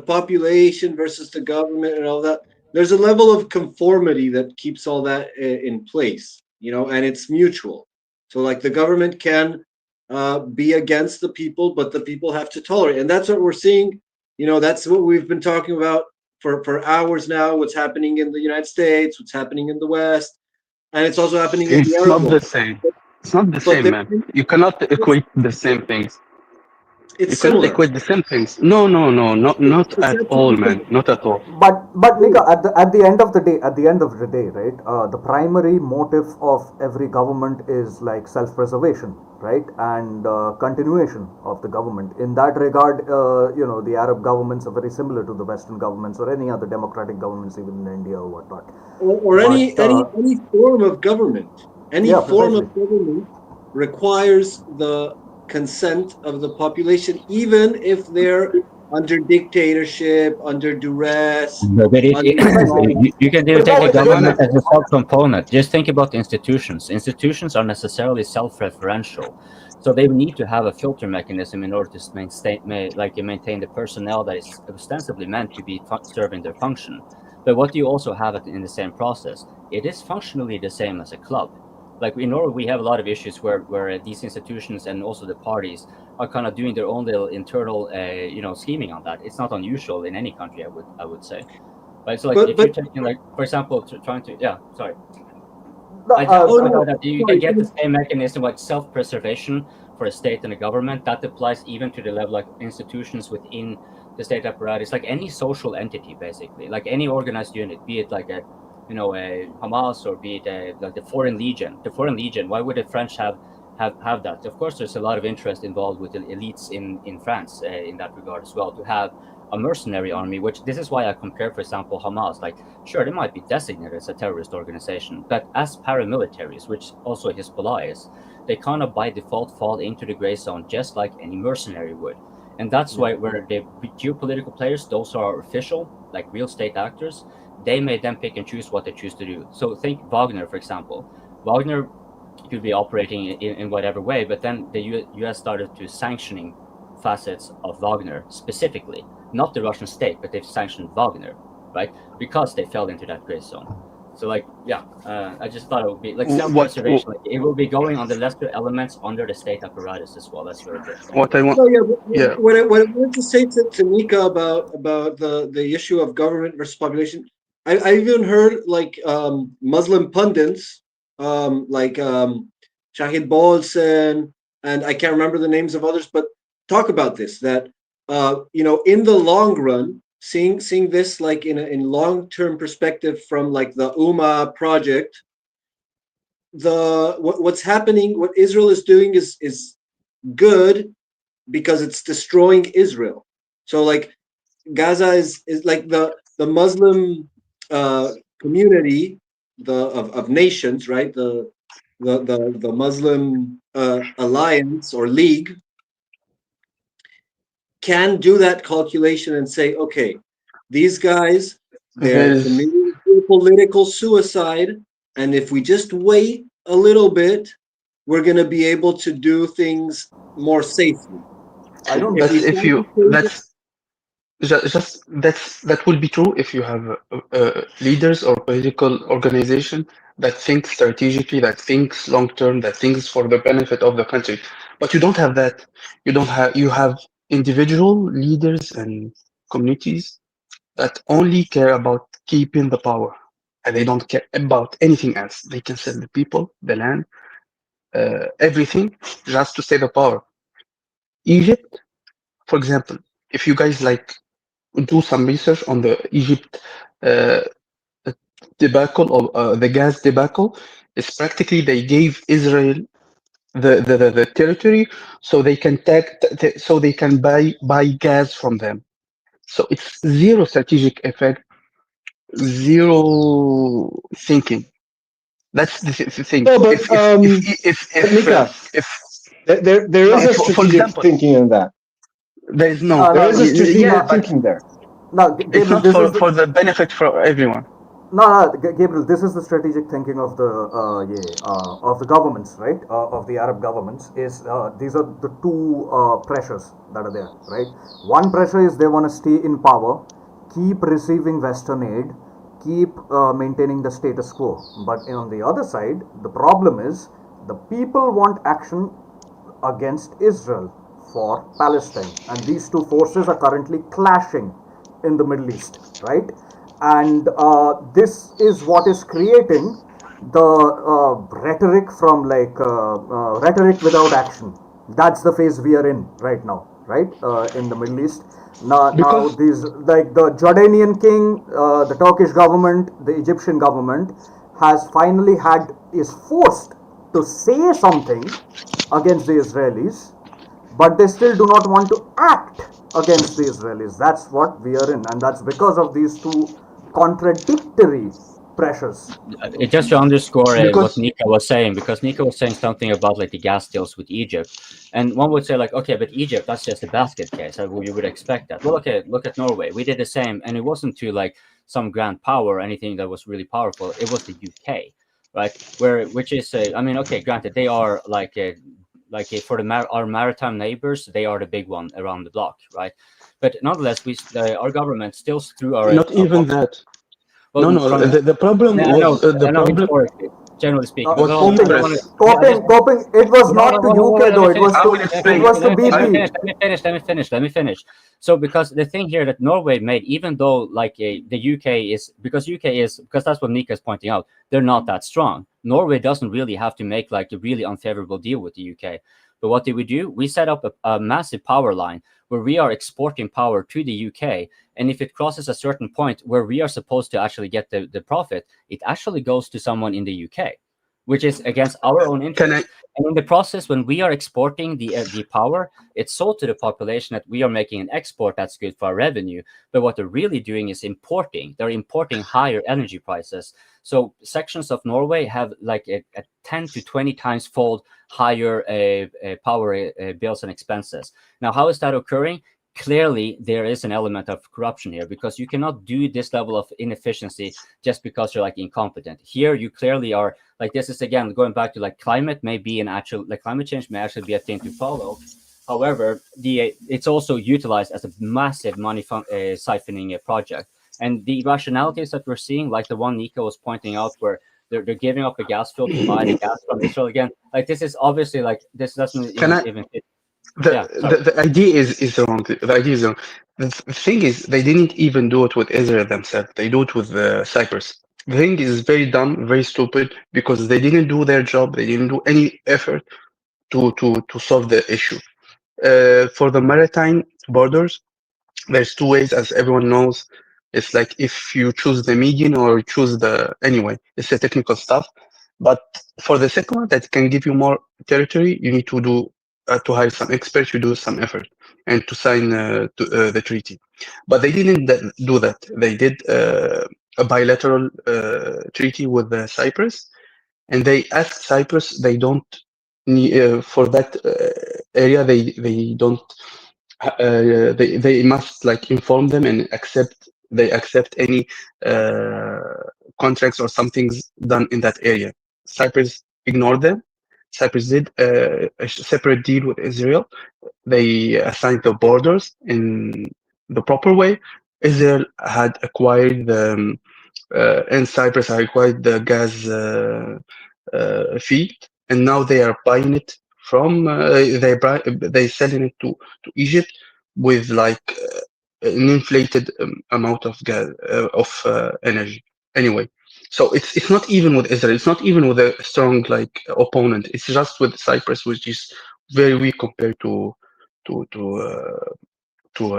population versus the government and all that, there's a level of conformity that keeps all that in place, and it's mutual. So like the government can be against the people, but the people have to tolerate, and that's what we're seeing. That's what we've been talking about for hours now. What's happening in the United States, what's happening in the West, and it's also happening in the it's Arab not the world. same. It's not the But same, man. You cannot equate the same things. It's You cannot similar. equate the same things. No, no, no, not at all, man. Not at all. But Nika, at the end of the day, right? The primary motive of every government is like self-preservation, right, and continuation of the government. In that regard, the Arab governments are very similar to the Western governments or any other democratic governments, even in India or whatnot. Or any form of government. Any Yeah, form precisely. of government requires the consent of the population, even if they're under dictatorship, under duress, No, but under you can even take the Precisely. government as a sub-component. Just think about institutions. Institutions are necessarily self-referential, so they need to have a filter mechanism in order to maintain the personnel that is ostensibly meant to be serving their function. But what do you also have in the same process? It is functionally the same as a club. Like in Norway, we have a lot of issues where these institutions and also the parties are kind of doing their own little internal, scheming on that. It's not unusual in any country, I would say. Right? So, like, But if you're taking, like, for example, trying to, yeah, sorry. No, I just point no, out that you can sorry. get the same mechanism like self-preservation for a state and a government. That applies even to the level like institutions within the state apparatus, like any social entity, basically, like any organized unit, be it like a Hamas or be it like the Foreign Legion. The Foreign Legion. Why would the French have that? Of course, there's a lot of interest involved with the elites in France in that regard as well to have a mercenary army, which this is why I compare, for example, Hamas. Like, sure, they might be designated as a terrorist organization, but as paramilitaries, which also Hezbollah is, they kind of by default fall into the gray zone just like any mercenary would. And that's why where the geopolitical players, those are official, like real state actors, they may then pick and choose what they choose to do. So think Wagner, for example. Wagner could be operating in whatever way, but then the US started to sanctioning facets of Wagner specifically, not the Russian state, but they've sanctioned Wagner, right? Because they fell into that gray zone. So, like, yeah, I just thought it would be like self-preservation. Like, it will be going on the lesser elements under the state apparatus as well. That's what it is. What I want, So yeah, yeah. what I wanted to say to Nika about the issue of government versus population, I even heard like Muslim pundits like Shahid Bolsen, and I can't remember the names of others, but talk about this that in the long run, seeing this like in long-term perspective from like the project, what's happening, what Israel is doing is good because it's destroying Israel. So like Gaza is like the Muslim community, of nations, right? The Muslim alliance or league can do that calculation and say, okay, these guys, they're There's committing political suicide, and if we just wait a little bit, we're going to be able to do things more safely. I don't. If we that's if start you to change it, that will be true if you have leaders or political organization that think strategically, that thinks long term, that thinks for the benefit of the country. But you don't have that. You have individual leaders and communities that only care about keeping the power, and they don't care about anything else. They can sell the people, the land, everything, just to stay the power. Egypt, for example, if you guys like do some research on the Egypt uh, debacle or the gas debacle, it's practically they gave Israel the territory so they can so they can buy gas from them. So it's zero strategic effect, zero thinking. That's the thing. No, but but Nika, If there no, is a for strategic example, thinking in that. there is no, There is a yeah, strategic but thinking there. Now, it's Gabriel, not this is the for the benefit for everyone. Gabriel, this is the strategic thinking of the governments, right? Of the Arab governments is these are the two pressures that are there, right? One pressure is they want to stay in power, keep receiving Western aid, keep maintaining the status quo. But on the other side, the problem is the people want action against Israel for Palestine, and these two forces are currently clashing in the Middle East, right? And this is what is creating the rhetoric from rhetoric without action. That's the phase we are in right now, right, in the Middle East. Now these, like the Jordanian king, the Turkish government, the Egyptian government has finally is forced to say something against the Israelis, but they still do not want to act against the Israelis. That's what we are in, and that's because of these two contradictory pressures. Just to underscore what Because Nika was saying, because Nika was saying something about like the gas deals with Egypt, and one would say like, okay, but Egypt, that's just a basket case. You would expect that. Well, okay, look at Norway. We did the same, and it wasn't to like some grand power or anything that was really powerful. It was the UK, right? Which is, I mean, okay, granted, they are like for our maritime neighbors, they are the big one around the block, right? But nonetheless, our government still through our Not even that. well, No, from the problem I know, was the I know problem historically, generally speaking. was Well, I don't want interest. to. Coping. It was No, not to UK let me though. It finish. was I to will explain. Let me finish. So, because the thing here that Norway made, even though like the UK is, because that's what Nika is pointing out, they're not that strong. Norway doesn't really have to make like a really unfavorable deal with the UK. But what did we do? We set up a massive power line where we are exporting power to the UK. And if it crosses a certain point where we are supposed to actually get the profit, it actually goes to someone in the UK, which is against our own interest. And in the process, when we are exporting the power, it's sold to the population that we are making an export that's good for our revenue. But what they're really doing is importing. They're importing higher energy prices. So sections of Norway have like a 10 to 20 times fold higher power bills and expenses. Now, how is that occurring? Clearly, there is an element of corruption here, because you cannot do this level of inefficiency just because you're like incompetent. Here, you clearly are like, this is again going back to like climate may be an actual, like climate change may actually be a thing to follow. However, it's also utilized as a massive money siphoning project. And the rationalities that we're seeing, like the one Nika was pointing out, where they're giving up a gas field to buy the gas from Israel again. Like, this is obviously like, this doesn't even fit. The idea is wrong. The idea is wrong. The thing is, they didn't even do it with Israel themselves. They do it with Cyprus. The thing is very dumb, very stupid, because they didn't do their job. They didn't do any effort to solve the issue. For the maritime borders, there's two ways, as everyone knows. It's like if you choose the median or choose anyway, it's a technical stuff. But for the second one, that can give you more territory, you need to do to hire some experts, you do some effort, and to sign the treaty. But they didn't do that. They did a bilateral treaty with Cyprus, and they asked Cyprus. They don't need for that area. They don't. They must like inform them and accept any contracts or something's done in that area. Cyprus ignored them. Cyprus did a separate deal with Israel. They assigned the borders in the proper way. Israel had acquired and Cyprus had acquired the gas field, and now they are buying it from they selling it to Egypt with like an inflated amount of gas energy. Anyway, so it's not even with Israel. It's not even with a strong like opponent. It's just with Cyprus, which is very weak compared to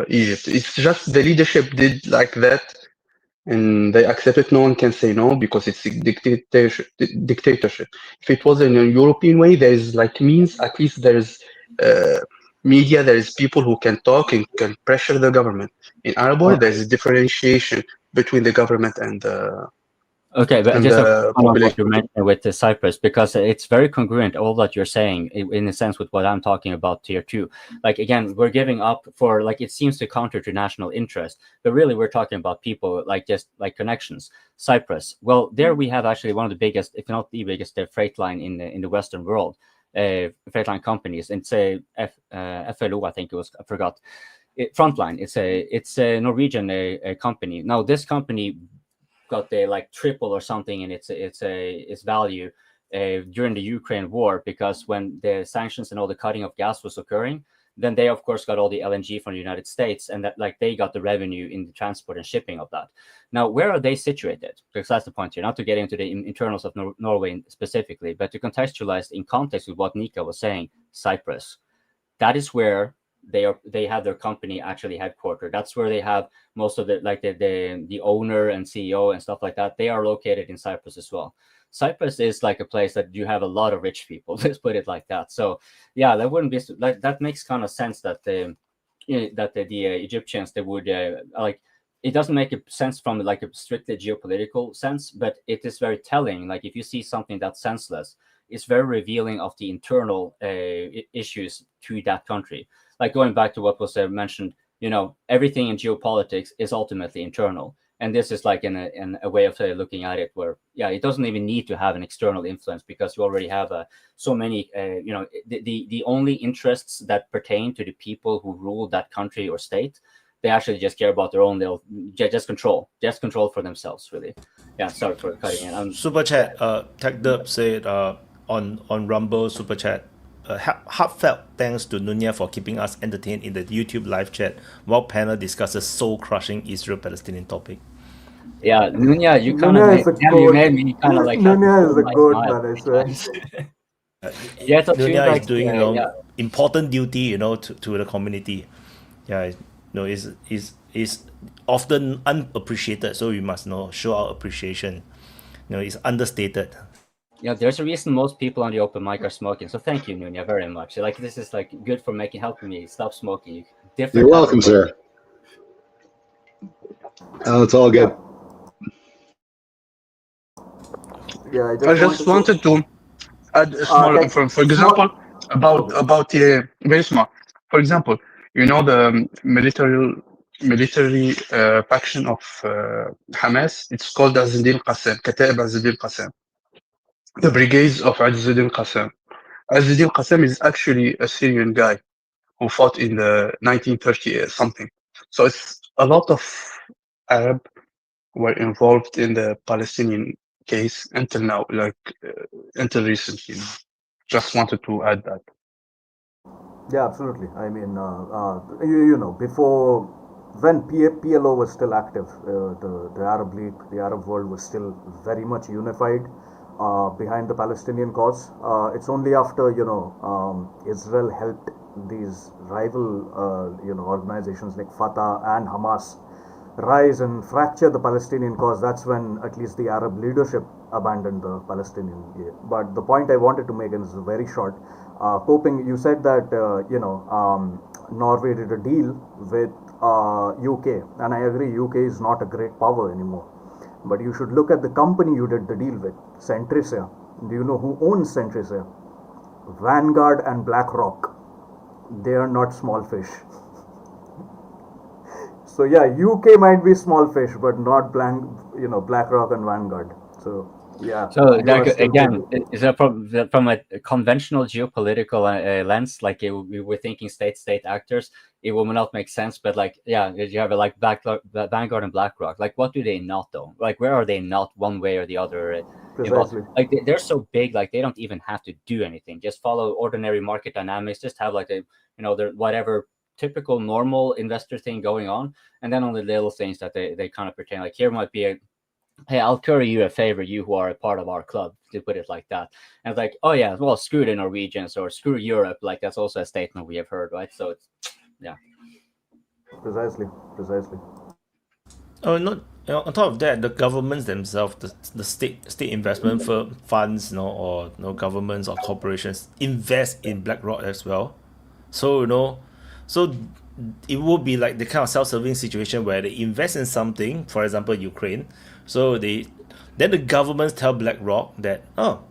Egypt. It's just the leadership did like that, and they accept it. No one can say no because it's a dictatorship. Dictatorship. If it was in a European way, there's like means. At least there's media. There is people who can talk and can pressure the government. In Arab world, there's a differentiation between the government and the Okay, but and just the on what population. you mentioned with the Cyprus, because it's very congruent, all that you're saying, in a sense, with what I'm talking about here too. Like, again, we're giving up for, like, it seems to counter to national interest, but really we're talking about people, like, just like connections. Cyprus, well, there we have actually one of the biggest, if not the biggest, freight line in the Western world, freight line companies. And it's a FLO, I think it was, I forgot. Frontline, it's a Norwegian company. Now, this company got the like triple or something in its value during the Ukraine war, because when the sanctions and all the cutting of gas was occurring, then they of course got all the LNG from the United States, and that like they got the revenue in the transport and shipping of that. Now, where are they situated? Because that's the point here, not to get into the internals of Norway specifically, but to contextualize in context with what Nika was saying. Cyprus, that is where they have their company actually headquartered. That's where they have most of the owner and CEO and stuff like that. They are located in Cyprus as well. Cyprus is like a place that you have a lot of rich people. Let's put it like that. So yeah, that wouldn't be like that makes kind of sense that the Egyptians, they would like. It doesn't make sense from like a strictly geopolitical sense, but it is very telling. Like if you see something that's senseless, it's very revealing of the internal issues to that country. Like going back to what was mentioned, everything in geopolitics is ultimately internal. And this is like in a way of looking at it where, yeah, it doesn't even need to have an external influence because you already have so many, the only interests that pertain to the people who rule that country or state, they actually just care about their own. They'll just control for themselves, really. Yeah, sorry for cutting in. Super chat. TechDub said on Rumble super chat. Heartfelt thanks to Nunya for keeping us entertained in the YouTube live chat while panel discusses soul-crushing Israel-Palestinian topic. Yeah, Nunya, you kind of made me kind of like. Nunya is a good man, I swear. Yeah, so Nunya is doing important duty, to the community. Yeah, is often unappreciated, so we must show our appreciation. It's understated. Yeah, there's a reason most people on the open mic are smoking. So thank you, Nunya, very much. Like this is like good for helping me stop smoking. You're welcome, sir. Oh, it's all good. Yeah, I just wanted to add a small, for example, about very small. For example, the military faction of Hamas. It's called Azadin Qassam, Kataib Azadin Qassam. The brigades of Azadin Qassam. Azadin Qassam is actually a Syrian guy who fought in the 1930 something. So it's a lot of Arab were involved in the Palestinian case until now, until recently. Just wanted to add that. Yeah, absolutely. I mean, before when PLO was still active, the Arab League, the Arab world was still very much unified behind the Palestinian cause. It's only after Israel helped these rival organizations like Fatah and Hamas rise and fracture the Palestinian cause. That's when at least the Arab leadership abandoned the Palestinian. But the point I wanted to make, and is very short, Coping, you said that Norway did a deal with UK, and I agree, UK is not a great power anymore. But you should look at the company you did the deal with, Centrica. Do you know who owns Centrica? Vanguard and BlackRock. They are not small fish. So yeah, UK might be small fish, but not BlackRock and Vanguard. So yeah. So again, is that from a conventional geopolitical lens, like we were thinking state actors, it will not make sense. But like, yeah, you have like Vanguard and BlackRock. Like, what do they not though? Like, where are they not one way or the other? Precisely. Like they're so big, like they don't even have to do anything. Just follow ordinary market dynamics. Just have like their whatever typical normal investor thing going on, and then on the little things that they kind of pretend like here might be hey, I'll curry you a favor, you who are a part of our club, to put it like that. And it's like, oh yeah, well, screw the Norwegians or screw Europe. Like that's also a statement we have heard, right? So it's yeah. Precisely. Oh, not on top of that, the governments themselves, the state investment funds, or governments or corporations invest in BlackRock as well. So so it will be like the kind of self-serving situation where they invest in something, for example, Ukraine. So then the governments tell BlackRock that, oh,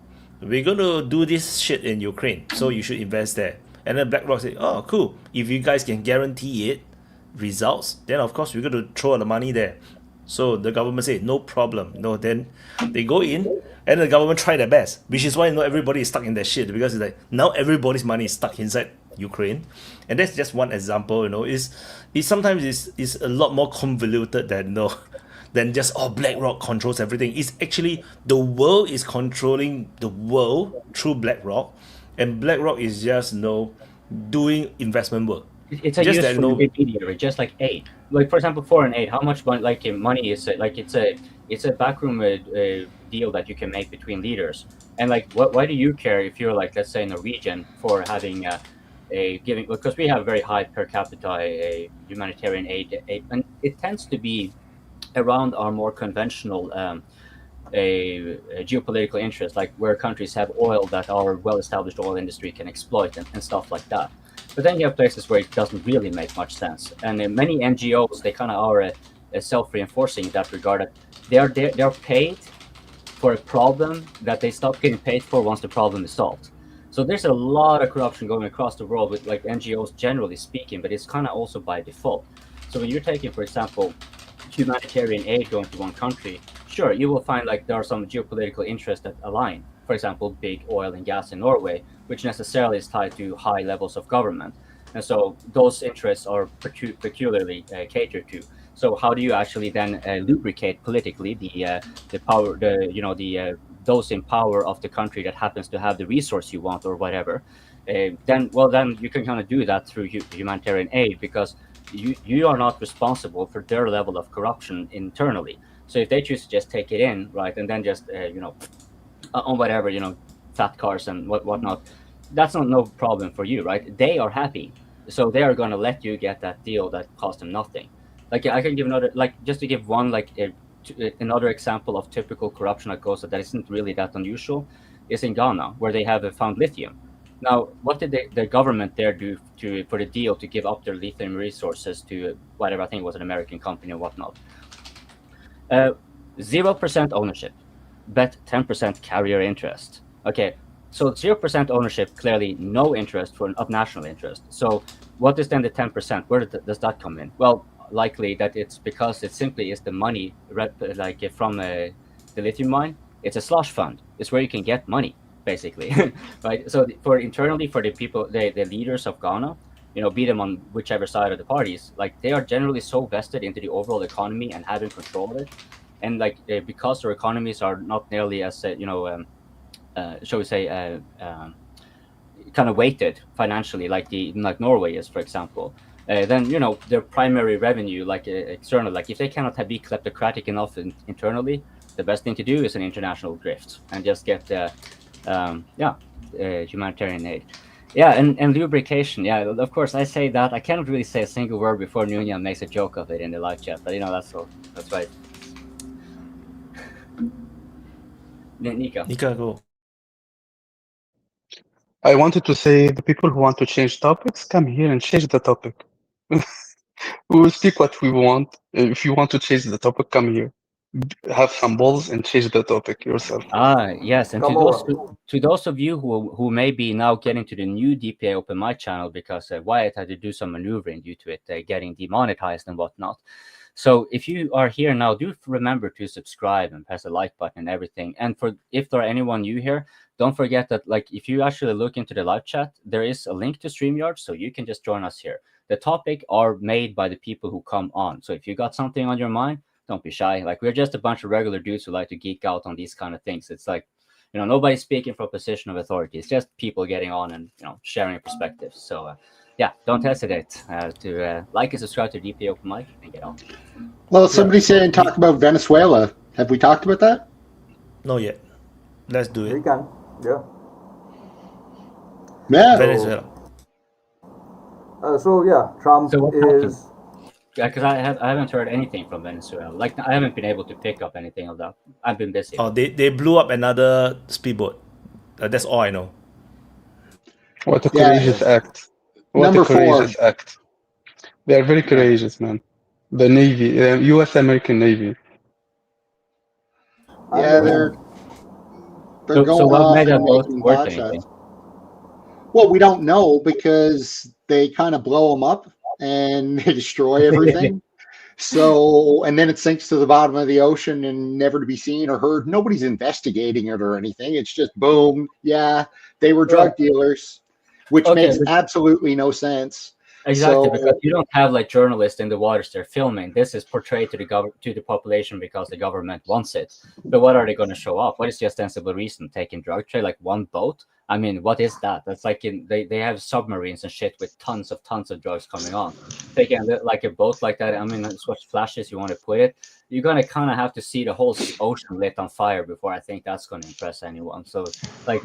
we're going to do this shit in Ukraine, so you should invest there. And then BlackRock say, oh, cool. If you guys can guarantee it results, then of course we're going to throw the money there. So the government say, no problem. Then they go in and the government try their best, which is why everybody is stuck in that shit, because it's like now everybody's money is stuck inside Ukraine. And that's just one example. It's sometimes it's a lot more convoluted than just BlackRock controls everything. It's actually the world is controlling the world through BlackRock, and BlackRock is just doing investment work. It's a useful intermediary, just like aid. Like for example, foreign aid. How much money is it? Like it's a backroom deal that you can make between leaders. And like, why do you care if you're like, let's say, Norwegian for having giving, because we have very high per capita humanitarian aid, and it tends to be around our more conventional a geopolitical interest, like where countries have oil that our well-established oil industry can exploit and stuff like that. But then you have places where it doesn't really make much sense. And many NGOs, they kind of are self-reinforcing in that regard. That they're paid for a problem that they stop getting paid for once the problem is solved. So there's a lot of corruption going across the world with like NGOs generally speaking, but it's kind of also by default. So when you're taking, for example, humanitarian aid going to one country, sure, you will find like there are some geopolitical interests that align. For example, big oil and gas in Norway, which necessarily is tied to high levels of government. And so those interests are peculiarly catered to. So how do you actually then lubricate politically the power, those in power of the country that happens to have the resource you want or whatever? Then you can kind of do that through humanitarian aid, because you are not responsible for their level of corruption internally. So if they choose to just take it in, right, and then just on whatever, fat cars and whatnot, that's no problem for you, right? They are happy, so they are going to let you get that deal that cost them nothing. Like I can give another, like just to give one, like another example of typical corruption that goes that isn't really that unusual, is in Ghana, where they have found lithium. Now, what did the government there do for the deal to give up their lithium resources to whatever, I think it was an American company or whatnot? 0% ownership, but 10% carrier interest. Okay, so 0% ownership, clearly no interest of national interest. So what is then the 10%? Where does that come in? Well, likely that it's because it simply is the money like from the lithium mine. It's a slush fund. It's where you can get money, basically, right? So internally for the people, the leaders of Ghana, be them on whichever side of the parties, like they are generally so vested into the overall economy and having control of it, and like because their economies are not nearly as shall we say kind of weighted financially like Norway is, for example. Then their primary revenue, like external, like if they cannot be kleptocratic enough internally, the best thing to do is an international drift and just get humanitarian aid. Yeah, and lubrication. Yeah, of course, I say that. I cannot really say a single word before Nunya makes a joke of it in the live chat, but that's right. Nika, go. I wanted to say the people who want to change topics, come here and change the topic. We will speak what we want. If you want to change the topic, come here. Have some balls and change the topic yourself. Yes, and to those of you who may be now getting to the new DPA Open Mic channel, because Wyatt had to do some maneuvering due to it getting demonetized and whatnot. So if you are here now, do remember to subscribe and press the like button and everything. And if there are anyone new here, don't forget that if you actually look into the live chat, there is a link to StreamYard, so you can just join us here. The topic are made by the people who come on. So if you got something on your mind, don't be shy. We're just a bunch of regular dudes who like to geek out on these kind of things. It's nobody's speaking from a position of authority. It's just people getting on and sharing perspectives. So don't hesitate to like and subscribe to DPA Open Mic and get on. Well, somebody saying talk about Venezuela. Have we talked about that? Not yet. Let's do it. We can. Yeah. Venezuela. Trump is. Yeah, because I haven't heard anything from Venezuela. I haven't been able to pick up anything of that. I've been busy. Oh, they blew up another speedboat. That's all I know. What a courageous act. What a courageous act. They are very courageous, man. The Navy, U.S. American Navy. Yeah, they're going off and making bot shots. Well, we don't know because they kind of blow them up and they destroy everything. And then it sinks to the bottom of the ocean and never to be seen or heard. Nobody's investigating it or anything. It's just boom. Yeah, they were drug dealers, which makes absolutely no sense. Exactly, because you don't have journalists in the waters they're filming. This is portrayed to the population because the government wants it. But what are they going to show up? What is the ostensible reason? Taking drug trade, one boat? I mean, what is that? That's like they have submarines and shit with tons of drugs coming on. Taking like a boat like that, I mean, as much flashes you want to put it, you're gonna kind of have to see the whole ocean lit on fire before I think that's gonna impress anyone. So, like,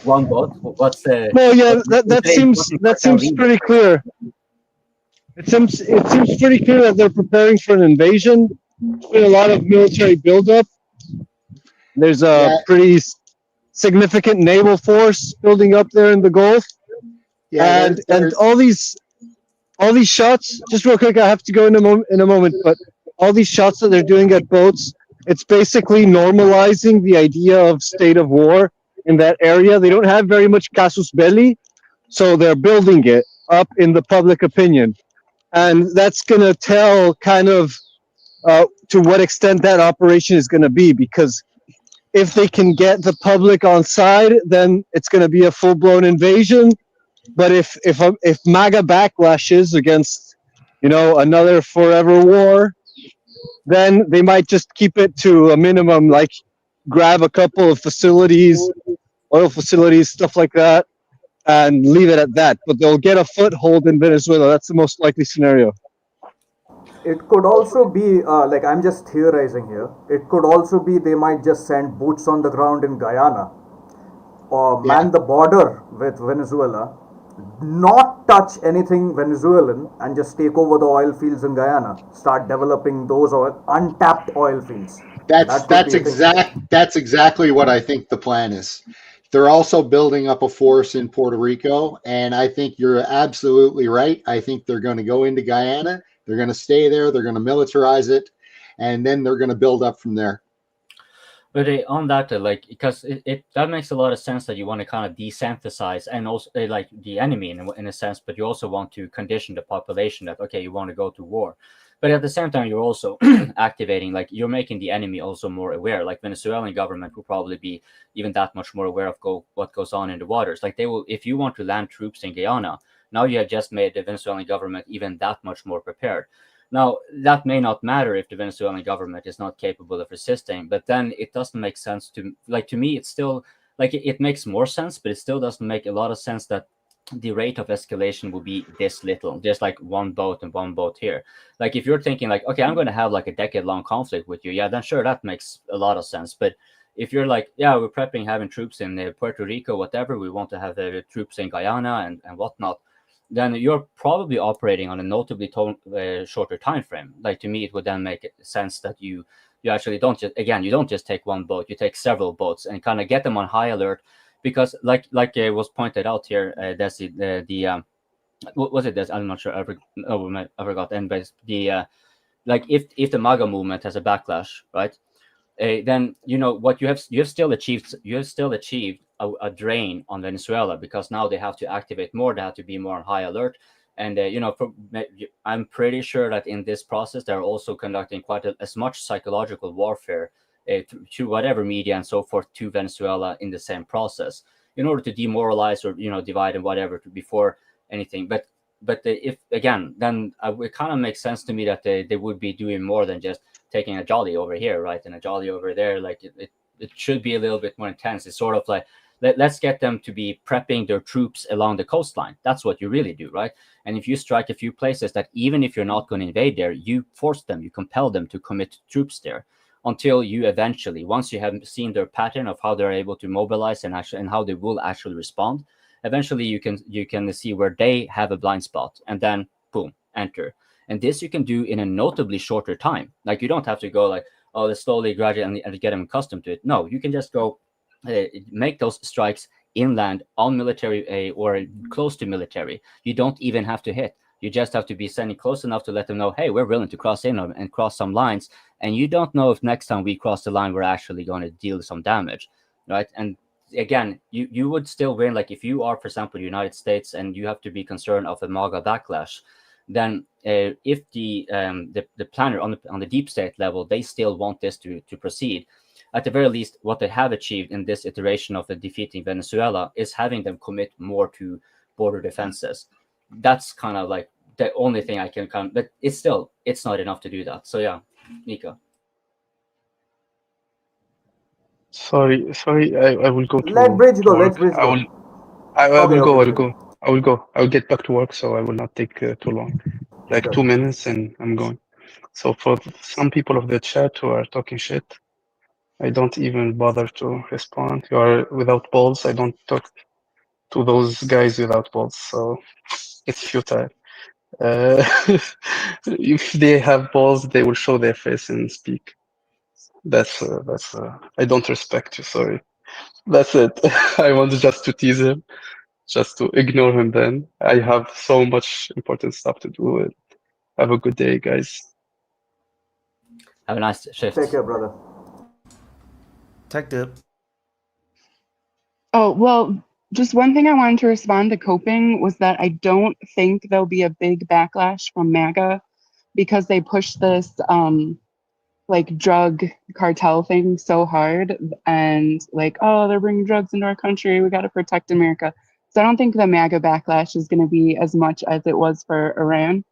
one boat. What's the? Well, yeah, what's that the seems pretty clear. It seems pretty clear that they're preparing for an invasion. With a lot of military buildup. There's a pretty significant naval force building up there in the Gulf. Yeah, and all these shots. Just real quick, I have to go in a moment. But all these shots that they're doing at boats, it's basically normalizing the idea of state of war in that area. They don't have very much casus belli, so they're building it up in the public opinion, and that's going to tell kind of to what extent that operation is going to be, because if they can get the public on side, then it's going to be a full-blown invasion. But if MAGA backlashes against, another forever war, then they might just keep it to a minimum, like grab a couple of facilities, oil facilities, stuff like that, and leave it at that. But they'll get a foothold in Venezuela. That's the most likely scenario. It could also be, like, I'm just theorizing here, it could also be they might just send boots on the ground in Guyana or man the border with Venezuela, not touch anything Venezuelan, and just take over the oil fields in Guyana, start developing those untapped oil fields. That's exactly what I think the plan is. They're also building up a force in Puerto Rico, and I think you're absolutely right. I think they're going to go into Guyana. They're going to stay there. They're going to militarize it, and then they're going to build up from there. But on that, like, because that makes a lot of sense that you want to kind of desensitize and also like the enemy in a sense, but you also want to condition the population that, okay, you want to go to war. But at the same time, you're also activating, like, you're making the enemy also more aware. Like, Venezuelan government will probably be even that much more aware of what goes on in the waters. Like, they will, if you want to land troops in Guyana, now you have just made the Venezuelan government even that much more prepared. Now, that may not matter if the Venezuelan government is not capable of resisting, but then it doesn't make sense to me, it's still, like, it makes more sense, but it still doesn't make a lot of sense that the rate of escalation will be this little, just like one boat and one boat here. Like, if you're thinking like, okay, I'm going to have like a decade-long conflict with you, yeah, then sure, that makes a lot of sense. But if you're like, yeah, we're prepping having troops in Puerto Rico, whatever, we want to have troops in Guyana and whatnot, then you're probably operating on a notably shorter time frame. Like, to me, it would then make sense that you actually don't just take one boat, you take several boats and kind of get them on high alert, because like it was pointed out here, that's what was it? I'm not sure. I forgot. Anyways, like, if the MAGA movement has a backlash, right? Then what you have still achieved. You have still achieved a drain on Venezuela, because now they have to activate more. They have to be more on high alert, and I'm pretty sure that in this process they're also conducting quite as much psychological warfare to whatever media and so forth to Venezuela in the same process, in order to demoralize or divide and whatever before anything. But if again, then it kind of makes sense to me that they would be doing more than just taking a jolly over here, right, and a jolly over there. Like, it should be a little bit more intense. It's sort of like, let's get them to be prepping their troops along the coastline. That's what you really do, right? And if you strike a few places that, even if you're not going to invade there, you force them, you compel them to commit troops there, until you eventually, once you have seen their pattern of how they're able to mobilize and how they will actually respond, eventually you can see where they have a blind spot, and then boom, enter. And this you can do in a notably shorter time. Like, you don't have to go like, oh, let's slowly, gradually, and get them accustomed to it. No, you can just go make those strikes inland on military or close to military. You don't even have to hit. You just have to be sending close enough to let them know, hey, we're willing to cross in and cross some lines. And you don't know if next time we cross the line, we're actually going to deal some damage, right? And again, you would still win. Like, if you are, for example, the United States, and you have to be concerned of a MAGA backlash, then if the planner on the deep state level, they still want this to proceed, at the very least, what they have achieved in this iteration of defeating Venezuela is having them commit more to border defenses. That's kind of like the only thing I can but it's not enough to do that. So yeah, Nika. Sorry, I will go to Let Bridge go. work. Let Bridge I go. will. I Okay, will okay, go. I will great. go. I will go. I will get back to work, so I will not take too long. Like Sure. 2 minutes, and I'm going. So for some people of the chat who are talking shit, I don't even bother to respond. You are without balls. I don't talk to those guys without balls, so it's futile. If they have balls, they will show their face and speak. That's I don't respect you. Sorry. That's it. I want just to tease him, just to ignore him. Then I have so much important stuff to do. And have a good day, guys. Have a nice shift. Take care, brother. Tag the Oh, well, just one thing I wanted to respond to coping was that I don't think there'll be a big backlash from MAGA because they push this like drug cartel thing so hard and like, oh, they're bringing drugs into our country. We got to protect America. So I don't think the MAGA backlash is going to be as much as it was for Iran.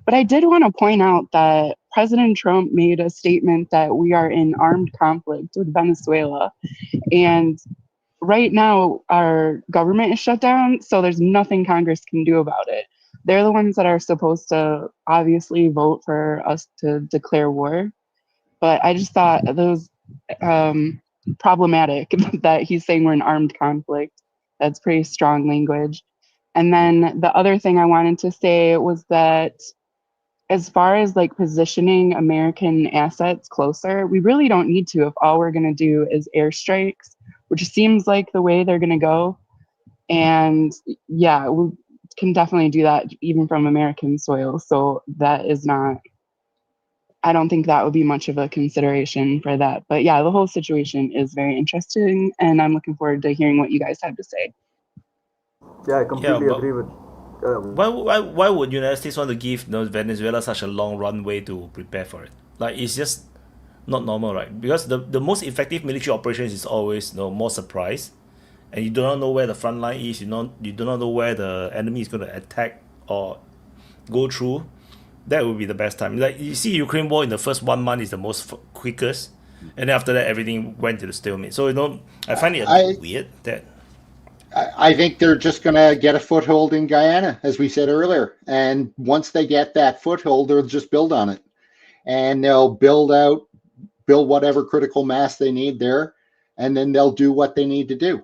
But I did want to point out that President Trump made a statement that we are in armed conflict with Venezuela. And right now, our government is shut down, so there's nothing Congress can do about it. They're the ones that are supposed to obviously vote for us to declare war. But I just thought that was problematic that he's saying we're in armed conflict. That's pretty strong language. And then the other thing I wanted to say was that as far as like positioning American assets closer, we really don't need to if all we're going to do is airstrikes, which seems like the way they're going to go. And yeah, we can definitely do that even from American soil. So that is not, I don't think that would be much of a consideration for that. But yeah, the whole situation is very interesting, and I'm looking forward to hearing what you guys have to say. Yeah, I yeah, completely but agree with. why would United States want to give Venezuela such a long runway to prepare for it? Like it's just not normal, right? Because the most effective military operations is always more surprise, and you do not know where the front line is. You do not know where the enemy is going to attack or go through. That would be the best time. Like you see, Ukraine war in the first 1 month is the most quickest, and then after that everything went to the stalemate. So I find it a bit weird that. I think they're just going to get a foothold in Guyana, as we said earlier. And once they get that foothold, they'll just build on it. And they'll build whatever critical mass they need there. And then they'll do what they need to do.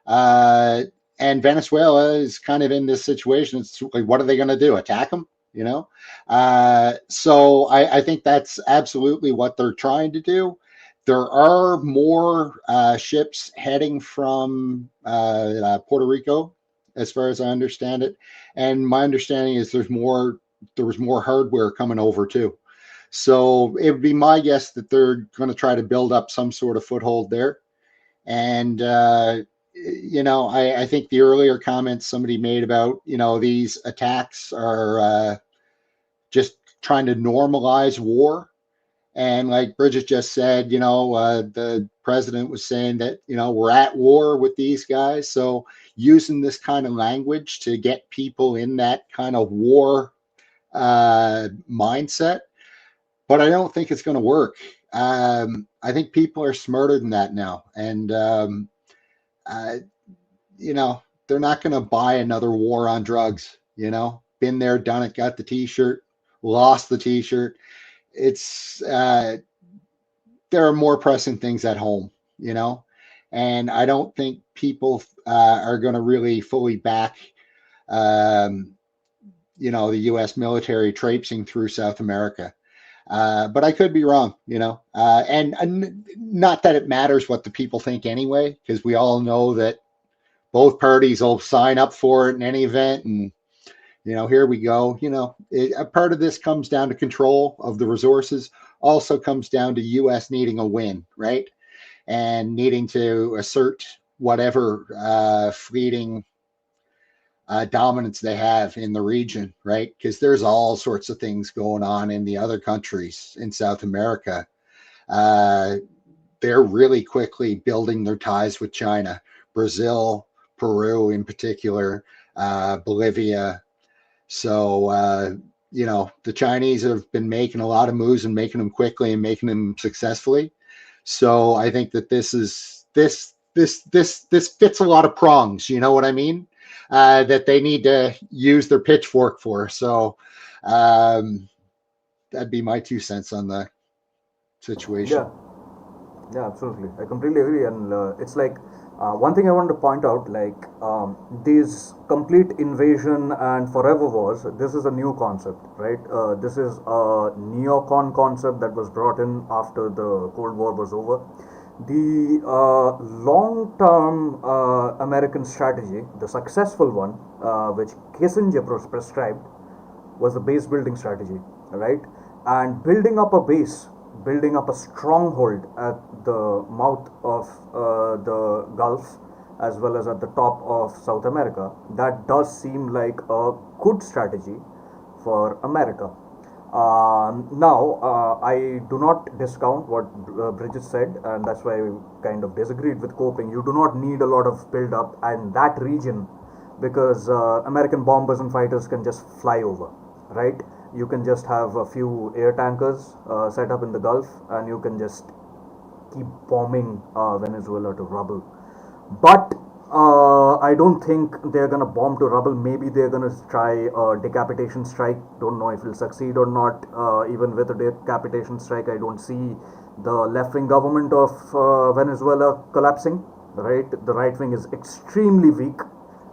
And Venezuela is kind of in this situation. It's like, what are they going to do? Attack them? So I think that's absolutely what they're trying to do. There are more ships heading from Puerto Rico, as far as I understand it, and my understanding is there was more hardware coming over too. So it would be my guess that they're going to try to build up some sort of foothold there. And I think the earlier comments somebody made about these attacks are just trying to normalize war. And like Bridget just said, the president was saying that, we're at war with these guys. So using this kind of language to get people in that kind of war mindset. But I don't think it's going to work. I think people are smarter than that now. And, they're not going to buy another war on drugs, been there, done it, got the t-shirt, lost the t-shirt. It's there are more pressing things at home, and I don't think people are going to really fully back, the U.S. military traipsing through South America. But I could be wrong, and not that it matters what the people think anyway, because we all know that both parties will sign up for it in any event. And, here we go. A part of this comes down to control of the resources, also comes down to U.S. needing a win, right? And needing to assert whatever fleeting dominance they have in the region, right? Because there's all sorts of things going on in the other countries in South America. They're really quickly building their ties with China, Brazil, Peru in particular, Bolivia. So, the Chinese have been making a lot of moves and making them quickly and making them successfully. So I think that this this fits a lot of prongs. You know what I mean? That they need to use their pitchfork for. So that'd be my 2 cents on the situation. Yeah, yeah, absolutely. I completely agree. And it's like one thing I want to point out, like these complete invasion and forever wars. This is a new concept, right? This is a neocon concept that was brought in after the Cold War was over. The long-term American strategy, the successful one, which Kissinger prescribed, was the base building strategy, right? And building up a base, building up a stronghold at the mouth of the Gulf as well as at the top of South America, that does seem like a good strategy for America. Now, I do not discount what Bridget said, and that's why I kind of disagreed with coping. You do not need a lot of build up in that region because American bombers and fighters can just fly over, right? You can just have a few air tankers set up in the Gulf, and you can just keep bombing Venezuela to rubble. But I don't think they're gonna bomb to rubble. Maybe they're gonna try a decapitation strike. Don't know if it'll succeed or not. Even with a decapitation strike, I don't see the left-wing government of Venezuela collapsing. Right, the right wing is extremely weak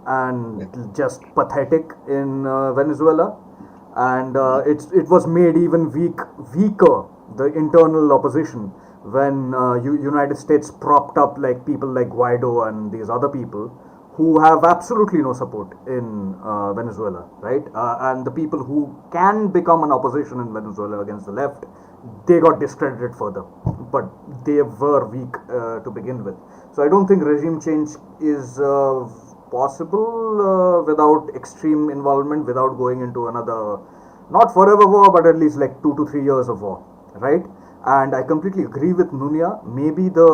and just pathetic in Venezuela, and it was made even weaker, the internal opposition, when United States propped up like people like Guaido and these other people who have absolutely no support in Venezuela, right? And the people who can become an opposition in Venezuela against the left, they got discredited further, but they were weak to begin with. So I don't think regime change is possible without extreme involvement, without going into another, not forever war, but at least like 2 to 3 years of war, right? And I completely agree with Nunia. Maybe the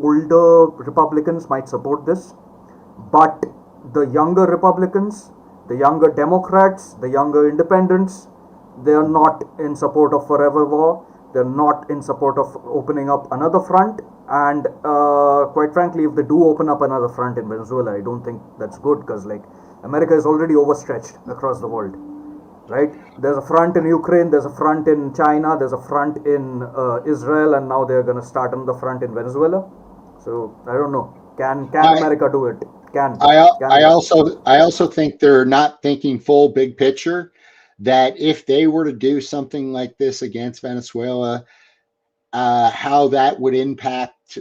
older Republicans might support this, but the younger Republicans, the younger Democrats, the younger independents, they are not in support of forever war. They're not in support of opening up another front. And quite frankly, if they do open up another front in Venezuela, I don't think that's good, because like America is already overstretched across the world. Right? There's a front in Ukraine, there's a front in China, there's a front in Israel, and now they're going to start another front in Venezuela. So I don't know. Can America do it? I also think they're not thinking full big picture. That if they were to do something like this against Venezuela, how that would impact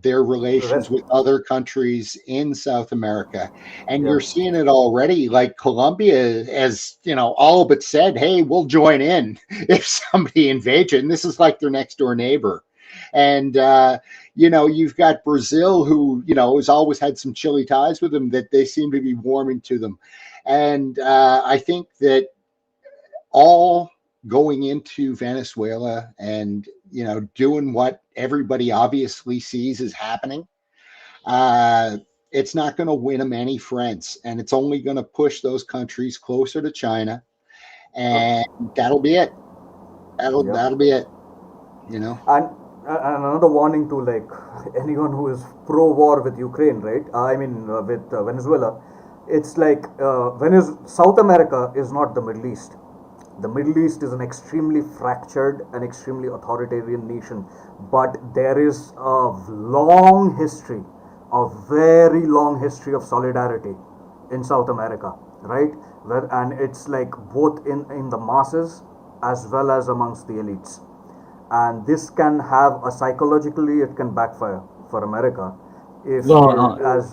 their relations with other countries in South America. And you're seeing it already. Like Colombia has, all but said, hey, we'll join in if somebody invades it. And this is like their next door neighbor. And, you've got Brazil, who, has always had some chilly ties with them, that they seem to be warming to them. And I think that all going into Venezuela and, doing what everybody obviously sees is happening, it's not going to win them any friends. And it's only going to push those countries closer to China. And that'll be it. That'll be it, And another warning to like anyone who is pro-war with Ukraine, right? With Venezuela. It's like South America is not the Middle East. The Middle East is an extremely fractured and extremely authoritarian nation, but there is a long history, a very long history of solidarity in South America, right? And it's like both in the masses as well as amongst the elites. And this can have psychologically, it can backfire for America if go ahead.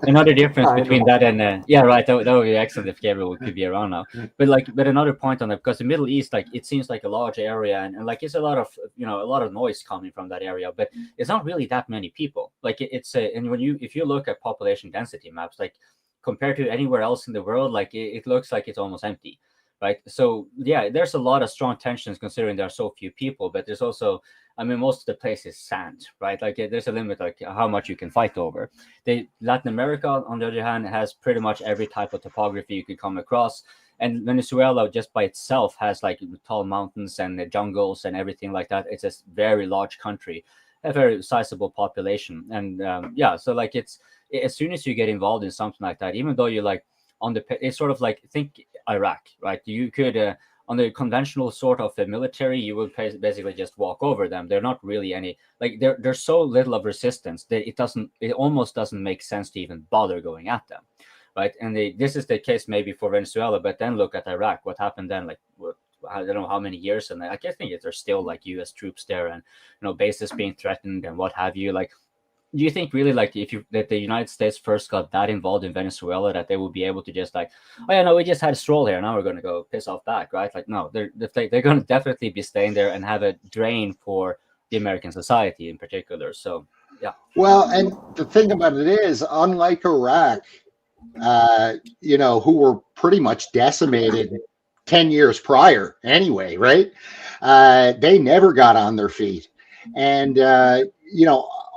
Another difference between that and that would be excellent if Gabriel could be around now. But another point on that, because the Middle East, like it seems like a large area, and like it's a lot of noise coming from that area, but it's not really that many people. Like it's and if you look at population density maps, like compared to anywhere else in the world, like it looks like it's almost empty. Right. So yeah, there's a lot of strong tensions considering there are so few people, but there's also, most of the place is sand, right? Like there's a limit, like how much you can fight over. Latin America, on the other hand, has pretty much every type of topography you could come across. And Venezuela just by itself has like tall mountains and the jungles and everything like that. It's a very large country, a very sizable population. And yeah, so like it's, as soon as you get involved in something like that, even though you're like on the, it's sort of like, think Iraq, right? You could, on the conventional sort of the military, you would basically just walk over them. They're not really any, like there's so little of resistance that it almost doesn't make sense to even bother going at them, right? And this is the case maybe for Venezuela, but then look at Iraq. What happened then? Like, I don't know how many years, and I think there's still like U.S. troops there, and bases being threatened and what have you. Like, do you think really like that the United States first got that involved in Venezuela that they would be able to just like, oh yeah, no, we just had a stroll here, now we're going to go piss off back, right? Like, no, they're going to definitely be staying there and have a drain for the American society in particular. So yeah. Well, and the thing about it is, unlike Iraq, who were pretty much decimated 10 years prior anyway, right? They never got on their feet. And,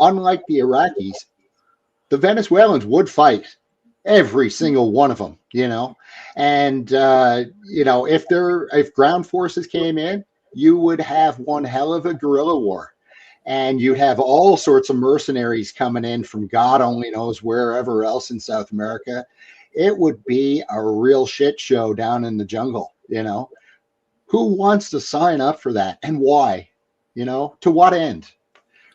unlike the Iraqis, the Venezuelans would fight, every single one of them, and, if ground forces came in, you would have one hell of a guerrilla war. And you'd have all sorts of mercenaries coming in from God only knows wherever else in South America. It would be a real shit show down in the jungle, Who wants to sign up for that and why? To what end?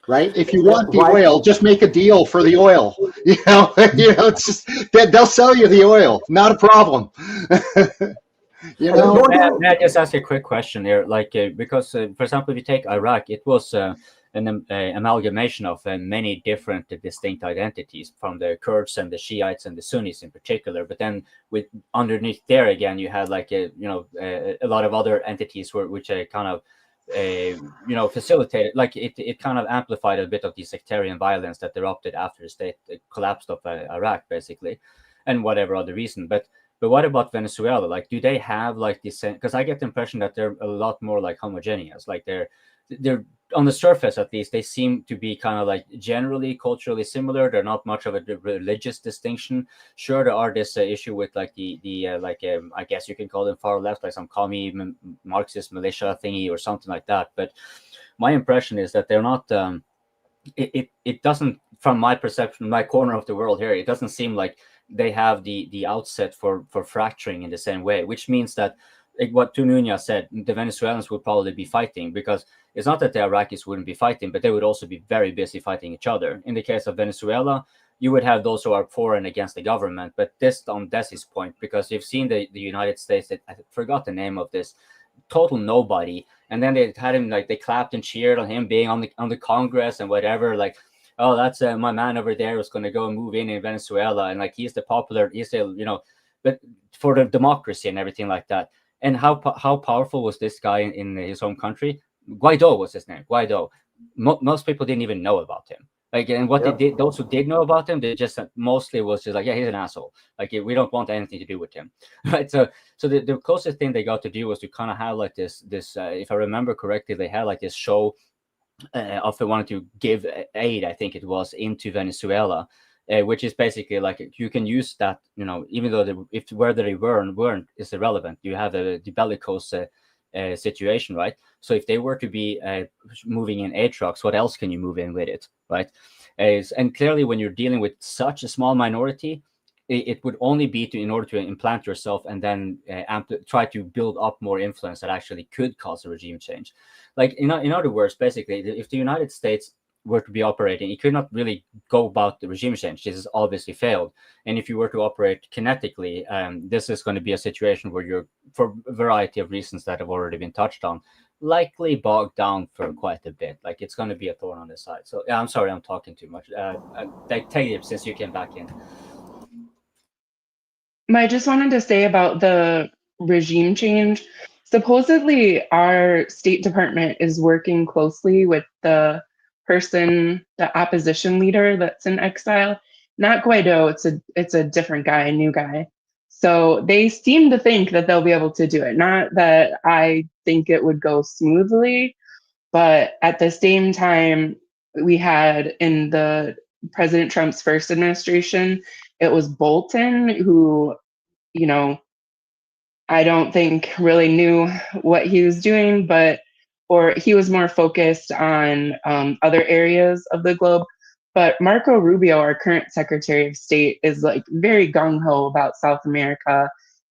Right? If you want the oil, just make a deal for the oil. It's just they'll sell you the oil, not a problem. May I just ask a quick question here? Like, because, for example, if you take Iraq, it was an amalgamation of many different distinct identities, from the Kurds and the Shiites and the Sunnis in particular. But then, with underneath there again, you had like a lot of other entities which kind of facilitated, like it kind of amplified a bit of the sectarian violence that erupted after the state collapsed of Iraq, basically, and whatever other reason. But what about Venezuela? Like, do they have like this? Because I get the impression that they're a lot more like homogeneous. Like they're on the surface, at least, they seem to be kind of like generally culturally similar. They're not much of a religious distinction. Sure, there are this issue with like I guess you can call them far left, like some commie Marxist militia thingy or something like that. But my impression is that they're not. It doesn't, from my perception, my corner of the world here, it doesn't seem like they have the outset for fracturing in the same way, which means that, like what Tununia said, the Venezuelans would probably be fighting, because it's not that the Iraqis wouldn't be fighting, but they would also be very busy fighting each other. In the case of Venezuela, you would have those who are for and against the government. But this, on Desi's point, because you've seen the United States, I forgot the name of this, total nobody, and then they had him, like they clapped and cheered on him being on the Congress and whatever, like, oh, that's my man over there who's going to go and move in Venezuela, and like he's the but for the democracy and everything like that. And how powerful was this guy in his home country? Guaido was his name. Guaido. Most people didn't even know about him. Like, and what they did, those who did know about him, they just mostly was just like, yeah, he's an asshole. Like, we don't want anything to do with him, right? So the closest thing they got to do was to kind of have like this. If I remember correctly, they had like this show of they wanted to give aid, I think it was, into Venezuela. Which is basically like you can use that, even though whether they weren't is irrelevant. You have the bellicose situation, right? So if they were to be moving in aid trucks, what else can you move in with it, right? And clearly, when you're dealing with such a small minority, it would only be in order to implant yourself and then try to build up more influence that actually could cause a regime change. Like in other words, basically, if the United States were to be operating, it could not really go about the regime change. This has obviously failed. And if you were to operate kinetically, this is going to be a situation where you're, for a variety of reasons that have already been touched on, likely bogged down for quite a bit. Like, it's going to be a thorn on the side. So yeah, I'm sorry, I'm talking too much. Take it since you came back in. I just wanted to say about the regime change. Supposedly, our State Department is working closely with the opposition leader that's in exile. Not Guaido, it's a different guy, a new guy. So they seem to think that they'll be able to do it. Not that I think it would go smoothly, but at the same time, we had in the President Trump's first administration, it was Bolton who, I don't think really knew what he was doing, or he was more focused on other areas of the globe. But Marco Rubio, our current Secretary of State, is like very gung ho about South America.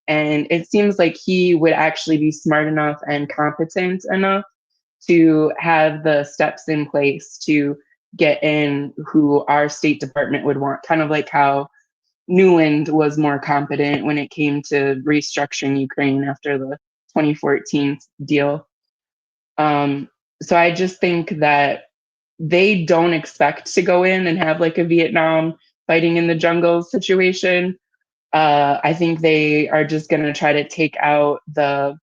And it seems like he would actually be smart enough and competent enough to have the steps in place to get in who our State Department would want, kind of like how Newland was more competent when it came to restructuring Ukraine after the 2014 deal. So I just think that they don't expect to go in and have like a Vietnam fighting in the jungle situation. I think they are just going to try to take out the,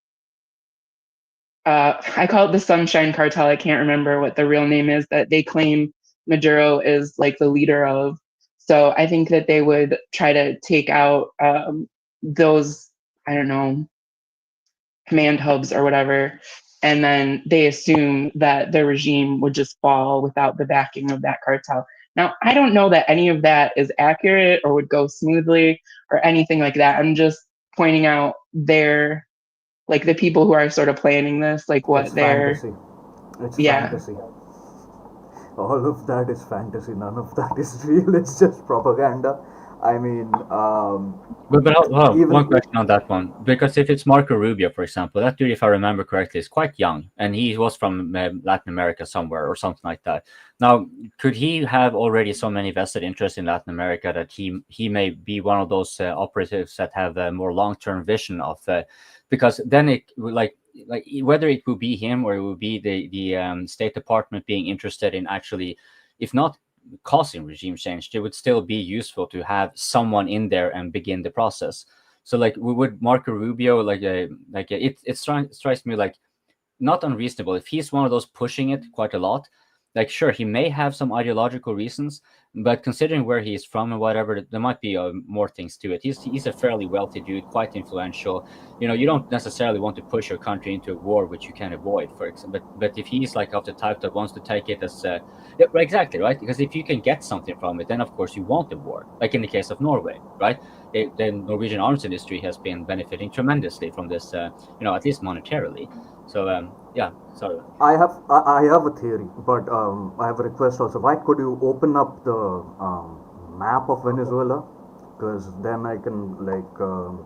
I call it the Sunshine Cartel. I can't remember what the real name is that they claim Maduro is like the leader of. So I think that they would try to take out those, I don't know, command hubs or whatever. And then they assume that the regime would just fall without the backing of that cartel. Now, I don't know that any of that is accurate or would go smoothly or anything like that. I'm just pointing out like the people who are sort of planning this, like what It's they're, fantasy. It's yeah. fantasy. All of that is fantasy. None of that is real. It's just propaganda. I mean, But hold on, even one question on that one, because if it's Marco Rubio, for example, that dude, if I remember correctly, is quite young, and he was from Latin America somewhere or something like that. Now, could he have already so many vested interests in Latin America that he may be one of those operatives that have a more long-term vision of, because then it like whether it will be him or it will be the State Department being interested in actually, if not causing regime change, it would still be useful to have someone in there and begin the process. So like would Marco Rubio it strikes me like not unreasonable if he's one of those pushing it quite a lot. Like, sure, he may have some ideological reasons, but considering where he's from and whatever, there might be more things to it. He's a fairly wealthy dude, quite influential. You know, you don't necessarily want to push your country into a war which you can avoid, for example. But if he's like of the type that wants to take it as yeah, exactly, right? Because if you can get something from it, then of course you want a war. Like in the case of Norway, right? The Norwegian arms industry has been benefiting tremendously from this, at least monetarily. So yeah, sorry. I have a theory, but I have a request also. Why could you open up the map of Venezuela? Because then I can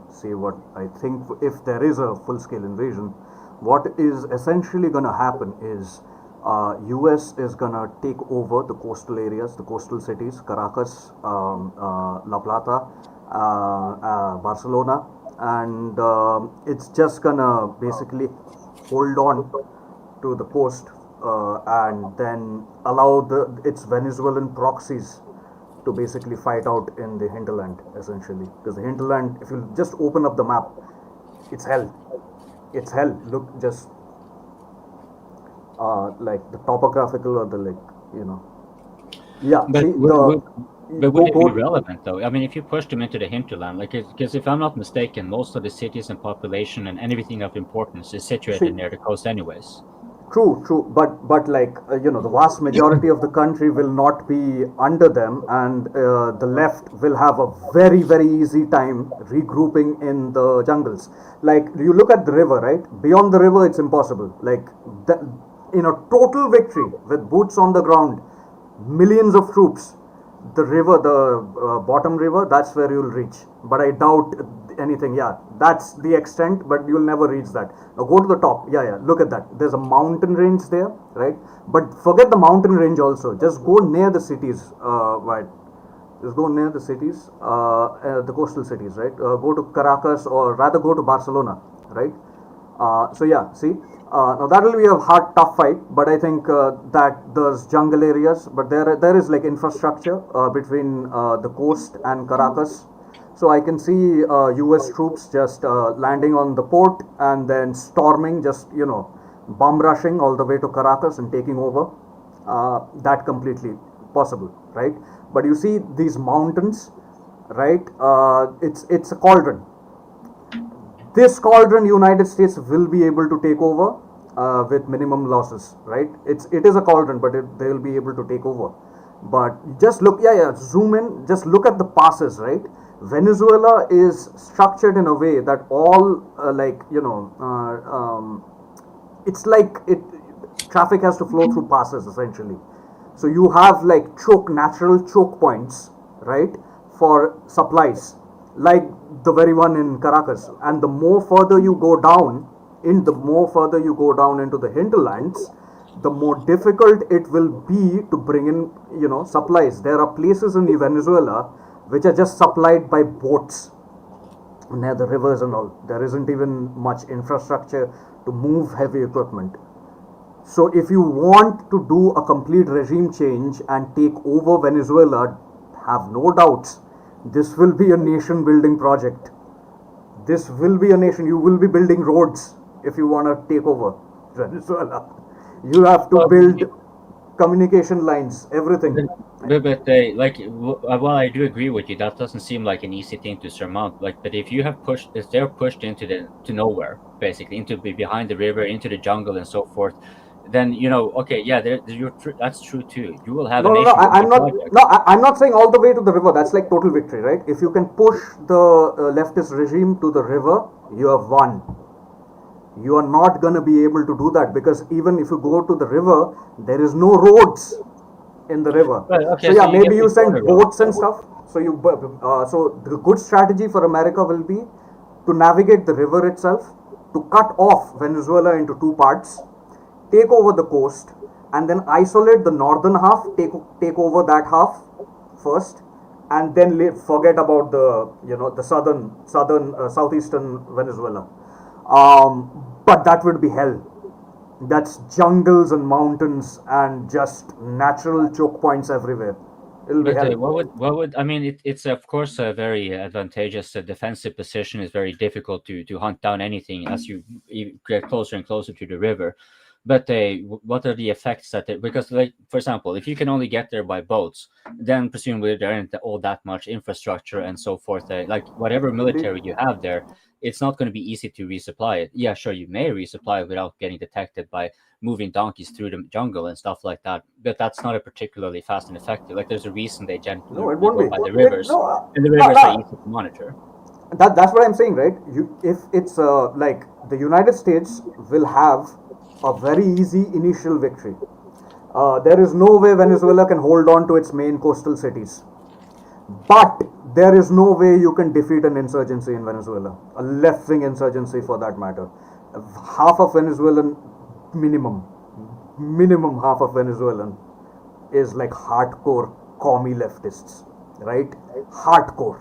see what I think. If there is a full-scale invasion, what is essentially going to happen is U.S. is going to take over the coastal areas, the coastal cities, Caracas, La Plata, Barcelona, and it's just going to basically hold on to the coast and then allow its Venezuelan proxies to basically fight out in the hinterland, essentially. Because the hinterland, if you just open up the map, it's hell. It's hell. Look, just like the topographical or the yeah. But See, would it be relevant though? I mean, if you push them into the hinterland, because if I'm not mistaken, most of the cities and population and anything of importance is situated near the coast, anyways. True, but the vast majority of the country will not be under them, and the left will have a very, very easy time regrouping in the jungles. Like, you look at the river, right? Beyond the river, it's impossible. Like, in a total victory with boots on the ground, millions of troops, the river, the bottom river, that's where you'll reach. But I doubt anything. Yeah, that's the extent, but you'll never reach that. Now go to the top. Yeah, look at that. There's a mountain range there, right? But forget the mountain range also. Just go near the cities, right? Just go near the cities, the coastal cities, right? Go to Caracas, or rather go to Barcelona, right? So yeah, see, now that will be a hard, tough fight, but I think that there's jungle areas, but there is like infrastructure between the coast and Caracas. So I can see U.S. troops just landing on the port and then storming, just bomb rushing all the way to Caracas and taking over. That completely possible, right? But you see these mountains, right? It's a cauldron. This cauldron, United States will be able to take over with minimum losses, right? It is a cauldron, but they will be able to take over. But just look, zoom in, just look at the passes, right? Venezuela is structured in a way that all it's like traffic has to flow through passes essentially. So you have like natural choke points, right, for supplies, like the very one in Caracas. And the more further you go down into the hinterlands, the more difficult it will be to bring in, supplies. There are places in Venezuela which are just supplied by boats near the rivers and all. There isn't even much infrastructure to move heavy equipment. So if you want to do a complete regime change and take over Venezuela, have no doubts, this will be a nation building project. This will be a nation. You will be building roads if you want to take over Venezuela. You have to build communication lines, everything. But while I do agree with you, that doesn't seem like an easy thing to surmount. But if they're pushed into nowhere, basically into behind the river, into the jungle, and so forth, then okay, yeah, that's true too. You will have a nation. I'm not saying all the way to the river. That's like total victory, right? If you can push the leftist regime to the river, you have won. You are not going to be able to do that, because even if you go to the river, there is no roads in the river. Okay, so yeah, maybe you send border boats and stuff. So so the good strategy for America will be to navigate the river itself, to cut off Venezuela into two parts, take over the coast, and then isolate the northern half, take over that half first, and then forget about the southeastern Venezuela. But that would be hell. That's jungles and mountains and just natural choke points everywhere. It'll be hell. What would I mean? It's of course a very advantageous defensive position. Is very difficult to hunt down anything as you get closer and closer to the river. But what are the effects because, like, for example, if you can only get there by boats, then presumably there aren't all that much infrastructure and so forth. Like whatever military you have there, it's not going to be easy to resupply it. Yeah, sure, you may resupply it without getting detected by moving donkeys through the jungle and stuff like that. But that's not a particularly fast and effective. Like there's a reason they generally go by the rivers, and the rivers are easy to monitor. That's what I'm saying, right? If it's like the United States will have a very easy initial victory. There is no way Venezuela can hold on to its main coastal cities. But there is no way you can defeat an insurgency in Venezuela, a left-wing insurgency for that matter. Half of Venezuelan, minimum half of Venezuelan is like hardcore commie leftists, right? Hardcore.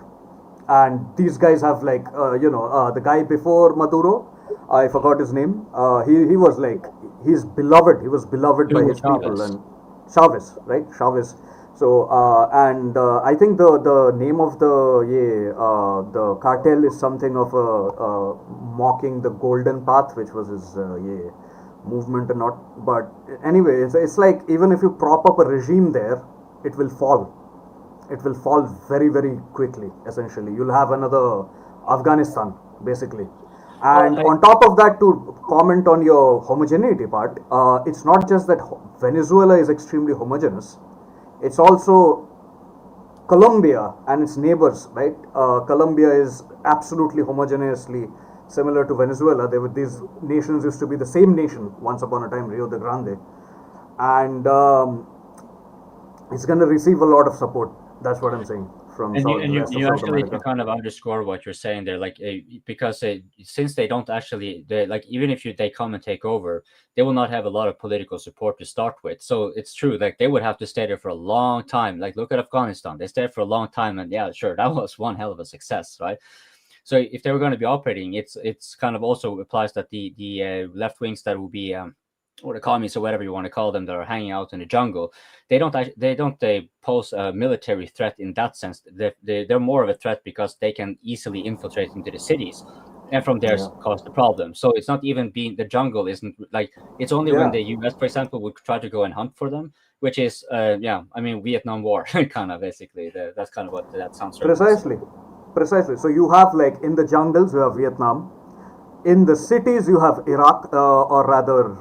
And these guys have like, the guy before Maduro, I forgot his name. He was like, he's beloved. He was beloved by his people. And Chavez, right? Chavez. So I think the name of the cartel is something of a mocking the Golden Path, which was his movement and not. But anyway, it's like even if you prop up a regime there, it will fall. It will fall very, very quickly. Essentially, you'll have another Afghanistan, basically. And on top of that, to comment on your homogeneity part, it's not just that Venezuela is extremely homogeneous. It's also Colombia and its neighbors, right? Colombia is absolutely homogeneously similar to Venezuela. These nations used to be the same nation once upon a time, Rio de Grande. And it's going to receive a lot of support. That's what I'm saying. You actually kind of underscore what you're saying there, like because since they don't actually, like even if they come and take over, they will not have a lot of political support to start with. So it's true, like they would have to stay there for a long time. Like look at Afghanistan, they stayed for a long time, and yeah, sure, that was one hell of a success, right? So if they were going to be operating, it's kind of also applies that the left wings that will be or the communists or whatever you want to call them that are hanging out in the jungle, they don't pose a military threat in that sense. They're more of a threat because they can easily infiltrate into the cities and from there cause the problem. So it's not even being, the jungle isn't like, it's only when the US, for example, would try to go and hunt for them, which is Vietnam War kind of basically. That's kind of what that sounds like. Precisely. So you have like in the jungles you have Vietnam, in the cities you have Iraq, or rather,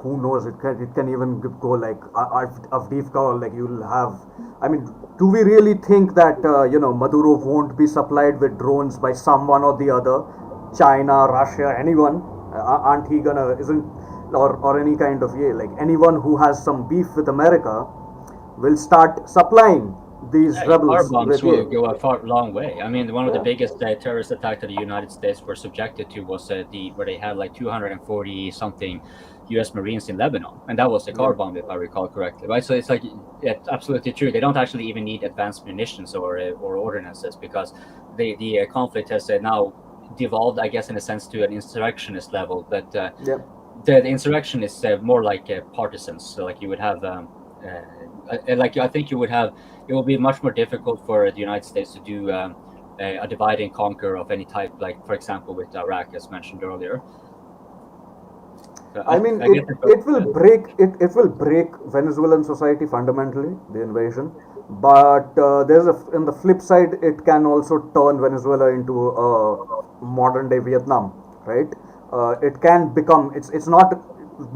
who knows, it can even go like Avdiivka, or like you'll have, I mean, do we really think that Maduro won't be supplied with drones by someone or the other, China, Russia, anyone? Aren't he gonna isn't or any kind of like anyone who has some beef with America will start supplying these Yeah, rebels car bombs with will go a far long way. I mean, one of the biggest terrorist attacks that the United States were subjected to was where they had like 240 something U.S. Marines in Lebanon, and that was a car bomb, if I recall correctly, right? So it's like it's absolutely true. They don't actually even need advanced munitions or ordinances because the conflict has now devolved, I guess, in a sense, to an insurrectionist level. But the insurrection is more like partisans. So like you would have. Like I think you would have, it will be much more difficult for the United States to do a divide and conquer of any type, like for example with Iraq, as mentioned earlier. So I mean, it will break Venezuelan society fundamentally, the invasion. But in the flip side, it can also turn Venezuela into a modern day Vietnam, right? It can become. It's not.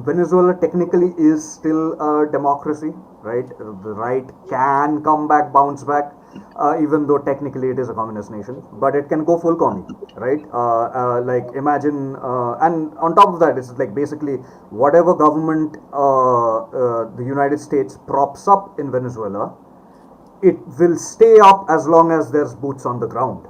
Venezuela technically is still a democracy, right? The right can come back, bounce back, even though technically it is a communist nation, but it can go full commie, right? Like imagine, and on top of that, it's like basically whatever government the United States props up in Venezuela, it will stay up as long as there's boots on the ground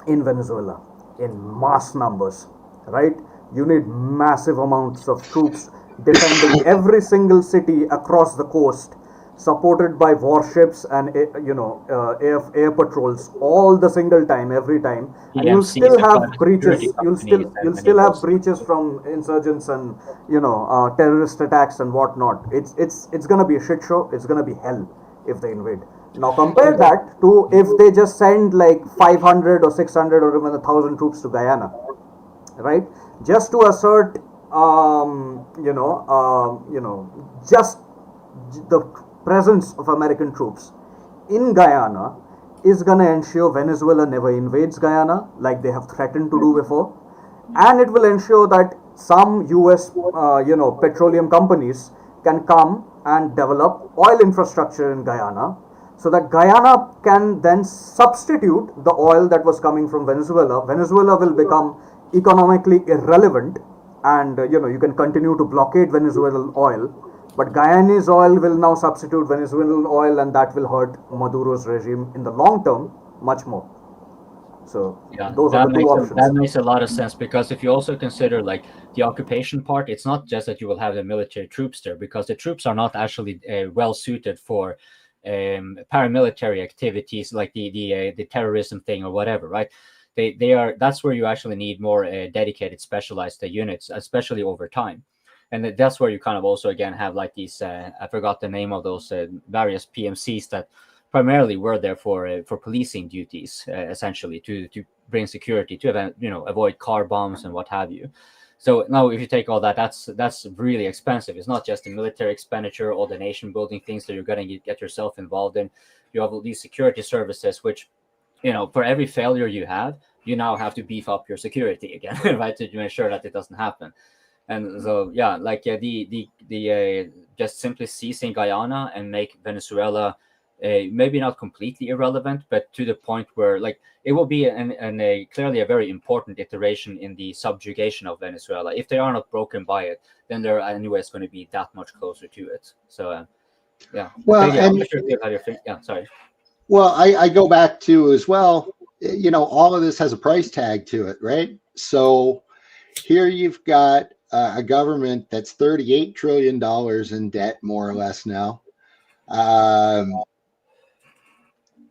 in Venezuela in mass numbers, right? You need massive amounts of troops defending every single city across the coast, supported by warships and air patrols all the single time, every time, and you'll still have breaches. You'll still have breaches from insurgents and terrorist attacks and whatnot. It's gonna be a shit show. It's gonna be hell if they invade. Now compare that to if they just send like 500 or 600 or even 1,000 troops to Guyana, right? Just to assert, just the presence of American troops in Guyana is going to ensure Venezuela never invades Guyana like they have threatened to do before, and it will ensure that some U.S. Petroleum companies can come and develop oil infrastructure in Guyana, so that Guyana can then substitute the oil that was coming from Venezuela. Venezuela will become economically irrelevant, and you can continue to blockade Venezuelan oil, but Guyanese oil will now substitute Venezuelan oil, and that will hurt Maduro's regime in the long term much more. So those are the two options. That makes a lot of sense, because if you also consider like the occupation part, it's not just that you will have the military troops there, because the troops are not actually well suited for paramilitary activities like the terrorism thing or whatever, right? They are. That's where you actually need more dedicated, specialized units, especially over time, and that's where you kind of also again have like these. I forgot the name of those various PMCs that primarily were there for policing duties, essentially to bring security, to avoid car bombs and what have you. So now, if you take all that, that's really expensive. It's not just the military expenditure, all the nation building things that you're going to get yourself involved in. You have all these security services, which, for every failure you have, you now have to beef up your security again, right, to make sure that it doesn't happen. And so, yeah, like the just simply seizing Guyana and make Venezuela maybe not completely irrelevant, but to the point where like it will be clearly a very important iteration in the subjugation of Venezuela. If they are not broken by it, then they're anyways going to be that much closer to it. So, yeah. Well, I'm not sure if you have your yeah, sorry. Well, I go back to as well, all of this has a price tag to it, right? So here you've got a government that's $38 trillion in debt, more or less now.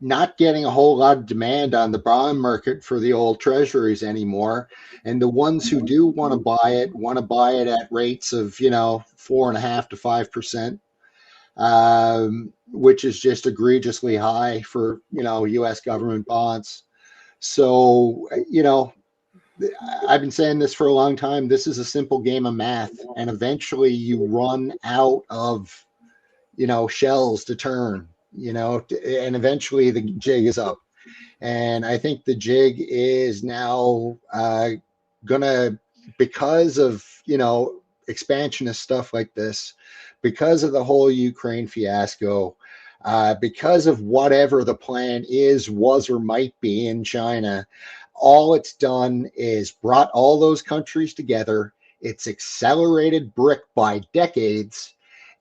Not getting a whole lot of demand on the bond market for the old treasuries anymore. And the ones who do want to buy it at rates of, 4.5% to 5%. Which is just egregiously high for, U.S. government bonds. So, I've been saying this for a long time. This is a simple game of math, and eventually you run out of, shells to turn, and eventually the jig is up. And I think the jig is now gonna, because of, expansionist stuff like this, because of the whole Ukraine fiasco, because of whatever the plan is, was, or might be in China. All it's done is brought all those countries together. It's accelerated brick by decades,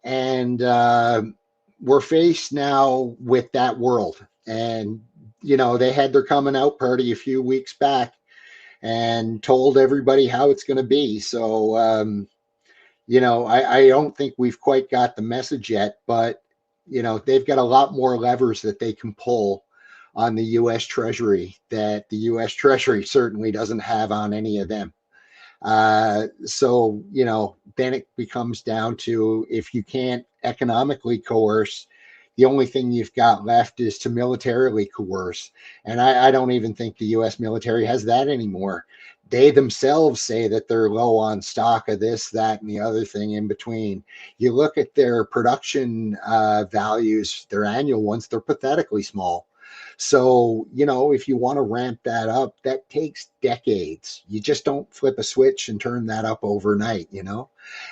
and we're faced now with that world. And they had their coming out party a few weeks back and told everybody how it's going to be. So I don't think we've quite got the message yet, but they've got a lot more levers that they can pull on the U.S. Treasury that the U.S. Treasury certainly doesn't have on any of them. So then it becomes down to, if you can't economically coerce, the only thing you've got left is to militarily coerce. And I don't even think the U.S. military has that anymore. They themselves say that they're low on stock of this, that, and the other thing in between. You look at their production values, their annual ones, they're pathetically small. So, if you want to ramp that up, that takes decades. You just don't flip a switch and turn that up overnight,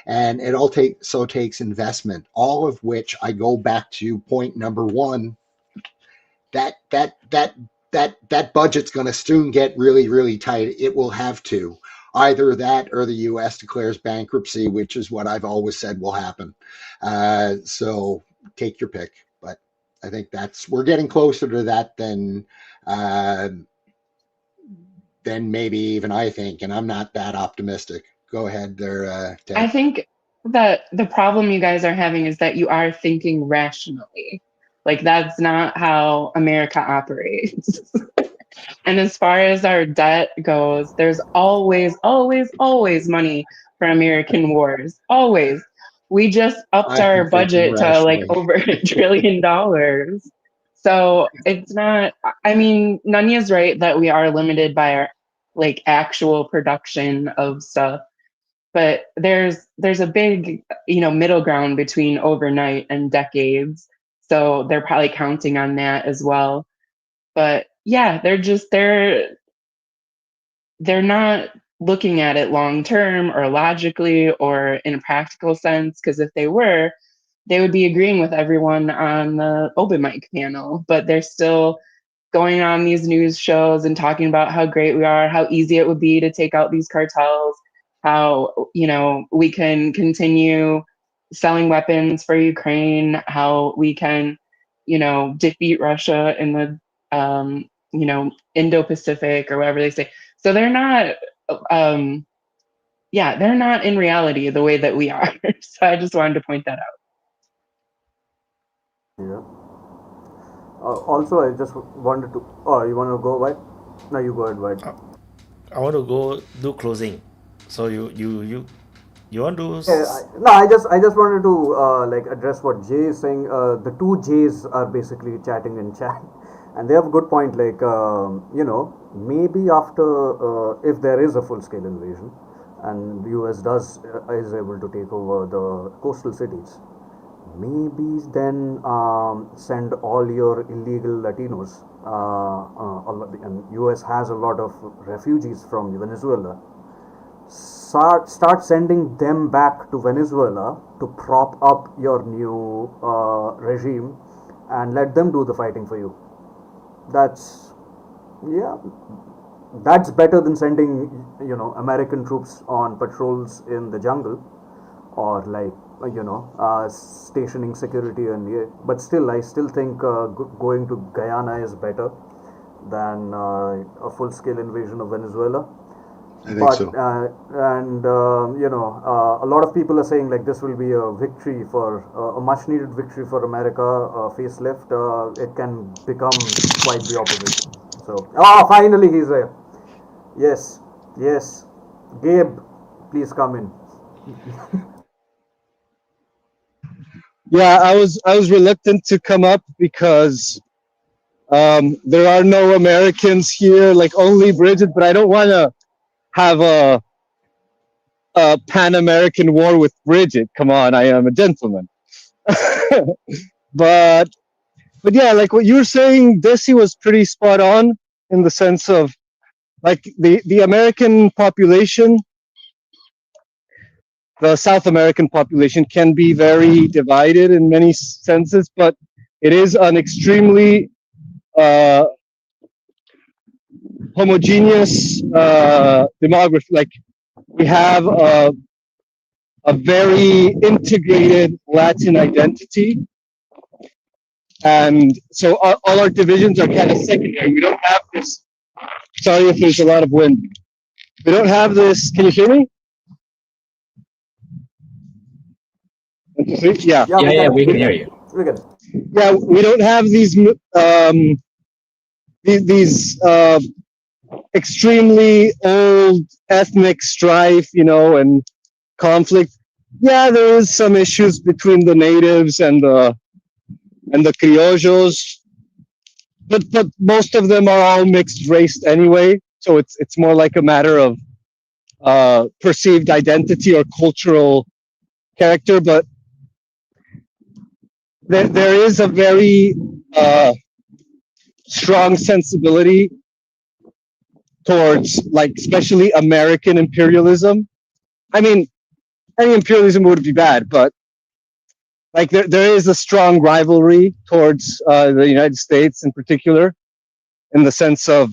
and it all takes investment, all of which I go back to point number one, that budget's going to soon get really, really tight. It will have to. Either that or the U.S. declares bankruptcy, which is what I've always said will happen. So take your pick. But I think we're getting closer to that than maybe even I think, and I'm not that optimistic. Go ahead there, Ted. I think that the problem you guys are having is that you are thinking rationally. Like, that's not how America operates. And as far as our debt goes, there's always, always, always money for American wars. Always. We just upped our budget to like over $1 trillion. So it's not, I mean, Nanya's right that we are limited by our like actual production of stuff. But there's a big, middle ground between overnight and decades. So they're probably counting on that as well. But yeah, they're not looking at it long term or logically or in a practical sense, because if they were, they would be agreeing with everyone on the Open Mic panel. But they're still going on these news shows and talking about how great we are, how easy it would be to take out these cartels, how we can continue selling weapons for Ukraine, how we can defeat Russia in the Indo-Pacific or whatever they say. So they're not they're not in reality the way that we are. So I just wanted to point that out. Yeah. Also, I just wanted to. Oh, you want to go, Wyatt? No, you go ahead, Wyatt. I want to go do closing. So you want to? No, I just wanted to address what Jay is saying. The two Jays are basically chatting in chat, and they have a good point. Like maybe after if there is a full scale invasion, and the US is able to take over the coastal cities, maybe then send all your illegal Latinos. And US has a lot of refugees from Venezuela. Start sending them back to Venezuela to prop up your new regime, and let them do the fighting for you. That's better than sending American troops on patrols in the jungle, or stationing security but still I still think going to Guyana is better than a full-scale invasion of Venezuela. I think so. A lot of people are saying like this will be a victory for a much-needed victory for America. Facelift, it can become quite the opposite. So, finally he's there. Yes, Gabe, please come in. Yeah, I was reluctant to come up because there are no Americans here, like only Bridget. But I don't want to have a Pan-American war with Bridget. Come on, I am a gentleman. but yeah, like what you were saying, Desi was pretty spot on in the sense of like the American population, the South American population can be very divided in many senses, but it is an extremely homogeneous demography. Like we have a very integrated Latin identity, and so all our divisions are kind of secondary. We don't have this. Sorry if there's a lot of wind. We don't have this. Can you hear me? Yeah. Yeah, we can hear you. We can. Yeah, we don't have these extremely old ethnic strife, and conflict. Yeah, there is some issues between the natives and the criollos, but most of them are all mixed race anyway. So it's more like a matter of perceived identity or cultural character. But there is a very strong sensibility towards, like, especially American imperialism. I mean, any imperialism would be bad, but like there is a strong rivalry towards the United States in particular, in the sense of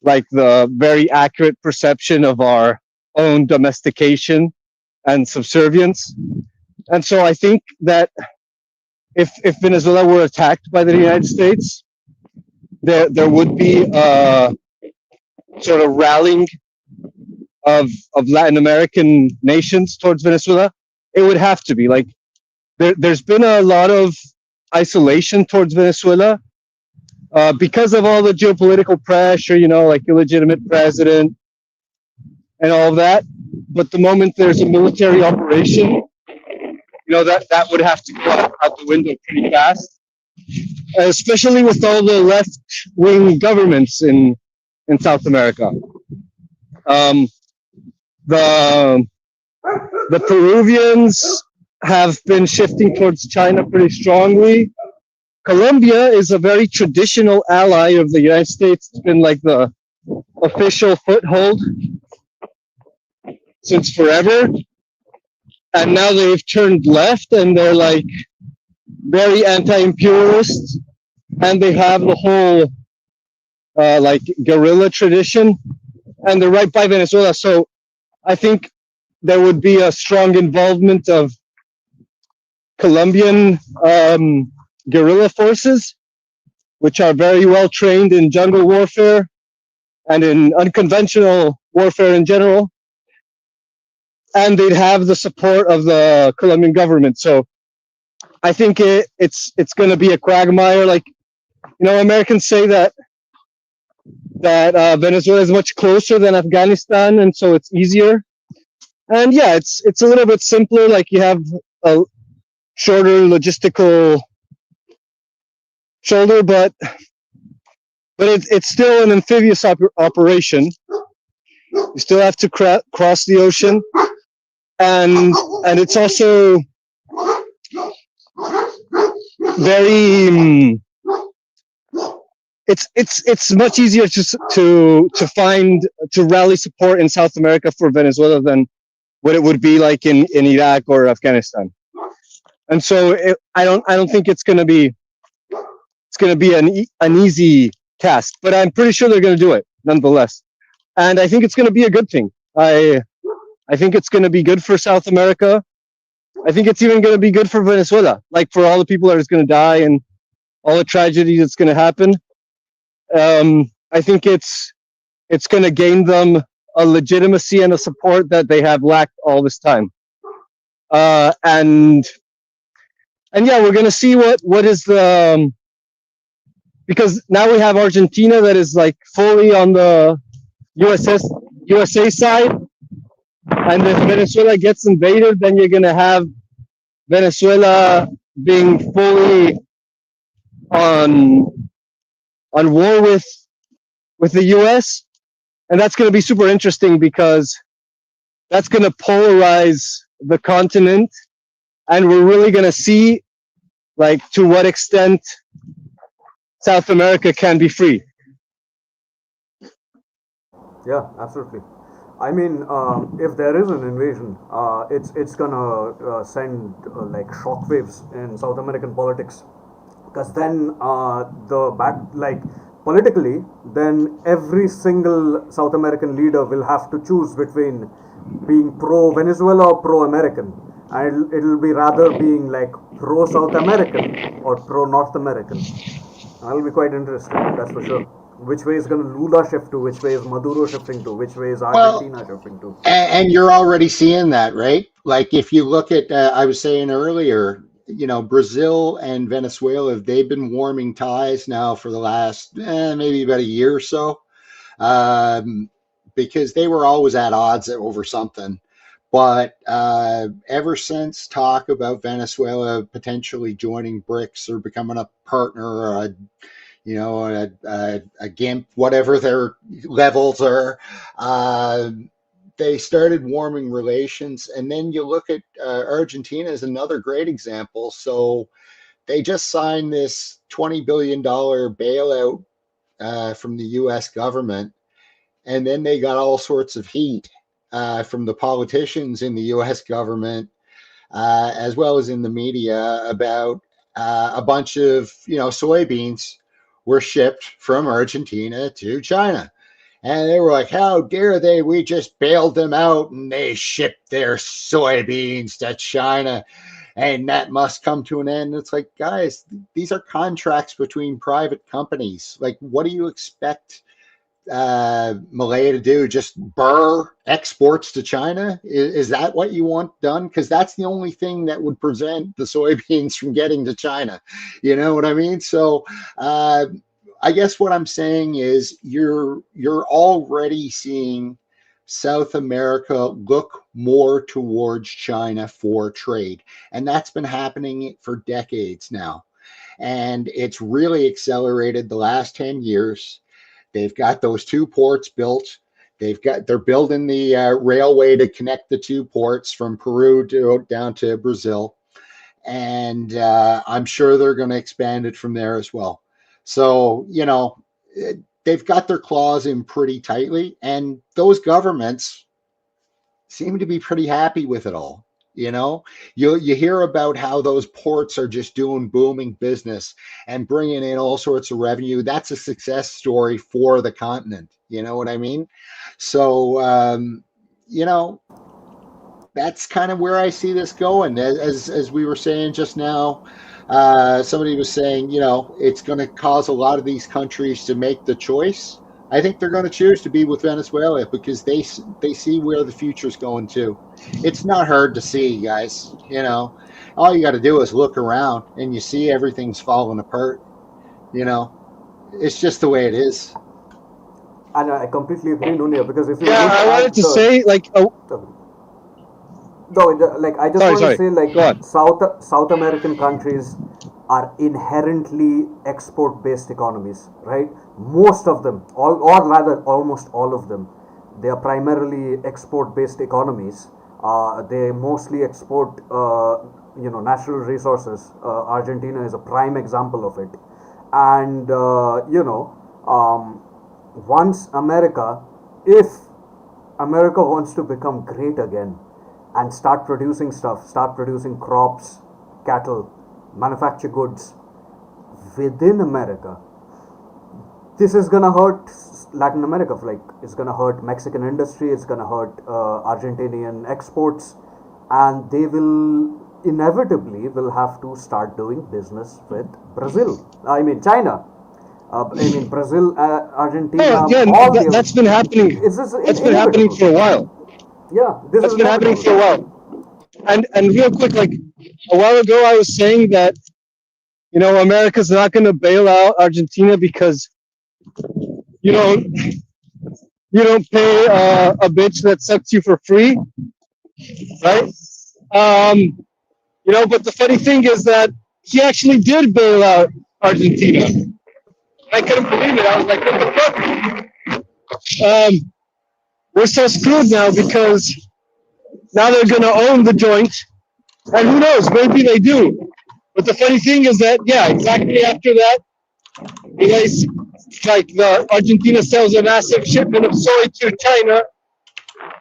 like the very accurate perception of our own domestication and subservience. And so I think that if Venezuela were attacked by the United States, there would be a sort of rallying of Latin American nations towards Venezuela. It would have to be. Like there's been a lot of isolation towards Venezuela because of all the geopolitical pressure, like illegitimate president and all of that. But the moment there's a military operation, that would have to go out the window pretty fast, especially with all the left-wing governments in South America. The Peruvians have been shifting towards China pretty strongly. Colombia is a very traditional ally of the United States. It's been like the official foothold since forever. And now they've turned left and they're like very anti-imperialist. And they have the whole like guerrilla tradition. And they're right by Venezuela. So I think there would be a strong involvement of Colombian guerrilla forces, which are very well trained in jungle warfare and in unconventional warfare in general. And they'd have the support of the Colombian government. So I think it's going to be a quagmire. Like, Americans say that Venezuela is much closer than Afghanistan, and so it's easier. And yeah, it's a little bit simpler. Like you have a shorter logistical shoulder, but it's still an amphibious operation. You still have to cross the ocean, and it's also very. It's much easier to rally support in South America for Venezuela than what it would be like in Iraq or Afghanistan. And so I don't think it's going to be an easy task, but I'm pretty sure they're going to do it nonetheless. And I think it's going to be a good thing. I think it's going to be good for South America. I think it's even going to be good for Venezuela, like for all the people that are going to die and all the tragedy that's going to happen. I think it's going to gain them a legitimacy and a support that they have lacked all this time. And yeah, we're going to see what is the because now we have Argentina that is like fully on the USA side, and if Venezuela gets invaded, then you're going to have Venezuela being fully on war with the US, and that's going to be super interesting because that's going to polarize the continent, and we're really going to see like to what extent South America can be free. Yeah, absolutely. I mean, if there is an invasion, it's gonna send like shockwaves in South American politics. because then politically, then every single South American leader will have to choose between being pro Venezuela or pro American, and it'll be rather being like pro South American or pro North American. That'll be quite interesting, that's for sure. Which way is going to Lula shift to? Which way is Maduro shifting to? Which way is Well, Argentina shifting to? and you're already seeing that, right? Like if you look at, I was saying earlier, Brazil and Venezuela, they've been warming ties now for the last maybe about a year or so, because they were always at odds over something. But ever since talk about Venezuela potentially joining BRICS or becoming a partner or a GIMP, whatever their levels are, they started warming relations. And then you look at Argentina as another great example. So they just signed this $20 billion bailout from the US government. And then they got all sorts of heat from the politicians in the US government, as well as in the media, about a bunch of, soybeans were shipped from Argentina to China. And they were like, how dare they? We just bailed them out and they shipped their soybeans to China. And that must come to an end. It's like, guys, these are contracts between private companies. Like, what do you expect Malaya to do? Just burr exports to China? Is that what you want done? Because that's the only thing that would prevent the soybeans from getting to China. You know what I mean? So I guess what I'm saying is you're already seeing South America look more towards China for trade. And that's been happening for decades now. And it's really accelerated the last 10 years. They've got those two ports built. They're building the railway to connect the two ports from Peru down to Brazil. And I'm sure they're going to expand it from there as well. So, they've got their claws in pretty tightly, and those governments seem to be pretty happy with it all. You hear about how those ports are just doing booming business and bringing in all sorts of revenue. That's a success story for the continent. You know what I mean? So, that's kind of where I see this going. As we were saying just now, somebody was saying, it's going to cause a lot of these countries to make the choice. I think they're going to choose to be with Venezuela because they see where the future's going to. It's not hard to see, guys. All you got to do is look around and you see everything's falling apart. It's just the way it is. And I completely agree, Nunia, because if you I wanted to say, I just want to say, South American countries are inherently export-based economies, right? Most of them, or rather almost all of them, they are primarily export-based economies. They mostly export, natural resources. Argentina is a prime example of it. And, once if America wants to become great again and start producing stuff, start producing crops, cattle, manufacture goods within America, this is gonna hurt Latin America. It's gonna hurt Mexican industry, it's gonna hurt Argentinian exports, and they will inevitably have to start doing business with China. Brazil, Argentina. That's been happening. That's been happening for a while. Yeah, that's been happening for a while. And real quick, a while ago, I was saying that America's not going to bail out Argentina because you don't pay a bitch that sucks you for free, right? But the funny thing is that he actually did bail out Argentina. I couldn't believe it. I was like, what the fuck? We're so screwed now because now they're going to own the joint. And who knows, maybe they do. But the funny thing is that, exactly after that, Argentina sells a massive shipment of soy to China.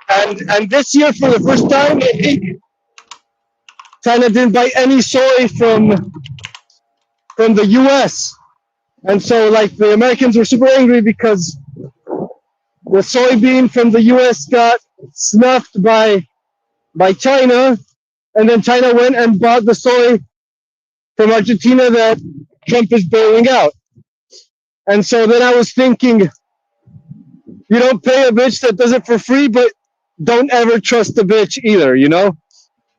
And this year, for the first time, I think China didn't buy any soy from from the U.S. And so, like, the Americans were super angry because the soybean from the U.S. got snuffed by China, and then China went and bought the soy from Argentina that Trump is bailing out. And so then I was thinking, you don't pay a bitch that does it for free, but don't ever trust the bitch either, you know?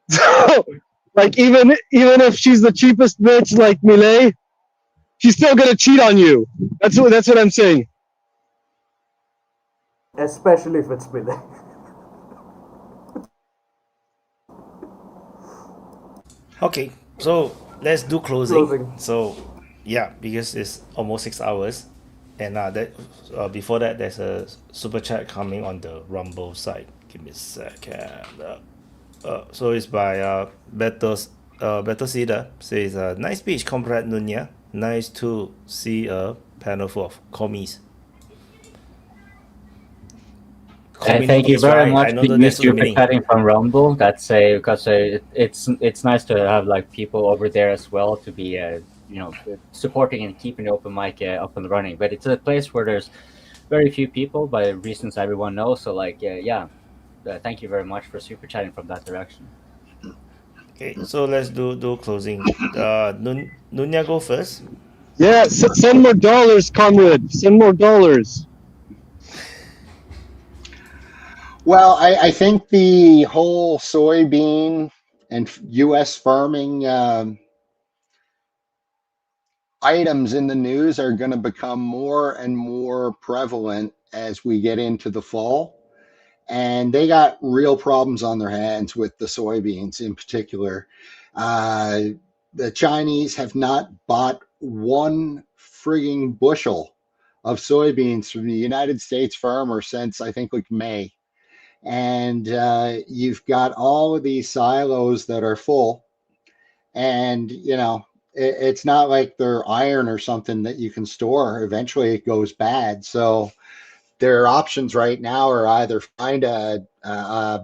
So, like, even if she's the cheapest bitch like Millet, she's still gonna cheat on you. That's what I'm saying. Especially if it's Billy. Okay, so let's do closing. Closing. So, yeah, because it's almost 6 hours, and before that, there's a super chat coming on the Rumble side. Give me a second. So it's by Beto Sida. Says, nice speech, Comrade Nunya. Nice to see a panel full of commies. Thank you very much. You're cutting from Rumble. That's because it's nice to have like people over there as well to be supporting and keeping the open mic up and running. But it's a place where there's very few people, by reasons everyone knows. So like thank you very much for super chatting from that direction. Okay, so let's do closing. Nunya, go first. Yeah, send more dollars, comrade. Send more dollars. Well, I think the whole soybean and U.S. farming items in the news are going to become more and more prevalent as we get into the fall. And they got real problems on their hands with the soybeans in particular. The Chinese have not bought one frigging bushel of soybeans from the United States farmer since I think like May. And you've got all of these silos that are full, and it's not like they're iron or something that you can store. Eventually it goes bad. So their options right now are either find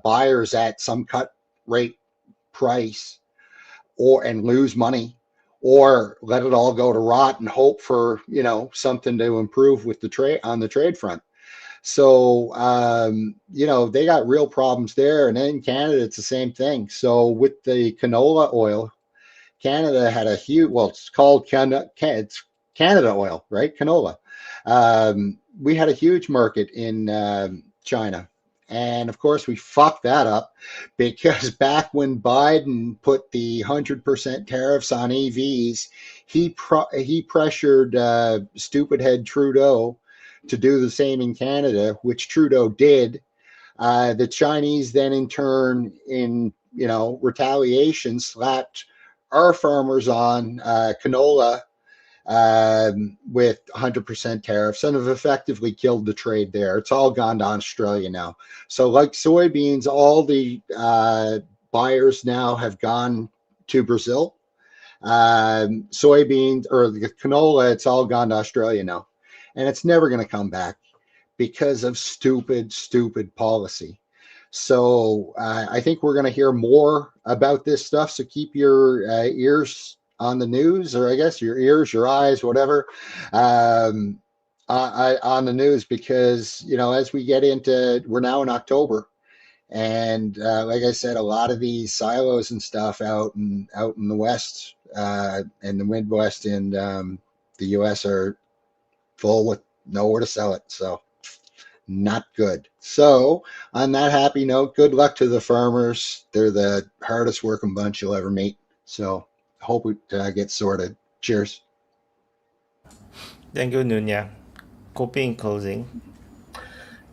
buyers at some cut rate price and lose money, or let it all go to rot and hope for something to improve with the trade on the trade front. So, they got real problems there. And then in Canada, it's the same thing. So with the canola oil, Canada had a huge, it's called Canada oil, right? Canola. We had a huge market in China. And of course, we fucked that up because back when Biden put the 100% tariffs on EVs, he pressured stupid head Trudeau to do the same in Canada, which Trudeau did. The Chinese then in turn, in retaliation, slapped our farmers on canola with 100% tariffs and have effectively killed the trade there. It's all gone to Australia now. So like soybeans, all the buyers now have gone to Brazil. Soybeans or the canola, it's all gone to Australia now. And it's never going to come back because of stupid policy. So I think we're going to hear more about this stuff. So keep your ears on the news, or I guess your ears, your eyes, whatever, on the news, because, as we get into, we're now in October. And like I said, a lot of these silos and stuff out in the West and the Midwest and the U.S. are full with nowhere to sell it. So not good. So on that happy note, good luck to the farmers. They're the hardest working bunch you'll ever meet. So hope it gets sorted. Cheers. Thank you, Nunya. Kopi in closing.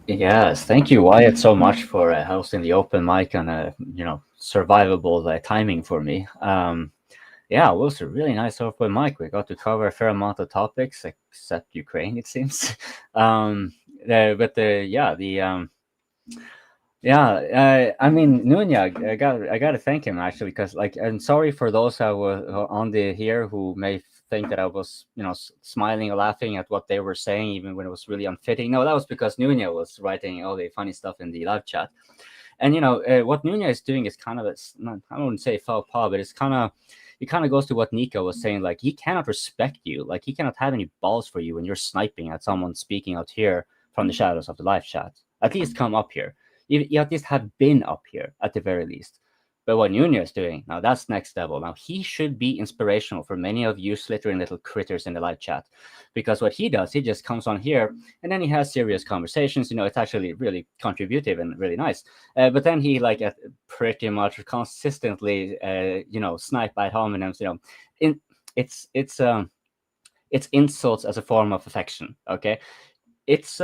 Yes, thank you, Wyatt, so much for hosting the open mic on a survivable timing for me. Yeah, it was a really nice open mic. We got to cover a fair amount of topics, except Ukraine, it seems. I mean, Nunya, I gotta thank him actually, because I'm sorry for those who were on here who may think that I was, smiling or laughing at what they were saying, even when it was really unfitting. No, that was because Nunya was writing all the funny stuff in the live chat. And what Nunya is doing is kind of, I don't want to say faux pas, but it's kind of, it kind of goes to what Nika was saying. Like, he cannot respect you. Like, he cannot have any balls for you when you're sniping at someone speaking out here from the shadows of the live chat. At least come up here. You at least have been up here at the very least. But what Nunez is doing, now that's next level. Now, he should be inspirational for many of you slittering little critters in the live chat. Because what he does, he just comes on here and then he has serious conversations. You know, it's actually really contributive and really nice. But then he, like, pretty much consistently, you know, snipe ad hominems, you know. It's insults as a form of affection, okay? It's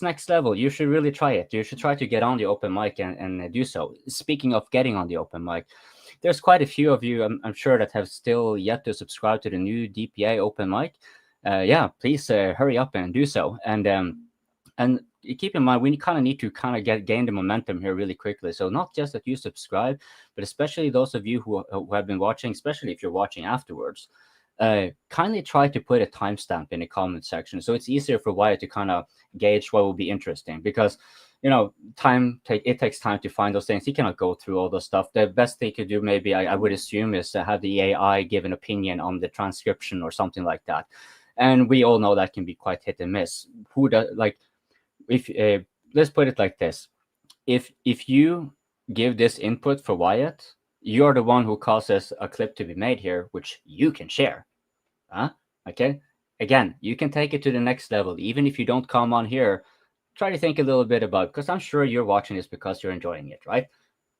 next level. You should really try it. You should try to get on the open mic and do so. Speaking of getting on the open mic, there's quite a few of you, I'm sure, that have still yet to subscribe to the new DPA Open Mic. Yeah, please hurry up and do so. And keep in mind, we kind of need to gain the momentum here really quickly. So not just that you subscribe, but especially those of you who have been watching, especially if you're watching afterwards. Kindly try to put a timestamp in the comment section so it's easier for Wyatt to kind of gauge what will be interesting, because you know, it takes time to find those things. He cannot go through all those stuff. The best thing to do, maybe I would assume, is to have the AI give an opinion on the transcription or something like that. And we all know that can be quite hit and miss. Who does, like, if let's put it like this: if you give this input for Wyatt, you're the one who causes a clip to be made here, which you can share. Okay? Again, you can take it to the next level. Even if you don't come on here, try to think a little bit about, because I'm sure you're watching this because you're enjoying it, right?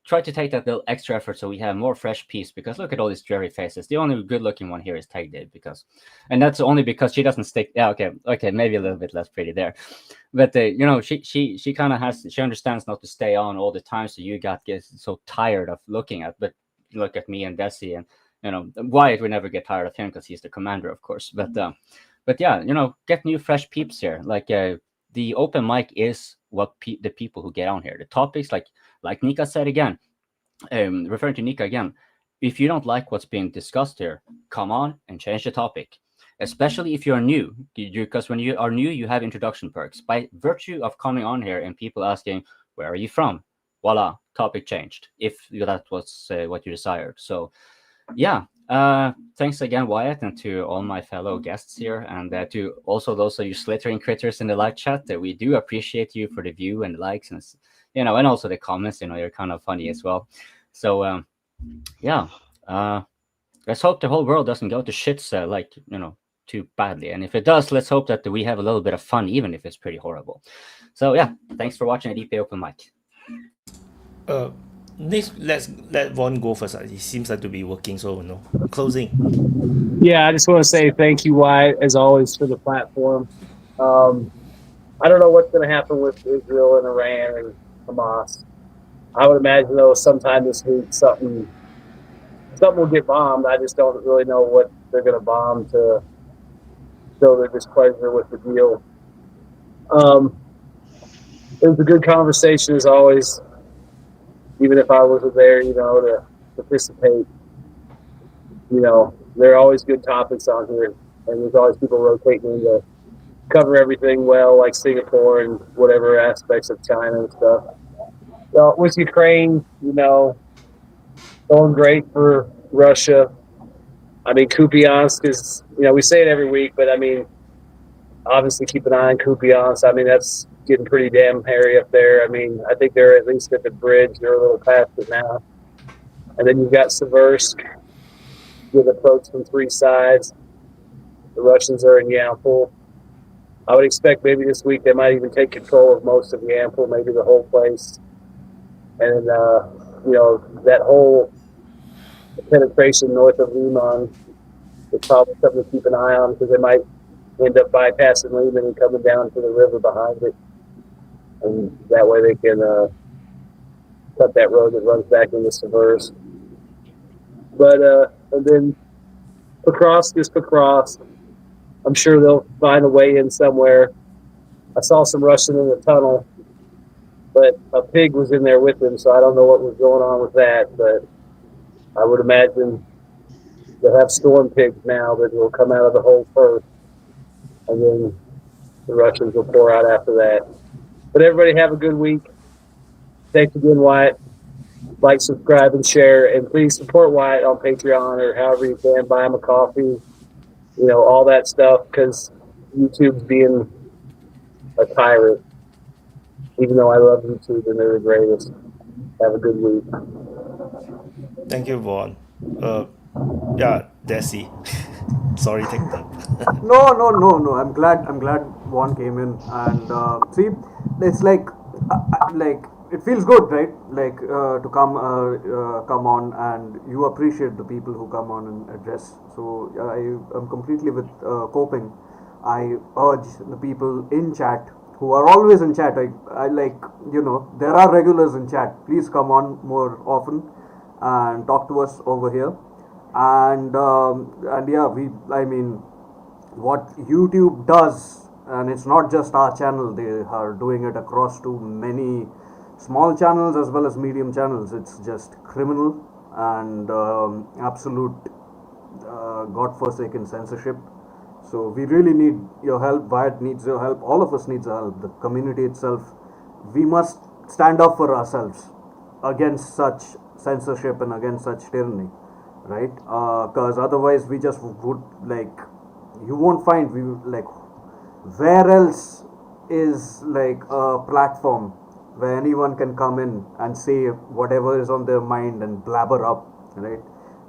Try to take that little extra effort so we have more fresh peace, because look at all these dreary faces. The only good looking one here is Tagdid, and that's only because she doesn't stick. Yeah, okay, maybe a little bit less pretty there. But you know, she kind of she understands not to stay on all the time, so you get so tired of looking at. But look at me and Desi, and you know, Wyatt would never get tired of him because he's the commander, of course. But yeah, you know, get new fresh peeps here. Like the open mic is what the people who get on here, the topics, like Nika said again, referring to Nika again, if you don't like what's being discussed here, come on and change the topic. Especially if you're new, because when you are new, you have introduction perks. By virtue of coming on here and people asking, where are you from? Voila, topic changed, if that was what you desired. So yeah, thanks again, Wyatt, and to all my fellow guests here, and to also those of you slittering critters in the live chat. That we do appreciate you for the view and the likes, and you know, and also the comments. You know, you're kind of funny as well. So yeah, let's hope the whole world doesn't go to shits like, you know, too badly. And if it does, let's hope that we have a little bit of fun, even if it's pretty horrible. So yeah, thanks for watching the DPA Open Mic. Next, let's let Vaughn go first. He seems like to be working, so no. Closing. Yeah, I just want to say thank you, Wyatt, as always, for the platform. I don't know what's going to happen with Israel and Iran and Hamas. I would imagine, though, sometime this week something will get bombed. I just don't really know what they're going to bomb to show their displeasure with the deal. It was a good conversation, as always. Even if I wasn't there, you know, to participate, you know, there are always good topics on here, and there's always people rotating in to cover everything well, like Singapore and whatever aspects of China and stuff. So with Ukraine, you know, going great for Russia. I mean, Kupiansk is, you know, we say it every week, but I mean, obviously keep an eye on Kupiansk. I mean, that's getting pretty damn hairy up there. I mean, I think they're at least at the bridge. They're a little past it now. And then you've got Seversk with approach from three sides. The Russians are in Yampol. I would expect maybe this week they might even take control of most of Yampol, maybe the whole place. And you know, that whole penetration north of Liman is probably something to keep an eye on, because they might end up bypassing Liman and coming down to the river behind it. And that way they can cut that road that runs back into Seversk. But and then Pakrovsk is Pakrovsk. I'm sure they'll find a way in somewhere. I saw some Russian in the tunnel, but a pig was in there with them, so I don't know what was going on with that. But I would imagine they'll have storm pigs now that will come out of the hole first, and then the Russians will pour out after that. But everybody have a good week. Thanks again, Wyatt. like, subscribe, and share. And please support Wyatt on Patreon or however you can. Buy him a coffee, all that stuff, because YouTube's being a tyrant. Even though I love YouTube and they're the greatest. Have a good week. Thank you, Vaughn. Yeah, Desi. Sorry, TikTok. No. I'm glad one came in and see, it's like it feels good, right? Like to come on, and you appreciate the people who come on and address. So I am completely with coping. I urge the people in chat who are always in chat. I like there are regulars in chat. Please come on more often and talk to us over here. And yeah, I mean, what YouTube does, and it's not just our channel, they are doing it across to many small channels as well as medium channels. It's just criminal and absolute godforsaken censorship. So we really need your help. Wyatt needs your help. All of us needs your help. The community itself. We must stand up for ourselves against such censorship and against such tyranny, right? Because otherwise we just would you won't find where else is a platform where anyone can come in and say whatever is on their mind and blabber up, right?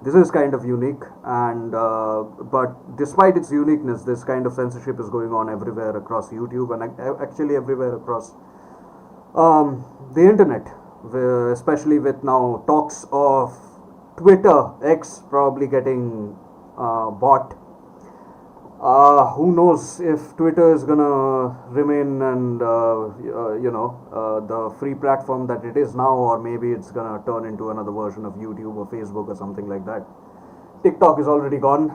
This is kind of unique, and but despite its uniqueness, this kind of censorship is going on everywhere across YouTube and actually everywhere across the internet, especially with now talks of Twitter X probably getting bought. Who knows if Twitter is gonna remain and the free platform that it is now, or maybe it's gonna turn into another version of YouTube or Facebook or something like that. TikTok is already gone.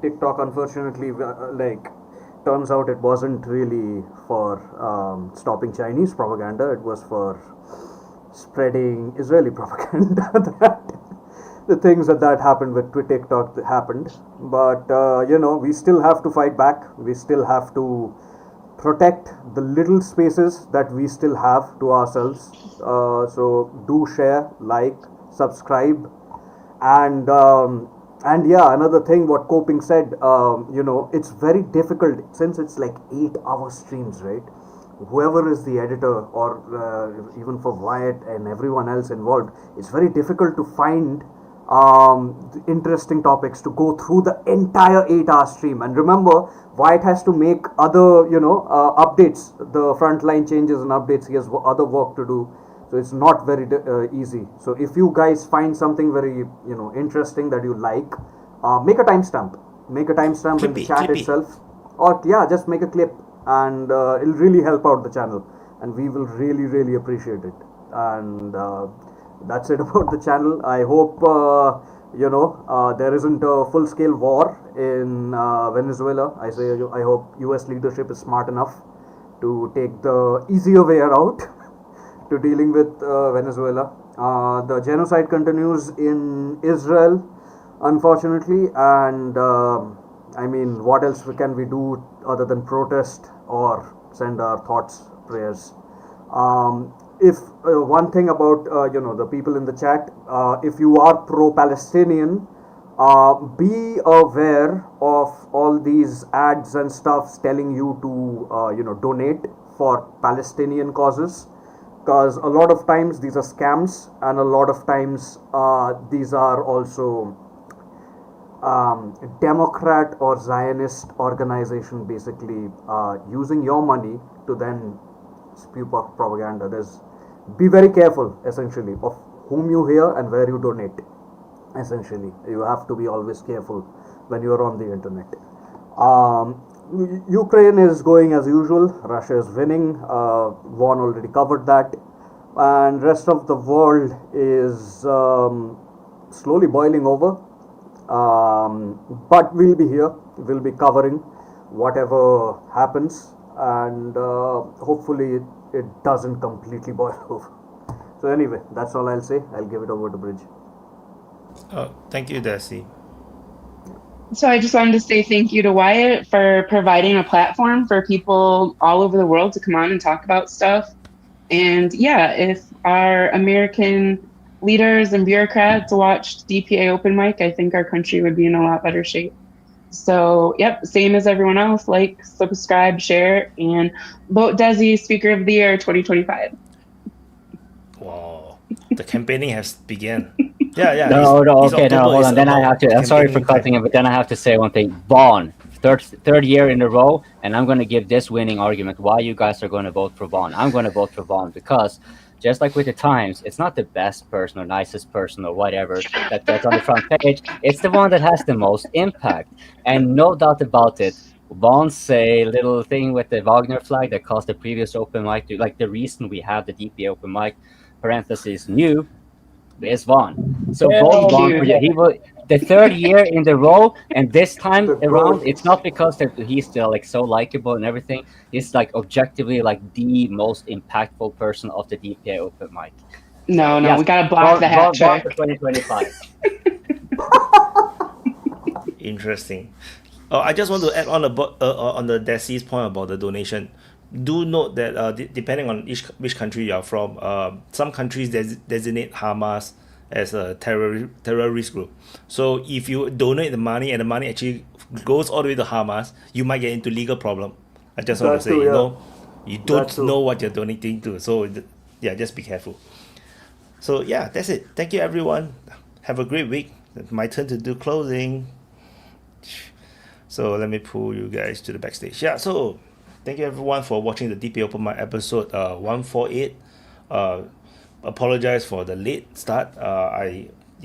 TikTok, unfortunately, turns out it wasn't really for stopping Chinese propaganda. It was for spreading Israeli propaganda. The things that happened with TikTok happened, but we still have to fight back. We still have to protect the little spaces that we still have to ourselves. So do share, like, subscribe, and yeah, another thing what Coping said, it's very difficult since it's 8-hour streams, right? Whoever is the editor, or even for Wyatt and everyone else involved, it's very difficult to find interesting topics to go through the entire 8-hour stream. And remember, Wyatt has to make other updates, the frontline changes and updates. He has other work to do, so it's not very easy. So if you guys find something very interesting that you like, make a timestamp in the chat itself, or yeah, just make a clip, and it'll really help out the channel, and we will really appreciate it. And that's it about the channel. I hope there isn't a full-scale war in Venezuela. I hope US leadership is smart enough to take the easier way out to dealing with Venezuela. The genocide continues in Israel, unfortunately, and I mean, what else can we do other than protest or send our thoughts, prayers? If one thing about the people in the chat, if you are pro-Palestinian, be aware of all these ads and stuff telling you to donate for Palestinian causes, because a lot of times these are scams, and a lot of times these are also Democrat or Zionist organization basically using your money to then spew propaganda. Be very careful, essentially, of whom you hear and where you donate. Essentially, you have to be always careful when you are on the internet. Ukraine is going as usual. Russia is winning. Vaughn already covered that, and rest of the world is slowly boiling over. But we'll be here. We'll be covering whatever happens, and hopefully it doesn't completely boil over. So anyway, that's all I'll say. I'll give it over to Bridge. Thank you, Desi. So I just wanted to say thank you to Wyatt for providing a platform for people all over the world to come on and talk about stuff. And yeah, if our American leaders and bureaucrats watched DPA Open Mic, I think our country would be in a lot better shape. So, yep, same as everyone else. Like, subscribe, share, and vote Desi Speaker of the Year 2025. Wow, the campaigning has begun. Yeah, No, no, it's okay, no, October. hold It's on. Then I have about to. I'm sorry for campaigning time. cutting it, but then I have to say one thing. Vaughn, third year in a row, and I'm going to give this winning argument why you guys are going to vote for Vaughn. I'm going to vote for Vaughn because, just like with the Times, it's not the best person or nicest person or whatever that's on the front page. It's the one that has the most impact, and no doubt about it. Vaughn's say little thing with the Wagner flag that caused the previous open mic to, like, the reason we have the DPA open mic parentheses new is Vaughn. So vote Vaughn for you. He will the third year in the row, and this time around, it's not because that he's still like so likable and everything. He's like objectively like the most impactful person of the DPA open mic. No, So, yes, we gotta block the hat Vaughn trick. for 2025. Interesting. I just want to add on the Desi's point about the donation. Do note that depending on which country you are from, some countries designate Hamas as a terrorist group. So if you donate the money and the money actually goes all the way to Hamas, you might get into legal problem. I just want to say, you don't know what you're donating to. So yeah, just be careful. So yeah, that's it. Thank you everyone. Have a great week. My turn to do closing. So let me pull you guys to the backstage. Yeah, so thank you everyone for watching the DPA Open Mic episode 148. Apologize for the late start.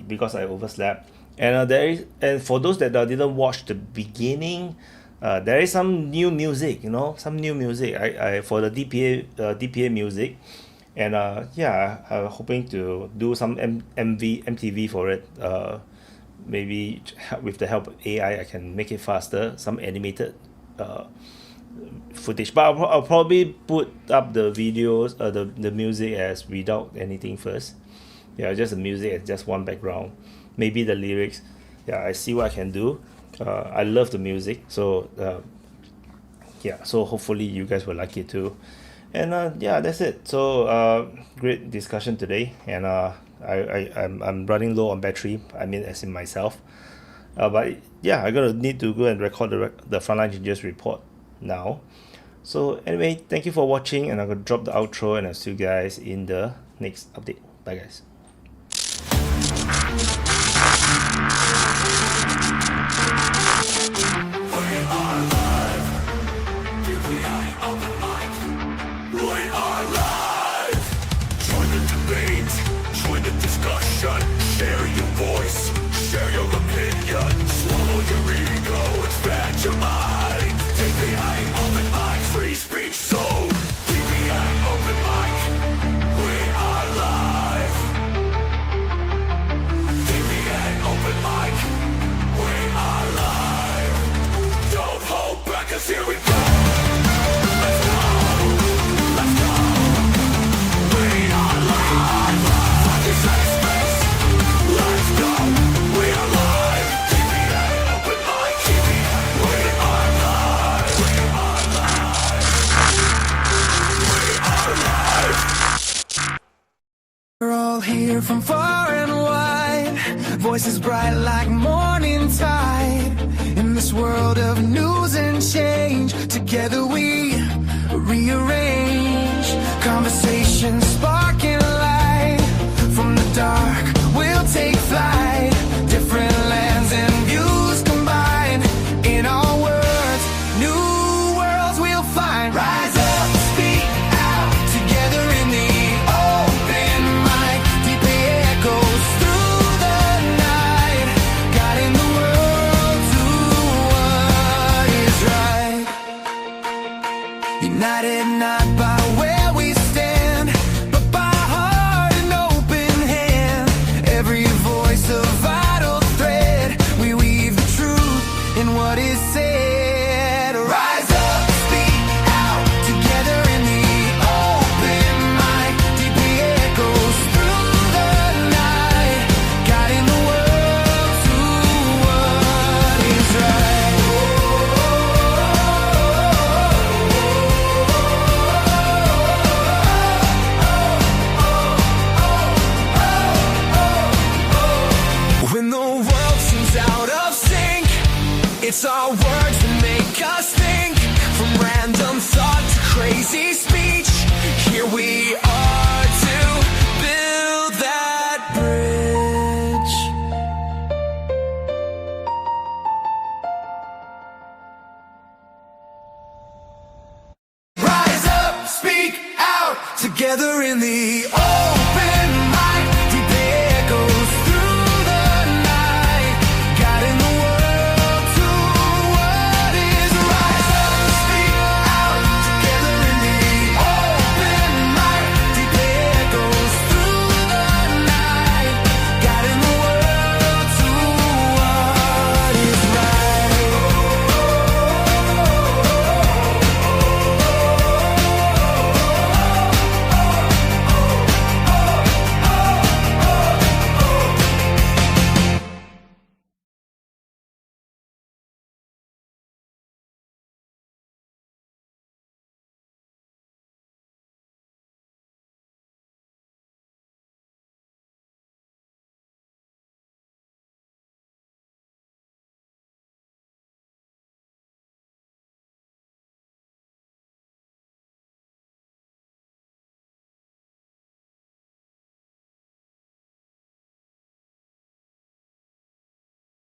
Because I overslept. And for those that didn't watch the beginning, there is some new music. Some new music. I for the DPA music, and I'm hoping to do some MTV for it. Maybe with the help of AI, I can make it faster. Some animated footage, but I'll probably put up the videos, the music as without anything first. Yeah, just the music as just one background. Maybe the lyrics. Yeah, I see what I can do. I love the music, so so hopefully you guys will like it too. And that's it. So great discussion today, and I'm running low on battery. I mean, as in myself. But yeah, I'm gonna need to go and record the Frontline Changes report now. So anyway, thank you for watching, and I'm gonna drop the outro, and I'll see you guys in the next update. Bye guys. Share your voice, share your opinion. Swallow your ego, expand your mind. DPA Open Mic, free speech zone. DPA Open Mic, we are live. DPA Open Mic, we are live. Don't hold back, 'cause here we go. Let's go, let's go. We are live. Fuck your safe space. Let's go, we are live. DPA Open Mic, DPA, we are live. We are live. We are live. We're all here from far and wide, voices bright like morning tide. In this world of news and change, together we rearrange. Conversations sparking light from the dark. We'll take flight, different lands and views combined. In our words, new worlds we'll find. Rise up, speak out, together in the open mic. DPA echoes through the night, guiding the world to what is right. United not by way